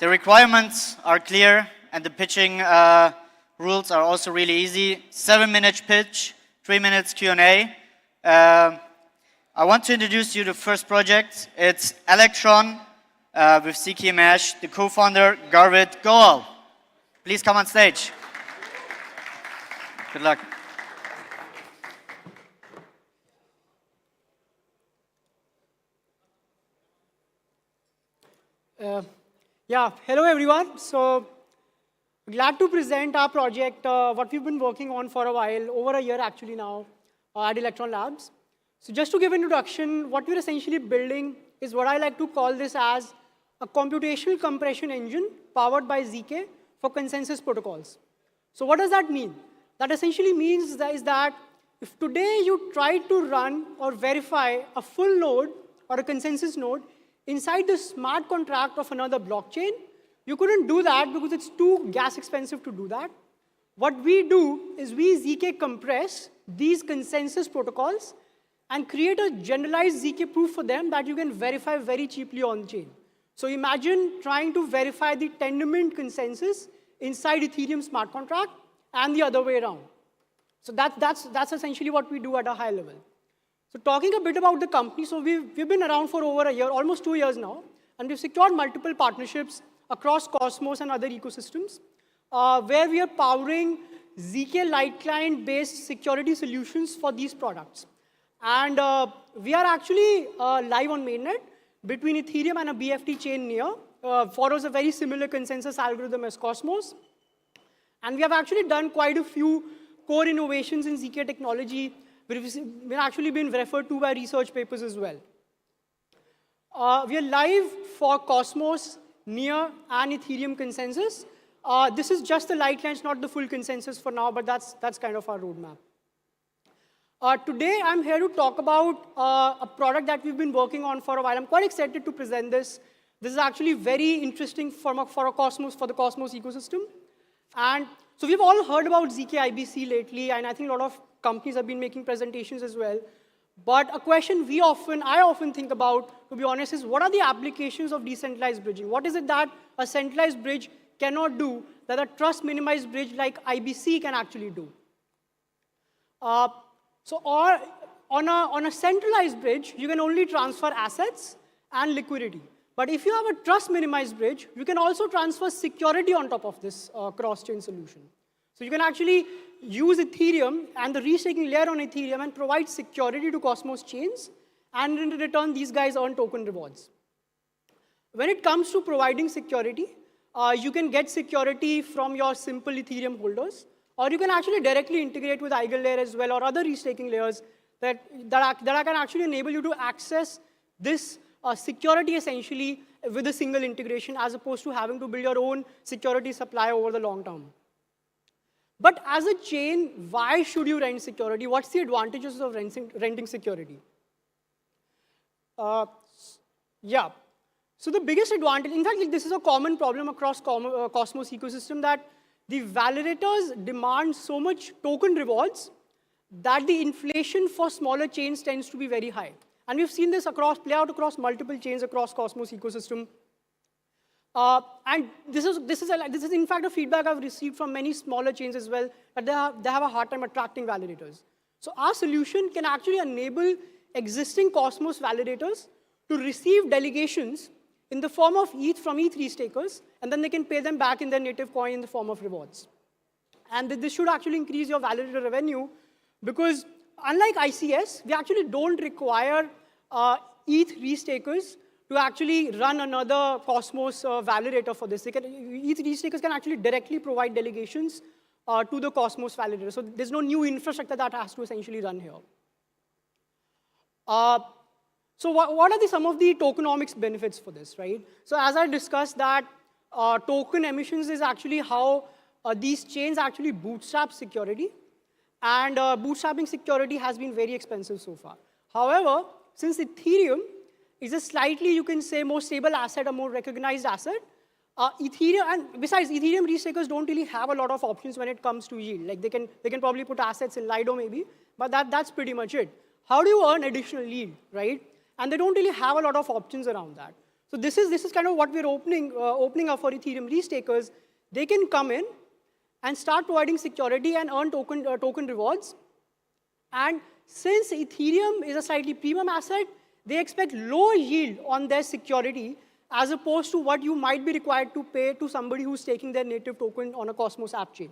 Speaker 11: The requirements are clear and the pitching rules are also really easy. 7-minute pitch, 3 minutes Q&A. I want to introduce you to the first project. It's Electron with CKMash, the co-founder Garvit Goal. Please come on stage. Good luck.
Speaker 13: Yeah, hello everyone. So glad to present our project, what we've been working on for a while, over a year actually now, at Electron Labs. So just to give an introduction, what we're essentially building is what I like to call this as a computational compression engine powered by ZK for consensus protocols. So what does that mean? That essentially means that if today you try to run or verify a full node or a consensus node inside the smart contract of another blockchain, you couldn't do that because it's too gas expensive to do that. What we do is we ZK compress these consensus protocols and create a generalized ZK proof for them that you can verify very cheaply on chain. So imagine trying to verify the Tendermint consensus inside Ethereum smart contract and the other way around. So that's essentially what we do at a high level. So talking a bit about the company, so we've been around for over a year, almost 2 years now, and we've secured multiple partnerships across Cosmos and other ecosystems, where we are powering ZK Light Client-based security solutions for these products. And we are actually live on mainnet between Ethereum and a BFT chain near, follows a very similar consensus algorithm as Cosmos. And we have actually done quite a few core innovations in ZK technology, which have actually been referred to by research papers as well. We are live for Cosmos, Near, and Ethereum consensus. This is just the light clients, not the full consensus for now, but that's kind of our roadmap. Today, I'm here to talk about a product that we've been working on for a while. I'm quite excited to present this. This is actually very interesting for the Cosmos ecosystem. And so we've all heard about ZK IBC lately, and I think a lot of companies have been making presentations as well. But a question I often think about, to be honest, is what are the applications of decentralized bridging? What is it that a centralized bridge cannot do that a trust minimized bridge like IBC can actually do? On a centralized bridge, you can only transfer assets and liquidity. But if you have a trust minimized bridge, you can also transfer security on top of this cross-chain solution. So you can actually use Ethereum and the restaking layer on Ethereum and provide security to Cosmos chains, and in return, these guys earn token rewards. When it comes to providing security, you can get security from your simple Ethereum holders, or you can actually directly integrate with EigenLayer as well, or other restaking layers that can actually enable you to access this security essentially with a single integration as opposed to having to build your own security supply over the long term. But as a chain, why should you rent security? What's the advantages of renting security? Yeah. So the biggest advantage, in fact, this is a common problem across Cosmos ecosystem, that the validators demand so much token rewards that the inflation for smaller chains tends to be very high. And we've seen this play out across multiple chains across Cosmos ecosystem. And this is in fact a feedback I've received from many smaller chains as well, that they have a hard time attracting validators. So our solution can actually enable existing Cosmos validators to receive delegations in the form of ETH from ETH restakers, and then they can pay them back in their native coin in the form of rewards. And this should actually increase your validator revenue, because unlike ICS, we actually don't require ETH restakers to actually run another Cosmos validator for this. ETH restakers can actually directly provide delegations to the Cosmos validator. So there's no new infrastructure that has to essentially run here. So what are some of the tokenomics benefits for this, right? So as I discussed that token emissions is actually how these chains actually bootstrap security. And bootstrapping security has been very expensive so far. However, since Ethereum is a slightly, you can say, more stable asset, a more recognized asset, Ethereum, and besides, Ethereum restakers don't really have a lot of options when it comes to yield. Like they can probably put assets in Lido maybe, but that's pretty much it. How do you earn additional yield, right? And they don't really have a lot of options around that. So this is kind of what we're opening up for Ethereum restakers. They can come in and start providing security and earn token rewards. And since Ethereum is a slightly premium asset, they expect lower yield on their security as opposed to what you might be required to pay to somebody who's taking their native token on a Cosmos app chain.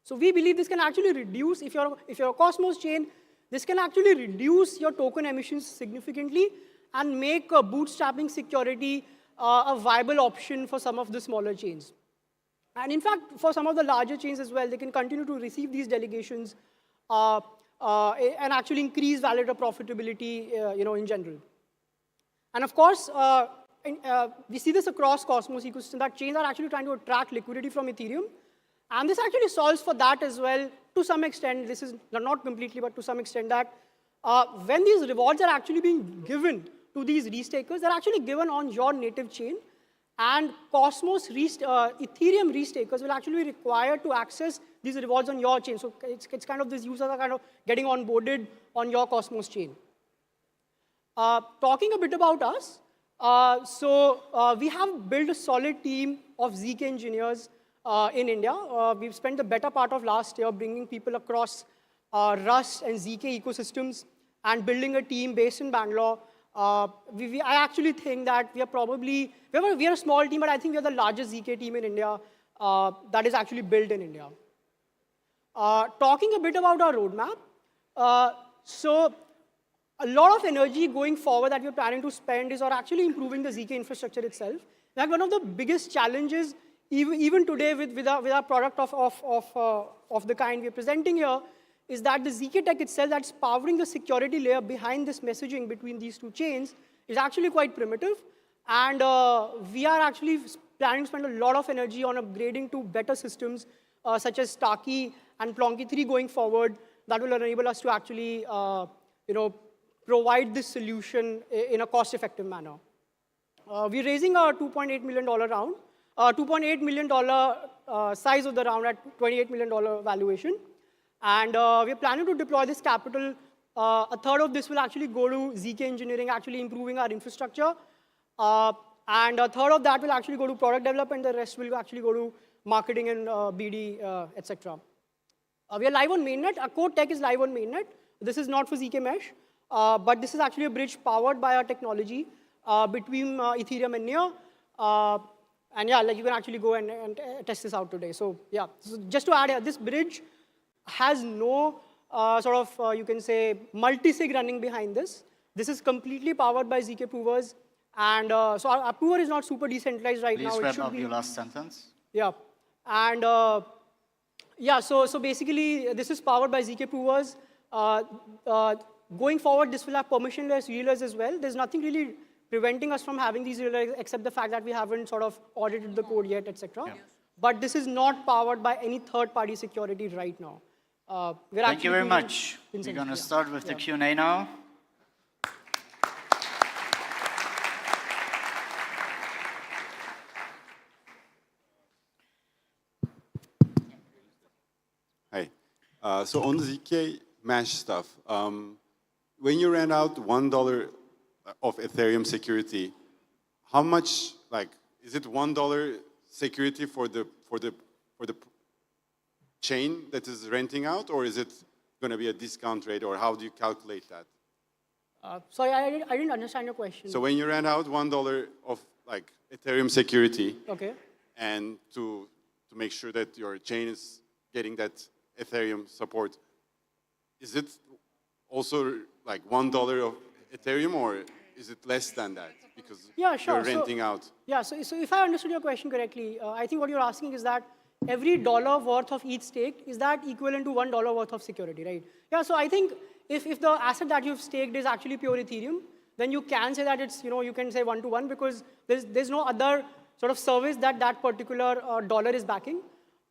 Speaker 13: So we believe this can actually reduce, if you're a Cosmos chain, this can actually reduce your token emissions significantly and make bootstrapping security a viable option for some of the smaller chains. And in fact, for some of the larger chains as well, they can continue to receive these delegations and actually increase validator profitability, in general. And of course, we see this across Cosmos ecosystem, that chains are actually trying to attract liquidity from Ethereum. And this actually solves for that as well to some extent. This is not completely, but to some extent, that when these rewards are actually being given to these restakers, they're actually given on your native chain. And Cosmos Ethereum restakers will actually be required to access these rewards on your chain. So it's kind of these users are kind of getting onboarded on your Cosmos chain. Talking a bit about us, we have built a solid team of ZK engineers in India. We've spent the better part of last year bringing people across Rust and ZK ecosystems and building a team based in Bangalore. I actually think that we are a small team, but I think we are the largest ZK team in India that is actually built in India. Talking a bit about our roadmap, so a lot of energy going forward that we're planning to spend is on actually improving the ZK infrastructure itself. In fact, one of the biggest challenges, even today with our product of the kind we're presenting here, is that the ZK tech itself that's powering the security layer behind this messaging between these two chains is actually quite primitive. And we are actually planning to spend a lot of energy on upgrading to better systems such as Starkey and Plonky 3 going forward that will enable us to actually provide this solution in a cost-effective manner. We're raising a $2.8 million round, $2.8 million size of the round at $28 million valuation. And we're planning to deploy this capital. A third of this will actually go to ZK engineering, actually improving our infrastructure. And a third of that will actually go to product development. The rest will actually go to marketing and BD, etc. We are live on mainnet. Our core tech is live on mainnet. This is not for ZK Mesh, but this is actually a bridge powered by our technology between Ethereum and Near. And yeah, you can actually go and test this out today. So yeah, so just to add here, this bridge has no you can say, multi-sig running behind this. This is completely powered by ZK provers. And so our prover is not super decentralized right now.
Speaker 2: Please wrap up your last sentence.
Speaker 13: Yeah. And yeah, so basically, this is powered by ZK provers. Going forward, this will have permissionless relayers as well. There's nothing really preventing us from having these real, except the fact that we haven't sort of audited the code yet, etc. But this is not powered by any third-party security right now.
Speaker 11: Thank you very much. We're going to start with the Q&A now.
Speaker 15: Hi. So on the ZK mesh stuff, when you ran out $1 of Ethereum security, how much, like, is it $1 security for the chain that is renting out, or is it going to be a discount rate, or how do you calculate that?
Speaker 13: Sorry, I didn't understand your question.
Speaker 15: So when you ran out $1 of like Ethereum security,
Speaker 13: okay,
Speaker 15: and to make sure that your chain is getting that Ethereum support, is it also like $1 of Ethereum, or is it less than that because you're renting out?
Speaker 13: Yeah, so if I understood your question correctly, I think what you're asking is that every dollar worth of ETH staked, is that equivalent to $1 worth of security, right? Yeah, so I think if the asset that you've staked is actually pure Ethereum, then you can say that it's, you can say 1-to-1 because there's no other sort of service that that particular dollar is backing.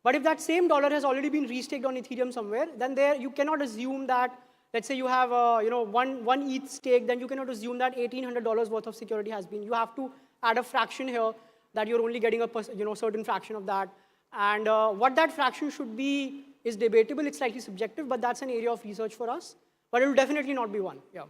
Speaker 13: But if that same dollar has already been restaked on Ethereum somewhere, then there you cannot assume that, let's say you have one ETH stake, then you cannot assume that $1,800 worth of security has been. You have to add a fraction here that you're only getting a certain fraction of that. And what that fraction should be is debatable. It's slightly subjective, but that's an area of research for us. But it will definitely not be one. Yeah.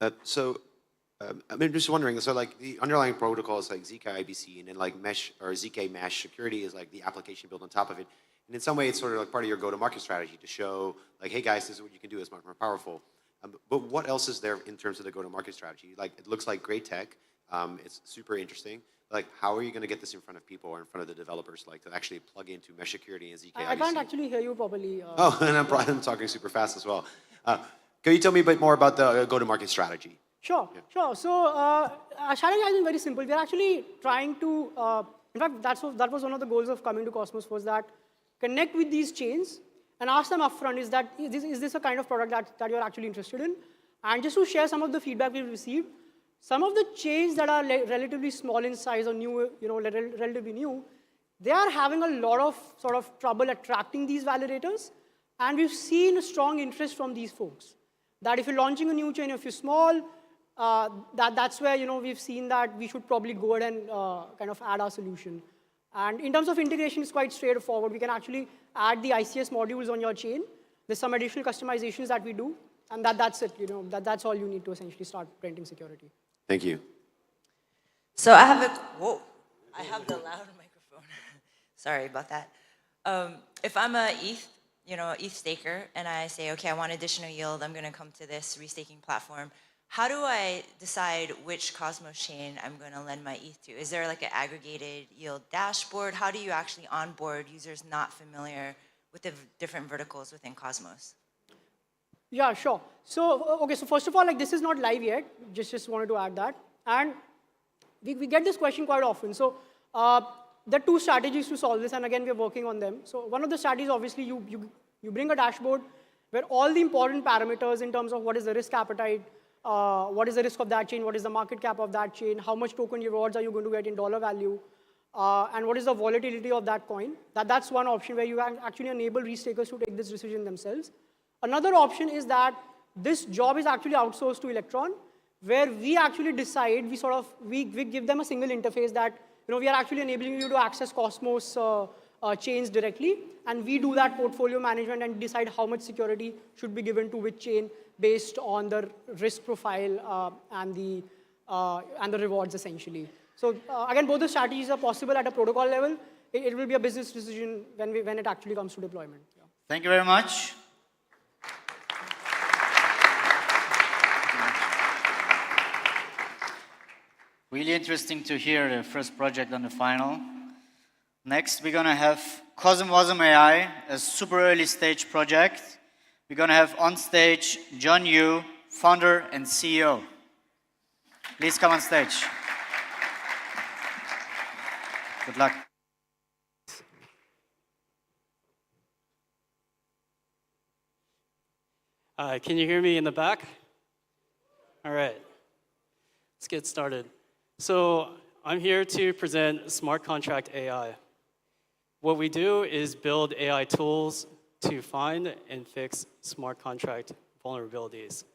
Speaker 4: I'm just wondering, so like the underlying protocols like ZK IBC and then like mesh or ZK mesh security is like the application built on top of it. And in some way, it's sort of like part of your go-to-market strategy to show like, hey guys, this is what you can do. It's much more powerful. But what else is there in terms of the go-to-market strategy? Like, it looks like great tech. It's super interesting. Like, how are you going to get this in front of people or in front of the developers, like to actually plug into mesh security and ZK IBC?
Speaker 13: I can't actually hear you properly.
Speaker 4: Oh, and I'm talking super fast as well. Can you tell me a bit more about the go-to-market strategy?
Speaker 13: Sure, sure. So our strategy has been very simple. We're actually trying to, in fact, that was one of the goals of coming to Cosmos, was that connect with these chains and ask them upfront, is this a kind of product that you're actually interested in? And just to share some of the feedback we've received, some of the chains that are relatively small in size or new, relatively new, they are having a lot of sort of trouble attracting these validators. And we've seen a strong interest from these folks. That if you're launching a new chain, if you're small, that's where we've seen that we should probably go ahead and kind of add our solution. And in terms of integration, it's quite straightforward. We can actually add the ICS modules on your chain. There's some additional customizations that we do, and that's it. That's all you need to essentially start renting security.
Speaker 4: Thank you.
Speaker 16: So I have I have the loud microphone. Sorry about that. If I'm a ETH staker, and I say, okay, I want additional yield, I'm going to come to this restaking platform. How do I decide which Cosmos chain I'm going to lend my ETH to? Is there like an aggregated yield dashboard? How do you actually onboard users not familiar with the different verticals within Cosmos?
Speaker 13: Yeah, sure. So, okay, so first of all, like this is not live yet. Just wanted to add that. And we get this question quite often. So there are two strategies to solve this, and again, we're working on them. So one of the strategies, obviously, you bring a dashboard where all the important parameters in terms of what is the risk appetite, what is the risk of that chain, what is the market cap of that chain, how much token rewards are you going to get in dollar value, and what is the volatility of that coin. That's one option where you actually enable restakers to take this decision themselves. Another option is that this job is actually outsourced to Electron, where we actually decide, we give them a single interface that we are actually enabling you to access Cosmos chains directly, and we do that portfolio management and decide how much security should be given to which chain based on the risk profile and the rewards essentially. So again, both the strategies are possible at a protocol level. It will be a business decision when it actually comes to deployment. Yeah.
Speaker 11: Thank you very much. Really interesting to hear the first project on the final. Next, we're going to have Cosmosm AI, a super early stage project. We're going to have on stage John Yu, founder and CEO. Please come on stage. Good luck.
Speaker 17: Can you hear me in the back?
Speaker 14: All right, let's get started. So I'm here to present Smart Contract AI. What we do is build AI tools to find and fix smart contract vulnerabilities.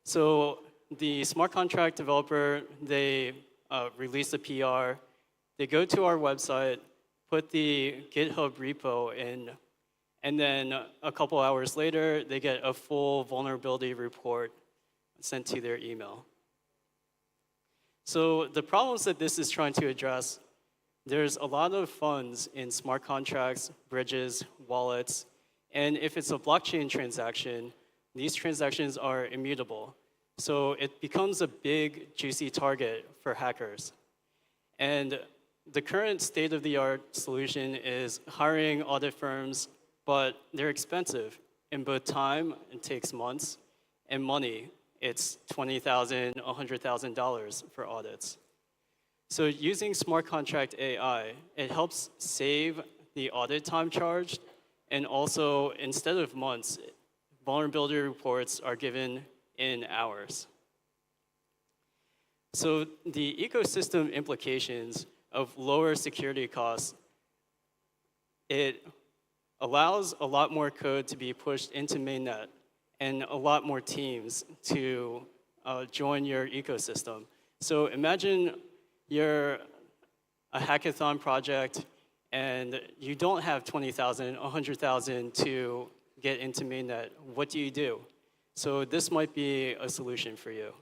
Speaker 14: So the smart contract developer, they release a PR, they go to our website, put the GitHub repo in, and then a couple hours later, they get a full vulnerability report sent to their email. So the problems that this is trying to address, there's a lot of funds in smart contracts, bridges, wallets, and if it's a blockchain transaction, these transactions are immutable. So it becomes a big, juicy target for hackers. And the current state-of-the-art solution is hiring audit firms, but they're expensive in both time, it takes months, and money, it's $20,000, $100,000 for audits. So using smart contract AI, it helps save the audit time charged, and also instead of months, vulnerability reports are given in hours. So the ecosystem implications of lower security costs, it allows a lot more code to be pushed into mainnet and a lot more teams to join your ecosystem. So imagine you're a hackathon project and you don't have 20,000, 100,000 to get into mainnet. What do you do? So this might be a solution for you.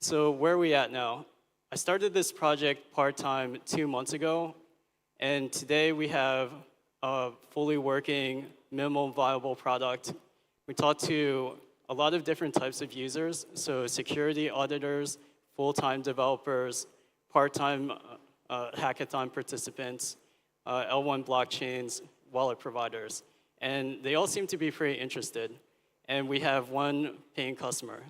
Speaker 14: So where are we at now? I started this project part-time 2 months ago, and today we have a fully working, minimum viable product. We talked to a lot of different types of users, so security auditors, full-time developers, part-time hackathon participants, L1 blockchains, wallet providers. And they all seem to be pretty interested. And we have one paying customer.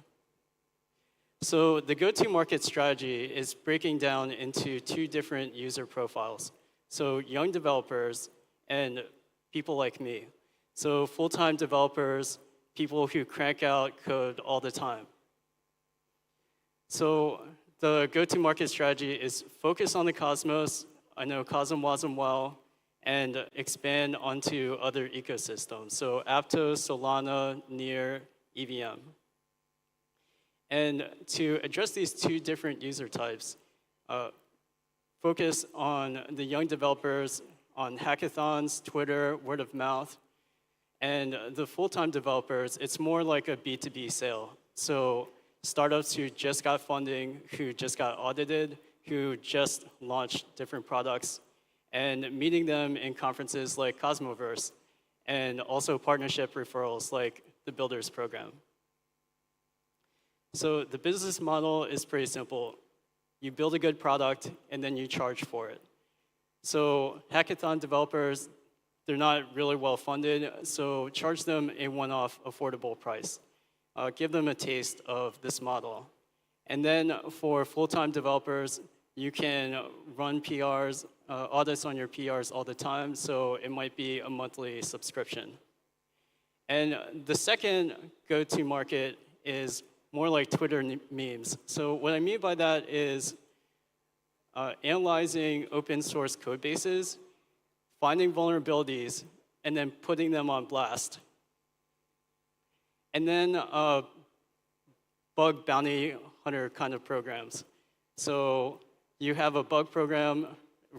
Speaker 14: So the go-to-market strategy is breaking down into 2 different user profiles. So young developers and people like me. So full-time developers, people who crank out code all the time. So the go-to-market strategy is focus on the Cosmos, I know CosmWasm well, and expand onto other ecosystems. So Aptos, Solana, Near, EVM. And to address these 2 different user types, focus on the young developers, on hackathons, Twitter, word of mouth, and the full-time developers, it's more like a B2B sale. So startups who just got funding, who just got audited, who just launched different products, and meeting them in conferences like Cosmoverse, and also partnership referrals like the Builders Program. So the business model is pretty simple. You build a good product, and then you charge for it. So hackathon developers, they're not really well funded, so charge them a one-off affordable price. Give them a taste of this model. And then for full-time developers, you can run PRs, audits on your PRs all the time, so it might be a monthly subscription. And the second go-to market is more like Twitter memes. So what I mean by that is analyzing open source code bases, finding vulnerabilities, and then putting them on blast. And then bug bounty hunter kind of programs. So you have a bug program,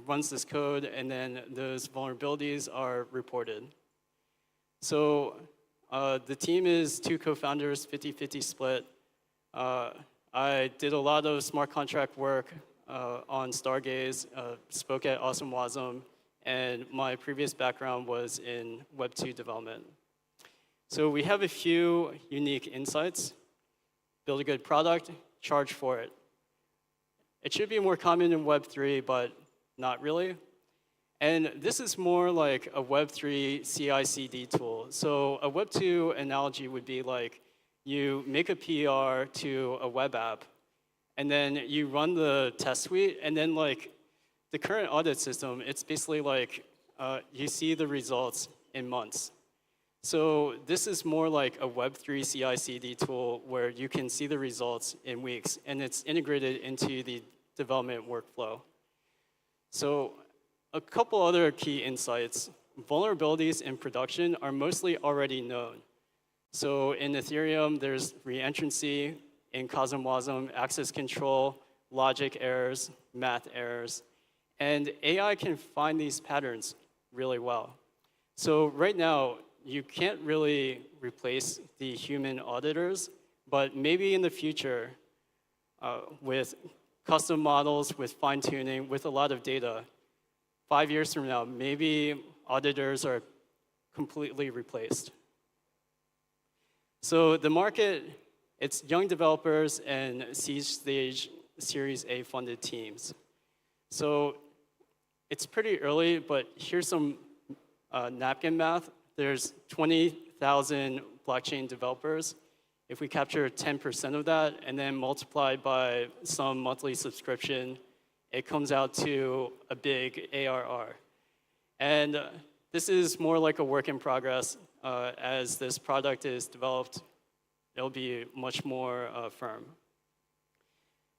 Speaker 14: runs this code, and then those vulnerabilities are reported. So the team is 2 co-founders, 50-50 split. I did a lot of smart contract work on Stargaze, spoke at AwesomeWasm, and my previous background was in Web 2 development. So we have a few unique insights. Build a good product, charge for it. It should be more common in Web 3, but not really. And this is more like a Web 3 CI/CD tool. So a Web 2 analogy would be like you make a PR to a web app, and then you run the test suite, and then like the current audit system, it's basically like you see the results in months. So this is more like a Web3 CI/CD tool where you can see the results in weeks, and it's integrated into the development workflow. So a couple other key insights. Vulnerabilities in production are mostly already known. So in Ethereum, there's reentrancy, in Cosmoverse, access control, logic errors, math errors, and AI can find these patterns really well. So right now, you can't really replace the human auditors, but maybe in the future, with custom models, with fine-tuning, with a lot of data, 5 years from now, maybe auditors are completely replaced. So the market, it's young developers and seed stage Series A funded teams. So it's pretty early, but here's some napkin math. There's 20,000 blockchain developers. If we capture 10% of that and then multiply by some monthly subscription, it comes out to a big ARR. And this is more like a work in progress. As this product is developed, it'll be much more firm.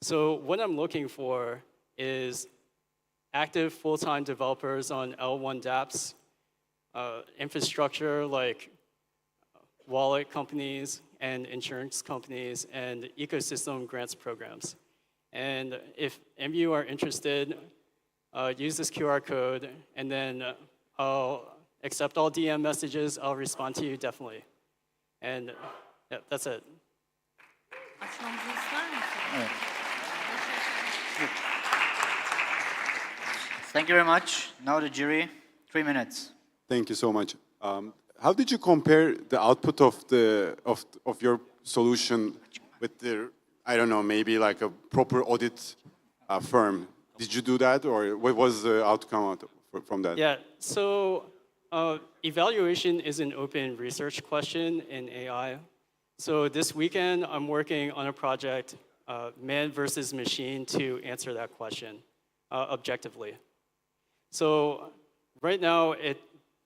Speaker 14: So what I'm looking for is active full-time developers on L1 dApps, infrastructure like wallet companies and insurance companies and ecosystem grants programs. And if any of you are interested, use this QR code, and then I'll accept all DM messages. I'll respond to you definitely. And yeah, that's it.
Speaker 11: Thank you very much. Now the jury, 3 minutes.
Speaker 15: Thank you so much. How did you compare the output of your solution with the, I don't know, maybe like a proper audit firm? Did you do that, or what was the outcome from that?
Speaker 14: Yeah, so evaluation is an open research question in AI. So this weekend, I'm working on a project, man versus machine, to answer that question objectively. So right now,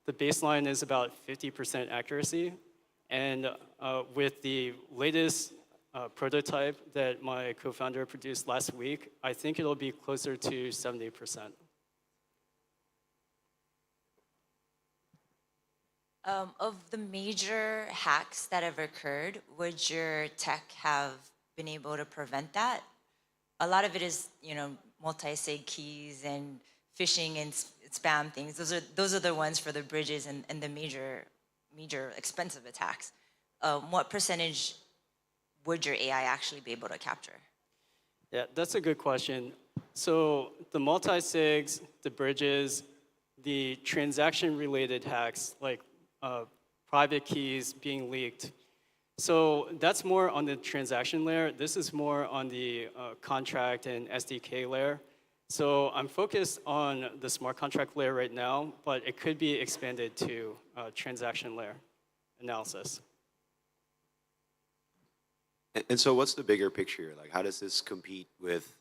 Speaker 14: the baseline is about 50% accuracy. And with the latest prototype that my co-founder produced last week, I think it'll be closer to 70%.
Speaker 16: Of the major hacks that have occurred, would your tech have been able to prevent that? A lot of it is, multi-sig keys and phishing and spam things. Those are the ones for the bridges and the major expensive attacks. What percentage would your AI actually be able to capture?
Speaker 14: Yeah, that's a good question. So the multi-sigs, the bridges, the transaction-related hacks, like private keys being leaked. So that's more on the transaction layer. This is more on the contract and SDK layer. So I'm focused on the smart contract layer right now, but it could be expanded to transaction layer analysis.
Speaker 4: And so what's the bigger picture? Like, how does this compete with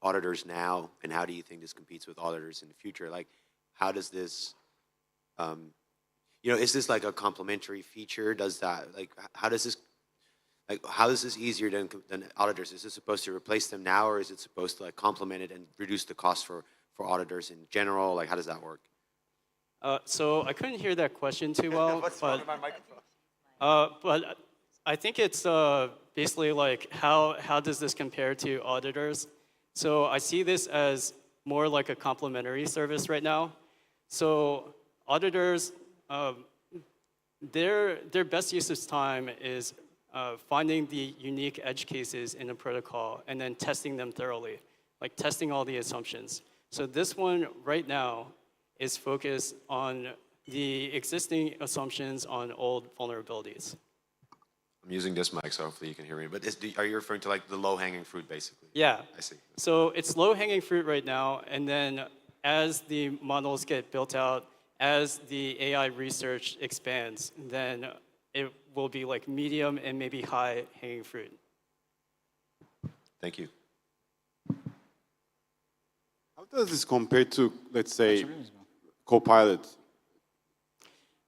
Speaker 4: auditors now, and how do you think this competes with auditors in the future? Like, how does this, is this like a complementary feature? Does that, like, how is this easier than auditors? Is this supposed to replace them now, or is it supposed to like complement it and reduce the cost for auditors in general? Like, how does that work?
Speaker 14: So I couldn't hear that question too well, but I think it's basically like how does this compare to auditors? So I see this as more like a complementary service right now. So auditors, their best use of time is finding the unique edge cases in a protocol and then testing them thoroughly, like testing all the assumptions. So this one right now is focused on the existing assumptions on old vulnerabilities.
Speaker 4: I'm using this mic, so hopefully you can hear me. But are you referring to like the low-hanging fruit, basically?
Speaker 14: Yeah.
Speaker 4: I see.
Speaker 14: So it's low-hanging fruit right now, and then as the models get built out, as the AI research expands, then it will be like medium and maybe high-hanging fruit.
Speaker 4: Thank you.
Speaker 15: How does this compare to, let's say, Copilot?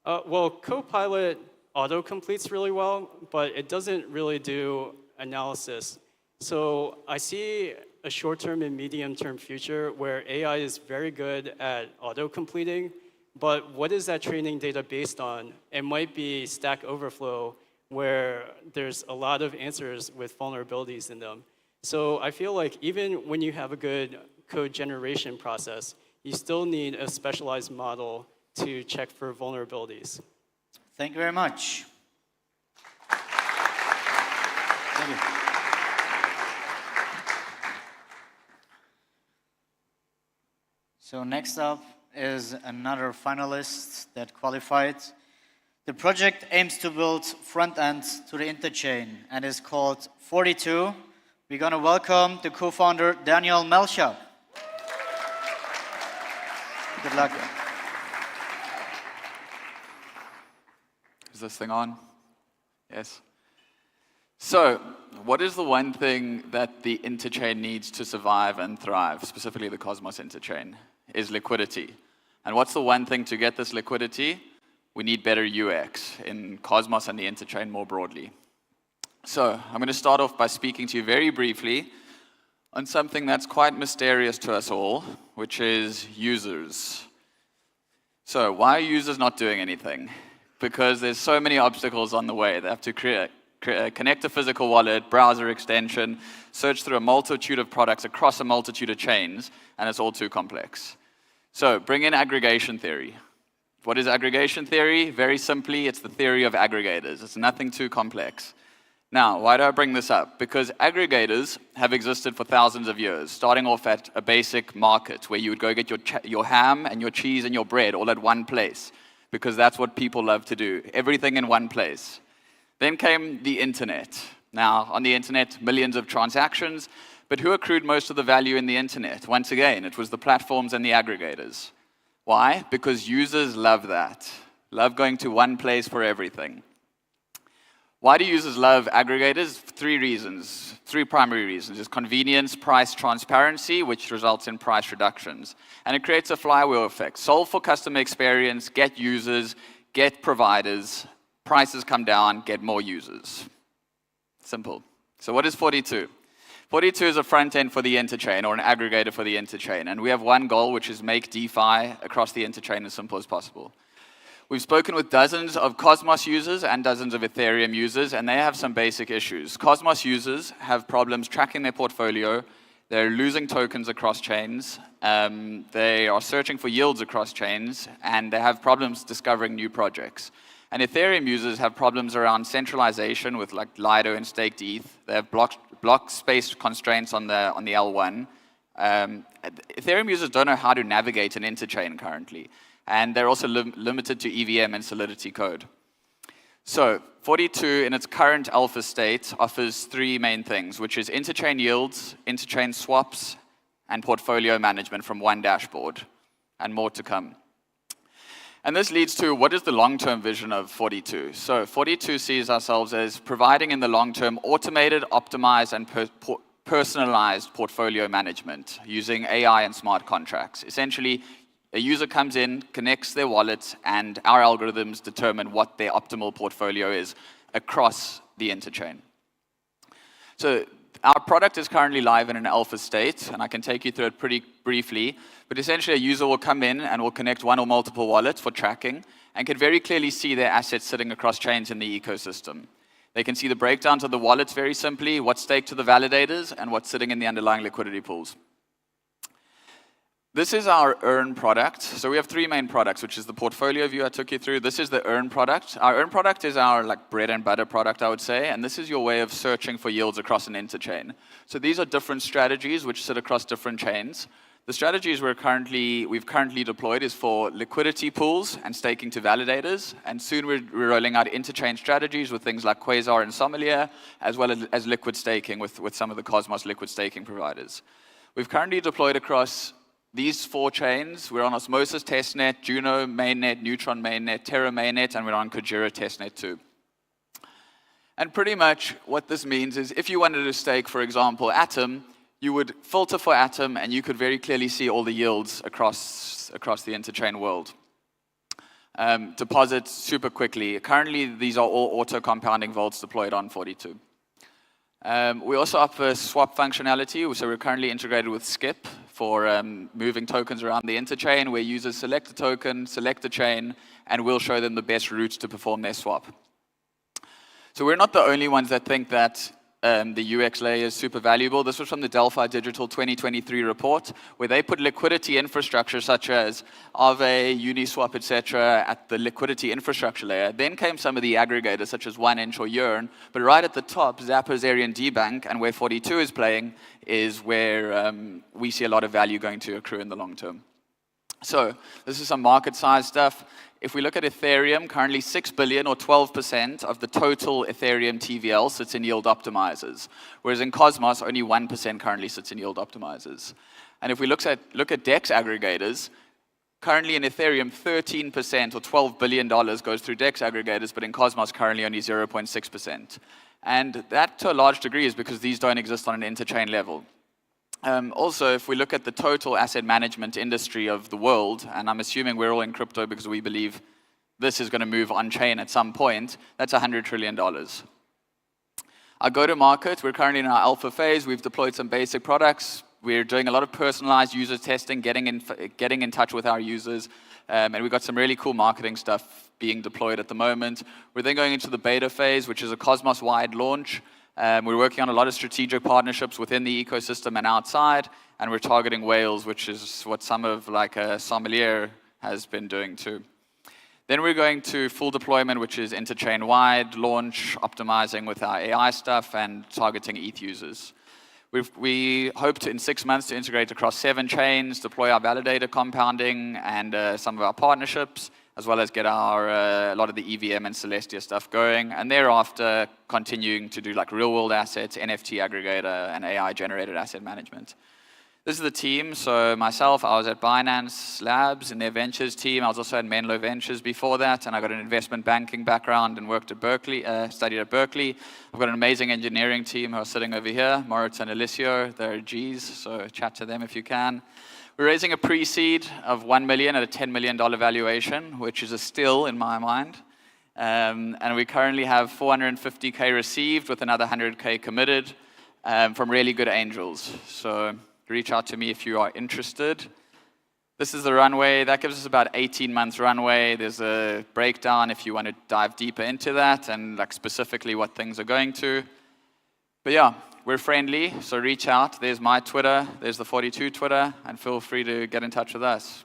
Speaker 14: Well, Copilot auto-completes really well, but it doesn't really do analysis. So I see a short-term and medium-term future where AI is very good at auto-completing, but what is that training data based on? It might be Stack Overflow, where there's a lot of answers with vulnerabilities in them. So I feel like even when you have a good code generation process, you still need a specialized model to check for vulnerabilities.
Speaker 11: Thank you very much. Thank you. So next up is another finalist that qualified. The project aims to build front end to the interchain and is called 42. We're going to welcome the co-founder, Daniel Melchap. Good luck.
Speaker 17: Is this thing on? Yes. So, what is the one thing that the interchain needs to survive and thrive, specifically the Cosmos interchain? Is liquidity. And what's the one thing to get this liquidity? We need better UX in Cosmos and the interchain more broadly. So, I'm going to start off by speaking to you very briefly on something that's quite mysterious to us all, which is users. So, why are users not doing anything? Because there's so many obstacles on the way. They have to connect a physical wallet, browser extension, search through a multitude of products across a multitude of chains, and it's all too complex. So, bring in aggregation theory. What is aggregation theory? Very simply, it's the theory of aggregators. It's nothing too complex. Now, why do I bring this up? Because aggregators have existed for thousands of years, starting off at a basic market where you would go get your ham and your cheese and your bread all at one place, because that's what people love to do, everything in one place. Then came the internet. Now, on the internet, millions of transactions, but who accrued most of the value in the internet? Once again, it was the platforms and the aggregators. Why? Because users love that. Love going to one place for everything. Why do users love aggregators? 3 reasons, 3 primary reasons. It's convenience, price, transparency, which results in price reductions. And it creates a flywheel effect. Solve for customer experience, get users, get providers, prices come down, get more users. Simple. So what is 42? 42 is a front end for the interchain, or an aggregator for the interchain. And we have one goal, which is make DeFi across the interchain as simple as possible. We've spoken with dozens of Cosmos users and dozens of Ethereum users, and they have some basic issues. Cosmos users have problems tracking their portfolio. They're losing tokens across chains. They are searching for yields across chains, and they have problems discovering new projects. And Ethereum users have problems around centralization with like Lido and staked ETH. They have block space constraints on the L1. Ethereum users don't know how to navigate an interchain currently. And they're also limited to EVM and Solidity code. So 42 in its current alpha state offers 3 main things, which is interchain yields, interchain swaps, and portfolio management from one dashboard, and more to come. And this leads to what is the long-term vision of 42? So 42 sees ourselves as providing in the long-term automated, optimized, and personalized portfolio management using AI and smart contracts. Essentially, a user comes in, connects their wallet, and our algorithms determine what their optimal portfolio is across the interchain. So our product is currently live in an alpha state, and I can take you through it pretty briefly. But essentially, a user will come in and will connect one or multiple wallets for tracking and can very clearly see their assets sitting across chains in the ecosystem. They can see the breakdowns of the wallets very simply, what's staked to the validators, and what's sitting in the underlying liquidity pools. This is our Earn product. So we have 3 main products, which is the portfolio view I took you through. This is the Earn product. Our Earn product is our like bread and butter product, I would say, and this is your way of searching for yields across an interchain. So these are different strategies which sit across different chains. The strategies we've currently deployed is for liquidity pools and staking to validators, and soon we're rolling out interchain strategies with things like Quasar and Sommelier, as well as liquid staking with some of the Cosmos liquid staking providers. We've currently deployed across these 4 chains. We're on Osmosis testnet, Juno mainnet, Neutron mainnet, Terra mainnet, and we're on Kujira testnet too. And pretty much what this means is if you wanted to stake, for example, Atom, you would filter for Atom and you could very clearly see all the yields across the interchain world. deposit super quickly. Currently, these are all auto-compounding vaults deployed on 42. We also offer swap functionality, so we're currently integrated with Skip for moving tokens around the interchain, where users select a token, select a chain, and we'll show them the best routes to perform their swap. So we're not the only ones that think that the UX layer is super valuable. This was from the Delphi Digital 2023 report, where they put liquidity infrastructure such as Aave, Uniswap, etc., at the liquidity infrastructure layer. Then came some of the aggregators such as 1inch or Yearn, but right at the top, Zapper's Arian D-Bank, and where 42 is playing, is where we see a lot of value going to accrue in the long term. So this is some market size stuff. If we look at Ethereum, currently 6 billion or 12% of the total Ethereum TVL sits in yield optimizers, whereas in Cosmos, only 1% currently sits in yield optimizers. And if we look at DEX aggregators, currently in Ethereum, 13% or $12 billion goes through DEX aggregators, but in Cosmos, currently only 0.6%. And that, to a large degree, is because these don't exist on an interchain level. Also, if we look at the total asset management industry of the world, and I'm assuming we're all in crypto because we believe this is going to move on-chain at some point, that's $100 trillion. Our go-to-market, we're currently in our alpha phase. We've deployed some basic products. We're doing a lot of personalized user testing, getting in touch with our users, and we've got some really cool marketing stuff being deployed at the moment. We're then going into the beta phase, which is a Cosmos-wide launch. We're working on a lot of strategic partnerships within the ecosystem and outside, and we're targeting whales, which is what some of like a sommelier has been doing too. Then we're going to full deployment, which is interchain-wide launch, optimizing with our AI stuff and targeting ETH users. We hope to, in 6 months, to integrate across 7 chains, deploy our validator compounding and some of our partnerships, as well as get our a lot of the EVM and Celestia stuff going, and thereafter continuing to do like real-world assets, NFT aggregator, and AI-generated asset management. This is the team. So myself, I was at Binance Labs in their ventures team. I was also at Menlo Ventures before that, and I got an investment banking background and worked at Berkeley, studied at Berkeley. I've got an amazing engineering team who are sitting over here, Moritz and Alicio. They're Gs, so chat to them if you can. We're raising a pre-seed of 1 million at a $10 million valuation, which is a steal in my mind. And we currently have 450K received with another 100K committed from really good angels. So reach out to me if you are interested. This is the runway. That gives us about 18 months runway. There's a breakdown if you want to dive deeper into that and like specifically what things are going to. But yeah, we're friendly, so reach out. There's my Twitter, there's the 42 Twitter, and feel free to get in touch with us.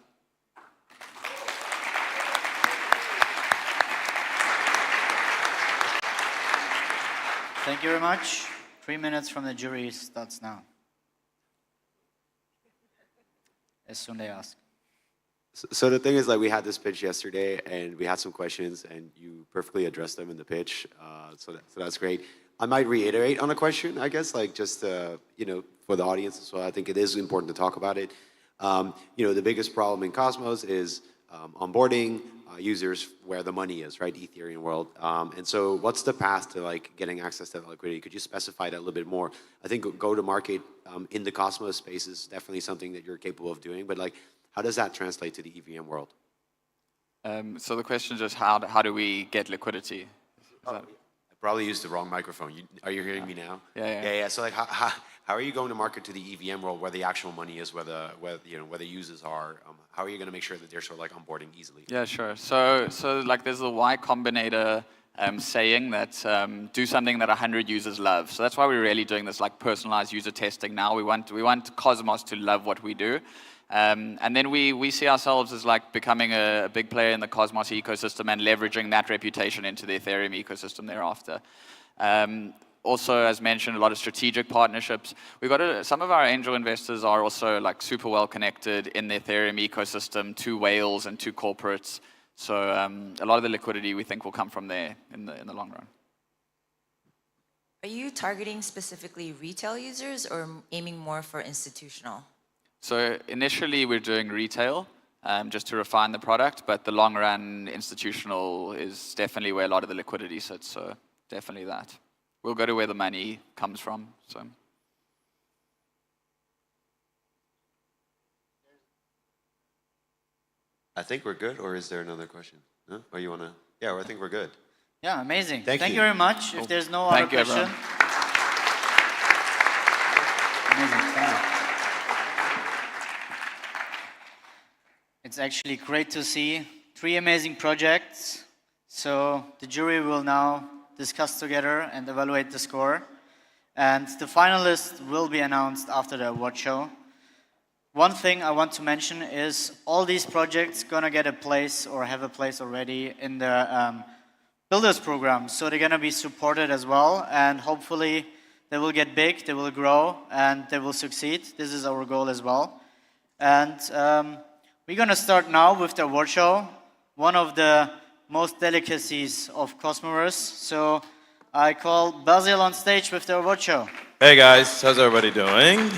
Speaker 11: Thank you very much. 3 minutes from the jury starts now. As soon as they ask.
Speaker 4: So the thing is, like, we had this pitch yesterday, and we had some questions, and you perfectly addressed them in the pitch. So that's great. I might reiterate on a question, I guess, like just you know, for the audience. So I think it is important to talk about it. You know, the biggest problem in Cosmos is onboarding users where the money is, right? Ethereum world. And so, what's the path to like getting access to that liquidity? Could you specify that a little bit more? I think go-to-market in the Cosmos space is definitely something that you're capable of doing. But like, how does that translate to the EVM world?
Speaker 17: So the question is just how do we get liquidity?
Speaker 4: I probably used the wrong microphone. Are you hearing me now?
Speaker 17: Yeah.
Speaker 4: So like, how are you going to market to the EVM world where the actual money is, where the users are? How are you going to make sure that they're sort of like onboarding easily?
Speaker 17: Yeah, sure. So like there's the Y Combinator saying that do something that 100 users love. So that's why we're really doing this like personalized user testing now. We want Cosmos to love what we do. And then we see ourselves as like becoming a big player in the Cosmos ecosystem and leveraging that reputation into the Ethereum ecosystem thereafter. Also, as mentioned, a lot of strategic partnerships. Some of our angel investors are also like super well connected in the Ethereum ecosystem to whales and to corporates. So a lot of the liquidity we think will come from there in the long run.
Speaker 16: Are you targeting specifically retail users or aiming more for institutional?
Speaker 17: So initially we're doing retail just to refine the product, but the long run institutional is definitely where a lot of the liquidity sits. So definitely that. We'll go to where the money comes from. So.
Speaker 4: I think we're good, or is there another question? Huh? Or you want to? Yeah, well, I think we're good.
Speaker 11: Yeah, amazing.
Speaker 4: Thank you.
Speaker 11: you very much. If there's no other question.
Speaker 17: everyone.
Speaker 11: Amazing. Thank you. It's actually great to see 3 amazing projects. So the jury will now discuss together and evaluate the score. And the finalists will be announced after the award show. One thing I want to mention is all these projects gonna get a place or have a place already in the Builders program. So they're gonna be supported as well, and hopefully they will get big, they will grow, and they will succeed. This is our goal as well. And we're gonna start now with the award show, one of the most delicacies of Cosmoverse. So I call Basil on stage with the award show.
Speaker 9: Hey guys, how's everybody doing?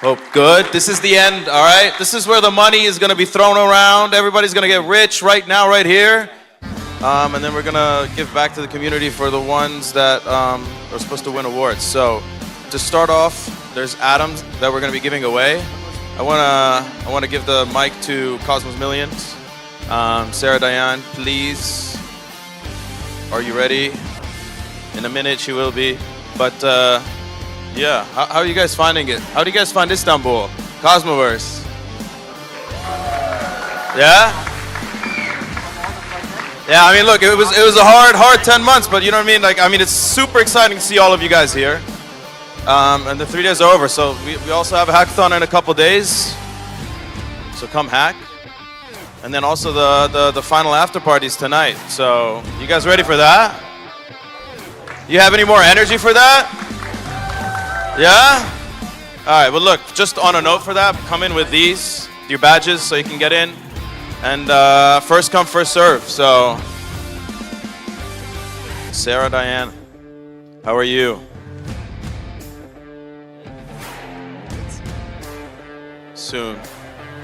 Speaker 9: Hope good. This is the end, all right? This is where the money is going to be thrown around. Everybody's going to get rich right now, right here. And then we're going to give back to the community for the ones that are supposed to win awards. So to start off, there's atoms that we're going to be giving away. I want to give the mic to Cosmos Millions. Sarah Diane, please. Are you ready? In a minute she will be. But yeah, how are you guys finding it? How do you guys find Istanbul? Cosmoverse? Yeah? Yeah, I mean, look, it was a hard 10 months, but you know what I mean? Like, I mean, it's super exciting to see all of you guys here. And the 3 days are over, so we also have a hackathon in a couple days. So come hack. And then also the final after parties tonight. So you guys ready for that? You have any more energy for that? Yeah? All right, well look, just on a note for that, come in with these, your badges, so you can get in. And first come, first serve, so. Sarah Diane, how are you? Soon.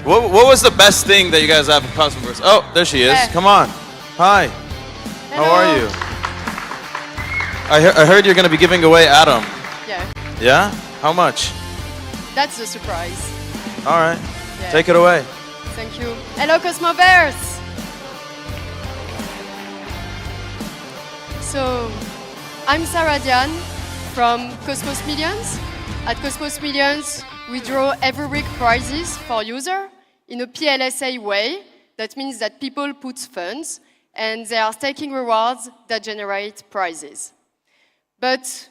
Speaker 9: What was the best thing that you guys have in Cosmoverse? Oh, there she is,
Speaker 19: Hey.
Speaker 9: Come on. Hi,
Speaker 19: Hello.
Speaker 9: how are you? I heard you're gonna be giving away Atom.
Speaker 19: Yeah,
Speaker 9: Yeah? How much?
Speaker 19: that's the surprise.
Speaker 9: All right.
Speaker 19: Yeah.
Speaker 9: Take it away.
Speaker 19: Thank you. Hello, Cosmoverse. So, I'm Sarah Diane from Cosmos Millions. At Cosmos Millions, we draw every week prizes for user in a PLSA way. That means that people put funds and they are staking rewards that generate prizes. But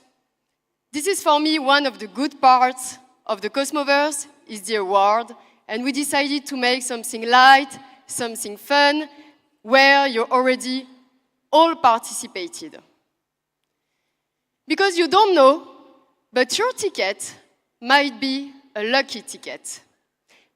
Speaker 19: this is for me one of the good parts of the Cosmoverse is the award, and we decided to make something light, something fun, where you already all participated. Because you don't know, but your ticket might be a lucky ticket.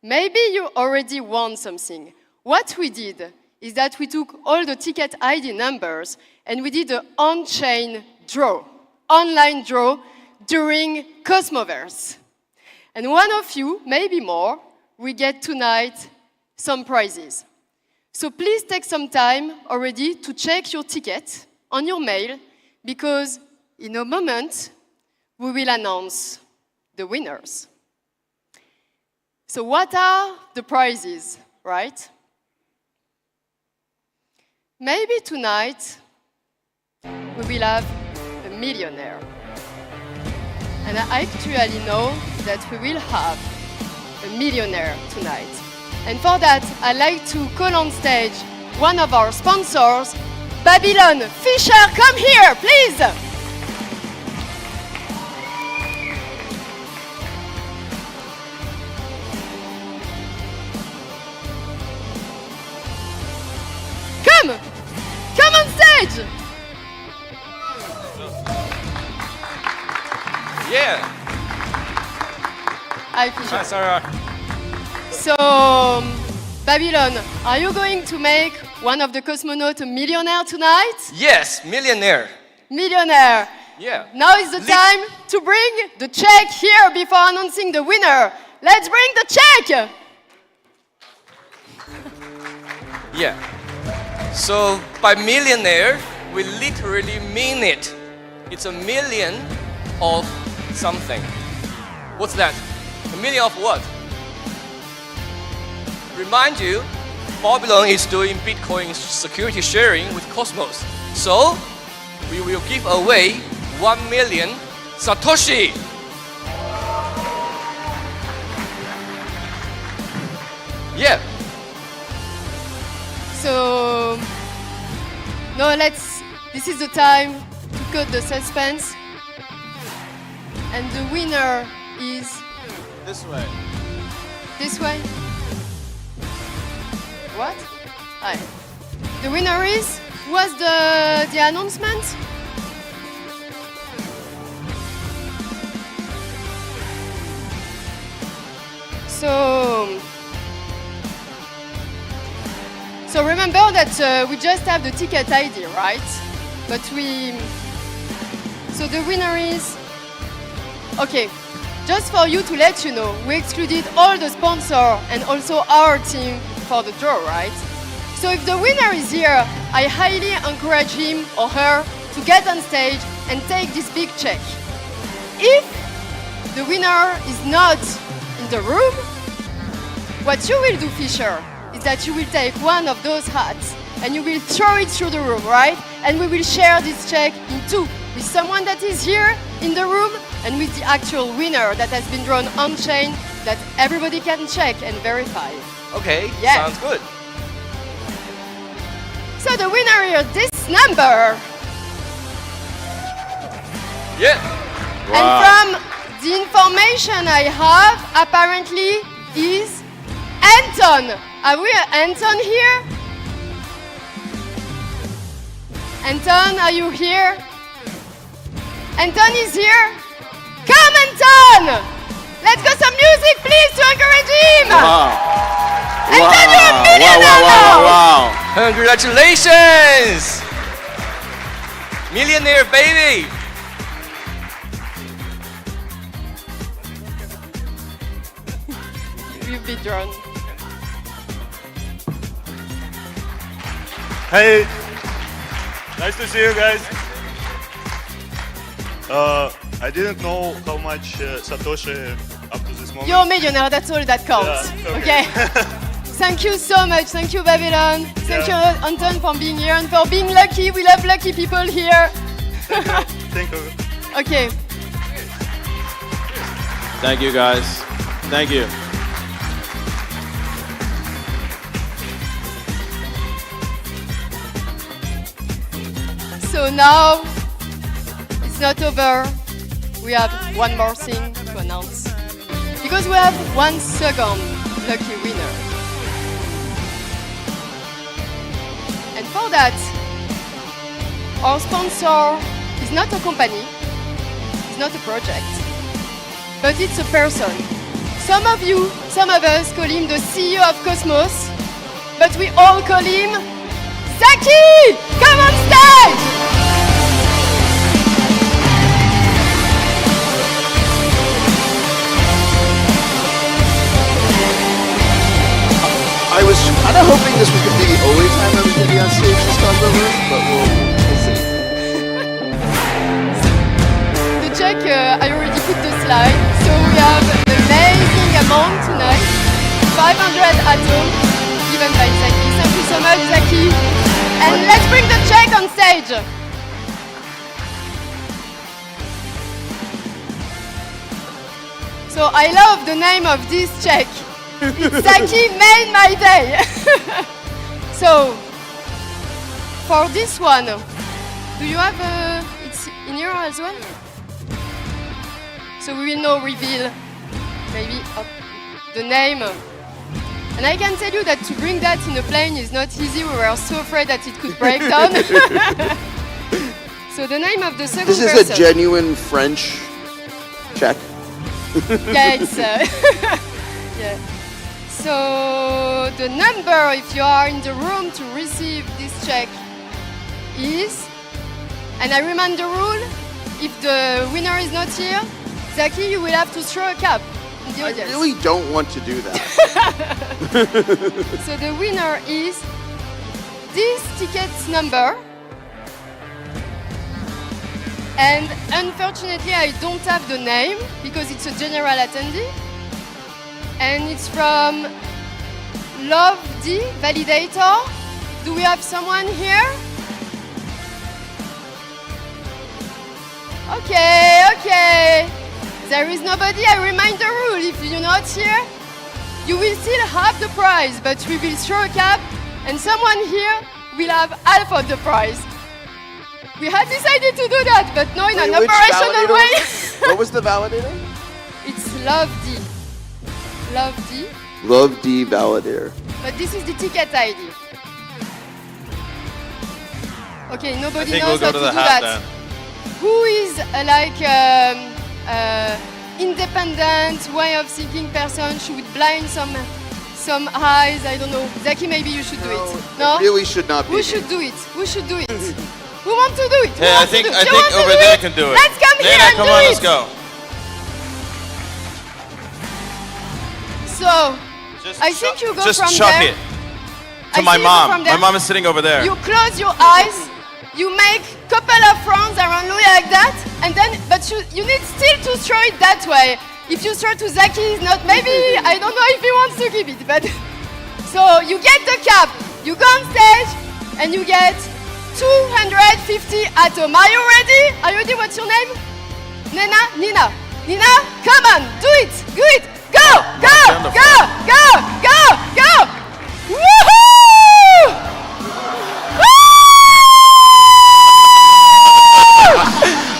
Speaker 19: Maybe you already won something. What we did is that we took all the ticket ID numbers and we did an on-chain draw, online draw, during Cosmoverse. And one of you, maybe more, we get tonight some prizes. So please take some time already to check your ticket on your mail, because in a moment, we will announce the winners. So what are the prizes, right? Maybe tonight, we will have a millionaire. And I actually know that we will have a millionaire tonight. And for that, I'd like to call on stage one of our sponsors, Babylon. Fisher, come here, please. Come on stage.
Speaker 20: Yeah.
Speaker 19: Hi, Fisher.
Speaker 20: Hi, Sarah.
Speaker 19: So, Babylon, are you going to make one of the cosmonauts a millionaire tonight?
Speaker 20: Yes, millionaire.
Speaker 19: Millionaire.
Speaker 20: Yeah.
Speaker 19: Now is the time to bring the check here before announcing the winner. Let's bring the check.
Speaker 20: Yeah. So by millionaire, we literally mean it. It's a million of something. What's that? A million of what? Remind you, Polygon is doing Bitcoin security sharing with Cosmos. So we will give away 1 million Satoshi. Yeah.
Speaker 19: So now this is the time to cut the suspense. And the winner is
Speaker 9: This way.
Speaker 19: this way. What? Hi. The winner is, was the announcement? So remember that we just have the ticket ID, right? But so the winner is, okay, just for you to let you know, we excluded all the sponsor and also our team for the draw, right? So if the winner is here, I highly encourage him or her to get on stage and take this big check. If the winner is not in the room, what you will do, Fisher, is that you will take one of those hats and you will throw it through the room, right? And we will share this check in two, with someone that is here in the room and with the actual winner that has been drawn on-chain that everybody can check and verify.
Speaker 20: Okay,
Speaker 19: Yeah.
Speaker 20: sounds good.
Speaker 19: So the winner here, this number.
Speaker 20: Yeah.
Speaker 19: And from the information I have, apparently is Anton. Are we Anton here? Anton, are you here? Anton is here? Come, Anton! Let's go some music, please, to encourage him! Anton, you're a millionaire now!
Speaker 20: Congratulations! Millionaire, baby!
Speaker 19: You've been drawn.
Speaker 18: Hey, nice to see you guys. I didn't know how much Satoshi up to this moment.
Speaker 19: You're a millionaire, that's all that counts.
Speaker 18: Yeah,
Speaker 19: Okay. Thank you so much. Thank you, Babylon. Thank you, Anton, for being here and for being lucky. We love lucky people here.
Speaker 18: Thank you.
Speaker 19: Okay.
Speaker 9: Thank you, guys. Thank you.
Speaker 19: So now it's not over. We have one more thing to announce. Because we have one second lucky winner. And for that, our sponsor is not a company, it's not a project, but it's a person. Some of you, some of us call him the CEO of Cosmos, but we all call him Zaki! Come on stage!
Speaker 21: I was kind of hoping this was going to be the only time I was going to be on stage this Cosmoverse, but we'll see.
Speaker 19: The check, I already put the slide. So we have an amazing amount tonight. 500 atoms given by Zaki. Thank you so much, Zaki. And let's bring the check on stage. So I love the name of this check. It's Zaki made my day. So for this one, do you have it's in here as well? So we will now reveal maybe the name. And I can tell you that to bring that in a plane is not easy. We were so afraid that it could break down. So the name of the second person.
Speaker 21: This is a genuine French check.
Speaker 19: Yeah, it's yeah. So the number, if you are in the room to receive this check, is, and I remind the rule, if the winner is not here, Zaki, you will have to throw a cap in the audience.
Speaker 21: I really don't want to do that.
Speaker 19: So the winner is this ticket number. And unfortunately, I don't have the name because it's a general attendee. And it's from Love D, Validator. Do we have someone here? Okay, okay. There is nobody. I remind the rule. If you're not here, you will still have the prize, but we will throw a cap, and someone here will have half of the prize. We had decided to do that, but no, in an
Speaker 21: Which
Speaker 19: operational
Speaker 21: validator
Speaker 19: way.
Speaker 21: was it? What was the validator?
Speaker 19: It's Love D. Love D.
Speaker 21: Love D validator.
Speaker 19: But this is the ticket ID. Okay, nobody
Speaker 9: I think
Speaker 19: knows
Speaker 9: we'll
Speaker 19: how
Speaker 9: go
Speaker 19: to
Speaker 9: to the
Speaker 19: do
Speaker 9: hat
Speaker 19: that.
Speaker 9: then.
Speaker 19: Who is independent way of thinking person should blind some eyes? I don't know. Zaki, maybe you should do it. No?
Speaker 21: It really should not be.
Speaker 19: Who should do it? Who should do it? Who wants to do it? Who
Speaker 9: Hey, I
Speaker 19: wants to
Speaker 9: think
Speaker 19: do it? You want to
Speaker 9: over
Speaker 19: do
Speaker 9: there
Speaker 19: it?
Speaker 9: can do it.
Speaker 19: Let's come here
Speaker 9: Nana,
Speaker 19: and
Speaker 9: come
Speaker 19: do
Speaker 9: on,
Speaker 19: it.
Speaker 9: let's go.
Speaker 19: So, I think you go
Speaker 9: Just
Speaker 19: from
Speaker 9: chuck
Speaker 19: there.
Speaker 9: it to my mom. My mom is sitting over there.
Speaker 19: You close your eyes, you make couple of rounds around Louis like that, and then, but you need still to throw it that way. If you throw to Zaki, it's not, maybe, I don't know if he wants to keep it, but. So you get the cap, you go on stage, and you get 250 atoms. Are you ready? Are you ready? What's your name? Nina? Nina? Nina? Come on, do it, do it. Go, go, go, go, go, go. Woohoo!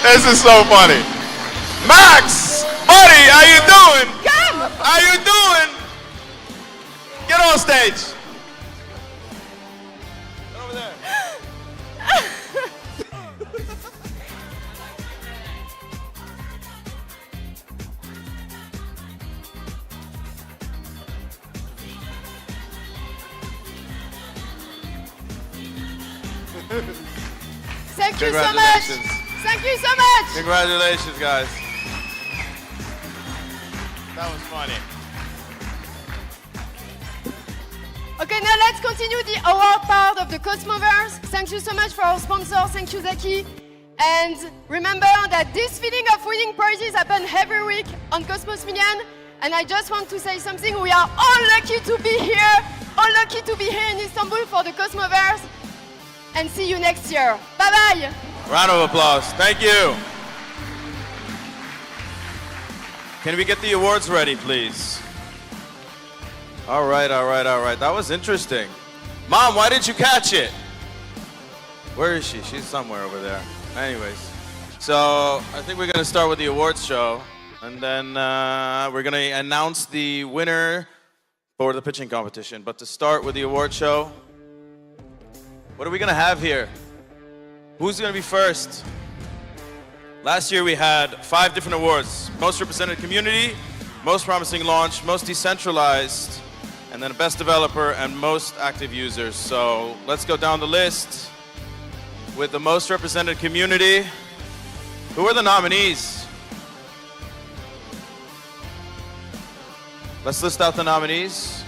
Speaker 9: This is so funny. Max, buddy, how you doing?
Speaker 19: Come.
Speaker 9: How you doing? Get on stage. Get over there.
Speaker 19: Thank you so much. Thank you so much.
Speaker 9: Congratulations, guys. That was funny.
Speaker 19: Okay, now let's continue the award part of the Cosmoverse. Thank you so much for our sponsor. Thank you, Zaki. And remember that this feeling of winning prizes happens every week on Cosmos Million. And I just want to say something. We are all lucky to be here. All lucky to be here in Istanbul for the Cosmoverse. And see you next year. Bye-bye.
Speaker 9: Round of applause. Thank you. Can we get the awards ready, please? All right, all right, all right. That was interesting. Mom, why didn't you catch it? Where is she? She's somewhere over there. Anyways, so I think we're going to start with the awards show. And then we're going to announce the winner for the pitching competition. But to start with the award show, what are we going to have here? Who's going to be first? Last year we had 5 different awards. Most represented community, most promising launch, most decentralized, and then best developer and most active users. So let's go down the list with the most represented community. Who are the nominees? Let's list out the nominees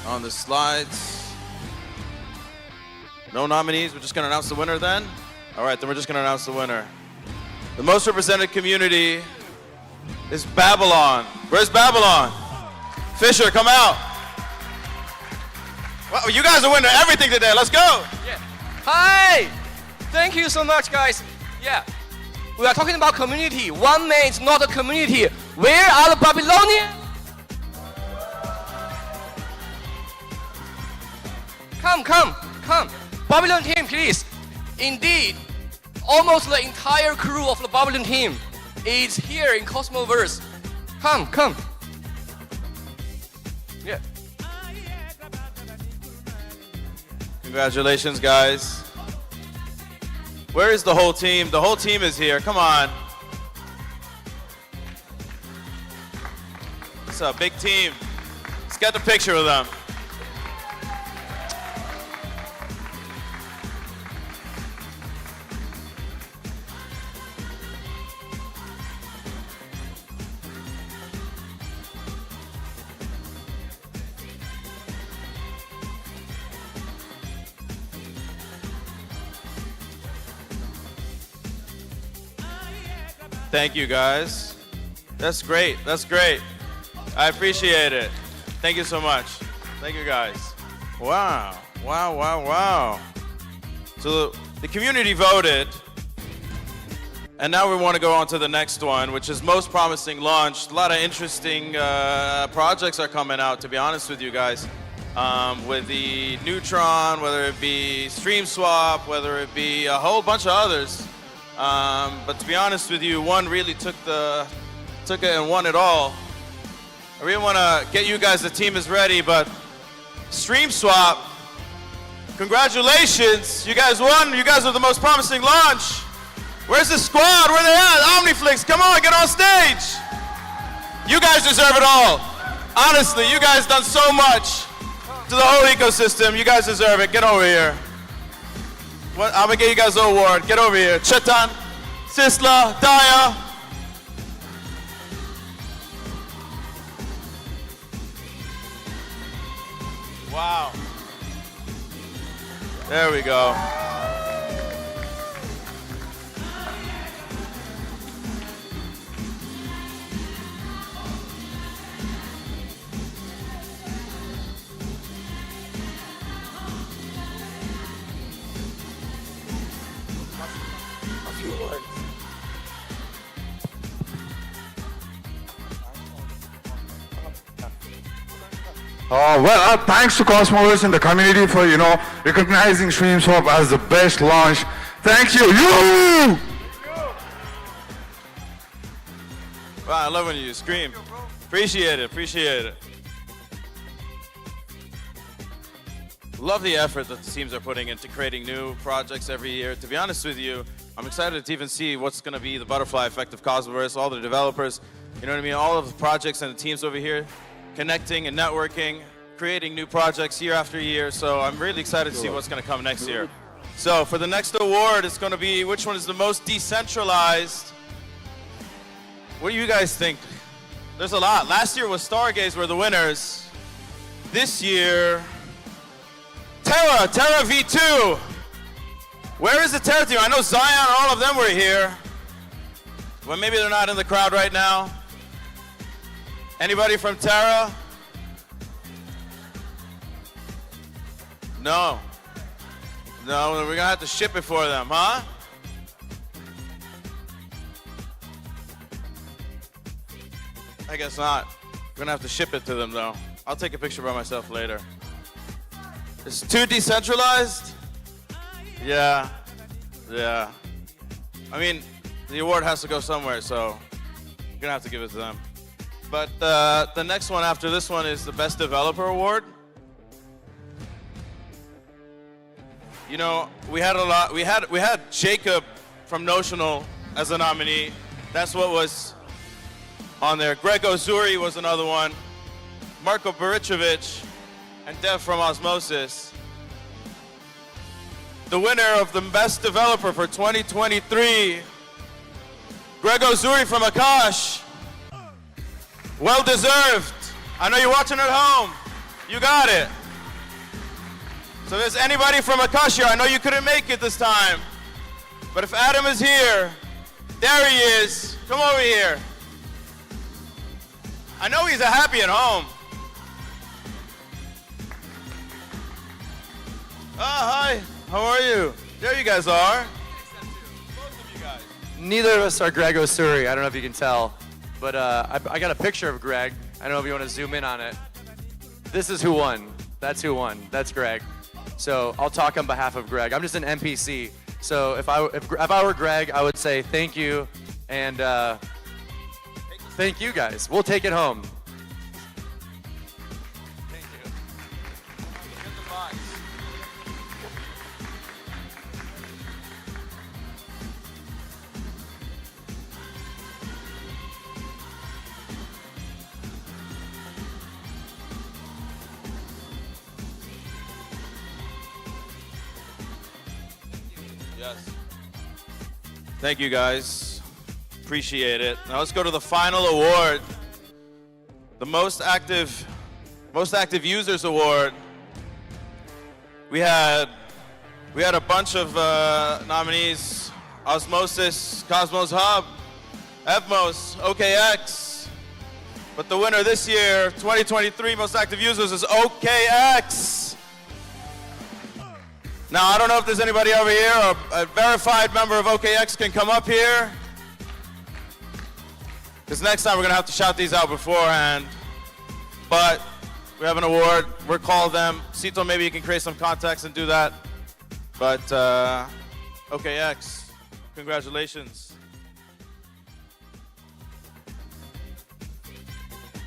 Speaker 9: on the slides. No nominees, we're just gonna announce the winner then? All right, then we're just gonna announce the winner. The most represented community is Babylon. Where's Babylon? Fisher, come out. Well, you guys are winning everything today, let's go.
Speaker 20: Yeah. Hi! Thank you so much, guys. Yeah. We are talking about community. One man is not a community. Where are the Babylonians? Come, come, come. Babylon team, please. Indeed, almost the entire crew of the Babylon team is here in Cosmoverse. Come, come. Yeah.
Speaker 9: Congratulations, guys. Where is the whole team? The whole team is here, come on. It's a big team. Let's get the picture with them. Thank you, guys. That's great. That's great. I appreciate it. Thank you so much. Thank you guys. Wow, wow, wow, wow. So the community voted, and now we want to go on to the next one, which is most promising launch. A lot of interesting projects are coming out, to be honest with you guys. With the Neutron, whether it be StreamSwap, whether it be a whole bunch of others. But to be honest with you, one really took it and won it all. I really want to get you guys, the team is ready, but StreamSwap, congratulations, you guys won. You guys are the most promising launch. Where's the squad? Where they at? Omniflix, come on, get on stage. You guys deserve it all. Honestly, you guys done so much to the whole ecosystem. You guys deserve it. Get over here. I'm gonna get you guys an award. Get over here. Chetan, Sisla, Daya. Wow. There we go.
Speaker 5: Well, thanks to Cosmoverse and the community for, recognizing StreamSwap as the best launch. Thank you.
Speaker 9: Wow, I love when you scream. Appreciate it, appreciate it. Love the effort that the teams are putting into creating new projects every year. To be honest with you, I'm excited to even see what's going to be the butterfly effect of Cosmoverse, all the developers, you know what I mean, all of the projects and the teams over here connecting and networking, creating new projects year after year. So I'm really excited to see what's going to come next year. So for the next award, it's going to be which one is the most decentralized. What do you guys think? There's a lot. Last year was Stargaze were the winners. This year, Terra V2. Where is the Terra team? I know Zion and all of them were here. Well, maybe they're not in the crowd right now. Anybody from Terra? No. No, we're gonna have to ship it for them, huh? I guess not. We're gonna have to ship it to them though. I'll take a picture by myself later. It's too decentralized? Yeah. Yeah. I mean, the award has to go somewhere, so you're gonna have to give it to them. But the next one after this one is the Best Developer Award. You know, we had a lot. We had Jacob from Notional as a nominee. That's what was on there. Greg Ozuri was another one. Marko Baricevic and Dev from Osmosis. The winner of the Best Developer for 2023, Greg Ozuri from Akash. Well deserved. I know you're watching at home. You got it. So if there's anybody from Akash here, I know you couldn't make it this time. But if Adam is here, there he is. Come over here. I know he's happy at home. Hi. How are you? There you guys are.
Speaker 12: Neither of us are Greg Osuri. I don't know if you can tell. But I got a picture of Greg. I don't know if you want to zoom in on it. This is who won. That's who won. That's Greg. So I'll talk on behalf of Greg. I'm just an NPC. So if I were Greg, I would say thank you and thank you guys. We'll take it home.
Speaker 9: Thank you. Get the box. Yes. Thank you guys. Appreciate it. Now let's go to the final award. The most active users award. We had a bunch of nominees. Osmosis, Cosmos Hub, evmos, OKX, But the winner this year, 2023 most active users, is OKX. Now, I don't know if there's anybody over here, or a verified member of OKX can come up here. Because next time we're gonna have to shout these out beforehand. But we have an award, we'll call them. Cito, maybe you can create some context and do that. But OKX, congratulations.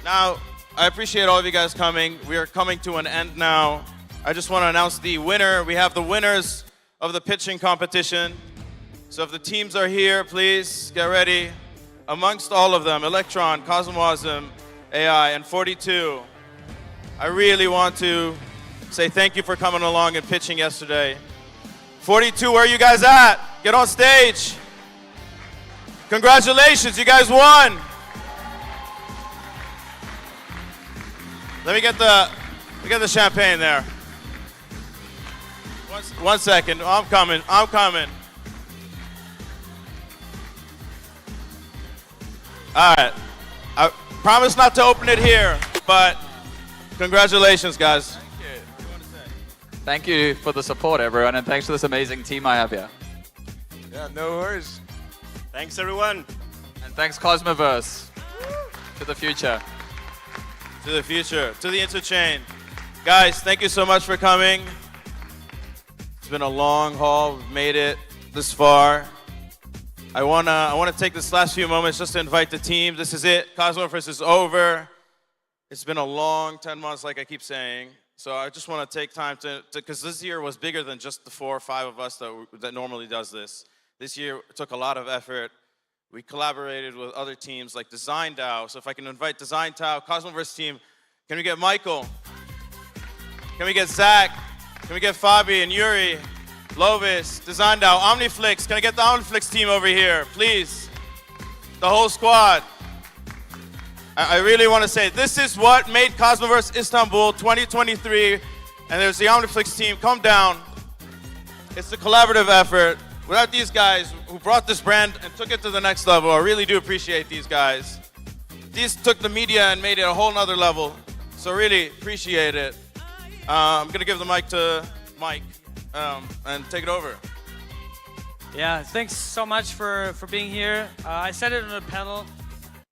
Speaker 9: Now, I appreciate all of you guys coming. We are coming to an end now. I just want to announce the winner. We have the winners of the pitching competition. So if the teams are here, please get ready. Amongst all of them, Electron, Cosmoverse, AI, and 42. I really want to say thank you for coming along and pitching yesterday. 42, where are you guys at? Get on stage. Congratulations, you guys won. Let me get the champagne there. One second, I'm coming. All right, I promise not to open it here, but congratulations, guys.
Speaker 17: Thank you for the support, everyone, and thanks for this amazing team I have here.
Speaker 9: Yeah, no worries.
Speaker 18: Thanks, everyone.
Speaker 17: And thanks, Cosmoverse. To the future.
Speaker 9: To the future, to the interchain. Guys, thank you so much for coming. It's been a long haul. We've made it this far. I wanna take this last few moments just to invite the team. This is it. Cosmoverse is over. It's been a long 10 months, like I keep saying. So I just want to take time to because this year was bigger than just the 4 or 5 of us that normally does this. This year it took a lot of effort. We collaborated with other teams like Design DAO. So if I can invite Design DAO, Cosmoverse team, can we get Michael? Can we get Zach? Can we get Fabi and Yuri? Lovis, Design DAO, Omniflix. Can I get the Omniflix team over here, please? The whole squad. I really want to say, this is what made Cosmoverse Istanbul 2023. And there's the Omniflix team, come down. It's a collaborative effort. Without these guys who brought this brand and took it to the next level, I really do appreciate these guys. These took the media and made it a whole nother level. So really appreciate it. I'm gonna give the mic to Mike and take it over.
Speaker 8: Yeah, thanks so much for being here. I said it on the panel.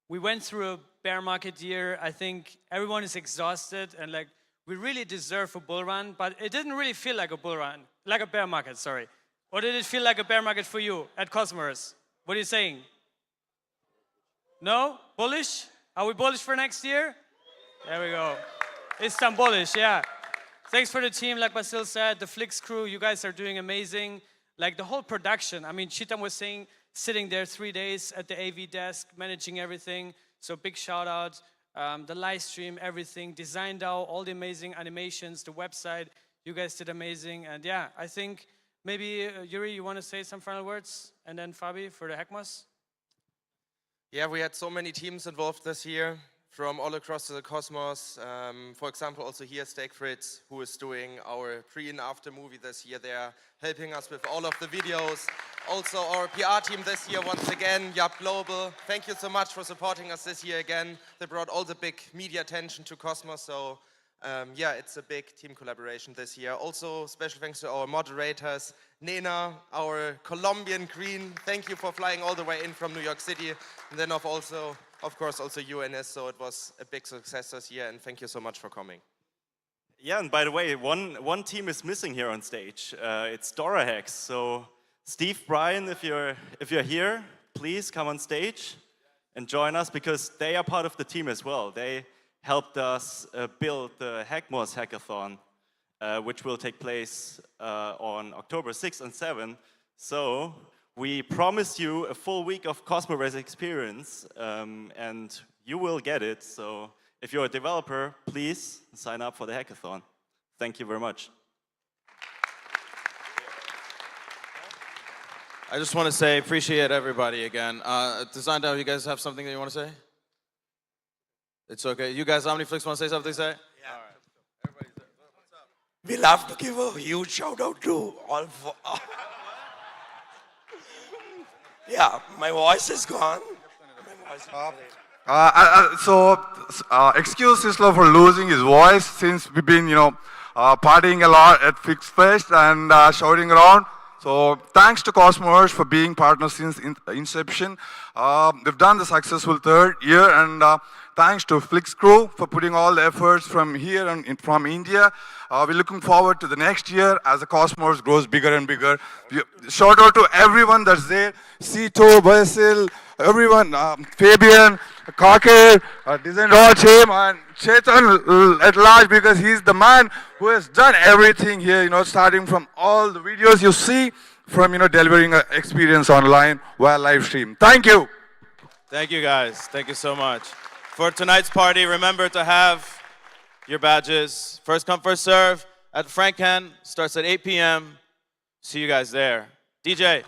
Speaker 8: We went through a bear market year. I think everyone is exhausted and like we really deserve a bull run, but it didn't really feel like a bull run, like a bear market, sorry. Or did it feel like a bear market for you at Cosmoverse? What are you saying? No? Bullish? Are we bullish for next year? There we go. Istanbulish, yeah. Thanks for the team, like Basil said, the Flix crew, you guys are doing amazing. Like the whole production, I mean, Chitam was saying, sitting there 3 days at the AV desk, managing everything. So big shout out, the live stream, everything, Design DAO, all the amazing animations, the website, you guys did amazing. And yeah, I think maybe Yuri, you want to say some final words? And then Fabi for the Hackmos?
Speaker 1: Yeah, we had so many teams involved this year from all across the cosmos. For example, also here, Steak Fritz, who is doing our pre and after movie this year. They are helping us with all of the videos. Also our PR team this year, once again, Yap Global. Thank you so much for supporting us this year again. They brought all the big media attention to Cosmos. So yeah, it's a big team collaboration this year. Also, special thanks to our moderators, Nena, our Colombian queen. Thank you for flying all the way in from New York City. And then of course, also UNS. So it was a big success this year. And thank you so much for coming.
Speaker 18: Yeah, and by the way, one team is missing here on stage. It's DoraHex. So Steve, Brian, if you're here, please come on stage and join us because they are part of the team as well. They helped us build the Hackmos Hackathon, which will take place on October 6th and 7th. So we promise you a full week of Cosmoverse experience, and you will get it. So if you're a developer, please sign up for the hackathon. Thank you very much.
Speaker 9: I just want to say appreciate everybody again. Design DAO, you guys have something that you want to say? It's okay. You guys, Omniflix, want to say something? Say?
Speaker 6: Yeah. All right. We love to give a huge shout out to all. Yeah, my voice is gone.
Speaker 5: Excuse Sislo for losing his voice since we've been, partying a lot at Fix Fest and shouting around. So thanks to Cosmoverse for being partners since inception. We've done the successful third year, and thanks to Flix Crew for putting all the efforts from here and from India. We're looking forward to the next year as the Cosmos grows bigger and bigger. Shout out to everyone that's there. Cito, Basil, everyone, Fabian, Kake, Design Raw team, and Chetan at large, because he's the man who has done everything here, starting from all the videos you see, from, delivering an experience online via live stream. Thank you.
Speaker 18: Thank you, guys. Thank you so much. For tonight's party, remember to have your badges. First come, first serve at Franken. Starts at 8 p.m. See you guys there. DJ.